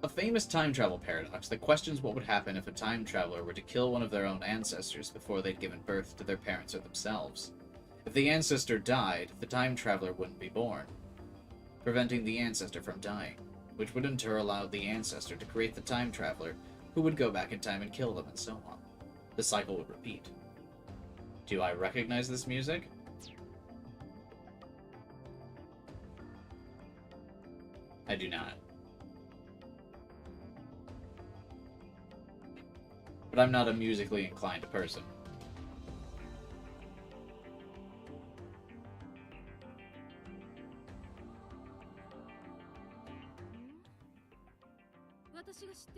Speaker 1: A famous time travel paradox that questions what would happen if a time traveler were to kill one of their own ancestors before they'd given birth to their parents or themselves. If the ancestor died, the time traveler wouldn't be born, preventing the ancestor from dying, which would in turn allow the ancestor to create the time traveler, who would go back in time and kill them, and so on. The cycle would repeat. Do I recognize this music? I do not. But I'm not a musically inclined person.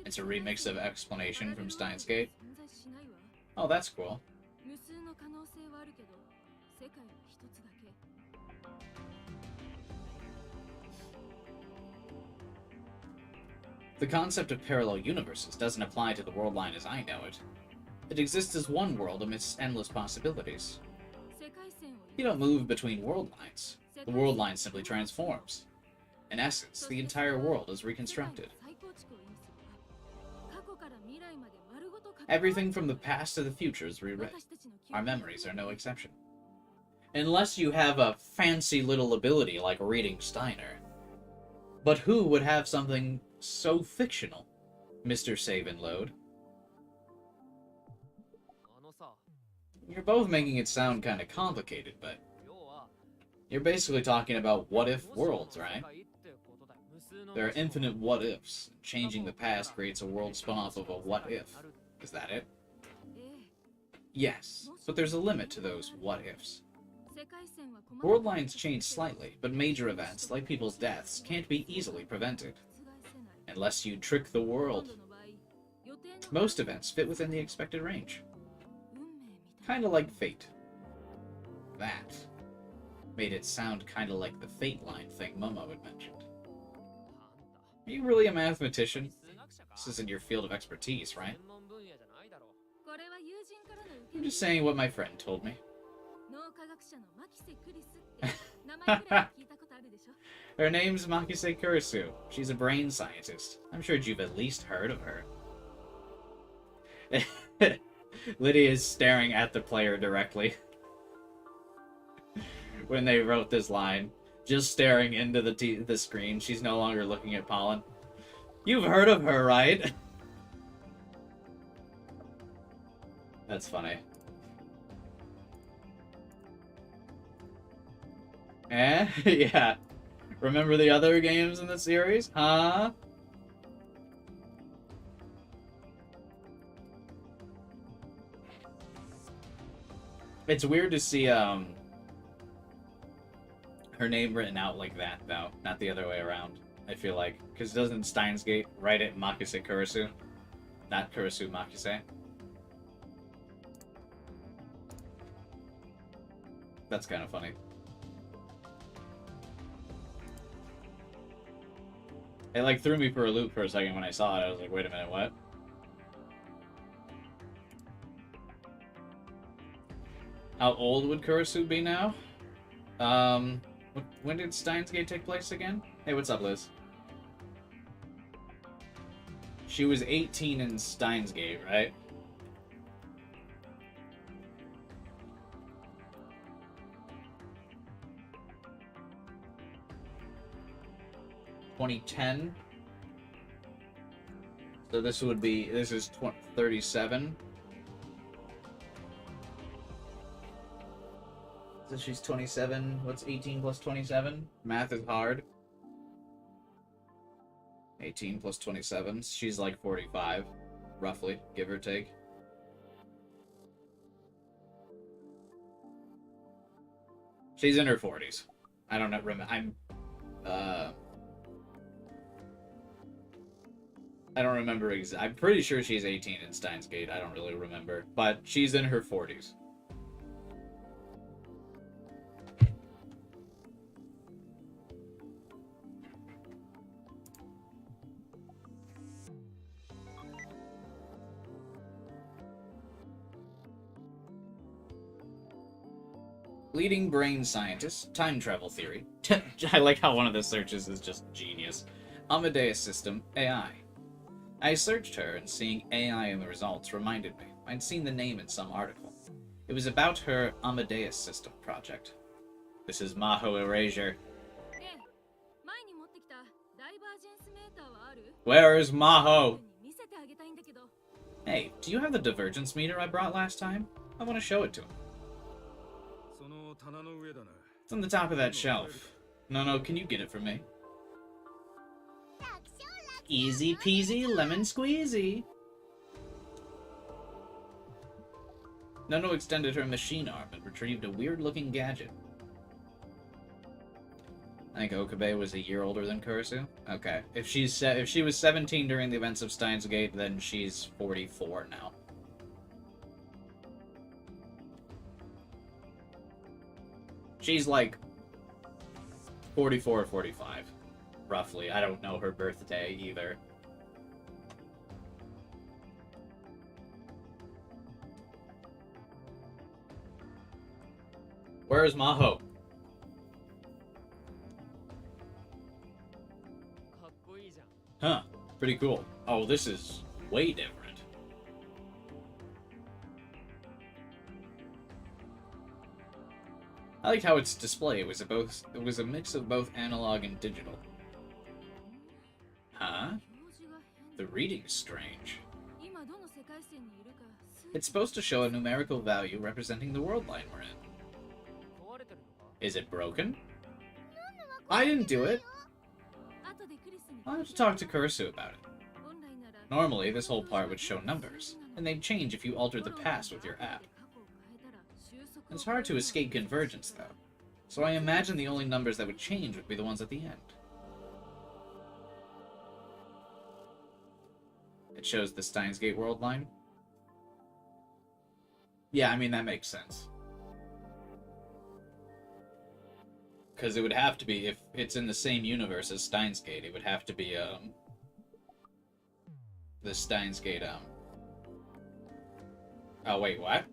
Speaker 1: It's a remix of Explanation from Steins Gate. Oh, that's cool. The concept of parallel universes doesn't apply to the world line as I know it. It exists as one world amidst endless possibilities. You don't move between world lines. The world line simply transforms. In essence, the entire world is reconstructed. Everything from the past to the future is rewritten. Our memories are no exception. Unless you have a fancy little ability like reading Steiner. But who would have something so fictional? Mr. Save and Load. You're both making it sound kind of complicated, but you're basically talking about what-if worlds, right? There are infinite what-ifs. Changing the past creates a world spun off of a what-if. Is that it? Yes, but there's a limit to those what-ifs. World lines change slightly, but major events, like people's deaths, can't be easily prevented. Unless you trick the world. Most events fit within the expected range. Kinda like fate. That made it sound kinda like the fate line thing Momo had mentioned. Are you really a mathematician? This isn't your field of expertise, right? I'm just saying what my friend told me. Her name's Makise Kurisu. She's a brain scientist. I'm sure you've at least heard of her. Lydia is staring at the player directly. When they wrote this line. Just staring into the screen. She's no longer looking at Pollen. You've heard of her, right? That's funny. Eh? Yeah. Remember the other games in the series? Huh? It's weird to see, her name written out like that, though. Not the other way around, I feel like. Because doesn't Steins Gate write it Makise Kurisu? Not Kurisu Makise? That's kind of funny. It, like, threw me for a loop for a second when I saw it. I was like, wait a minute, what? How old would Kurisu be now? When did Steins Gate take place again? Hey, what's up, Liz? She was 18 in Steins Gate, right? (2010). So this is 37. So she's 27. What's 18 plus 27? Math is hard. 18 plus 27. She's like 45, roughly, give or take. She's in her 40s. I don't know. I don't remember. I'm pretty sure she's 18 in Steins Gate. I don't really remember, but she's in her 40s. Leading brain scientist, time travel theory. I like how one of the searches is just genius. Amadeus system, AI. I searched her, and seeing AI in the results reminded me I'd seen the name in some article. It was about her Amadeus system project. This is Maho Erasure. Where is Maho? Hey, do you have the divergence meter I brought last time? I want to show it to him. It's on the top of that shelf. No, can you get it for me? Easy peasy, lemon squeezy. Nono extended her machine arm and retrieved a weird-looking gadget. I think Okabe was a year older than Kurisu. Okay, if she was 17 during the events of Steins Gate, then she's 44 now. She's like 44 or 45, roughly. I don't know her birthday either. Where is Maho? Huh, pretty cool. Oh, this is way different. I liked how its display was a mix of both analog and digital. Huh? The reading's strange. It's supposed to show a numerical value representing the world line we're in. Is it broken? I didn't do it. I'll have to talk to Kurisu about it. Normally, this whole part would show numbers, and they'd change if you altered the past with your app. It's hard to escape convergence, though, so I imagine the only numbers that would change would be the ones at the end. It shows the Steins Gate world line. Yeah, I mean, that makes sense. Because it would have to be, if it's in the same universe as Steins Gate, it would have to be, the Steins Gate, Oh, wait, what?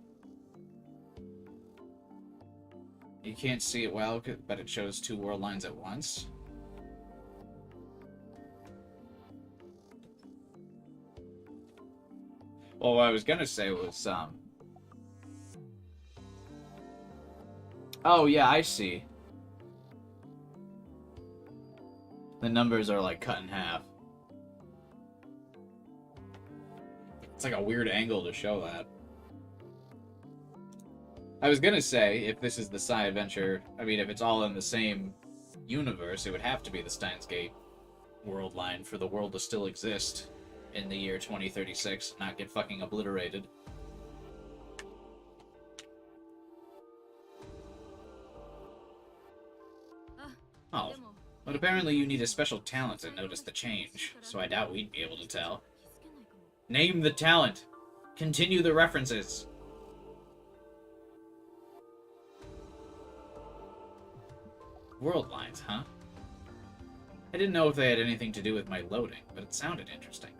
Speaker 1: You can't see it well, but it shows two world lines at once? Well, what I was gonna say was, oh, yeah, I see. The numbers are, like, cut in half. It's like a weird angle to show that. I was gonna say, if this is the Psy Adventure, I mean, if it's all in the same universe, it would have to be the Steins Gate world line for the world to still exist in the year 2036, not get fucking obliterated. Oh, but apparently you need a special talent to notice the change, so I doubt we'd be able to tell. Name the talent! Continue the references! World lines, huh? I didn't know if they had anything to do with my loading, but it sounded interesting.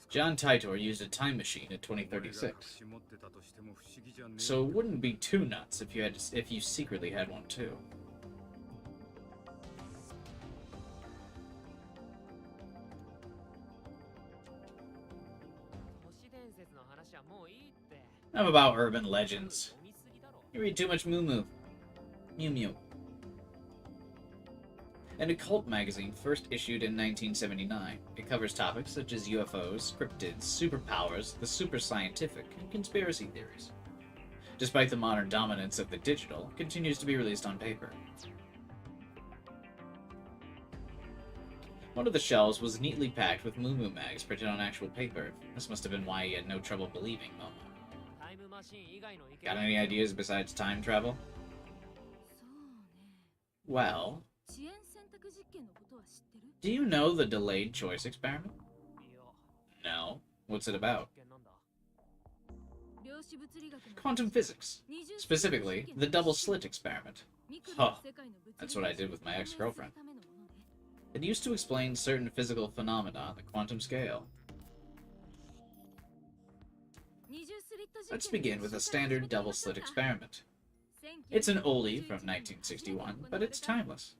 Speaker 1: John Titor used a time machine in 2036. So it wouldn't be too nuts if you secretly had one too. Enough about urban legends. You read too much Moo Moo. Mew Mew. An occult magazine first issued in 1979. It covers topics such as UFOs, cryptids, superpowers, the super scientific, and conspiracy theories. Despite the modern dominance of the digital, it continues to be released on paper. One of the shelves was neatly packed with Moo Moo mags printed on actual paper. This must have been why he had no trouble believing Momo. Got any ideas besides time travel? Well, do you know the delayed choice experiment? No. What's it about? Quantum physics. Specifically, the double slit experiment. Huh. That's what I did with my ex-girlfriend. It used to explain certain physical phenomena on the quantum scale. Let's begin with a standard double slit experiment. It's an oldie from 1961, but it's timeless.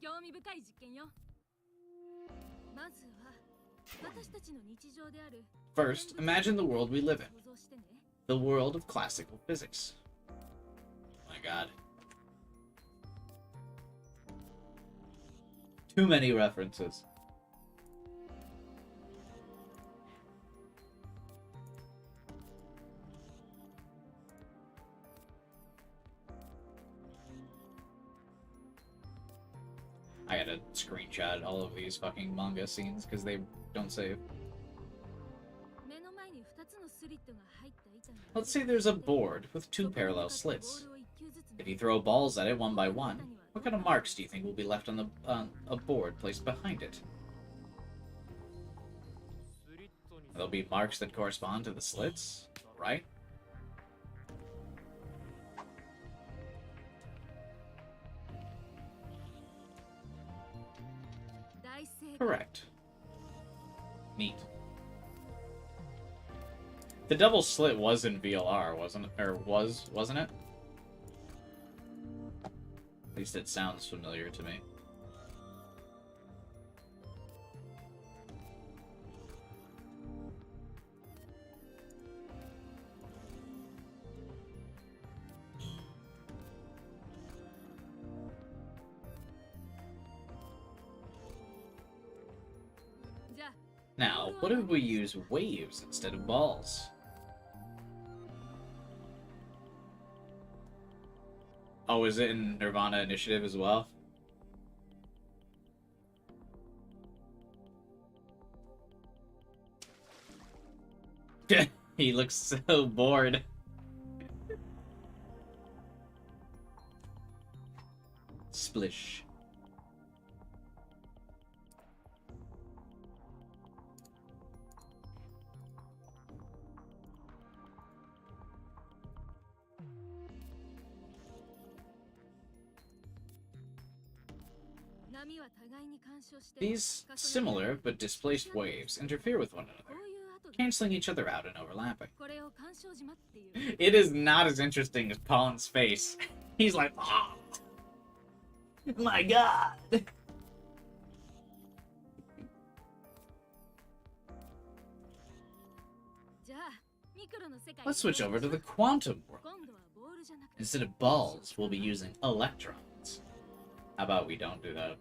Speaker 1: First, imagine the world we live in. The world of classical physics. Oh my god. Too many references. I gotta screenshot all of these fucking manga scenes because they don't save. Let's say there's a board with two parallel slits. If you throw balls at it one by one, what kind of marks do you think will be left on a board placed behind it? There'll be marks that correspond to the slits, right? Correct. Neat. The double slit was in VLR, wasn't it? Or wasn't it? At least it sounds familiar to me. Now, what if we use waves instead of balls? Oh, is it in Nirvana Initiative as well? He looks so bored. Splish. These similar but displaced waves interfere with one another, canceling each other out and overlapping. It is not as interesting as Pollen's face. He's like, oh, my god! Let's switch over to the quantum world. Instead of balls, we'll be using electrons. How about we don't do that?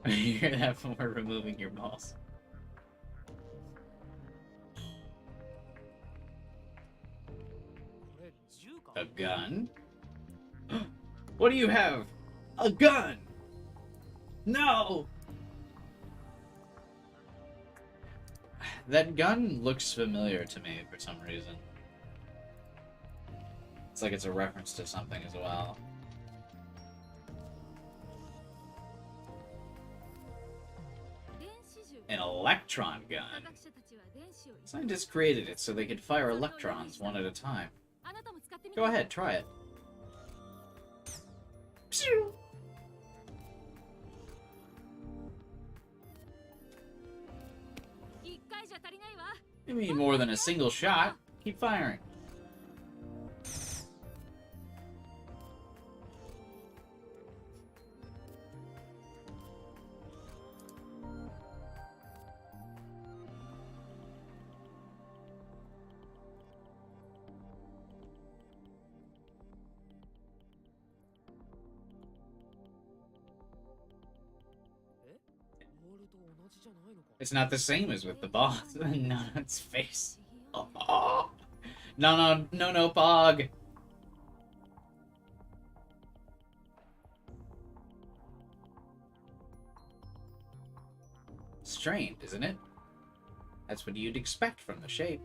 Speaker 1: You hear that when we're removing your balls. A gun? What do you have? A gun! No! That gun looks familiar to me for some reason. It's like it's a reference to something as well. An electron gun. Scientists created it so they could fire electrons one at a time. Go ahead, try it. Pew! You mean more than a single shot? Keep firing. It's not the same as with the boss. No, its face. Oh. No, Pog. Strained, isn't it? That's what you'd expect from the shape.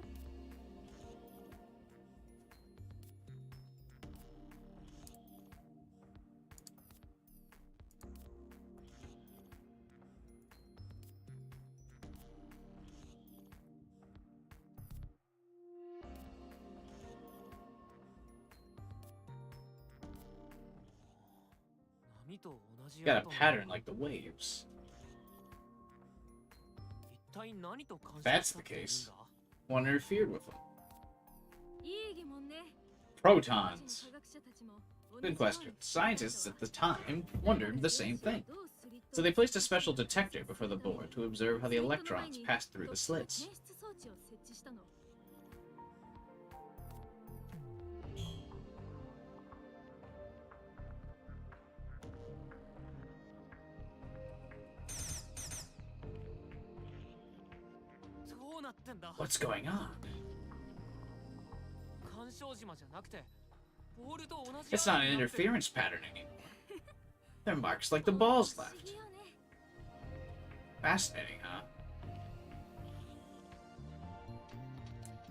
Speaker 1: Got a pattern like the waves. If that's the case, what interfered with them? Protons. Good question. Scientists at the time wondered the same thing. So they placed a special detector before the board to observe how the electrons passed through the slits. What's going on? It's not an interference pattern anymore. They're marks like the balls left. Fascinating, huh?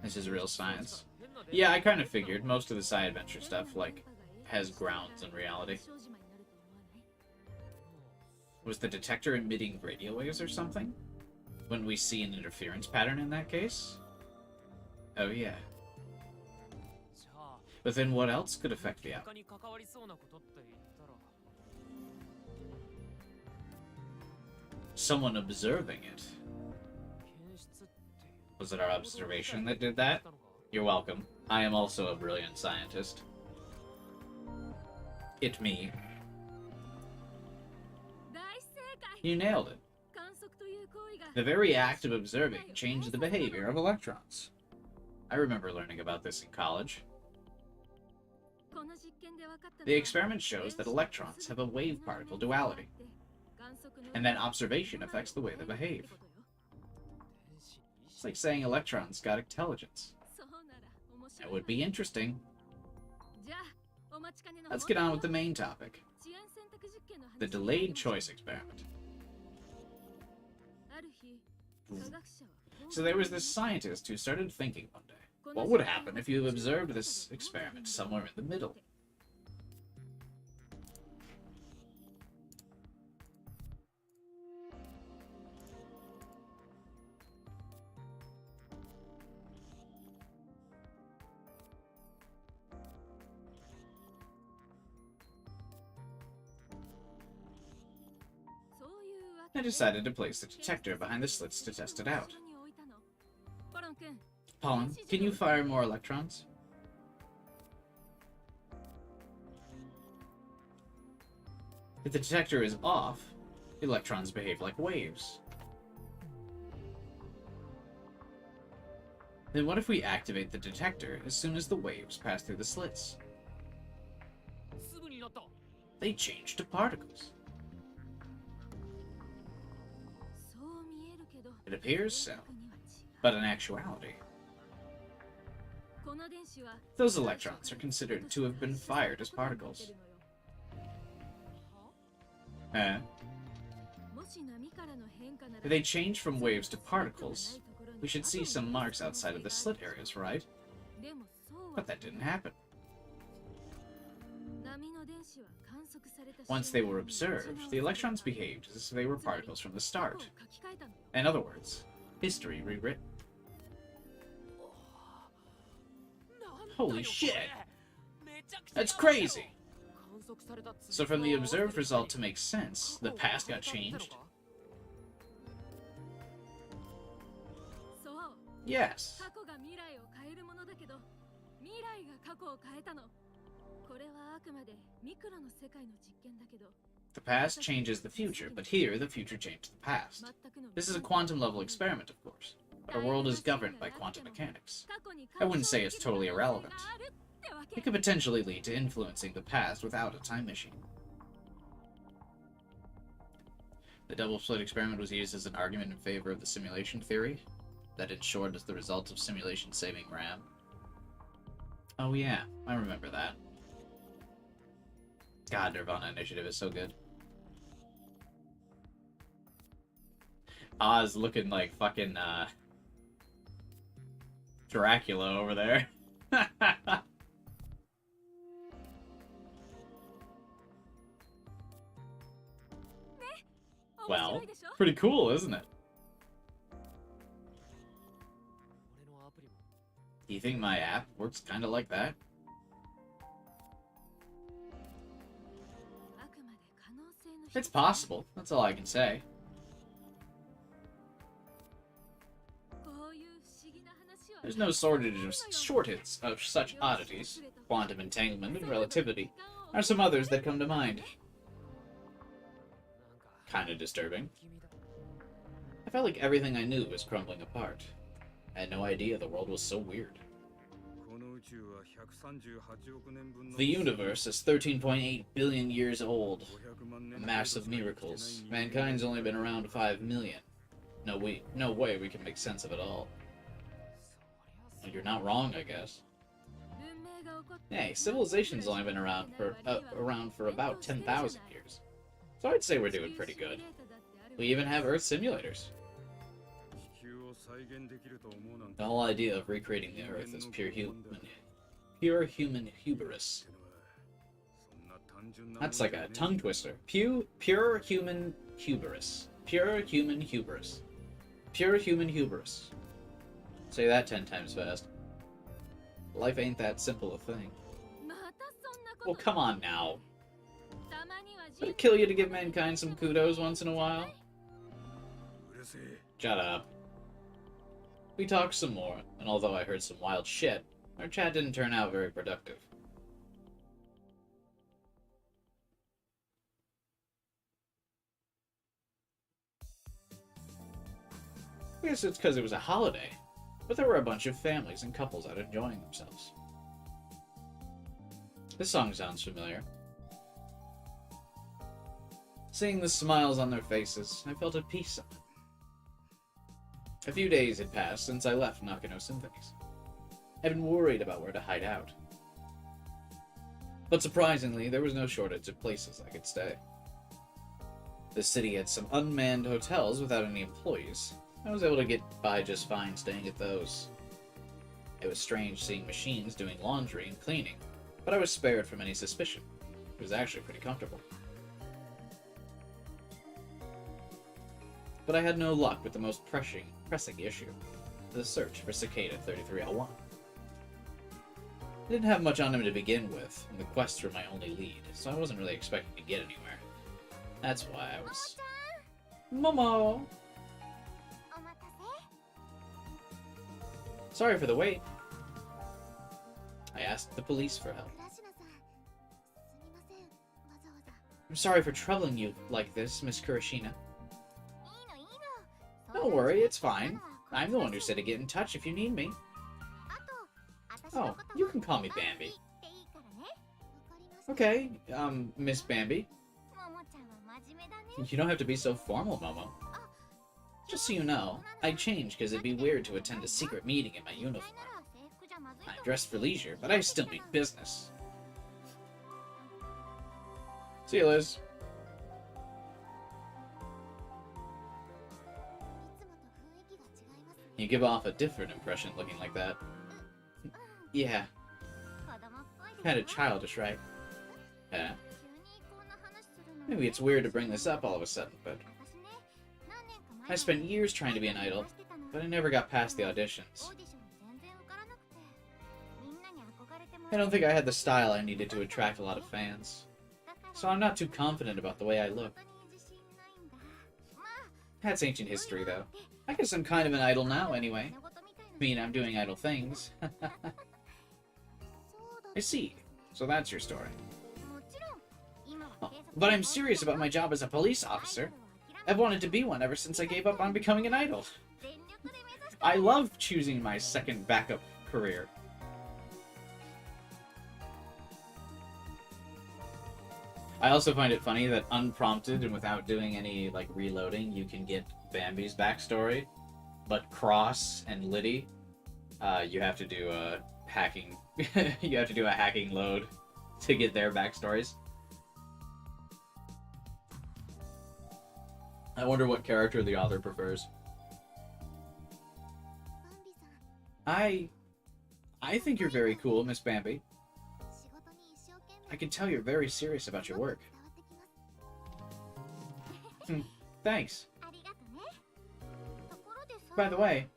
Speaker 1: This is real science. Yeah, I kind of figured most of the side adventure stuff, like, has grounds in reality. Was the detector emitting radio waves or something? Wouldn't we see an interference pattern in that case? Oh yeah. But then what else could affect the outcome? Someone observing it. Was it our observation that did that? You're welcome. I am also a brilliant scientist. It me. You nailed it. The very act of observing changed the behavior of electrons. I remember learning about this in college. The experiment shows that electrons have a wave-particle duality, and that observation affects the way they behave. It's like saying electrons got intelligence. That would be interesting. Let's get on with the main topic. The delayed choice experiment. So there was this scientist who started thinking one day, what would happen if you observed this experiment somewhere in the middle? I decided to place the detector behind the slits to test it out. Pollen, can you fire more electrons? If the detector is off, the electrons behave like waves. Then what if we activate the detector as soon as the waves pass through the slits? They change to particles. It appears so, but in actuality, those electrons are considered to have been fired as particles. If they change from waves to particles, we should see some marks outside of the slit areas, right? But that didn't happen. Once they were observed, the electrons behaved as if they were particles from the start. In other words, history rewritten. Holy shit! That's crazy! So from the observed result to make sense, the past got changed? Yes. The past changes the future, but here the future changed the past. This is a quantum-level experiment, of course, but our world is governed by quantum mechanics. I wouldn't say it's totally irrelevant. It could potentially lead to influencing the past without a time machine. The double-slit experiment was used as an argument in favor of the simulation theory, that ensured as the result of simulation saving RAM. Oh yeah, I remember that. God, Nirvana Initiative is so good. Oz looking like fucking, Dracula over there. Well, pretty cool, isn't it? Do you think my app works kind of like that? It's possible. That's all I can say.
Speaker 2: こういう不思議な話は
Speaker 1: There's no shortage of such oddities. Quantum entanglement and relativity are some others that come to mind. Kinda disturbing. I felt like everything I knew was crumbling apart. I had no idea the world was so weird. The universe is 13.8 billion years old. A mass of miracles. Mankind's only been around 5 million. No way we can make sense of it all. Well, you're not wrong, I guess.
Speaker 2: 文明が起こった
Speaker 1: Hey, civilization's only been around for about 10,000 years. So I'd say we're doing pretty good. We even have Earth simulators. The whole idea of recreating the Earth is pure human hubris. That's like a tongue twister. Pure human hubris. Pure human hubris. Pure human hubris. Say that 10 times fast. Life ain't that simple a thing.
Speaker 2: またそんなこと
Speaker 1: Well, come on now.
Speaker 2: たまには
Speaker 1: Would it kill you to give mankind some kudos once in a while? Shut up. We talked some more, and although I heard some wild shit, our chat didn't turn out very productive. I guess it's because it was a holiday, but there were a bunch of families and couples out enjoying themselves. This song sounds familiar. Seeing the smiles on their faces, I felt at peace. A few days had passed since I left Nakano Symphonies. I'd been worried about where to hide out. But surprisingly, there was no shortage of places I could stay. The city had some unmanned hotels without any employees. I was able to get by just fine staying at those. It was strange seeing machines doing laundry and cleaning, but I was spared from any suspicion. It was actually pretty comfortable. But I had no luck with the most pressing issue, the search for Cicada 3301. I didn't have much on him to begin with, and the quests were my only lead, so I wasn't really expecting to get anywhere. That's why I was... Momo!
Speaker 2: お待たせ
Speaker 1: Sorry for the wait. I asked the police for help.
Speaker 2: 倉科さんすみませんわざわざ
Speaker 1: I'm sorry for troubling you like this, Miss Kurashina.
Speaker 2: いいのいいの
Speaker 1: Don't worry, it's fine. I'm the one who said to get in touch if you need me.
Speaker 2: あと私の
Speaker 1: Oh,
Speaker 2: こと
Speaker 1: you can call me
Speaker 2: バンビ
Speaker 1: Bambi.
Speaker 2: っていいからねわかりました
Speaker 1: Okay, Miss Bambi.
Speaker 2: ももちゃんは真面目だね
Speaker 1: You don't have to be so formal, Momo. Just so you know, I changed because it'd be weird to attend a secret meeting in my
Speaker 2: 実際
Speaker 1: uniform.
Speaker 2: なら制服じゃまずい
Speaker 1: I'm
Speaker 2: と
Speaker 1: dressed for leisure, but I still mean business. See you, Liz.
Speaker 2: いつもと雰囲気が違いますね
Speaker 1: You give off a different impression looking like that. Yeah,
Speaker 2: 子供っぽいです
Speaker 1: kinda
Speaker 2: よ
Speaker 1: childish, right? Yeah.
Speaker 2: 急にこんな話するの
Speaker 1: Maybe it's weird to bring this up all of a sudden, but
Speaker 2: 私ね何年か前
Speaker 1: I spent years trying to be an idol, but I never got past the
Speaker 2: オ
Speaker 1: auditions.
Speaker 2: ーディションに全然受からなくてみんなに憧れても
Speaker 1: I
Speaker 2: ら
Speaker 1: don't think I had the style I needed to attract a lot of fans,
Speaker 2: だから
Speaker 1: so I'm not too confident about the way I look.
Speaker 2: 本当に自信ないんだまあ
Speaker 1: That's ancient history, though. I guess I'm kind of an idol now, anyway.
Speaker 2: 寝言みたい
Speaker 1: I mean, I'm doing idol things.
Speaker 2: なそうだ
Speaker 1: I see. So that's your story.
Speaker 2: もちろん今は
Speaker 1: Oh,
Speaker 2: 警察
Speaker 1: but I'm serious about my job as a police officer. I've wanted to be one ever since I gave up on becoming an idol.
Speaker 2: 全力で目指して
Speaker 1: I love choosing my second backup career. I also find it funny that unprompted and without doing any like reloading, you can get Bambi's backstory, but Cross and Liddy, you have to do a hacking. You have to do a hacking load to get their backstories. I wonder what character the author prefers.
Speaker 2: バンビさん
Speaker 1: I think you're very cool, Miss Bambi.
Speaker 2: 仕事に一生懸命
Speaker 1: I can tell you're very serious about your work.
Speaker 2: 伝わってきます
Speaker 1: Thanks.
Speaker 2: ありがとねところでさ
Speaker 1: By the way,
Speaker 2: はい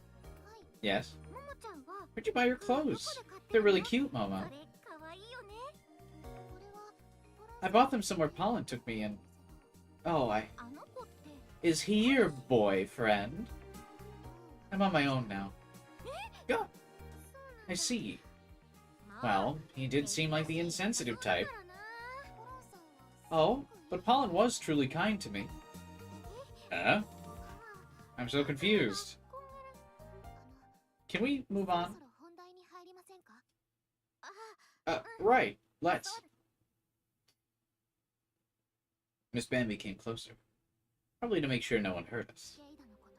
Speaker 1: yes.
Speaker 2: ももちゃんは
Speaker 1: Where'd you buy your
Speaker 2: どこで
Speaker 1: clothes?
Speaker 2: 買って
Speaker 1: They're
Speaker 2: るの
Speaker 1: really cute,
Speaker 2: そ
Speaker 1: Momo.
Speaker 2: れかわいいよねこれはトラン
Speaker 1: I bought them somewhere Pollen took me, and Oh,
Speaker 2: あの子って
Speaker 1: Is he your boyfriend? I'm on my own now. Yeah, I see.
Speaker 2: まあ
Speaker 1: Well, he did seem like the insensitive type.
Speaker 2: だからな
Speaker 1: Oh, but Pollen was truly kind to me. Huh? I'm so confused. Can we move
Speaker 2: そろ
Speaker 1: on?
Speaker 2: そろ本題に入りませんかあ
Speaker 1: Right. Let's. Miss Bambi came closer. Probably to make sure no one heard us.
Speaker 2: ケイダのこ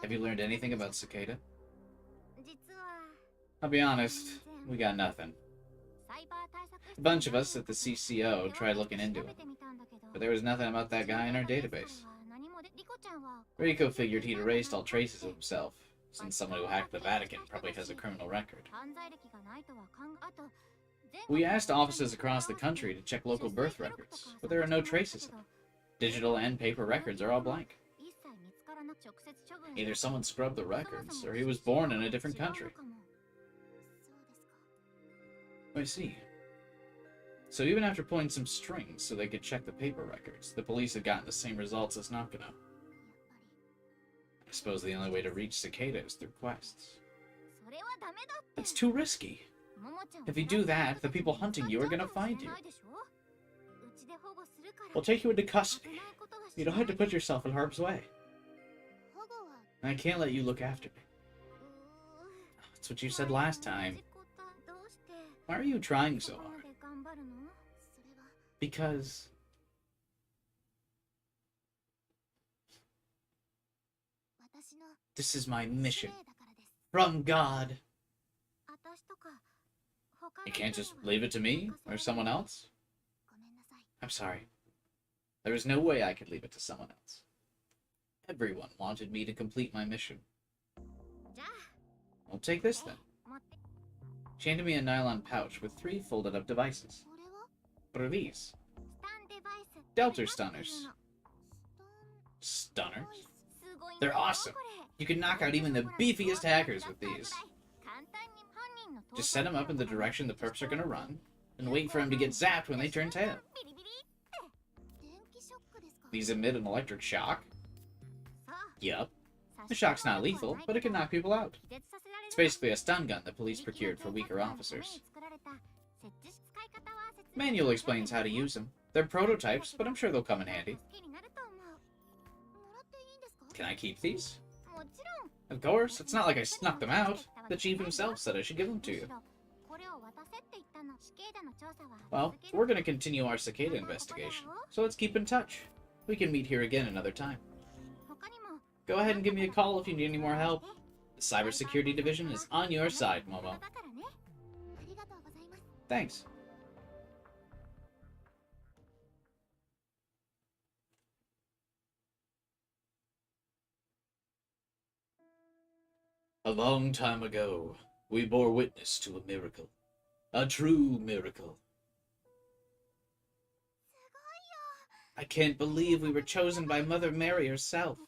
Speaker 2: と
Speaker 1: Have you learned anything about Cicada?
Speaker 2: 実は
Speaker 1: I'll be honest, we got nothing.
Speaker 2: サイバー対策室
Speaker 1: A bunch of us at the CCO tried looking into
Speaker 2: 調べ
Speaker 1: it,
Speaker 2: てみたんだけど
Speaker 1: but there was nothing about that guy in our database.
Speaker 2: 何もでリコちゃんは
Speaker 1: Rico figured he'd erased all traces of himself, since someone who hacked the Vatican probably has a criminal record.
Speaker 2: 犯罪歴がないとは考えあと
Speaker 1: We asked offices across the country to check local birth records, but there are no traces. Digital and paper records are all blank.
Speaker 2: 一切見つからなく直接処分
Speaker 1: Either someone scrubbed the records, or he was born in a different country.
Speaker 2: そうですか
Speaker 1: I see. So even after pulling some strings so they could check the paper records, the police had gotten the same results as Nakano.
Speaker 2: やっぱり
Speaker 1: I suppose the only way to reach Cicada is through quests.
Speaker 2: それはダメだって
Speaker 1: That's too risky.
Speaker 2: ももちゃん
Speaker 1: If you do that, the people hunting you are gonna find you.
Speaker 2: うちで保護するから
Speaker 1: We'll take you into custody.
Speaker 2: 危ないことはし
Speaker 1: You
Speaker 2: ない
Speaker 1: don't have to put yourself in harm's way.
Speaker 2: 保護は
Speaker 1: I can't let you look after me. That's what you said last time.
Speaker 2: どうして
Speaker 1: Why are you trying so
Speaker 2: ここま
Speaker 1: hard?
Speaker 2: で頑張るのそれは
Speaker 1: Because
Speaker 2: 私の
Speaker 1: this is my
Speaker 2: 使
Speaker 1: mission
Speaker 2: 命だからです
Speaker 1: from God.
Speaker 2: 私とか他の
Speaker 1: You
Speaker 2: 人
Speaker 1: can't
Speaker 2: に
Speaker 1: just
Speaker 2: は
Speaker 1: leave it to me or
Speaker 2: 任せられ
Speaker 1: someone
Speaker 2: ない
Speaker 1: else?
Speaker 2: ごめんなさい
Speaker 1: I'm sorry. There is no way I could leave it to someone else. Everyone wanted me to complete my mission.
Speaker 2: じゃあ
Speaker 1: I'll take this then.
Speaker 2: 持って
Speaker 1: She handed me a nylon pouch with 3 folded up devices.
Speaker 2: これは
Speaker 1: What are these?
Speaker 2: スタンデバイス
Speaker 1: Delta stunners.
Speaker 2: スタン
Speaker 1: Stunners?
Speaker 2: すごいんだ
Speaker 1: They're
Speaker 2: よ
Speaker 1: awesome.
Speaker 2: これ
Speaker 1: You can knock out even the beefiest hackers with these.
Speaker 2: 簡単に犯人の
Speaker 1: Just set them up in the direction the perps are gonna run, and wait for them to get zapped when they turn tail.
Speaker 2: ビリビリって電気ショックですか
Speaker 1: These emit an electric shock.
Speaker 2: さあ
Speaker 1: Yup. The shock's not lethal, but it can knock people out.
Speaker 2: 気絶させられる
Speaker 1: It's basically a stun gun the police procured for weaker officers. Manual explains how to use them. They're prototypes, but I'm sure they'll come in handy. Can I keep these? Of course, it's not like I snuck them out. The chief himself said I should give them to you. Well, we're gonna continue our cicada investigation, so let's keep in touch. We can meet here again another time. Go ahead and give me a call if you need any more help. The Cybersecurity Division is on your side, Momo. Thanks. A long time ago, we bore witness to a miracle. A true miracle. I can't believe we were chosen by Mother Mary herself.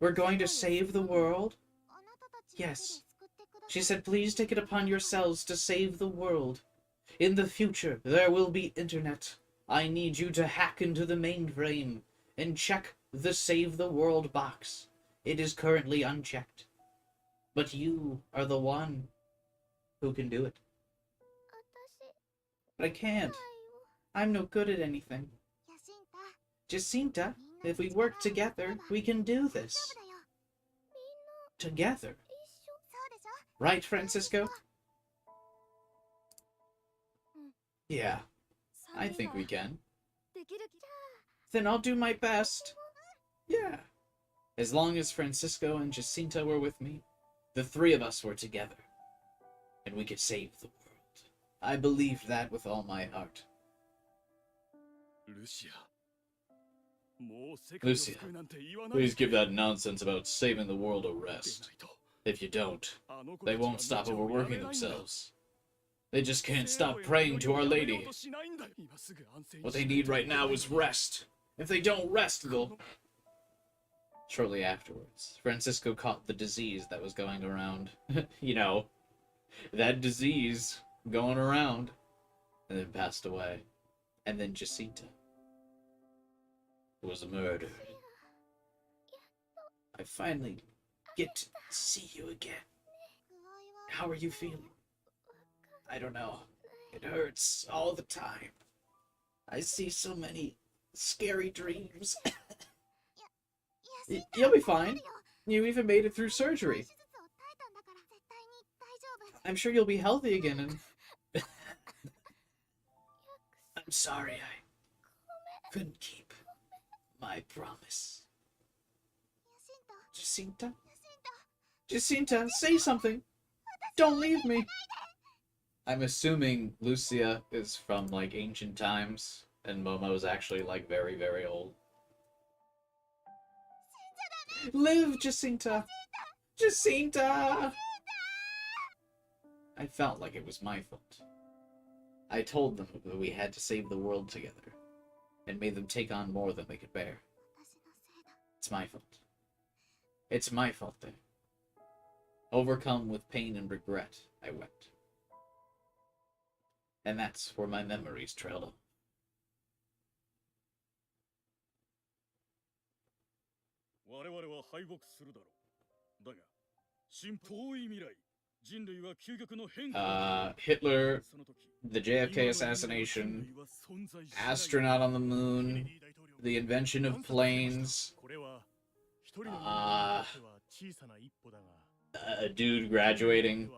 Speaker 1: We're going to save the world? Yes. She said, please take it upon yourselves to save the world. In the future, there will be internet. I need you to hack into the mainframe and check the Save the World box. It is currently unchecked. But you are the one who can do it. But I can't. I'm no good at anything. Jacinta, if we work together, we can do this. Together. Right, Francisco? Yeah, I think we can. Then I'll do my best. Yeah. As long as Francisco and Jacinta were with me, the 3 of us were together. And we could save the world. I believe that with all my heart. Lucia, please give that nonsense about saving the world a rest. If you don't, they won't stop overworking themselves. They just can't stop praying to Our Lady. What they need right now is rest. If they don't rest, they'll... Shortly afterwards, Francisco caught the disease that was going around. You know, that disease going around. And then passed away. And then Jacinta. was murdered. I finally get to see you again. How are you feeling? I don't know. It hurts all the time. I see so many scary dreams. You'll be fine. You even made it through surgery. I'm sure you'll be healthy again and... I'm sorry I couldn't keep my promise. Jacinta? Jacinta, say something! Don't leave me! I'm assuming Lucia is from, like, ancient times, and Momo is actually, like, very, very old. Live, Jacinta! Jacinta! I felt like it was my fault. I told them that we had to save the world together, and made them take on more than they could bear. It's my fault. It's my fault then. Overcome with pain and regret, I wept. And that's where my memories trailed off.
Speaker 6: 我々は敗北するだろう。だが、遠い未来、人類は究極の変化を
Speaker 1: Hitler, the JFK assassination, astronaut on the moon, the invention of planes, a dude graduating.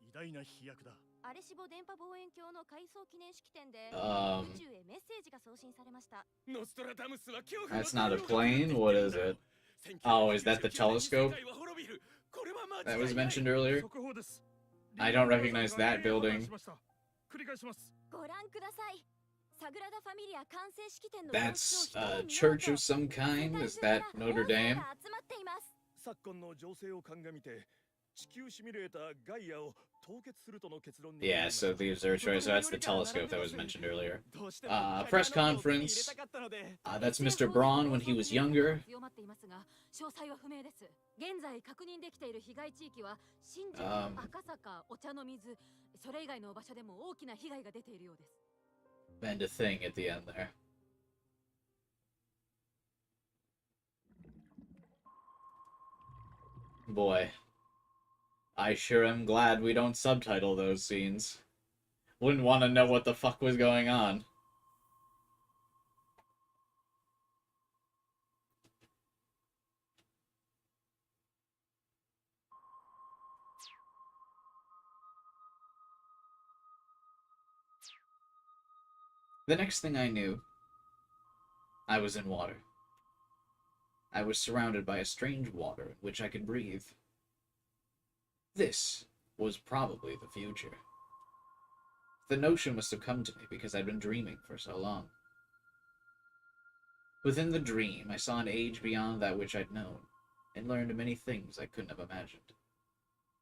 Speaker 6: 偉大な飛躍だ。
Speaker 2: アレシボ電波望遠鏡の回送記念式典で
Speaker 1: Um,
Speaker 2: 宇宙へメッセージが送信されました。
Speaker 3: ノストラダムスは恐怖の
Speaker 1: That's not a plane? What is it? Oh, is that the telescope
Speaker 3: これは間違い
Speaker 1: that
Speaker 3: ない
Speaker 1: was mentioned earlier?
Speaker 6: 速報です。
Speaker 1: I don't recognize that building.
Speaker 6: 繰り返します。
Speaker 2: ご覧ください。サグラダ・ファミリア完成式典の
Speaker 1: That's a church of some kind? Is that Notre Dame?
Speaker 2: 集まっています。
Speaker 6: 昨今の情勢を鑑みて、地球シミュレーターガイアを凍結するとの結論に。
Speaker 1: Yeah, so the observatory, so that's the telescope that was mentioned earlier. Press conference. That's Mr. Braun when he was younger.
Speaker 2: 強まっていますが、詳細は不明です。現在確認できている被害地域は新宿、赤坂、お茶の水、それ以外の場所でも大きな被害が出ているようです。
Speaker 1: And a thing at the end there. Boy. I sure am glad we don't subtitle those scenes. Wouldn't want to know what the fuck was going on. The next thing I knew, I was in water. I was surrounded by a strange water in which I could breathe. This was probably the future. The notion must have come to me because I'd been dreaming for so long. Within the dream, I saw an age beyond that which I'd known, and learned many things I couldn't have imagined.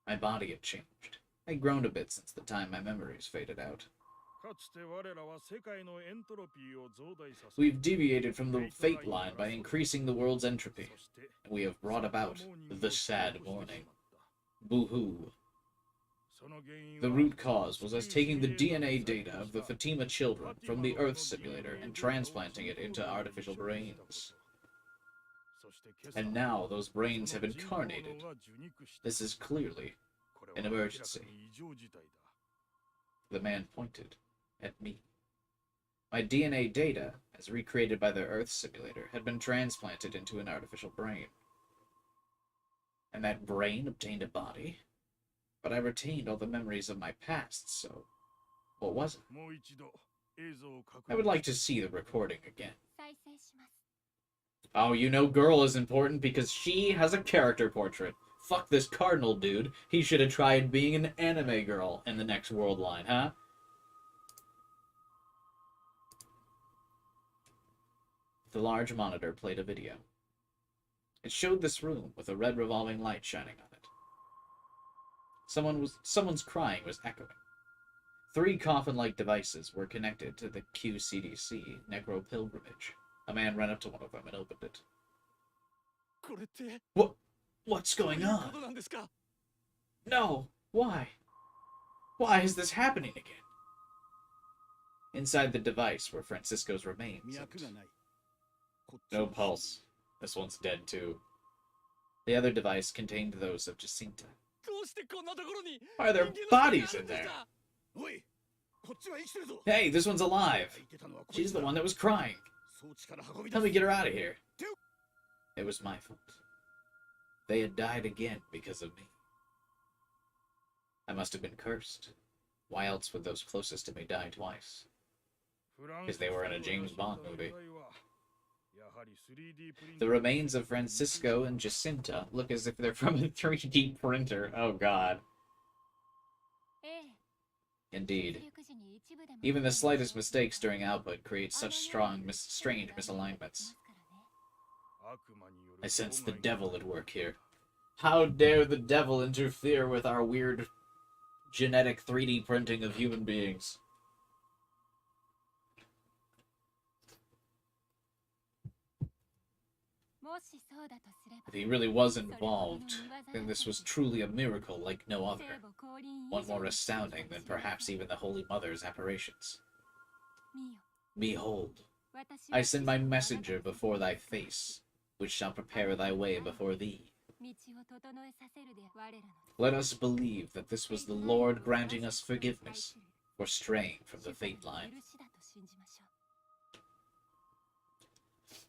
Speaker 1: My body had changed. I'd grown a bit since the time my memories faded out. We've deviated from the fate line by increasing the world's entropy, and we have brought about the sad morning. Boo-hoo. The root cause was us taking the DNA data of the Fatima children from the Earth simulator and transplanting it into artificial brains. And now those brains have incarnated. This is clearly an emergency. The man pointed at me. My DNA data, as recreated by the Earth simulator, had been transplanted into an artificial brain. And that brain obtained a body? But I retained all the memories of my past, so what was it? I would like to see the recording again. Oh, you know girl is important because she has a character portrait. Fuck this cardinal dude. He should have tried being an anime girl in the next world line, huh? The large monitor played a video. It showed this room with a red revolving light shining on it. Someone's crying was echoing. 3 coffin-like devices were connected to the QCDC Necro Pilgrimage. A man ran up to one of them and opened it. What's going on? No! Why? Why is this happening again? Inside the device were Francisco's remains. No pulse. This one's dead too. The other device contained those of Jacinta.
Speaker 3: どうしてこんなところに
Speaker 1: Why are there
Speaker 3: 人間の手が
Speaker 1: bodies
Speaker 3: ある
Speaker 1: in
Speaker 3: んです
Speaker 1: there?
Speaker 3: か
Speaker 6: おい、こっちは生きてるぞ。
Speaker 1: Hey, this one's alive.
Speaker 6: 言ってたのはこい
Speaker 1: She's
Speaker 6: つ
Speaker 1: the
Speaker 6: だ。
Speaker 1: one that was crying.
Speaker 6: 装置から運び出
Speaker 1: Help
Speaker 6: す
Speaker 1: me get her out of here. It was my fault. They had died again because of me. I must have been cursed. Why else would those closest to me die twice? Because they were in a James Bond movie. The remains of Francisco and Jacinta look as if they're from a 3D printer. Oh god.
Speaker 2: ええ
Speaker 1: Indeed.
Speaker 2: 出力時に一部でも
Speaker 1: Even the slightest mistakes during output create such strange misalignments. I sense the devil at work here. How dare the devil interfere with our weird genetic 3D printing of human beings? If he really was involved, then this was truly a miracle like no other. One more astounding than perhaps even the Holy Mother's apparitions. Behold, I send my messenger before thy face, which shall prepare thy way before thee. Let us believe that this was the Lord granting us forgiveness for straying from the fate line.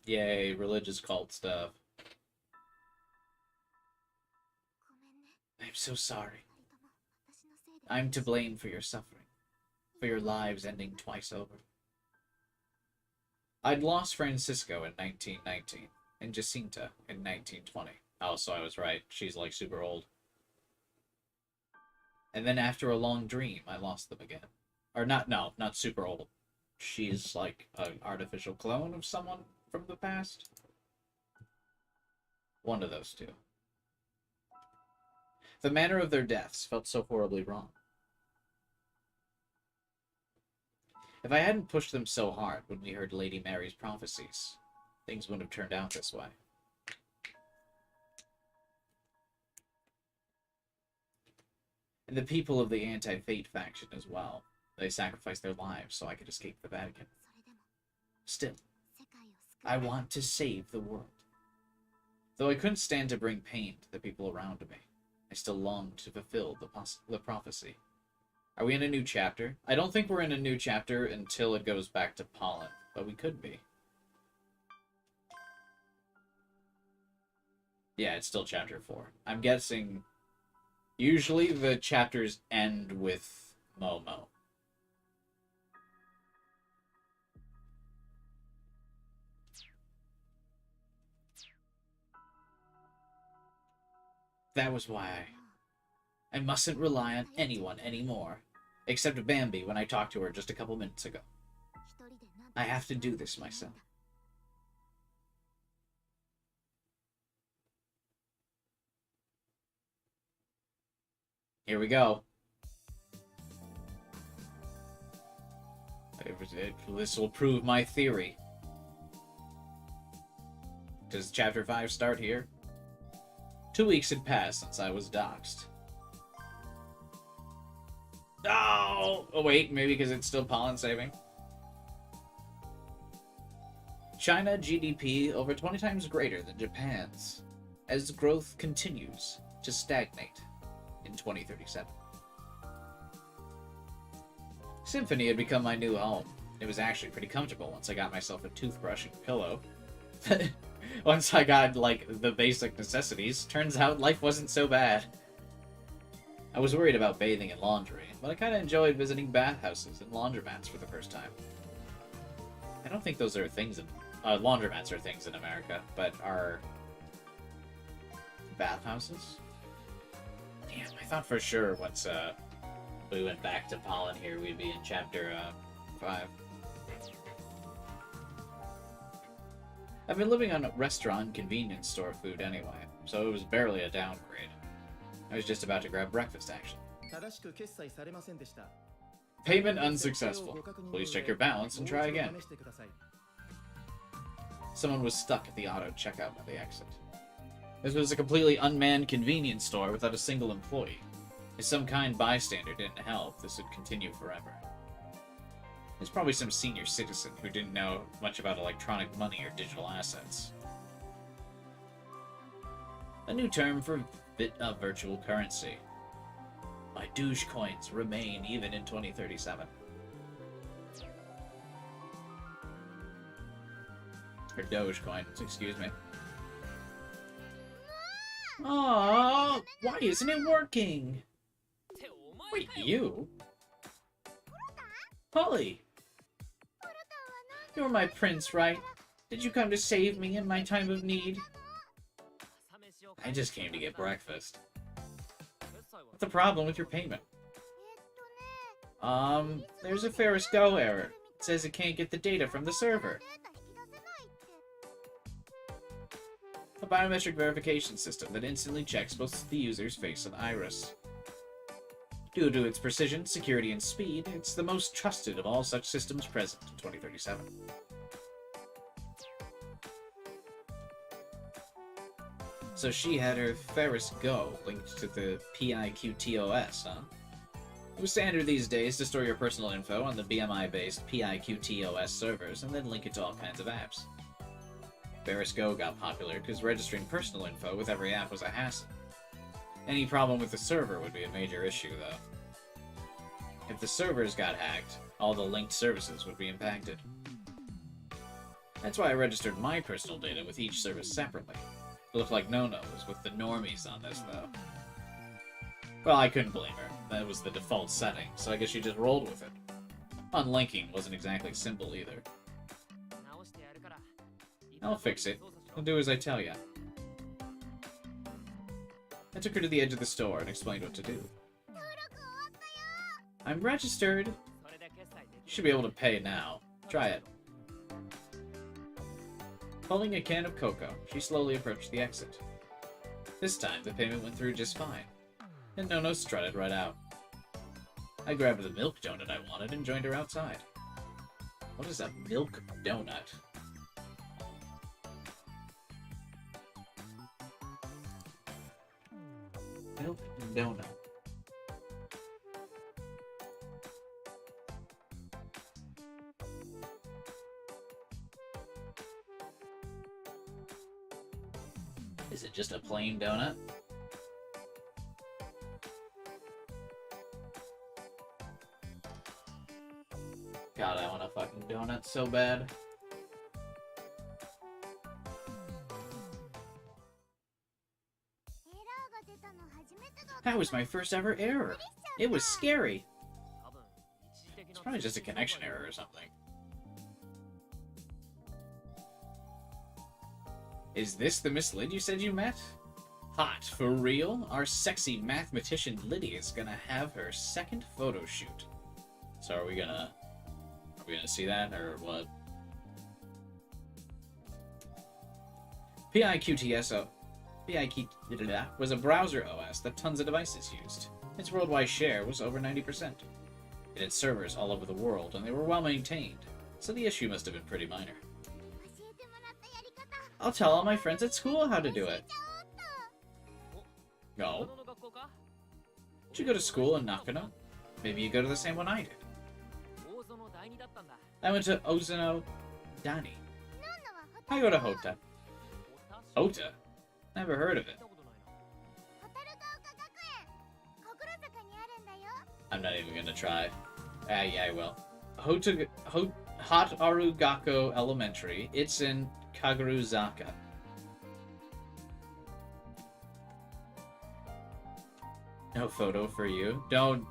Speaker 1: Yay, religious cult stuff. I'm so sorry. I'm to blame for your suffering, for your lives ending twice over. I'd lost Francisco in 1919, and Jacinta in 1920. Oh, so I was right. She's like super old. And then after a long dream, I lost them again. Or not super old. She's like an artificial clone of someone from the past. One of those two. The manner of their deaths felt so horribly wrong. If I hadn't pushed them so hard when we heard Lady Mary's prophecies, things wouldn't have turned out this way. And the people of the anti-fate faction as well. They sacrificed their lives so I could escape the Vatican. Still, I want to save the world. Though I couldn't stand to bring pain to the people around me, I still longed to fulfill the prophecy. Are we in a new chapter? I don't think we're in a new chapter until it goes back to Pollen, but we could be. Yeah, it's still chapter 4. I'm guessing usually the chapters end with Momo. That was why I mustn't rely on anyone anymore. Except Bambi when I talked to her just a couple minutes ago. I have to do this myself. Here we go. This will prove my theory. Does chapter 5 start here? 2 weeks had passed since I was doxxed. Oh! Oh, wait, maybe because it's still pollen saving. China GDP over 20 times greater than Japan's, as growth continues to stagnate in 2037. Symphony had become my new home. It was actually pretty comfortable once I got myself a toothbrush and pillow. Once I got, like, the basic necessities, turns out life wasn't so bad. I was worried about bathing and laundry, but I kinda enjoyed visiting bathhouses and laundromats for the first time. I don't think those are things in... laundromats are things in America, but are... bathhouses? Damn, I thought for sure once, we went back to Pollen here, we'd be in chapter, 5. I've been living on restaurant convenience store food anyway, so it was barely a downgrade. I was just about to grab breakfast, actually. Payment unsuccessful. Please check your balance and try again. Someone was stuck at the auto checkout by the exit. This was a completely unmanned convenience store without a single employee. If some kind bystander didn't help, this would continue forever. It's probably some senior citizen who didn't know much about electronic money or digital assets. A new term for virtual currency. My douche coins remain even in 2037. Or Dogecoin, excuse me. Aww, why isn't it working? Wait, you? Polly! You're my prince, right? Did you come to save me in my time of need? I just came to get breakfast. What's the problem with your payment? There's a Ferris Go error. It says it can't get the data from the server. A biometric verification system that instantly checks both the user's face and iris. Due to its precision, security, and speed, it's the most trusted of all such systems present in 2037. So she had her Ferris Go linked to the PIQTOS, huh? It was standard these days to store your personal info on the BMI-based PIQTOS servers and then link it to all kinds of apps. Ferris Go got popular because registering personal info with every app was a hassle. Any problem with the server would be a major issue, though. If the servers got hacked, all the linked services would be impacted. That's why I registered my personal data with each service separately. It looked like No-No was with the normies on this, though. Well, I couldn't blame her. That was the default setting, so I guess she just rolled with it. Unlinking wasn't exactly simple either. I'll fix it. I'll do as I tell ya. I took her to the edge of the store and explained what to do. I'm registered. You should be able to pay now. Try it. Pulling a can of cocoa, she slowly approached the exit. This time, the payment went through just fine, and No-No strutted right out. I grabbed the milk donut I wanted and joined her outside. What is a milk donut? Milk donut. Is it just a plain donut? God, I want a fucking donut so bad. That was my first ever error. It was scary. It's probably just a connection error or something. Is this the Miss Lyd you said you met? Hot, for real? Our sexy mathematician Liddy is gonna have her second photo shoot. So are we gonna see that, or what? PIQTSO was a browser OS that tons of devices used. Its worldwide share was over 90%. It had servers all over the world, and they were well maintained, so the issue must have been pretty minor. I'll tell all my friends at school how to do it. No. Did you go to school in Nakano? Maybe you go to the same one I did. I went to Ozono Dani. I go to Hota. Hota? Never heard of it. I'm not even gonna try. Yeah, I will. Hatarugako Elementary. It's in Kagaruzaka. No photo for you. Don't.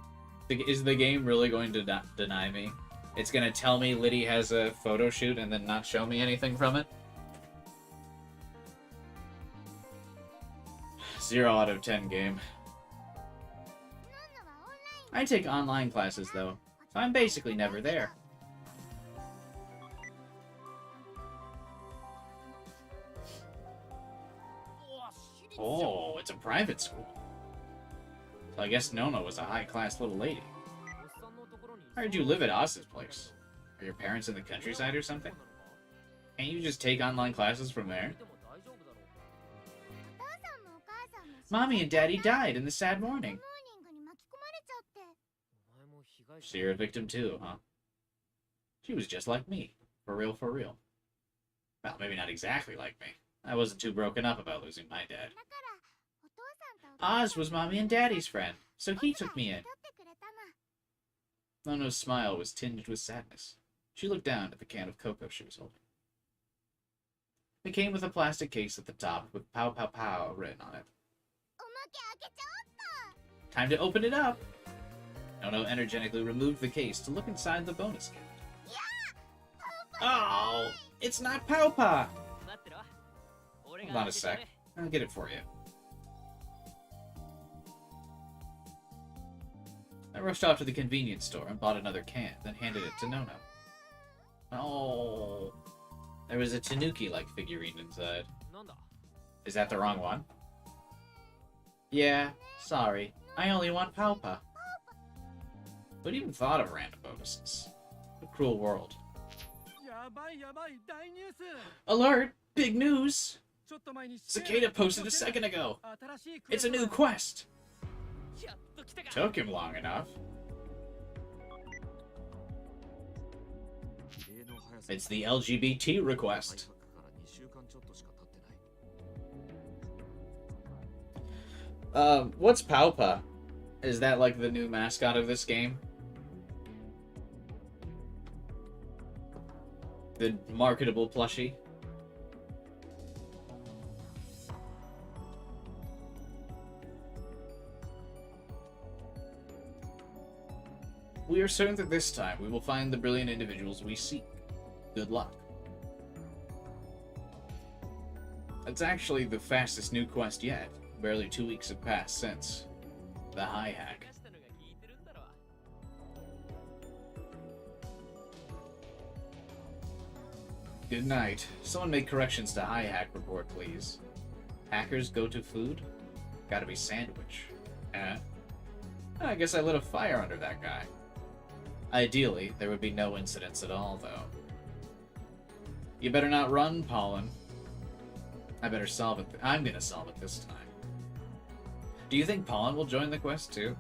Speaker 1: Is the game really going to deny me? It's gonna tell me Liddy has a photo shoot and then not show me anything from it? 0 out of 10 game. I take online classes though, so I'm basically never there. Oh, it's a private school. So I guess No-No was a high-class little lady. I heard you live at Oz's place. Are your parents in the countryside or something? Can't you just take online classes from there? Mommy and Daddy died in the sad morning. So you're a victim too, huh? She was just like me. For real, for real. Well, maybe not exactly like me. I wasn't too broken up about losing my dad. Oz was Mommy and Daddy's friend, so he took me in. Nono's smile was tinged with sadness. She looked down at the can of cocoa she was holding. It came with a plastic case at the top with Pow Pow Pow written on it. Time to open it up! Nono energetically removed the case to look inside the bonus gift. Oh! It's not Pow Pow! Hold on a sec. I'll get it for you. I rushed off to the convenience store and bought another can, then handed it to Nono. Oh, there was a Tanuki-like figurine inside. Is that the wrong one? Yeah, sorry. I only want Paupa. Who'd even thought of random bonuses? A cruel world. Alert! Big news! Cicada posted a second ago! It's a new quest! Took him long enough. It's the LGBT request. What's Paupa? Is that like the new mascot of this game? The marketable plushie? We are certain that this time we will find the brilliant individuals we seek. Good luck. It's actually the fastest new quest yet. Barely 2 weeks have passed since the high hack. Good night. Someone make corrections to high hack report, please. Hackers go to food? Gotta be sandwich. I guess I lit a fire under that guy. Ideally, there would be no incidents at all, though. You better not run, Pollen. I better solve it. I'm gonna solve it this time. Do you think Pollen will join the quest, too?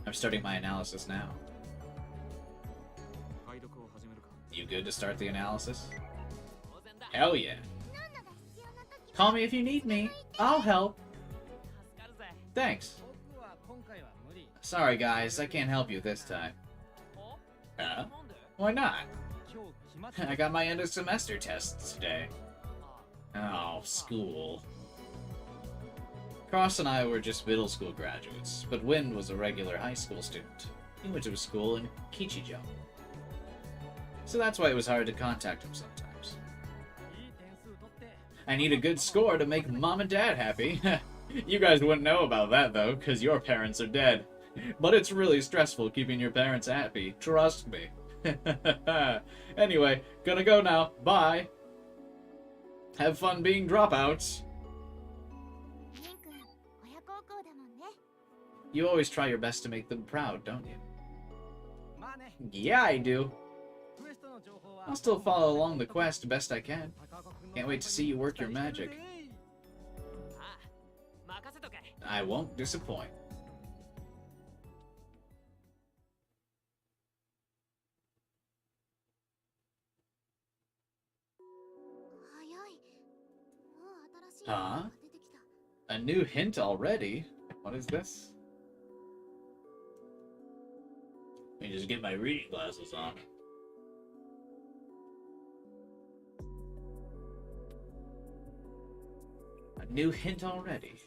Speaker 1: I'm starting my analysis now. You good to start the analysis? Hell yeah. Call me if you need me. I'll help. Thanks. Sorry, guys. I can't help you this time. Why not? I got my end of semester tests today. Oh, school. Cross and I were just middle school graduates, but Wind was a regular high school student. He went to a school in Kichijo. So that's why it was hard to contact him sometimes. I need a good score to make Mom and Dad happy. You guys wouldn't know about that, though, because your parents are dead. But it's really stressful keeping your parents happy. Trust me. Anyway, gonna go now. Bye. Have fun being dropouts. You always try your best to make them proud, don't you? Yeah, I do. I'll still follow along the quest best I can. Can't wait to see you work your magic. I won't disappoint. Huh? A new hint already? What is this? Let me just get my reading glasses on. A new hint already?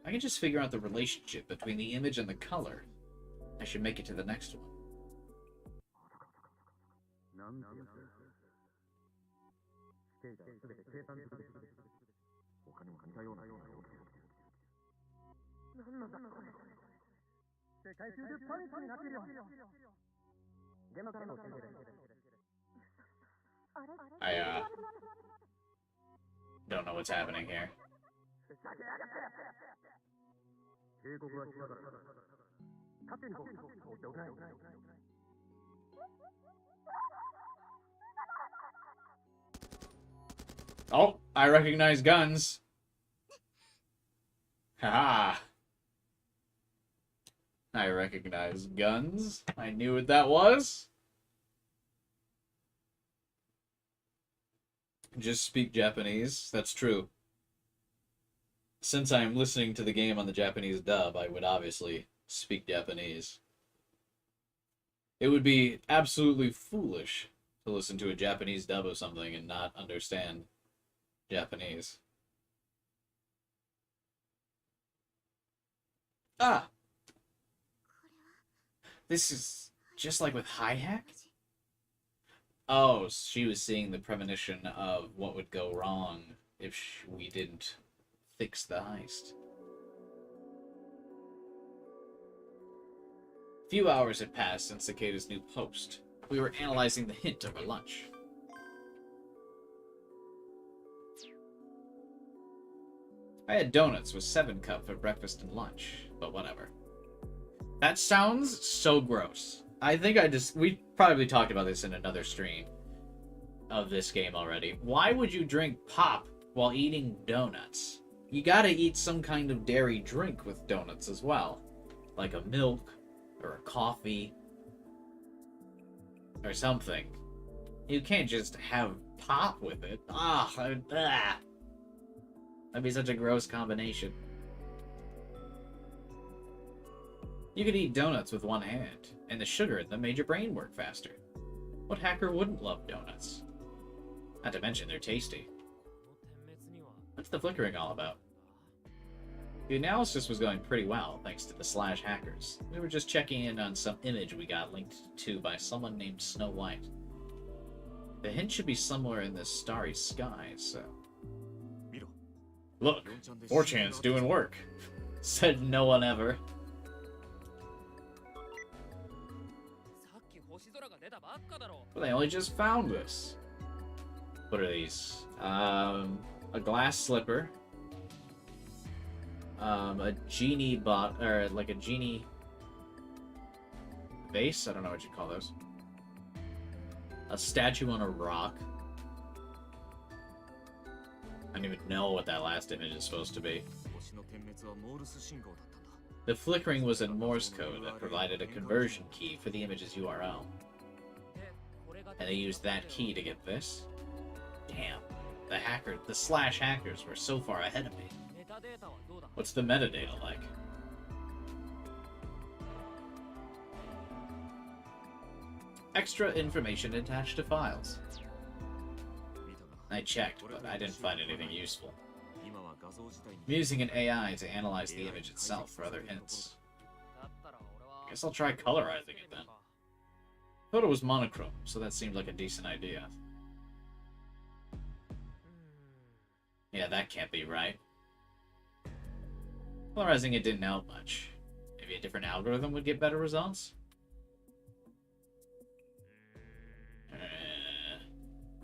Speaker 1: I can just figure out the relationship between the image and the color. I should make it to the next one. I don't know what's happening here. Oh, I recognize guns. Haha. I recognize guns. I knew what that was. just speak Japanese. That's true. Since I am listening to the game on the Japanese dub, I would obviously speak Japanese. It would be absolutely foolish to listen to a Japanese dub of something and not understand Japanese. Ah! This is just like with Hi-Hack? Oh, she was seeing the premonition of what would go wrong if we didn't fix the heist. A few hours had passed since Cicada's new post. We were analyzing the hint over lunch. I had donuts with 7-Cup for breakfast and lunch, but whatever. That sounds so gross. I think we probably talked about this in another stream of this game already. Why would you drink pop while eating donuts? You gotta eat some kind of dairy drink with donuts as well. Like a milk, or a coffee, or something. You can't just have pop with it. That'd be such a gross combination. You could eat donuts with one hand, and the sugar in them made your brain work faster. What hacker wouldn't love donuts? Not to mention they're tasty. What's the flickering all about? The analysis was going pretty well, thanks to the Slash hackers. We were just checking in on some image we got linked to by someone named Snow White. The hint should be somewhere in this starry sky, so... Look, 4chan's doing work. Said no one ever. But they only just found this. What are these? A glass slipper. A genie or like a genie vase? I don't know what you call those. A statue on a rock. I don't even know what that last image is supposed to be. The flickering was in Morse code that provided a conversion key for the image's URL. And they used that key to get this? Damn. The Slash hackers were so far ahead of me. What's the metadata like? Extra information attached to files. I checked, but I didn't find anything useful. I'm using an AI to analyze the image itself for other hints. Guess I'll try colorizing it then. The photo was monochrome, so that seemed like a decent idea. Yeah, that can't be right. Colorizing it didn't help much. Maybe a different algorithm would get better results?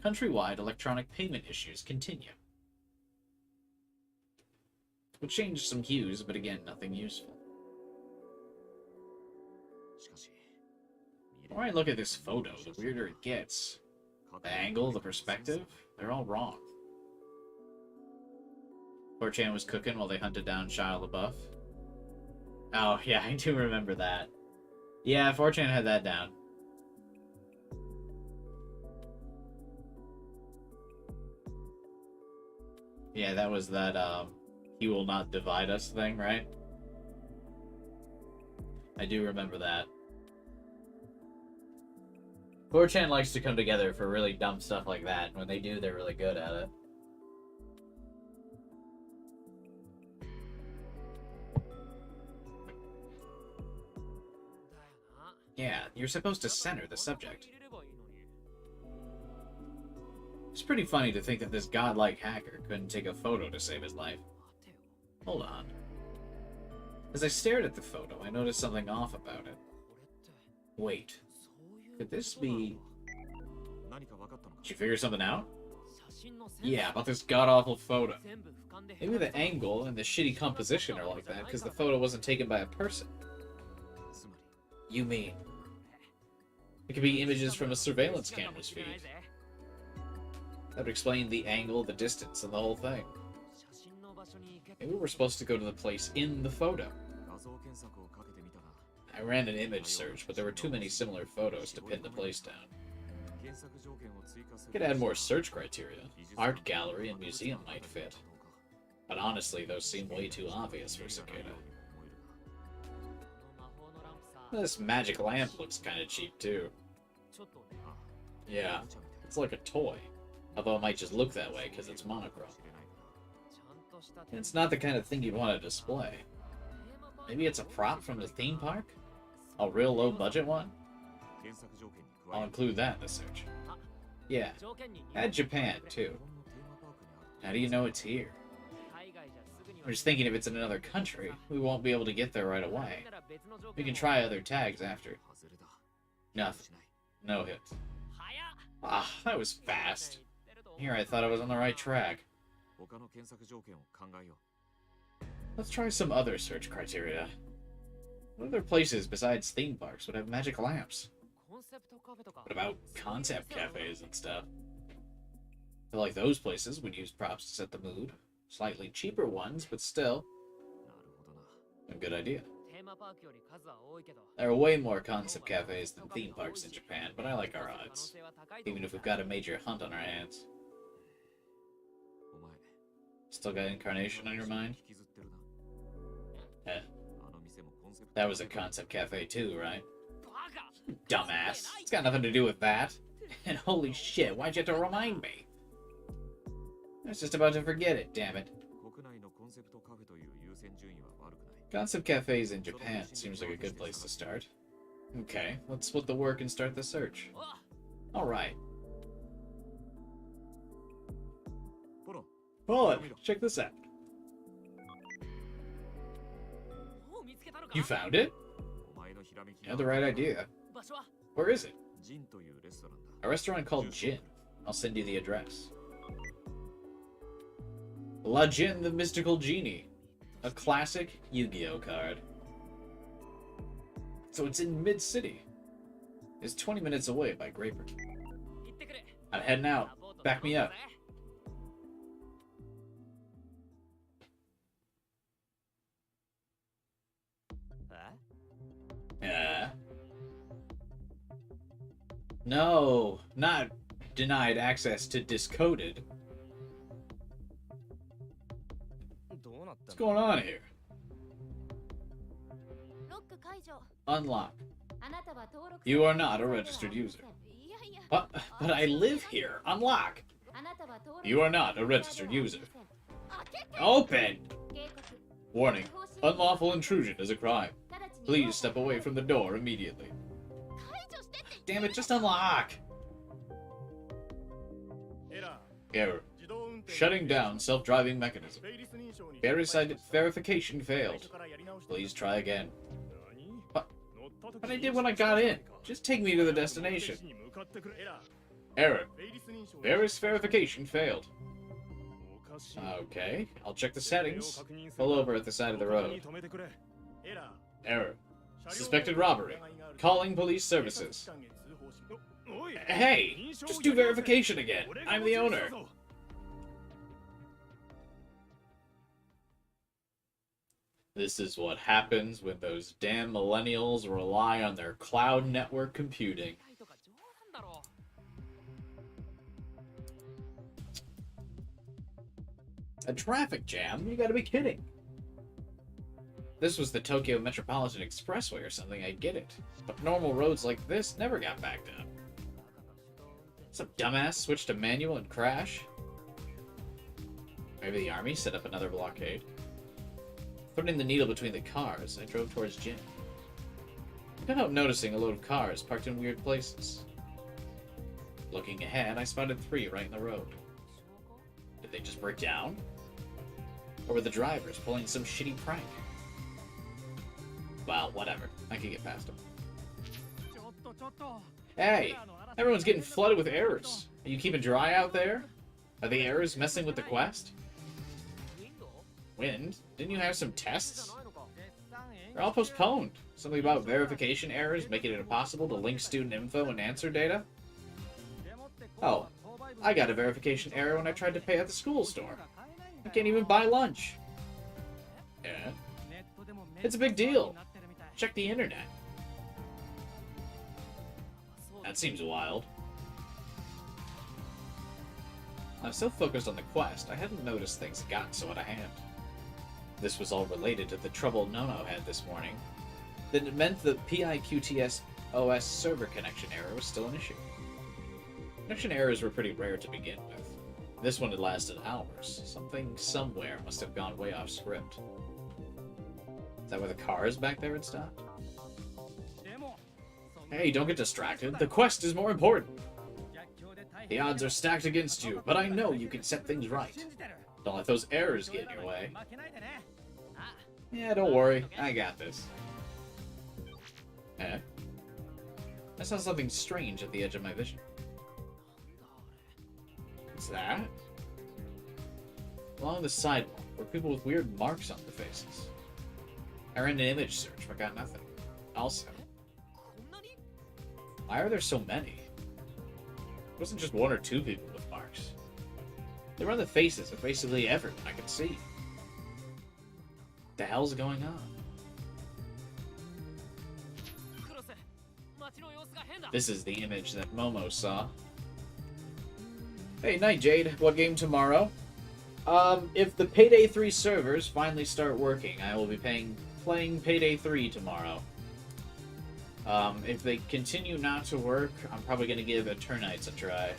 Speaker 1: Countrywide electronic payment issues continue. We'll change some hues, but again, nothing useful. The more I look at this photo, the weirder it gets. The angle, the perspective, they're all wrong. 4chan was cooking while they hunted down Shia LaBeouf. Oh, yeah, I do remember that. Yeah, 4chan had that down. Yeah, that was that, he will not divide us thing, right? I do remember that. 4chan likes to come together for really dumb stuff like that, and when they do, they're really good at it. Yeah, you're supposed to center the subject. It's pretty funny to think that this godlike hacker couldn't take a photo to save his life. Hold on. As I stared at the photo, I noticed something off about it. Wait. Could this be... Did you figure something out? Yeah, about this god-awful photo. Maybe the angle and the shitty composition are like that because the photo wasn't taken by a person. You mean... It could be images from a surveillance camera's feed. That would explain the angle, the distance, and the whole thing. Maybe we're supposed to go to the place in the photo. I ran an image search, but there were too many similar photos to pin the place down. Could add more search criteria. Art gallery and museum might fit. But honestly, those seem way too obvious for Cicada. This magic lamp looks kinda cheap too. Yeah, it's like a toy. Although it might just look that way because it's monochrome. And it's not the kind of thing you'd want to display. Maybe it's a prop from the theme park? A real low budget one? I'll include that in the search. Yeah, add Japan too. How do you know it's here? I'm just thinking if it's in another country, we won't be able to get there right away. We can try other tags after. Nothing. No hits. Ah, that was fast. Here I thought I was on the right track. Let's try some other search criteria. What other places besides theme parks would have magic lamps? What about concept cafes and stuff? I feel like those places would use props to set the mood. Slightly cheaper ones, but still. A good idea. There are way more concept cafes than theme parks in Japan, but I like our odds. Even if we've got a major hunt on our hands. Still got Incarnation on your mind? That was a concept cafe too, right? Dumbass. It's got nothing to do with that. And holy shit, why'd you have to remind me? I was just about to forget it, damn it. Concept cafes in Japan seems like a good place to start. Okay, let's split the work and start the search. Alright. Hold on, check this out. You found it? You had the right idea. Where is it? A restaurant called Jin. I'll send you the address. La Jin the Mystical Genie. A classic Yu-Gi-Oh card. So it's in mid-city. It's 20 minutes away by Graper. I'm heading out. Back me up. No, not denied access to Discoded. What's going on here? Unlock. You are not a registered user. But I live here. Unlock. You are not a registered user. Open! Warning. Unlawful intrusion is a crime. Please step away from the door immediately. Damn it, just unlock! Error. Shutting down self-driving mechanism. Verification failed. Please try again. But I did when I got in. Just take me to the destination. Error. Verification failed. Okay, I'll check the settings. Pull over at the side of the road. Error. Suspected robbery. Calling police services. Hey! Just do verification again. I'm the owner. This is what happens when those damn millennials rely on their cloud network computing. A traffic jam? You gotta be kidding. If this was the Tokyo Metropolitan Expressway or something, I'd get it. But normal roads like this never got backed up. Some dumbass switched to manual and crash? Maybe the army set up another blockade. Putting the needle between the cars, I drove towards Jin. I couldn't help noticing a load of cars parked in weird places. Looking ahead, I spotted 3 right in the road. Did they just break down? Or were the drivers pulling some shitty prank? Well, whatever. I can get past them. Hey! Everyone's getting flooded with errors. Are you keeping dry out there? Are the errors messing with the quest? Wind? Didn't you have some tests? They're all postponed. Something about verification errors making it impossible to link student info and answer data? Oh, I got a verification error when I tried to pay at the school store. I can't even buy lunch. Yeah? It's a big deal. Check the internet. That seems wild. I was so focused on the quest, I hadn't noticed things had gotten so out of hand. This was all related to the trouble Nono had this morning. Then it meant the PIQTS OS server connection error was still an issue. Connection errors were pretty rare to begin with. This one had lasted hours. Something somewhere must have gone way off script. Is that where the cars back there had stopped? Hey, don't get distracted. The quest is more important. The odds are stacked against you, but I know you can set things right. Don't let those errors get in your way. Yeah, don't worry. I got this. Eh? I saw something strange at the edge of my vision. What's that? Along the sidewalk were people with weird marks on their faces. I ran an image search, but got nothing. Also, why are there so many? It wasn't just one or two people with marks. They were on the faces of basically everyone I could see. What the hell's going on? This is the image that Momo saw. Hey, night, Jade. What game tomorrow? If the Payday 3 servers finally start working, I will be playing Payday 3 tomorrow. If they continue not to work, I'm probably going to give Eternites a try.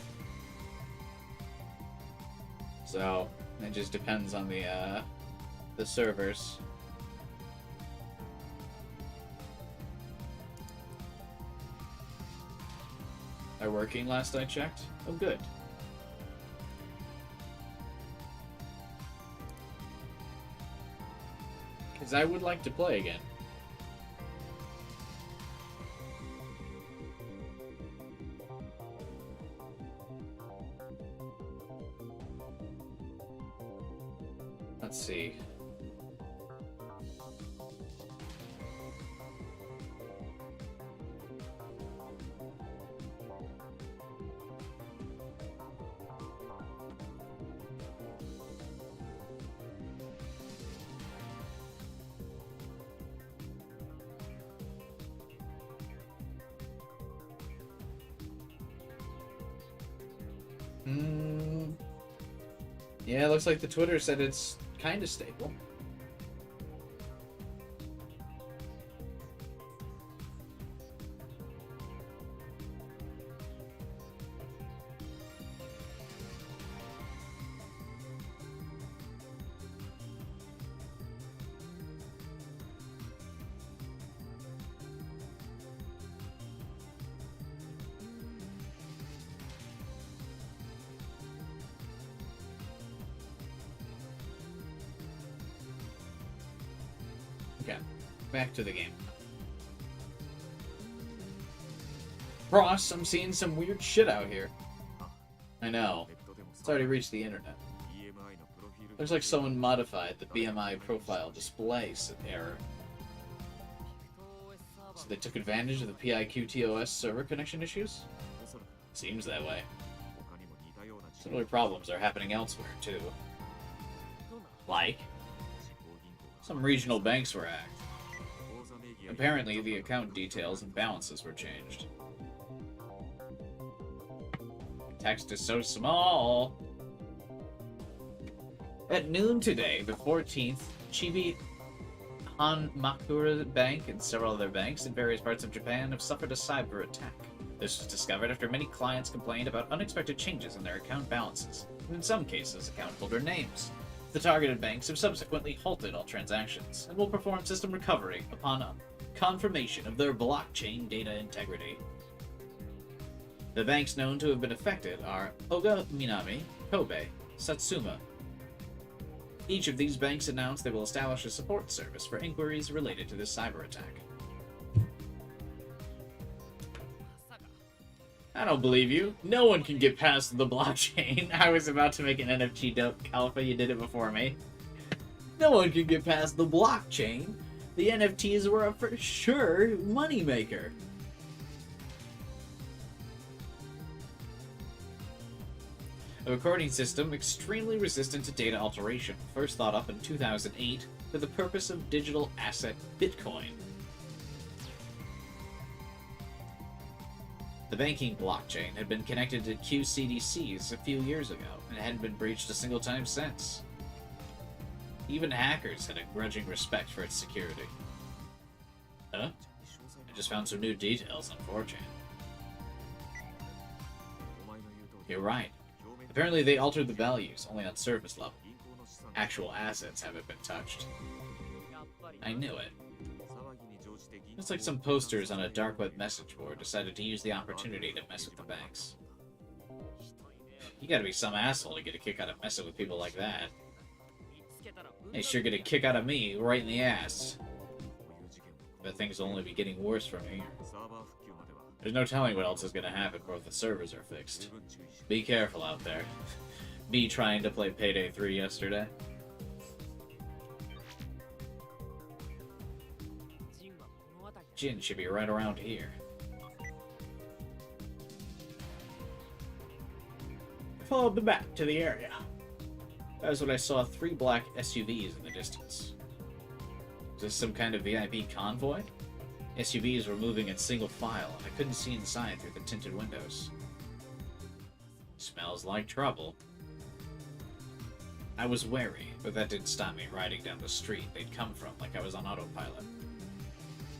Speaker 1: So, it just depends on the servers. They're working last I checked? Oh, good. Because I would like to play again. Let's see. Yeah, it looks like the Twitter said it's kind of stable. Okay, back to the game. Ross, I'm seeing some weird shit out here. I know. It's already reached the internet. Looks like someone modified the BMI profile display error. So they took advantage of the PIQTOS server connection issues? Seems that way. Similar problems are happening elsewhere, too. Like? Some regional banks were hacked. Apparently, the account details and balances were changed. Text is so small! At noon today, the 14th, Chibi Hanmakura Bank and several other banks in various parts of Japan have suffered a cyber attack. This was discovered after many clients complained about unexpected changes in their account balances, and in some cases, account holder names. The targeted banks have subsequently halted all transactions, and will perform system recovery upon confirmation of their blockchain data integrity. The banks known to have been affected are Oga Minami, Kobe, Satsuma. Each of these banks announced they will establish a support service for inquiries related to this cyber attack. I don't believe you. No one can get past the blockchain. I was about to make an NFT dope, Alpha. You did it before me. No one can get past the blockchain. The NFTs were a for sure moneymaker. A recording system extremely resistant to data alteration, first thought up in 2008 for the purpose of digital asset Bitcoin. The banking blockchain had been connected to QCDCs a few years ago, and hadn't been breached a single time since. Even hackers had a grudging respect for its security. Huh? I just found some new details on 4chan. You're right. Apparently they altered the values, only on surface level. Actual assets haven't been touched. I knew it. It's like some posters on a dark web message board decided to use the opportunity to mess with the banks. You gotta be some asshole to get a kick out of messing with people like that. They sure get a kick out of me right in the ass. But things will only be getting worse from here. There's no telling what else is gonna happen before the servers are fixed. Be careful out there. Me trying to play Payday 3 yesterday. Jin should be right around here. I followed them back to the area. That was when I saw 3 black SUVs in the distance. Was this some kind of VIP convoy? SUVs were moving in single file, and I couldn't see inside through the tinted windows. Smells like trouble. I was wary, but that didn't stop me riding down the street they'd come from like I was on autopilot.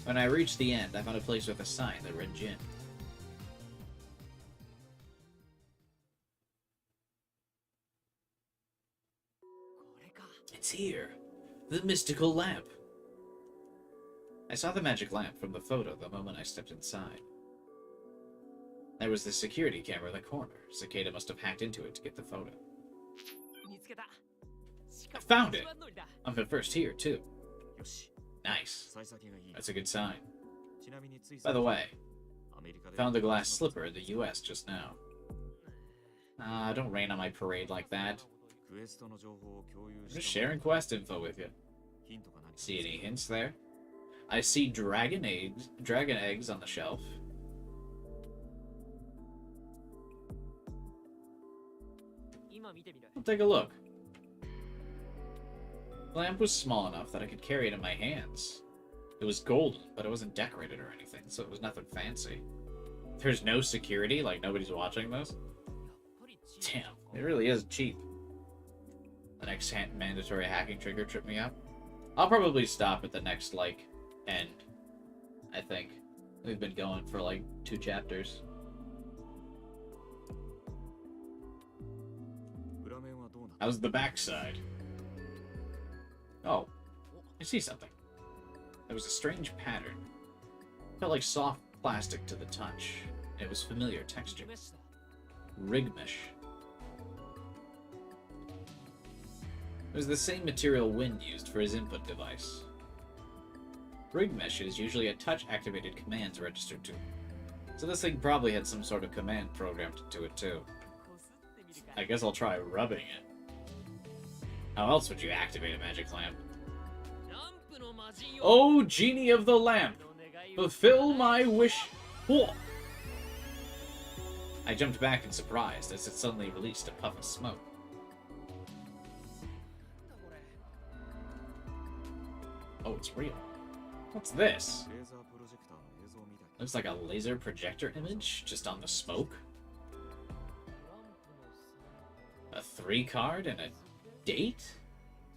Speaker 1: When I reached the end, I found a place with a sign that read Jin. It's here. The mystical lamp. I saw the magic lamp from the photo the moment I stepped inside. There was the security camera in the corner. Cicada must have hacked into it to get the photo. I found it! I'm the first here, too. Nice. That's a good sign. By the way, found the glass slipper in the US just now. Don't rain on my parade like that. I'm just sharing quest info with you. See any hints there? I see dragon eggs on the shelf. I'll take a look. The lamp was small enough that I could carry it in my hands. It was golden, but it wasn't decorated or anything, so it was nothing fancy. There's no security, like nobody's watching this? Damn, it really is cheap. The next mandatory hacking trigger tripped me up. I'll probably stop at the next, like, end. I think. We've been going for, like, 2 chapters. How's the backside? Oh, I see something. There was a strange pattern. It felt like soft plastic to the touch. It was familiar texture. Rig mesh. It was the same material Wind used for his input device. Rig mesh is usually a touch-activated commands registered to. So this thing probably had some sort of command programmed into it too. I guess I'll try rubbing it. How else would you activate a magic lamp? Oh, genie of the lamp! Fulfill my wish! Whoa! I jumped back in surprise as it suddenly released a puff of smoke. Oh, it's real. What's this? Looks like a laser projector image just on the smoke. A 3 card and a date?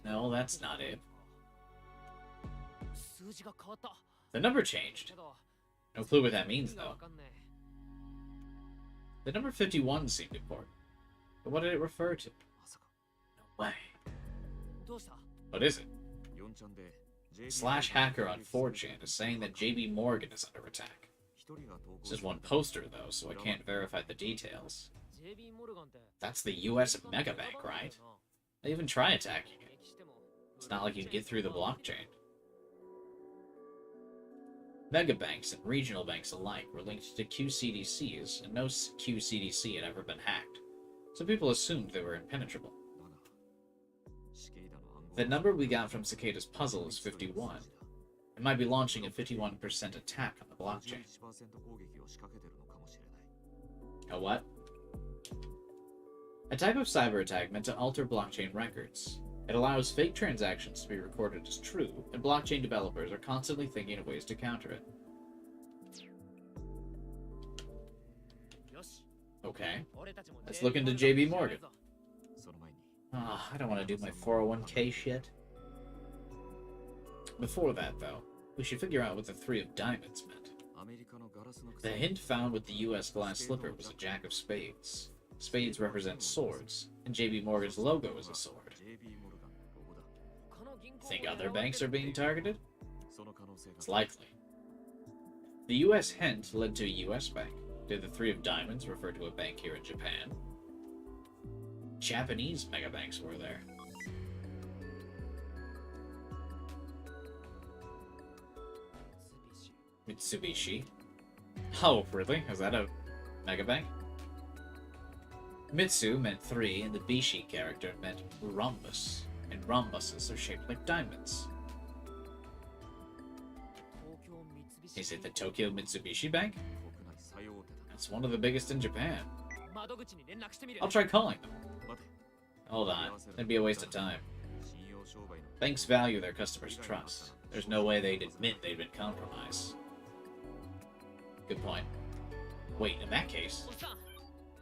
Speaker 1: No, that's not it. The number changed. No clue what that means, though. The number 51 seemed important. But what did it refer to? No way. What is it? Slash hacker on 4chan is saying that JB Morgan is under attack. This is one poster, though, so I can't verify the details. That's the US Megabank, right? They even try attacking it. It's not like you can get through the blockchain. Megabanks and regional banks alike were linked to QCDCs, and no QCDC had ever been hacked, so people assumed they were impenetrable. The number we got from Cicada's puzzle is 51. It might be launching a 51% attack on the blockchain. A what? A type of cyber attack meant to alter blockchain records. It allows fake transactions to be recorded as true, and blockchain developers are constantly thinking of ways to counter it. Okay. Let's look into JB Morgan.
Speaker 4: その前に
Speaker 1: I don't want to do my 401k shit. Before that, though, we should figure out what the three of diamonds meant.
Speaker 4: アメリカのガラスの
Speaker 1: The hint found with the U.S. glass slipper was a jack of spades. Spades represent swords, and JB Morgan's logo is a sword.
Speaker 4: JB モルガンのロゴだ
Speaker 1: Think other banks are being targeted?
Speaker 4: その可能性が
Speaker 1: It's likely. The U.S. hint led to a U.S. bank. Did the three of diamonds refer to a bank here in Japan? Japanese megabanks were there. Mitsubishi. Oh, really? Is that a megabank? Mitsu meant three, and the Bishi character meant rhombus. And rhombuses are shaped like diamonds. Is it the Tokyo Mitsubishi Bank?
Speaker 4: 国内最大手だ
Speaker 1: That's one of the biggest in Japan.
Speaker 3: 窓口に連絡してみる
Speaker 1: I'll try calling them.
Speaker 4: 待て
Speaker 1: Hold on. That'd be a waste of time.
Speaker 4: 信用商売の
Speaker 1: Banks value their customers' trust. There's no way they'd admit they'd been compromised. Good point. Wait, in that case...
Speaker 3: おっさん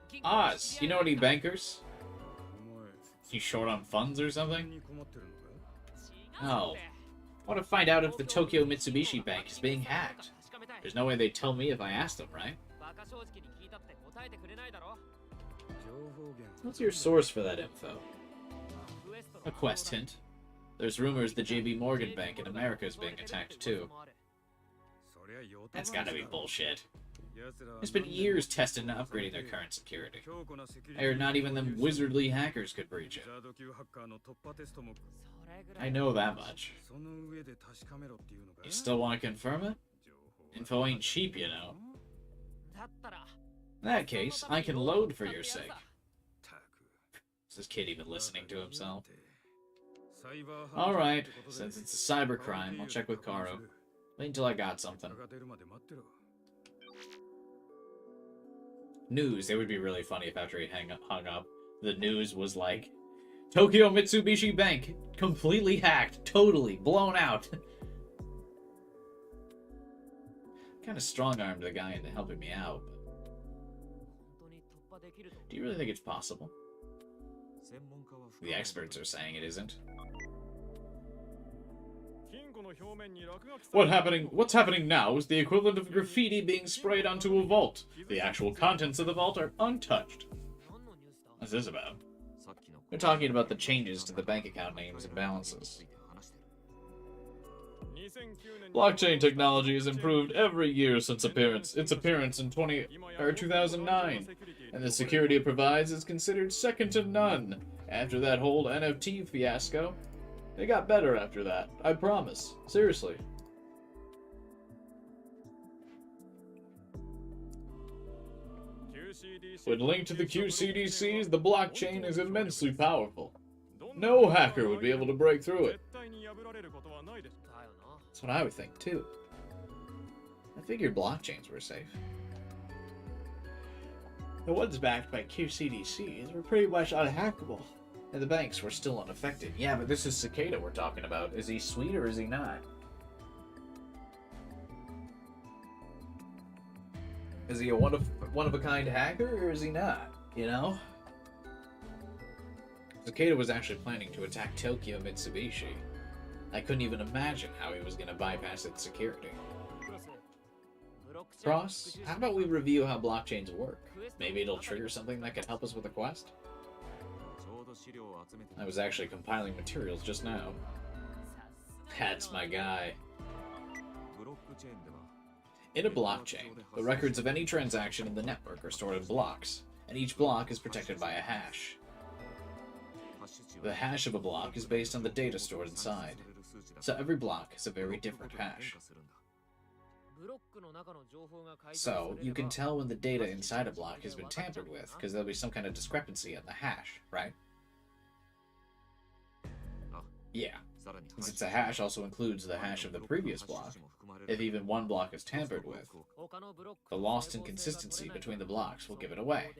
Speaker 3: 銀行
Speaker 1: Oz, you know any bankers?
Speaker 6: お前
Speaker 1: You short on funds or
Speaker 6: そんな
Speaker 1: something?
Speaker 6: に困ってるのか
Speaker 1: Oh. I want to find out if the Tokyo Mitsubishi Bank is being hacked. There's no way they'd tell me if I asked them, right?
Speaker 3: バカ正直に聞いたって答えてくれないだろ
Speaker 1: What's your source for that info?
Speaker 3: クエストの
Speaker 1: A quest hint. There's rumors the JB Morgan Bank in America is being attacked too.
Speaker 6: そりゃ予
Speaker 1: That's gotta be bullshit.
Speaker 6: 奴らは
Speaker 1: It's been years testing and upgrading their current security.
Speaker 6: 強固なセキュリ
Speaker 1: I heard not even them wizardly hackers could breach it.
Speaker 6: ザード級ハッカーの突破テストも
Speaker 3: それぐら
Speaker 1: I
Speaker 3: い
Speaker 1: know that much.
Speaker 6: その上で確かめろっていうのか
Speaker 1: You still want to confirm it?
Speaker 6: 情報は
Speaker 1: Info ain't cheap, you know.
Speaker 3: だったら
Speaker 1: In that case, I can load for your sake.
Speaker 6: たく
Speaker 1: Is this kid even listening to himself?
Speaker 6: サイバー犯罪
Speaker 1: Alright,
Speaker 6: ってことで
Speaker 1: since it's a cybercrime, I'll check with Karo. Wait until I got something.
Speaker 6: が出るまで待ってろ
Speaker 1: News, it would be really funny if after he hung up, the news was like, Tokyo Mitsubishi Bank, completely hacked, totally blown out. Kind of strong-armed the guy into helping me out, but
Speaker 3: 本当に突破できると
Speaker 1: do you really think it's possible?
Speaker 4: 専門家は
Speaker 1: The experts are saying it isn't.
Speaker 6: 金庫の表面に落書きさ
Speaker 1: What's happening now is the equivalent of graffiti being sprayed onto a vault. The actual contents of the vault are untouched.
Speaker 3: 何のニュースだ
Speaker 1: What's this about?
Speaker 4: さっきの
Speaker 1: They're talking about the changes to the bank account names and balances.
Speaker 4: 話してる
Speaker 6: 2009年に
Speaker 1: Blockchain technology has improved every year since its appearance in 2009, and the security it provides is considered second to none. After that whole NFT fiasco, they got better after that. I promise. Seriously. When linked to the QCDCs, the blockchain is immensely powerful. No hacker would be able to break through it.
Speaker 6: 絶対に破られることはないでしょ
Speaker 3: だよな
Speaker 1: That's what I would think too. I figured blockchains were safe. The ones backed by QCDCs were pretty much unhackable, and the banks were still unaffected. Yeah, but this is Cicada we're talking about. Is he sweet or is he not? Is he a one of a kind hacker or is he not? You know? Cicada was actually planning to attack Tokyo Mitsubishi. I couldn't even imagine how he was going to bypass its security.
Speaker 3: クロスブロックチェーン
Speaker 1: Cross, how about we review how blockchains work? Maybe it'll trigger something that could help us with the quest?
Speaker 4: ちょうど資料を集めて
Speaker 1: I was actually compiling materials just now.
Speaker 3: さすが
Speaker 1: That's my guy.
Speaker 4: ブロックチェーンでは
Speaker 1: In a blockchain, the records of any transaction in the network are stored in blocks, and each block is protected by a hash.
Speaker 4: ハッシュ値
Speaker 1: The
Speaker 4: は
Speaker 1: hash of a block is based on the data stored inside,
Speaker 4: される数値だ
Speaker 1: so every block has a very
Speaker 4: ブロックご
Speaker 1: different
Speaker 4: とに変
Speaker 1: hash.
Speaker 4: 化するんだ
Speaker 3: ブロックの中の情報が改ざんさ
Speaker 1: So,
Speaker 3: れれば
Speaker 1: you can tell when the data inside a block has been tampered with, because there'll be some kind of discrepancy in the hash, right?
Speaker 4: あ
Speaker 1: Yeah,
Speaker 4: さらに
Speaker 1: since it's a hash also includes the hash of the previous block. If even one block is tampered with,
Speaker 3: 他のブロック
Speaker 1: the lost inconsistency between the blocks will give it away.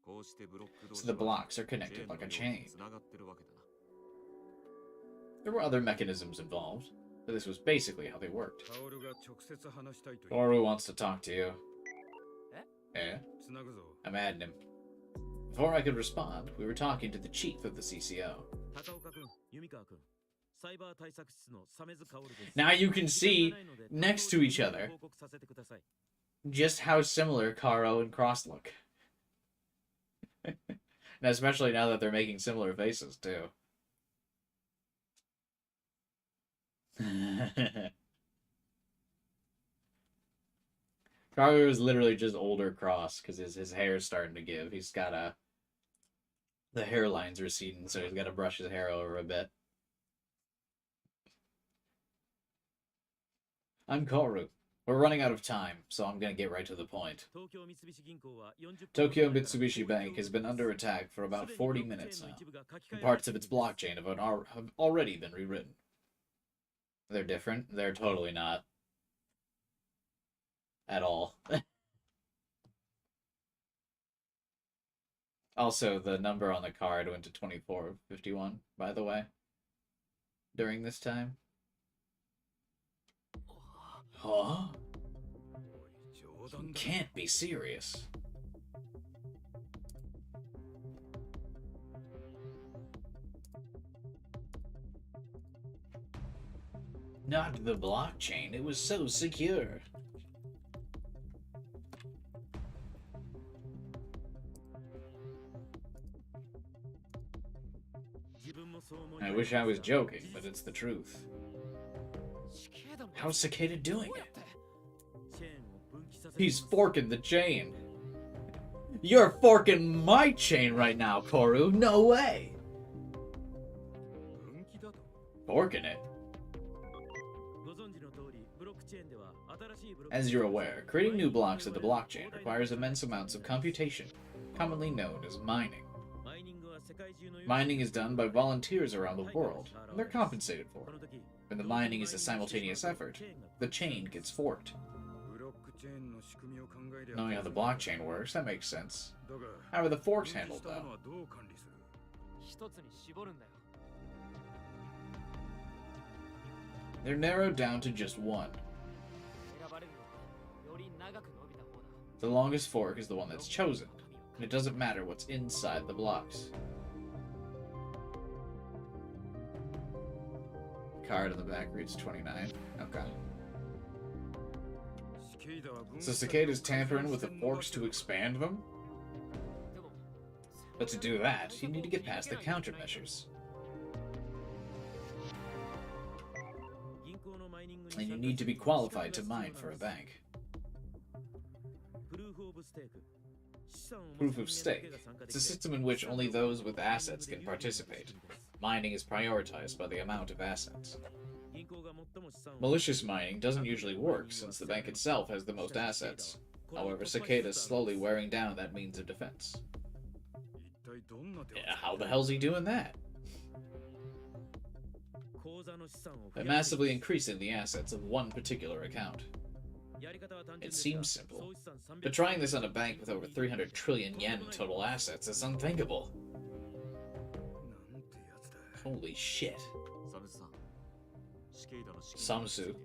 Speaker 4: こうしてブロック同
Speaker 1: So
Speaker 4: 士
Speaker 1: the
Speaker 4: は
Speaker 1: blocks are
Speaker 4: チェー
Speaker 1: connected
Speaker 4: ンの
Speaker 1: like a
Speaker 4: ように
Speaker 1: chain.
Speaker 4: 繋がってるわけだな
Speaker 1: There were other mechanisms involved. But this was basically how they worked.
Speaker 6: カオルが直接話したいと
Speaker 1: Toru wants to talk to you.
Speaker 3: Eh?
Speaker 1: Eh?
Speaker 6: つなぐぞ
Speaker 1: I'm adding him. Before I could respond, we were talking to the chief of the CCO.
Speaker 4: 高岡君、弓川君、サイバー対策室の鮫津薫です。
Speaker 1: Now you can see next to each other
Speaker 4: 報告させてください。
Speaker 1: just how similar Karo and Cross look. And especially now that they're making similar faces, too. Karo is literally just older Cross, because his hair's starting to give. He's got a... The hairline's receding, so he's got to brush his hair over a bit. I'm Kaoru. We're running out of time, so I'm gonna get right to the point. Tokyo Mitsubishi Bank has been under attack for about 40 minutes now, and parts of its blockchain have already been rewritten. They're different? They're totally not. At all. Also, the number on the card went to 2451, by the way, during this time. Huh? You can't be serious. Not the blockchain, it was so secure. I wish I was joking, but it's the truth. How's Cicada doing it? He's forking the chain. You're forking my chain right now, Koru. No way. Forking it? As you're aware, creating new blocks of the blockchain requires immense amounts of computation, commonly known as mining. Mining is done by volunteers around the world, and they're compensated for it. When the mining is a simultaneous effort, the chain gets forked. Knowing how the blockchain works, that makes sense. How are the forks handled, though? They're narrowed down to just one. The longest fork is the one that's chosen, and it doesn't matter what's inside the blocks. Card on the back reads 29. Okay. So Cicada's tampering with the forks to expand them? But to do that, you need to get past the countermeasures. And you need to be qualified to mine for a bank. Proof of stake. It's a system in which only those with assets can participate. Mining is prioritized by the amount of assets. Malicious mining doesn't usually work, since the bank itself has the most assets. However, Cicada is slowly wearing down that means of defense. Yeah, how the hell's he doing that? By massively increasing the assets of one particular account. It seems simple, but trying this on a bank with over 300 trillion yen total assets is unthinkable. Holy shit. Samsu,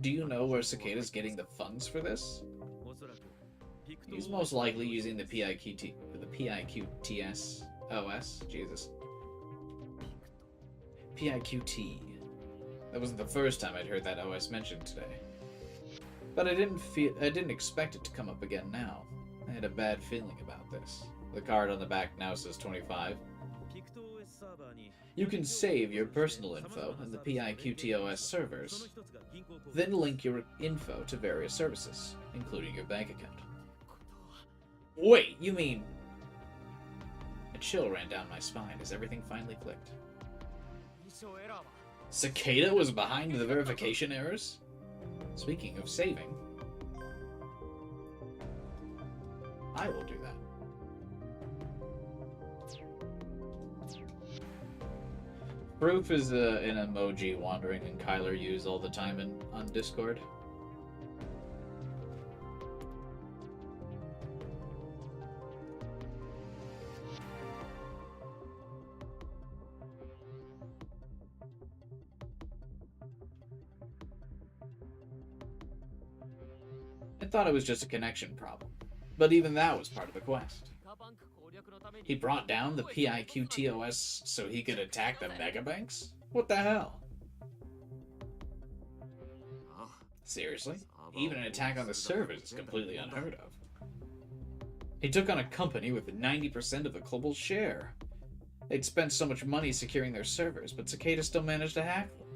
Speaker 1: do you know where Cicada's getting the funds for this? He's most likely using the PIQTS OS. Jesus. PIQT. That wasn't the first time I'd heard that OS mentioned today. But I didn't expect it to come up again now. I had a bad feeling about this. The card on the back now says 25. You can save your personal info in the PIQTOS servers, then link your info to various services, including your bank account. Wait, you mean... A chill ran down my spine as everything finally clicked. Cicada was behind the verification errors? Speaking of saving, I will do that. Proof is an emoji Wandering and Kyler use all the time on Discord. I thought it was just a connection problem. But even that was part of the quest. He brought down the PIQTOS so he could attack the megabanks? What the hell? Seriously? Even an attack on the servers is completely unheard of. He took on a company with 90% of the global share. They'd spent so much money securing their servers, but Cicada still managed to hack them.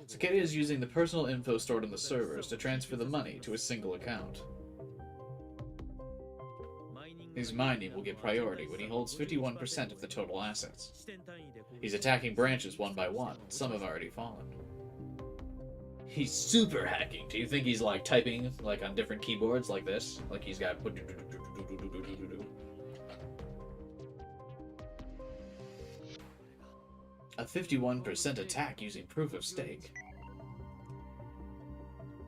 Speaker 1: Cicada is using the personal info stored on the servers to transfer the money to a single account. His mining will get priority when he holds 51% of the total assets. He's attacking branches one by one. Some have already fallen. He's super hacking. Do you think he's like typing like on different keyboards like this? Like he's got a 51% attack using proof of stake.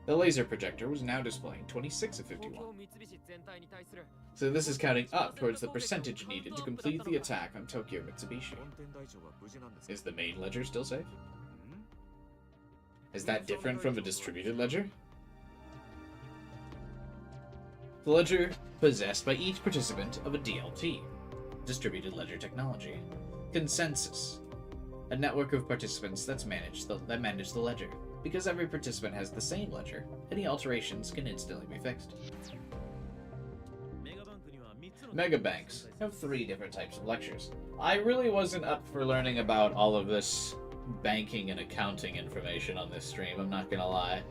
Speaker 1: The laser projector was now displaying 26 of 51. So this is counting up towards the percentage needed to complete the attack on Tokyo Mitsubishi. Is the main ledger still safe? Is that different from a distributed ledger? The ledger possessed by each participant of a DLT, Distributed Ledger Technology. Consensus, a network of participants that manage the ledger. Because every participant has the same ledger, any alterations can instantly be fixed. Megabanks have 3 different types of lectures. I really wasn't up for learning about all of this banking and accounting information on this stream, I'm not gonna lie.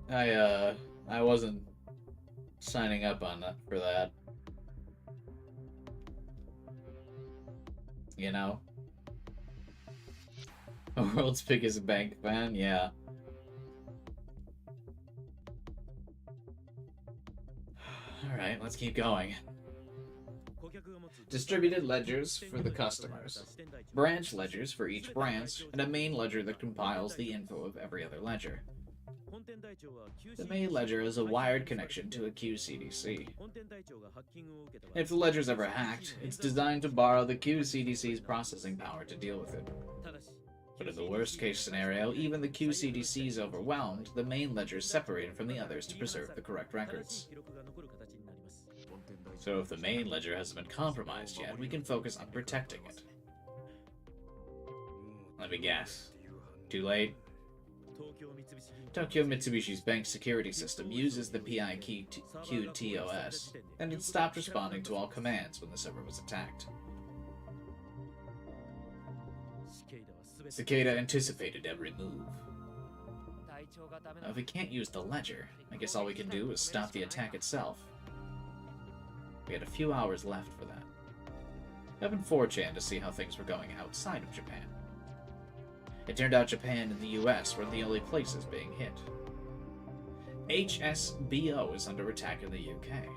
Speaker 1: I wasn't signing up on that for that. You know? The world's biggest bank fan, yeah. Alright, let's keep going. Distributed ledgers for the customers. Branch ledgers for each branch, and a main ledger that compiles the info of every other ledger. The main ledger is a wired connection to a QCDC. If the ledger's ever hacked, it's designed to borrow the QCDC's processing power to deal with it. But in the worst-case scenario, even the QCDC is overwhelmed, the main ledger is separated from the others to preserve the correct records. So if the main ledger hasn't been compromised yet, we can focus on protecting it. Let me guess. Too late? Tokyo Mitsubishi's bank security system uses the PIQTOS, and it stopped responding to all commands when the server was attacked. Cicada anticipated every move. Now, if we can't use the ledger, I guess all we can do is stop the attack itself. We had a few hours left for that. I opened 4chan to see how things were going outside of Japan. It turned out Japan and the US were the only places being hit. HSBO is under attack in the UK.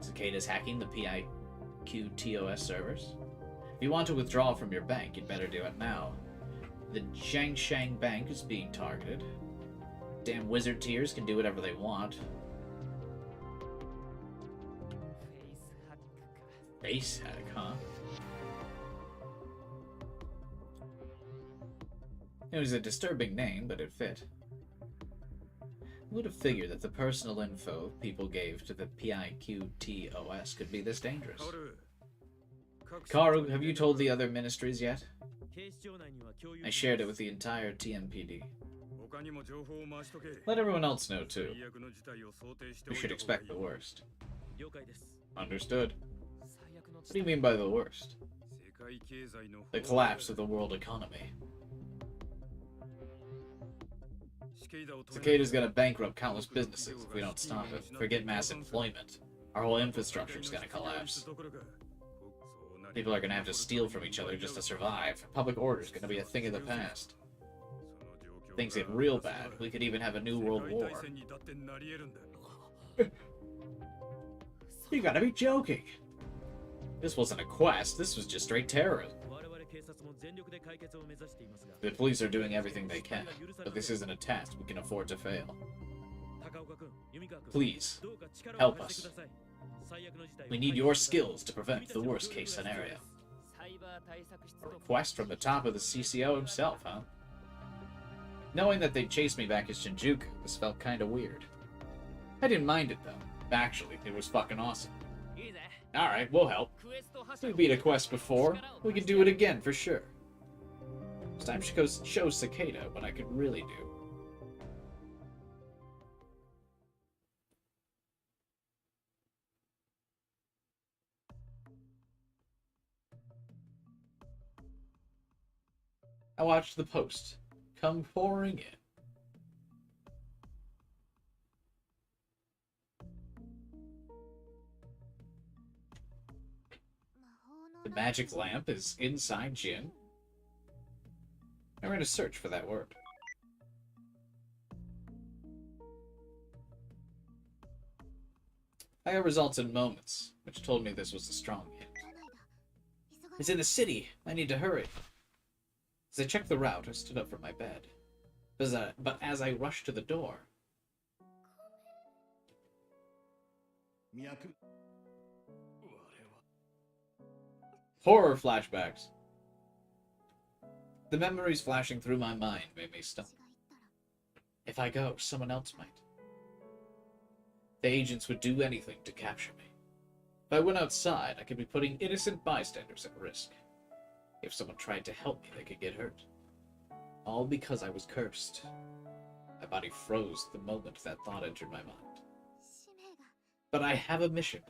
Speaker 1: Cicada's hacking the PIQTOS servers. If you want to withdraw from your bank, you'd better do it now. The Jiangshang Bank is being targeted. Damn wizard tiers can do whatever they want. Face hack, huh? It was a disturbing name, but it fit. Who would have figured that the personal info people gave to the PIQTOS could be this dangerous? Karu, have you told the other ministries yet? I shared it with the entire TMPD. Let everyone else know, too. We should expect the worst. Understood. What do you mean by the worst? The collapse of the world economy. Cicada's gonna bankrupt countless businesses if we don't stop it. Forget mass employment. Our whole infrastructure's gonna collapse. People are gonna have to steal from each other just to survive. Public order's gonna be a thing of the past. Things get real bad. We could even have a new world war. You gotta be joking. This wasn't a quest, this was just straight terrorism. The police are doing everything they can, but this isn't a test we can afford to fail. Please, help us. We need your skills to prevent the worst case scenario. A request from the top of the CCO himself, huh? Knowing that they'd chase me back to Shinjuku, this felt kinda weird. I didn't mind it, though. Actually, it was fucking awesome.
Speaker 3: いいぜ
Speaker 1: Alright, we'll help.
Speaker 3: クエストはし
Speaker 1: We beat a quest before. We can do it again for sure. It's time to show Cicada what I could really do. I watched the post come pouring in. The magic lamp is inside Jin. I'm going to search for that word. I got results in moments, which told me this was a strong hint. It's in the city. I need to hurry. As I checked the route, I stood up from my bed. But as I rushed to the door... Horror flashbacks. The memories flashing through my mind made me stop. If I go, someone else might. The agents would do anything to capture me. If I went outside, I could be putting innocent bystanders at risk. If someone tried to help me, they could get hurt. All because I was cursed. My body froze the moment that thought entered my mind. But I have a mission.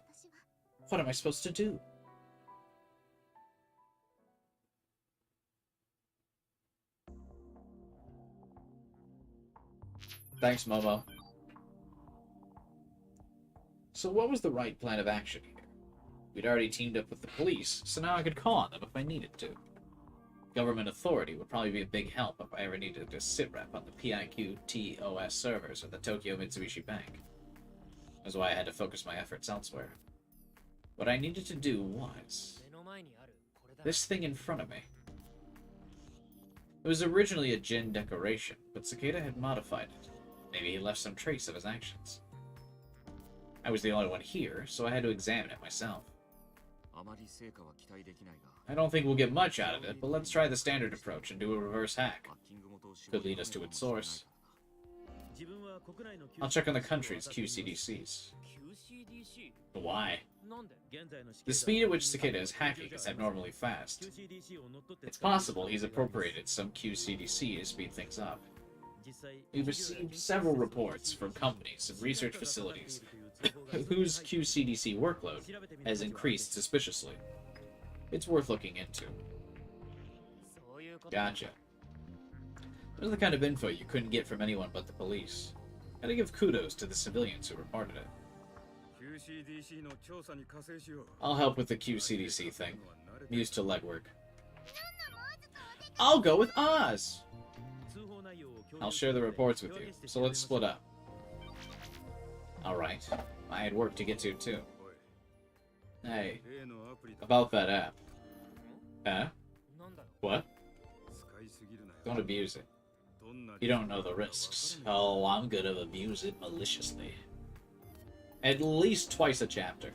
Speaker 1: What am I supposed to do? Thanks, Momo. So what was the right plan of action here? We'd already teamed up with the police, so now I could call on them if I needed to. Government authority would probably be a big help if I ever needed a sit rep on the PIQ-TOS servers at the Tokyo Mitsubishi Bank. That's why I had to focus my efforts elsewhere. What I needed to do was...
Speaker 3: 目の前にあるこれだ
Speaker 1: this thing in front of me. It was originally a Jin decoration, but Cicada had modified it. Maybe he left some trace of his actions. I was the only one here, so I had to examine it myself.
Speaker 4: あまり成果は期待できないが
Speaker 1: I don't think we'll get much out of it, but let's try the standard approach and do a reverse hack.
Speaker 4: ハッキング元を仕
Speaker 1: Could
Speaker 4: 事
Speaker 1: lead
Speaker 4: の
Speaker 1: us to
Speaker 4: 方
Speaker 1: its
Speaker 4: もしれない
Speaker 1: source.
Speaker 4: からな
Speaker 1: I'll check on the country's QCDCs.
Speaker 3: QCDC
Speaker 1: But why?
Speaker 3: なんで
Speaker 1: The speed at which Cicada is hacking is abnormally fast. It's possible he's appropriated some QCDC to speed things up. We've received several reports from companies and research facilities whose QCDC workload has increased suspiciously. It's worth looking into.
Speaker 3: そういうこと
Speaker 1: Gotcha. Those are the kind of info you couldn't get from anyone but the police. Gotta give kudos to the civilians who reported it.
Speaker 6: QCDC の調査に加勢しよう
Speaker 1: I'll help with the QCDC thing. I'm used to legwork. I'll go with Oz! I'll share the reports with you, so let's split up. Alright. I had work to get to, too. Hey,
Speaker 6: 例のアプリ
Speaker 1: about that app. Huh?
Speaker 3: なんだろ
Speaker 1: What?
Speaker 6: 使いすぎるなよ
Speaker 1: Don't abuse it.
Speaker 6: どんな
Speaker 1: You don't know the risks. Oh, I'm gonna abuse it maliciously. At least twice a chapter.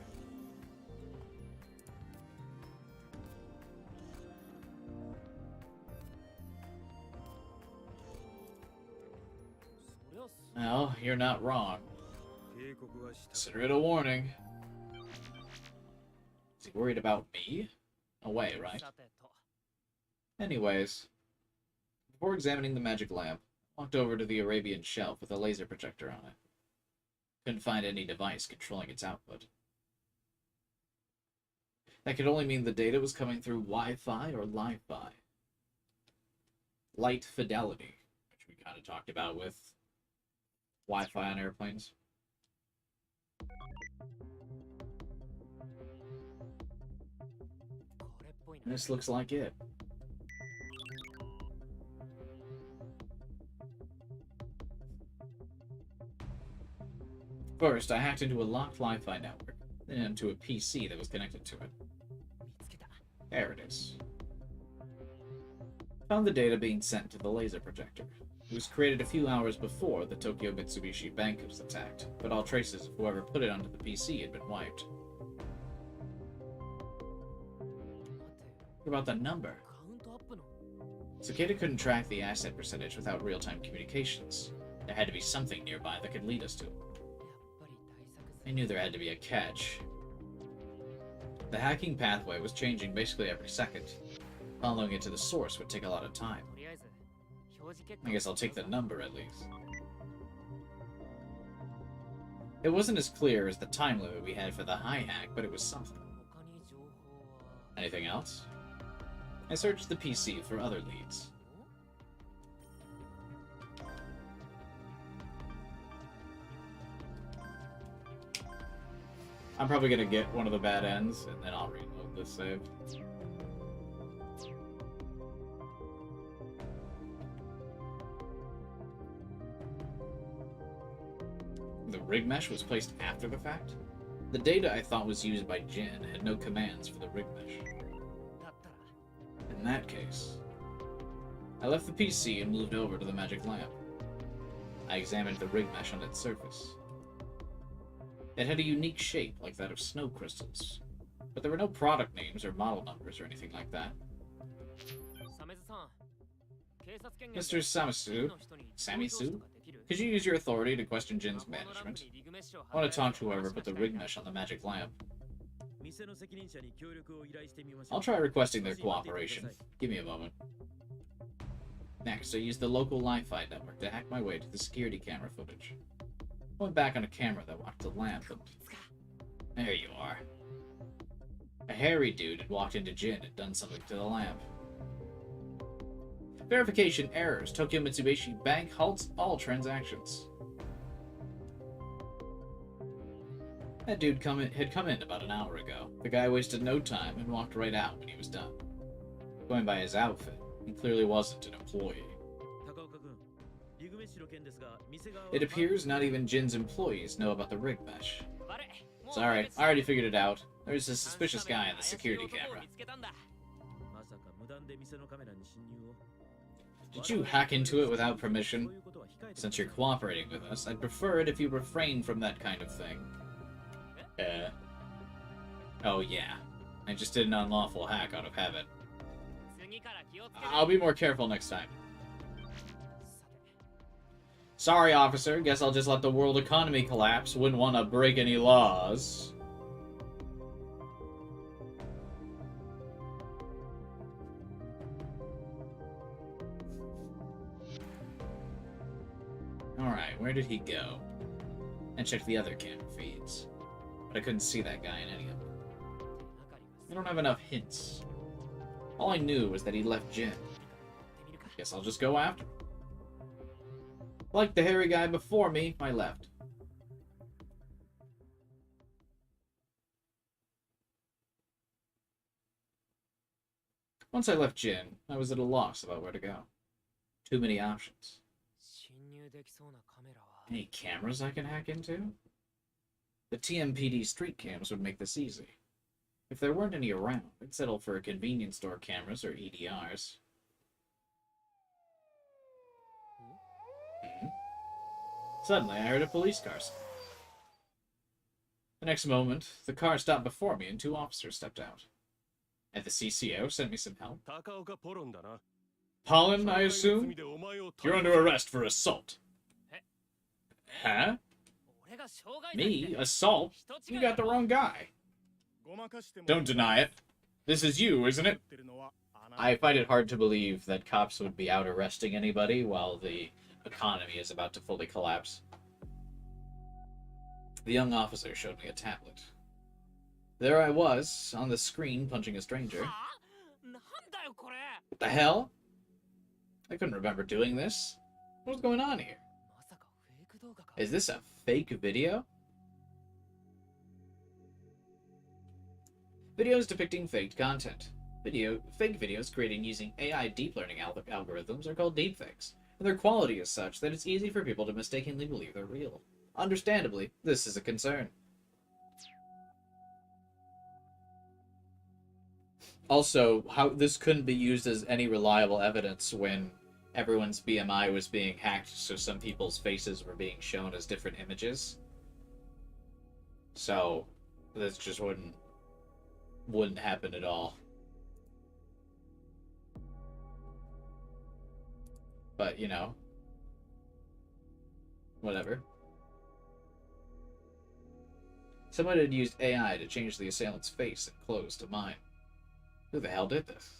Speaker 1: Well, you're not wrong.
Speaker 6: 警告はした
Speaker 1: Consider it a warning. Is he worried about me? Away,
Speaker 3: う
Speaker 1: right?
Speaker 3: さてと
Speaker 1: Anyways, before examining the magic lamp, I walked over to the Arabian shelf with a laser projector on it. Couldn't find any device controlling its output. That could only mean the data was coming through Wi-Fi or Li-Fi. Light fidelity, which we kind of talked about with Wi-Fi on airplanes.
Speaker 3: これっぽいな
Speaker 1: This looks like it. First, I hacked into a locked Wi-Fi network, then into a PC that was connected to it.
Speaker 3: 見つけた
Speaker 1: There it is. Found the data being sent to the laser projector. It was created a few hours before the Tokyo Mitsubishi Bank was attacked, but all traces of whoever put it onto the PC had been wiped.
Speaker 3: 待て
Speaker 1: What about the number?
Speaker 3: カウントアップの
Speaker 1: Cicada couldn't track the asset percentage without real-time communications. There had to be something nearby that could lead us to it. I knew there had to be a catch. The hacking pathway was changing basically every second. Following it to the source would take a lot of time. I guess I'll take the number at least. It wasn't as clear as the time limit we had for the high hack, but it was something. Anything else? I searched the PC for other leads. I'm probably gonna get one of the bad ends, and then I'll reload this save. The rig mesh was placed after the fact? The data I thought was used by Jin had no commands for the rig mesh. In that case, I left the PC and moved over to the magic lamp. I examined the rig mesh on its surface. It had a unique shape like that of snow crystals, but there were no product names or model numbers or anything like that. Mr. Samisu, could you use your authority to question Jin's management? I want to talk to whoever put the rig mesh on the magic lamp. I'll try requesting their cooperation. Give me a moment. Next, I used the local Wi-Fi network to hack my way to the security camera footage. I went back on a camera that watched the lamp, and there you are. A hairy dude had walked into Jin and done something to the lamp. Verification errors. Tokyo Mitsubishi Bank halts all transactions. That dude had come in about an hour ago. The guy wasted no time and walked right out when he was done. Going by his outfit, he clearly wasn't an employee. It appears not even Jin's employees know about the rig mesh. Sorry, I already figured it out. There's a suspicious guy in the security camera. Did you hack into it without permission? Since you're cooperating with us, I'd prefer it if you refrain from that kind of thing. Oh yeah. I just did an unlawful hack out of habit. I'll be more careful next time. Sorry, officer. Guess I'll just let the world economy collapse. Wouldn't want to break any laws. Alright, where did he go? And check the other camera feeds. But I couldn't see that guy in any of them. I don't have enough hints. All I knew was that he left Jin. Guess I'll just go after him. Like the hairy guy before me, I left. Once I left Jin, I was at a loss about where to go. Too many options. Any cameras I can hack into? The TMPD street cams would make this easy. If there weren't any around, I'd settle for convenience store cameras or EDRs. Suddenly, I heard a police car stop. The next moment, the car stopped before me and two officers stepped out. And the CCO sent me some help. Pollen, I assume? You're under arrest for assault. Huh? Me? Assault? You got the wrong guy. Don't deny it. This is you, isn't it? I find it hard to believe that cops would be out arresting anybody while the economy is about to fully collapse. The young officer showed me a tablet. There I was, on the screen, punching a stranger. What the hell? I couldn't remember doing this. What's going on here? Is this a fake video? Videos depicting faked content. Fake videos created using AI deep learning algorithms are called deepfakes, and their quality is such that it's easy for people to mistakenly believe they're real. Understandably, this is a concern. Also, how this couldn't be used as any reliable evidence when everyone's BMI was being hacked, so some people's faces were being shown as different images. So, this just wouldn't happen at all. but, you know. Whatever. Someone had used AI to change the assailant's face and clothes to mine. Who the hell did this?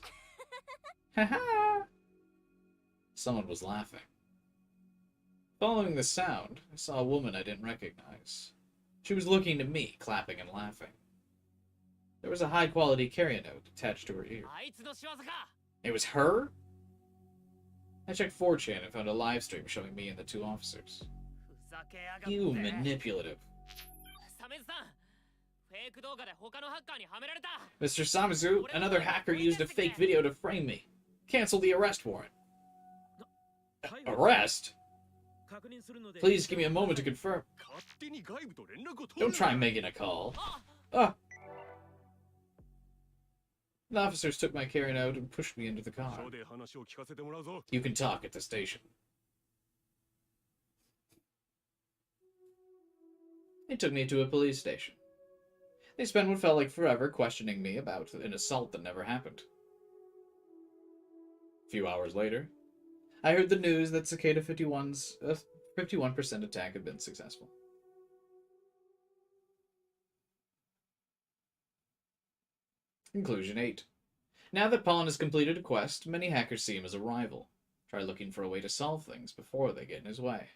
Speaker 1: Haha! Someone was laughing. Following the sound, I saw a woman I didn't recognize. She was looking to me, clapping and laughing. There was a high-quality carrier note attached to her ear. It was her? I checked 4chan and found a live stream showing me and the two officers. You manipulative. Mr. Samizu, another hacker used a fake video to frame me. Cancel the arrest warrant. Arrest? Please give me a moment to confirm. Don't try making a call. Ah! The officers took my carry note and pushed me into the car. You can talk at the station. They took me to a police station. They spent what felt like forever questioning me about an assault that never happened. A few hours later, I heard the news that Cicada 51's 51% attack had been successful. Conclusion 8. Now that Pawn has completed a quest, many hackers see him as a rival. Try looking for a way to solve things before they get in his way.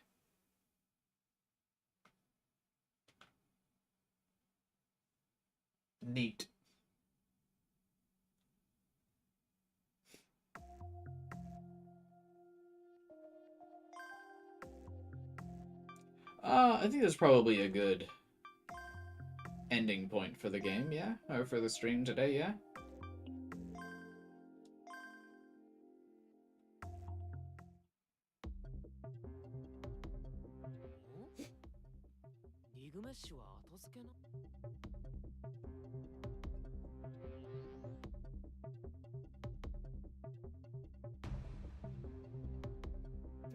Speaker 1: Neat. I think that's probably a good ending point for the game, yeah? Or for the stream today, yeah?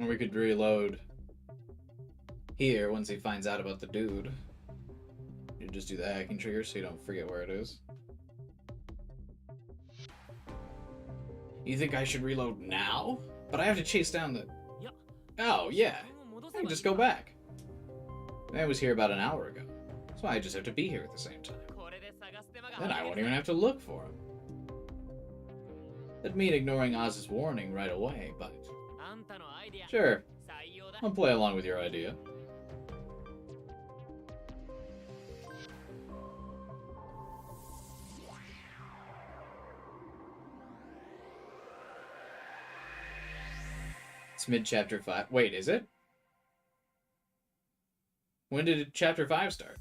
Speaker 1: Or we could reload here once he finds out about the dude. You just do the hacking trigger so you don't forget where it is. You think I should reload now? But I have to chase down the... Oh, yeah. I can just go back. I was here about an hour ago. So I just have to be here at the same time. Then I won't even have to look for him. That'd mean ignoring Oz's warning right away, but... Sure. I'll play along with your idea. It's mid-chapter 5. Wait, is it? When did chapter 5 start?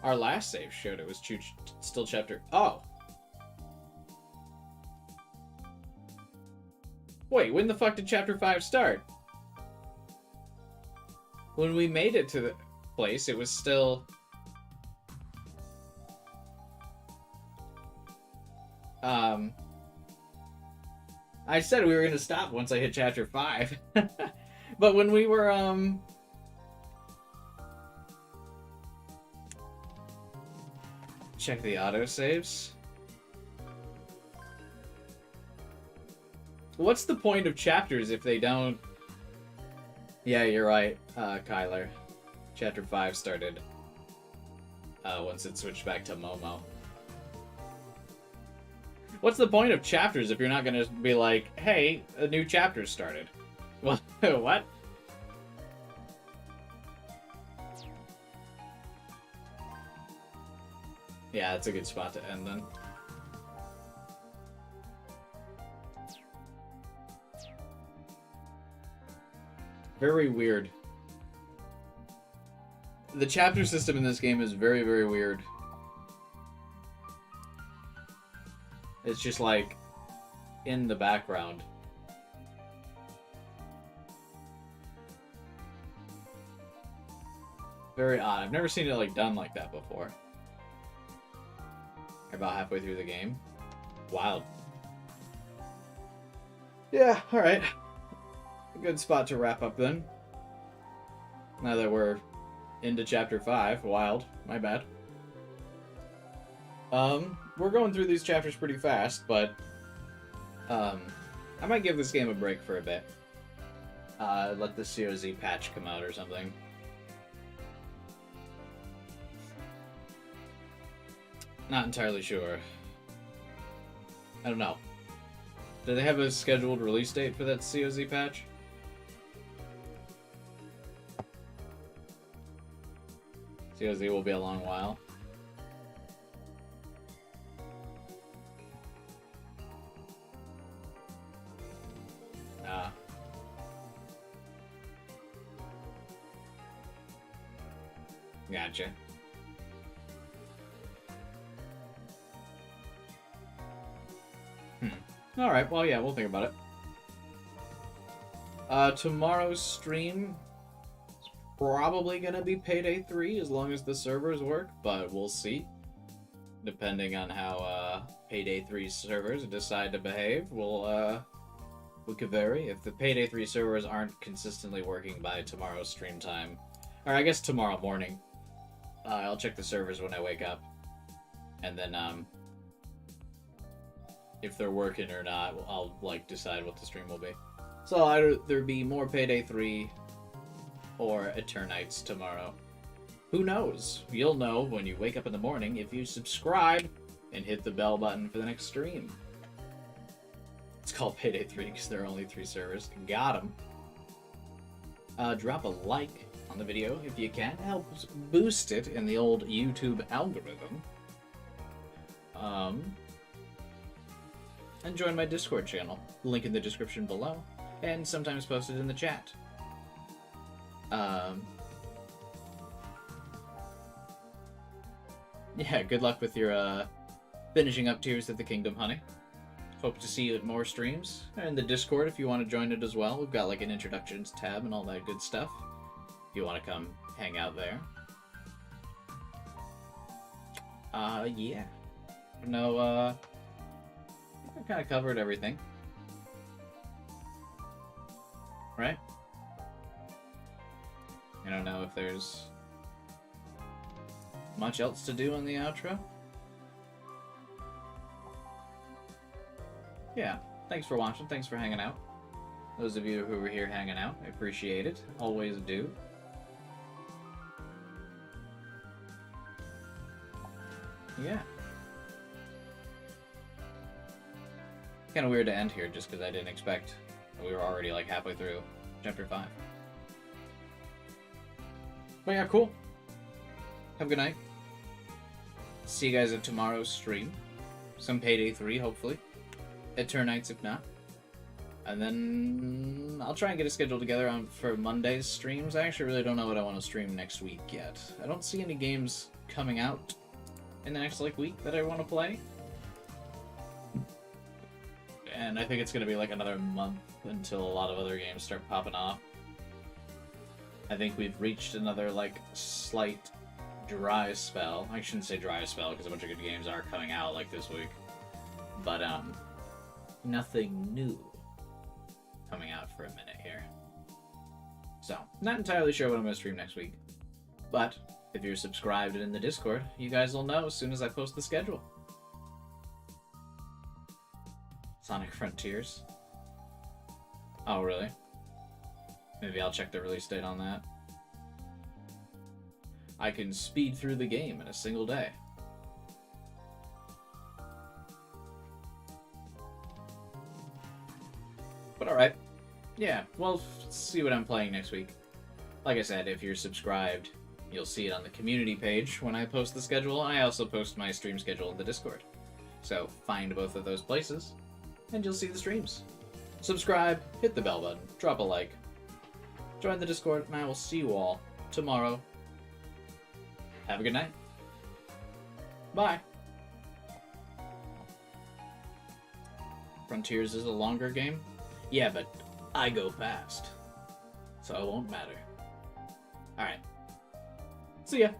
Speaker 1: Our last save showed it was still chapter... Oh! Wait, when the fuck did chapter 5 start? When we made it to the place, it was still... I said we were gonna stop once I hit chapter 5. But when we were, check the autosaves. What's the point of chapters if they don't... Yeah, you're right, Kyler. Chapter 5 started once it switched back to Momo. What's the point of chapters if you're not gonna be like, hey, a new chapter started? What? What? Yeah, that's a good spot to end then. Very weird. The chapter system in this game is very, very weird. It's just like in the background. Very odd. I've never seen it like done like that before. About halfway through the game. Wild. Yeah, alright. A good spot to wrap up then. Now that we're into chapter 5. Wild. My bad. We're going through these chapters pretty fast, but I might give this game a break for a bit. Let the COZ patch come out or something. Not entirely sure. I don't know. Do they have a scheduled release date for that COZ patch? COZ will be a long while. Gotcha. Alright, well, yeah, we'll think about it. Tomorrow's stream is probably gonna be Payday 3 as long as the servers work, but we'll see. Depending on how Payday 3 servers decide to behave, we could vary. If the Payday 3 servers aren't consistently working by tomorrow's stream time, or I guess tomorrow morning, I'll check the servers when I wake up, and then if they're working or not, I'll like decide what the stream will be. So either be more Payday 3 or Eternites tomorrow. Who knows? You'll know when you wake up in the morning if you subscribe and hit the bell button for the next stream. It's called Payday 3 because there are only 3 servers. Got 'em. Drop a like on the video if you can. Helps boost it in the old YouTube algorithm. And join my Discord channel. Link in the description below, and sometimes posted in the chat. Yeah, good luck with your finishing up Tears of the Kingdom, honey. Hope to see you at more streams. And the Discord, if you want to join it as well. We've got like an introductions tab and all that good stuff. If you want to come hang out there. Yeah. No, I kind of covered everything. Right? I don't know if there's much else to do on the outro. Yeah, thanks for watching, thanks for hanging out. Those of you who were here hanging out, I appreciate it. Always do. Yeah. Kind of weird to end here just because I didn't expect we were already like halfway through Chapter 5. But yeah, cool. Have a good night. See you guys at tomorrow's stream. Some Payday 3, hopefully. Eternites, if not. And then I'll try and get a schedule together for Monday's streams. I actually really don't know what I want to stream next week yet. I don't see any games coming out in the next week that I want to play. And I think it's going to be like another month until a lot of other games start popping off. I think we've reached another slight dry spell. I shouldn't say dry spell because a bunch of good games are coming out this week. But nothing new coming out for a minute here. So, not entirely sure what I'm going to stream next week. But if you're subscribed and in the Discord, you guys will know as soon as I post the schedule. Sonic Frontiers. Oh, really? Maybe I'll check the release date on that. I can speed through the game in a single day. But alright. Yeah, well, see what I'm playing next week. Like I said, if you're subscribed, you'll see it on the community page when I post the schedule. I also post my stream schedule in the Discord. So find both of those places, and you'll see the streams. Subscribe, hit the bell button, drop a like, join the Discord, and I will see you all tomorrow. Have a good night. Bye. Frontiers is a longer game? Yeah, but I go fast, so it won't matter. Alright. See ya.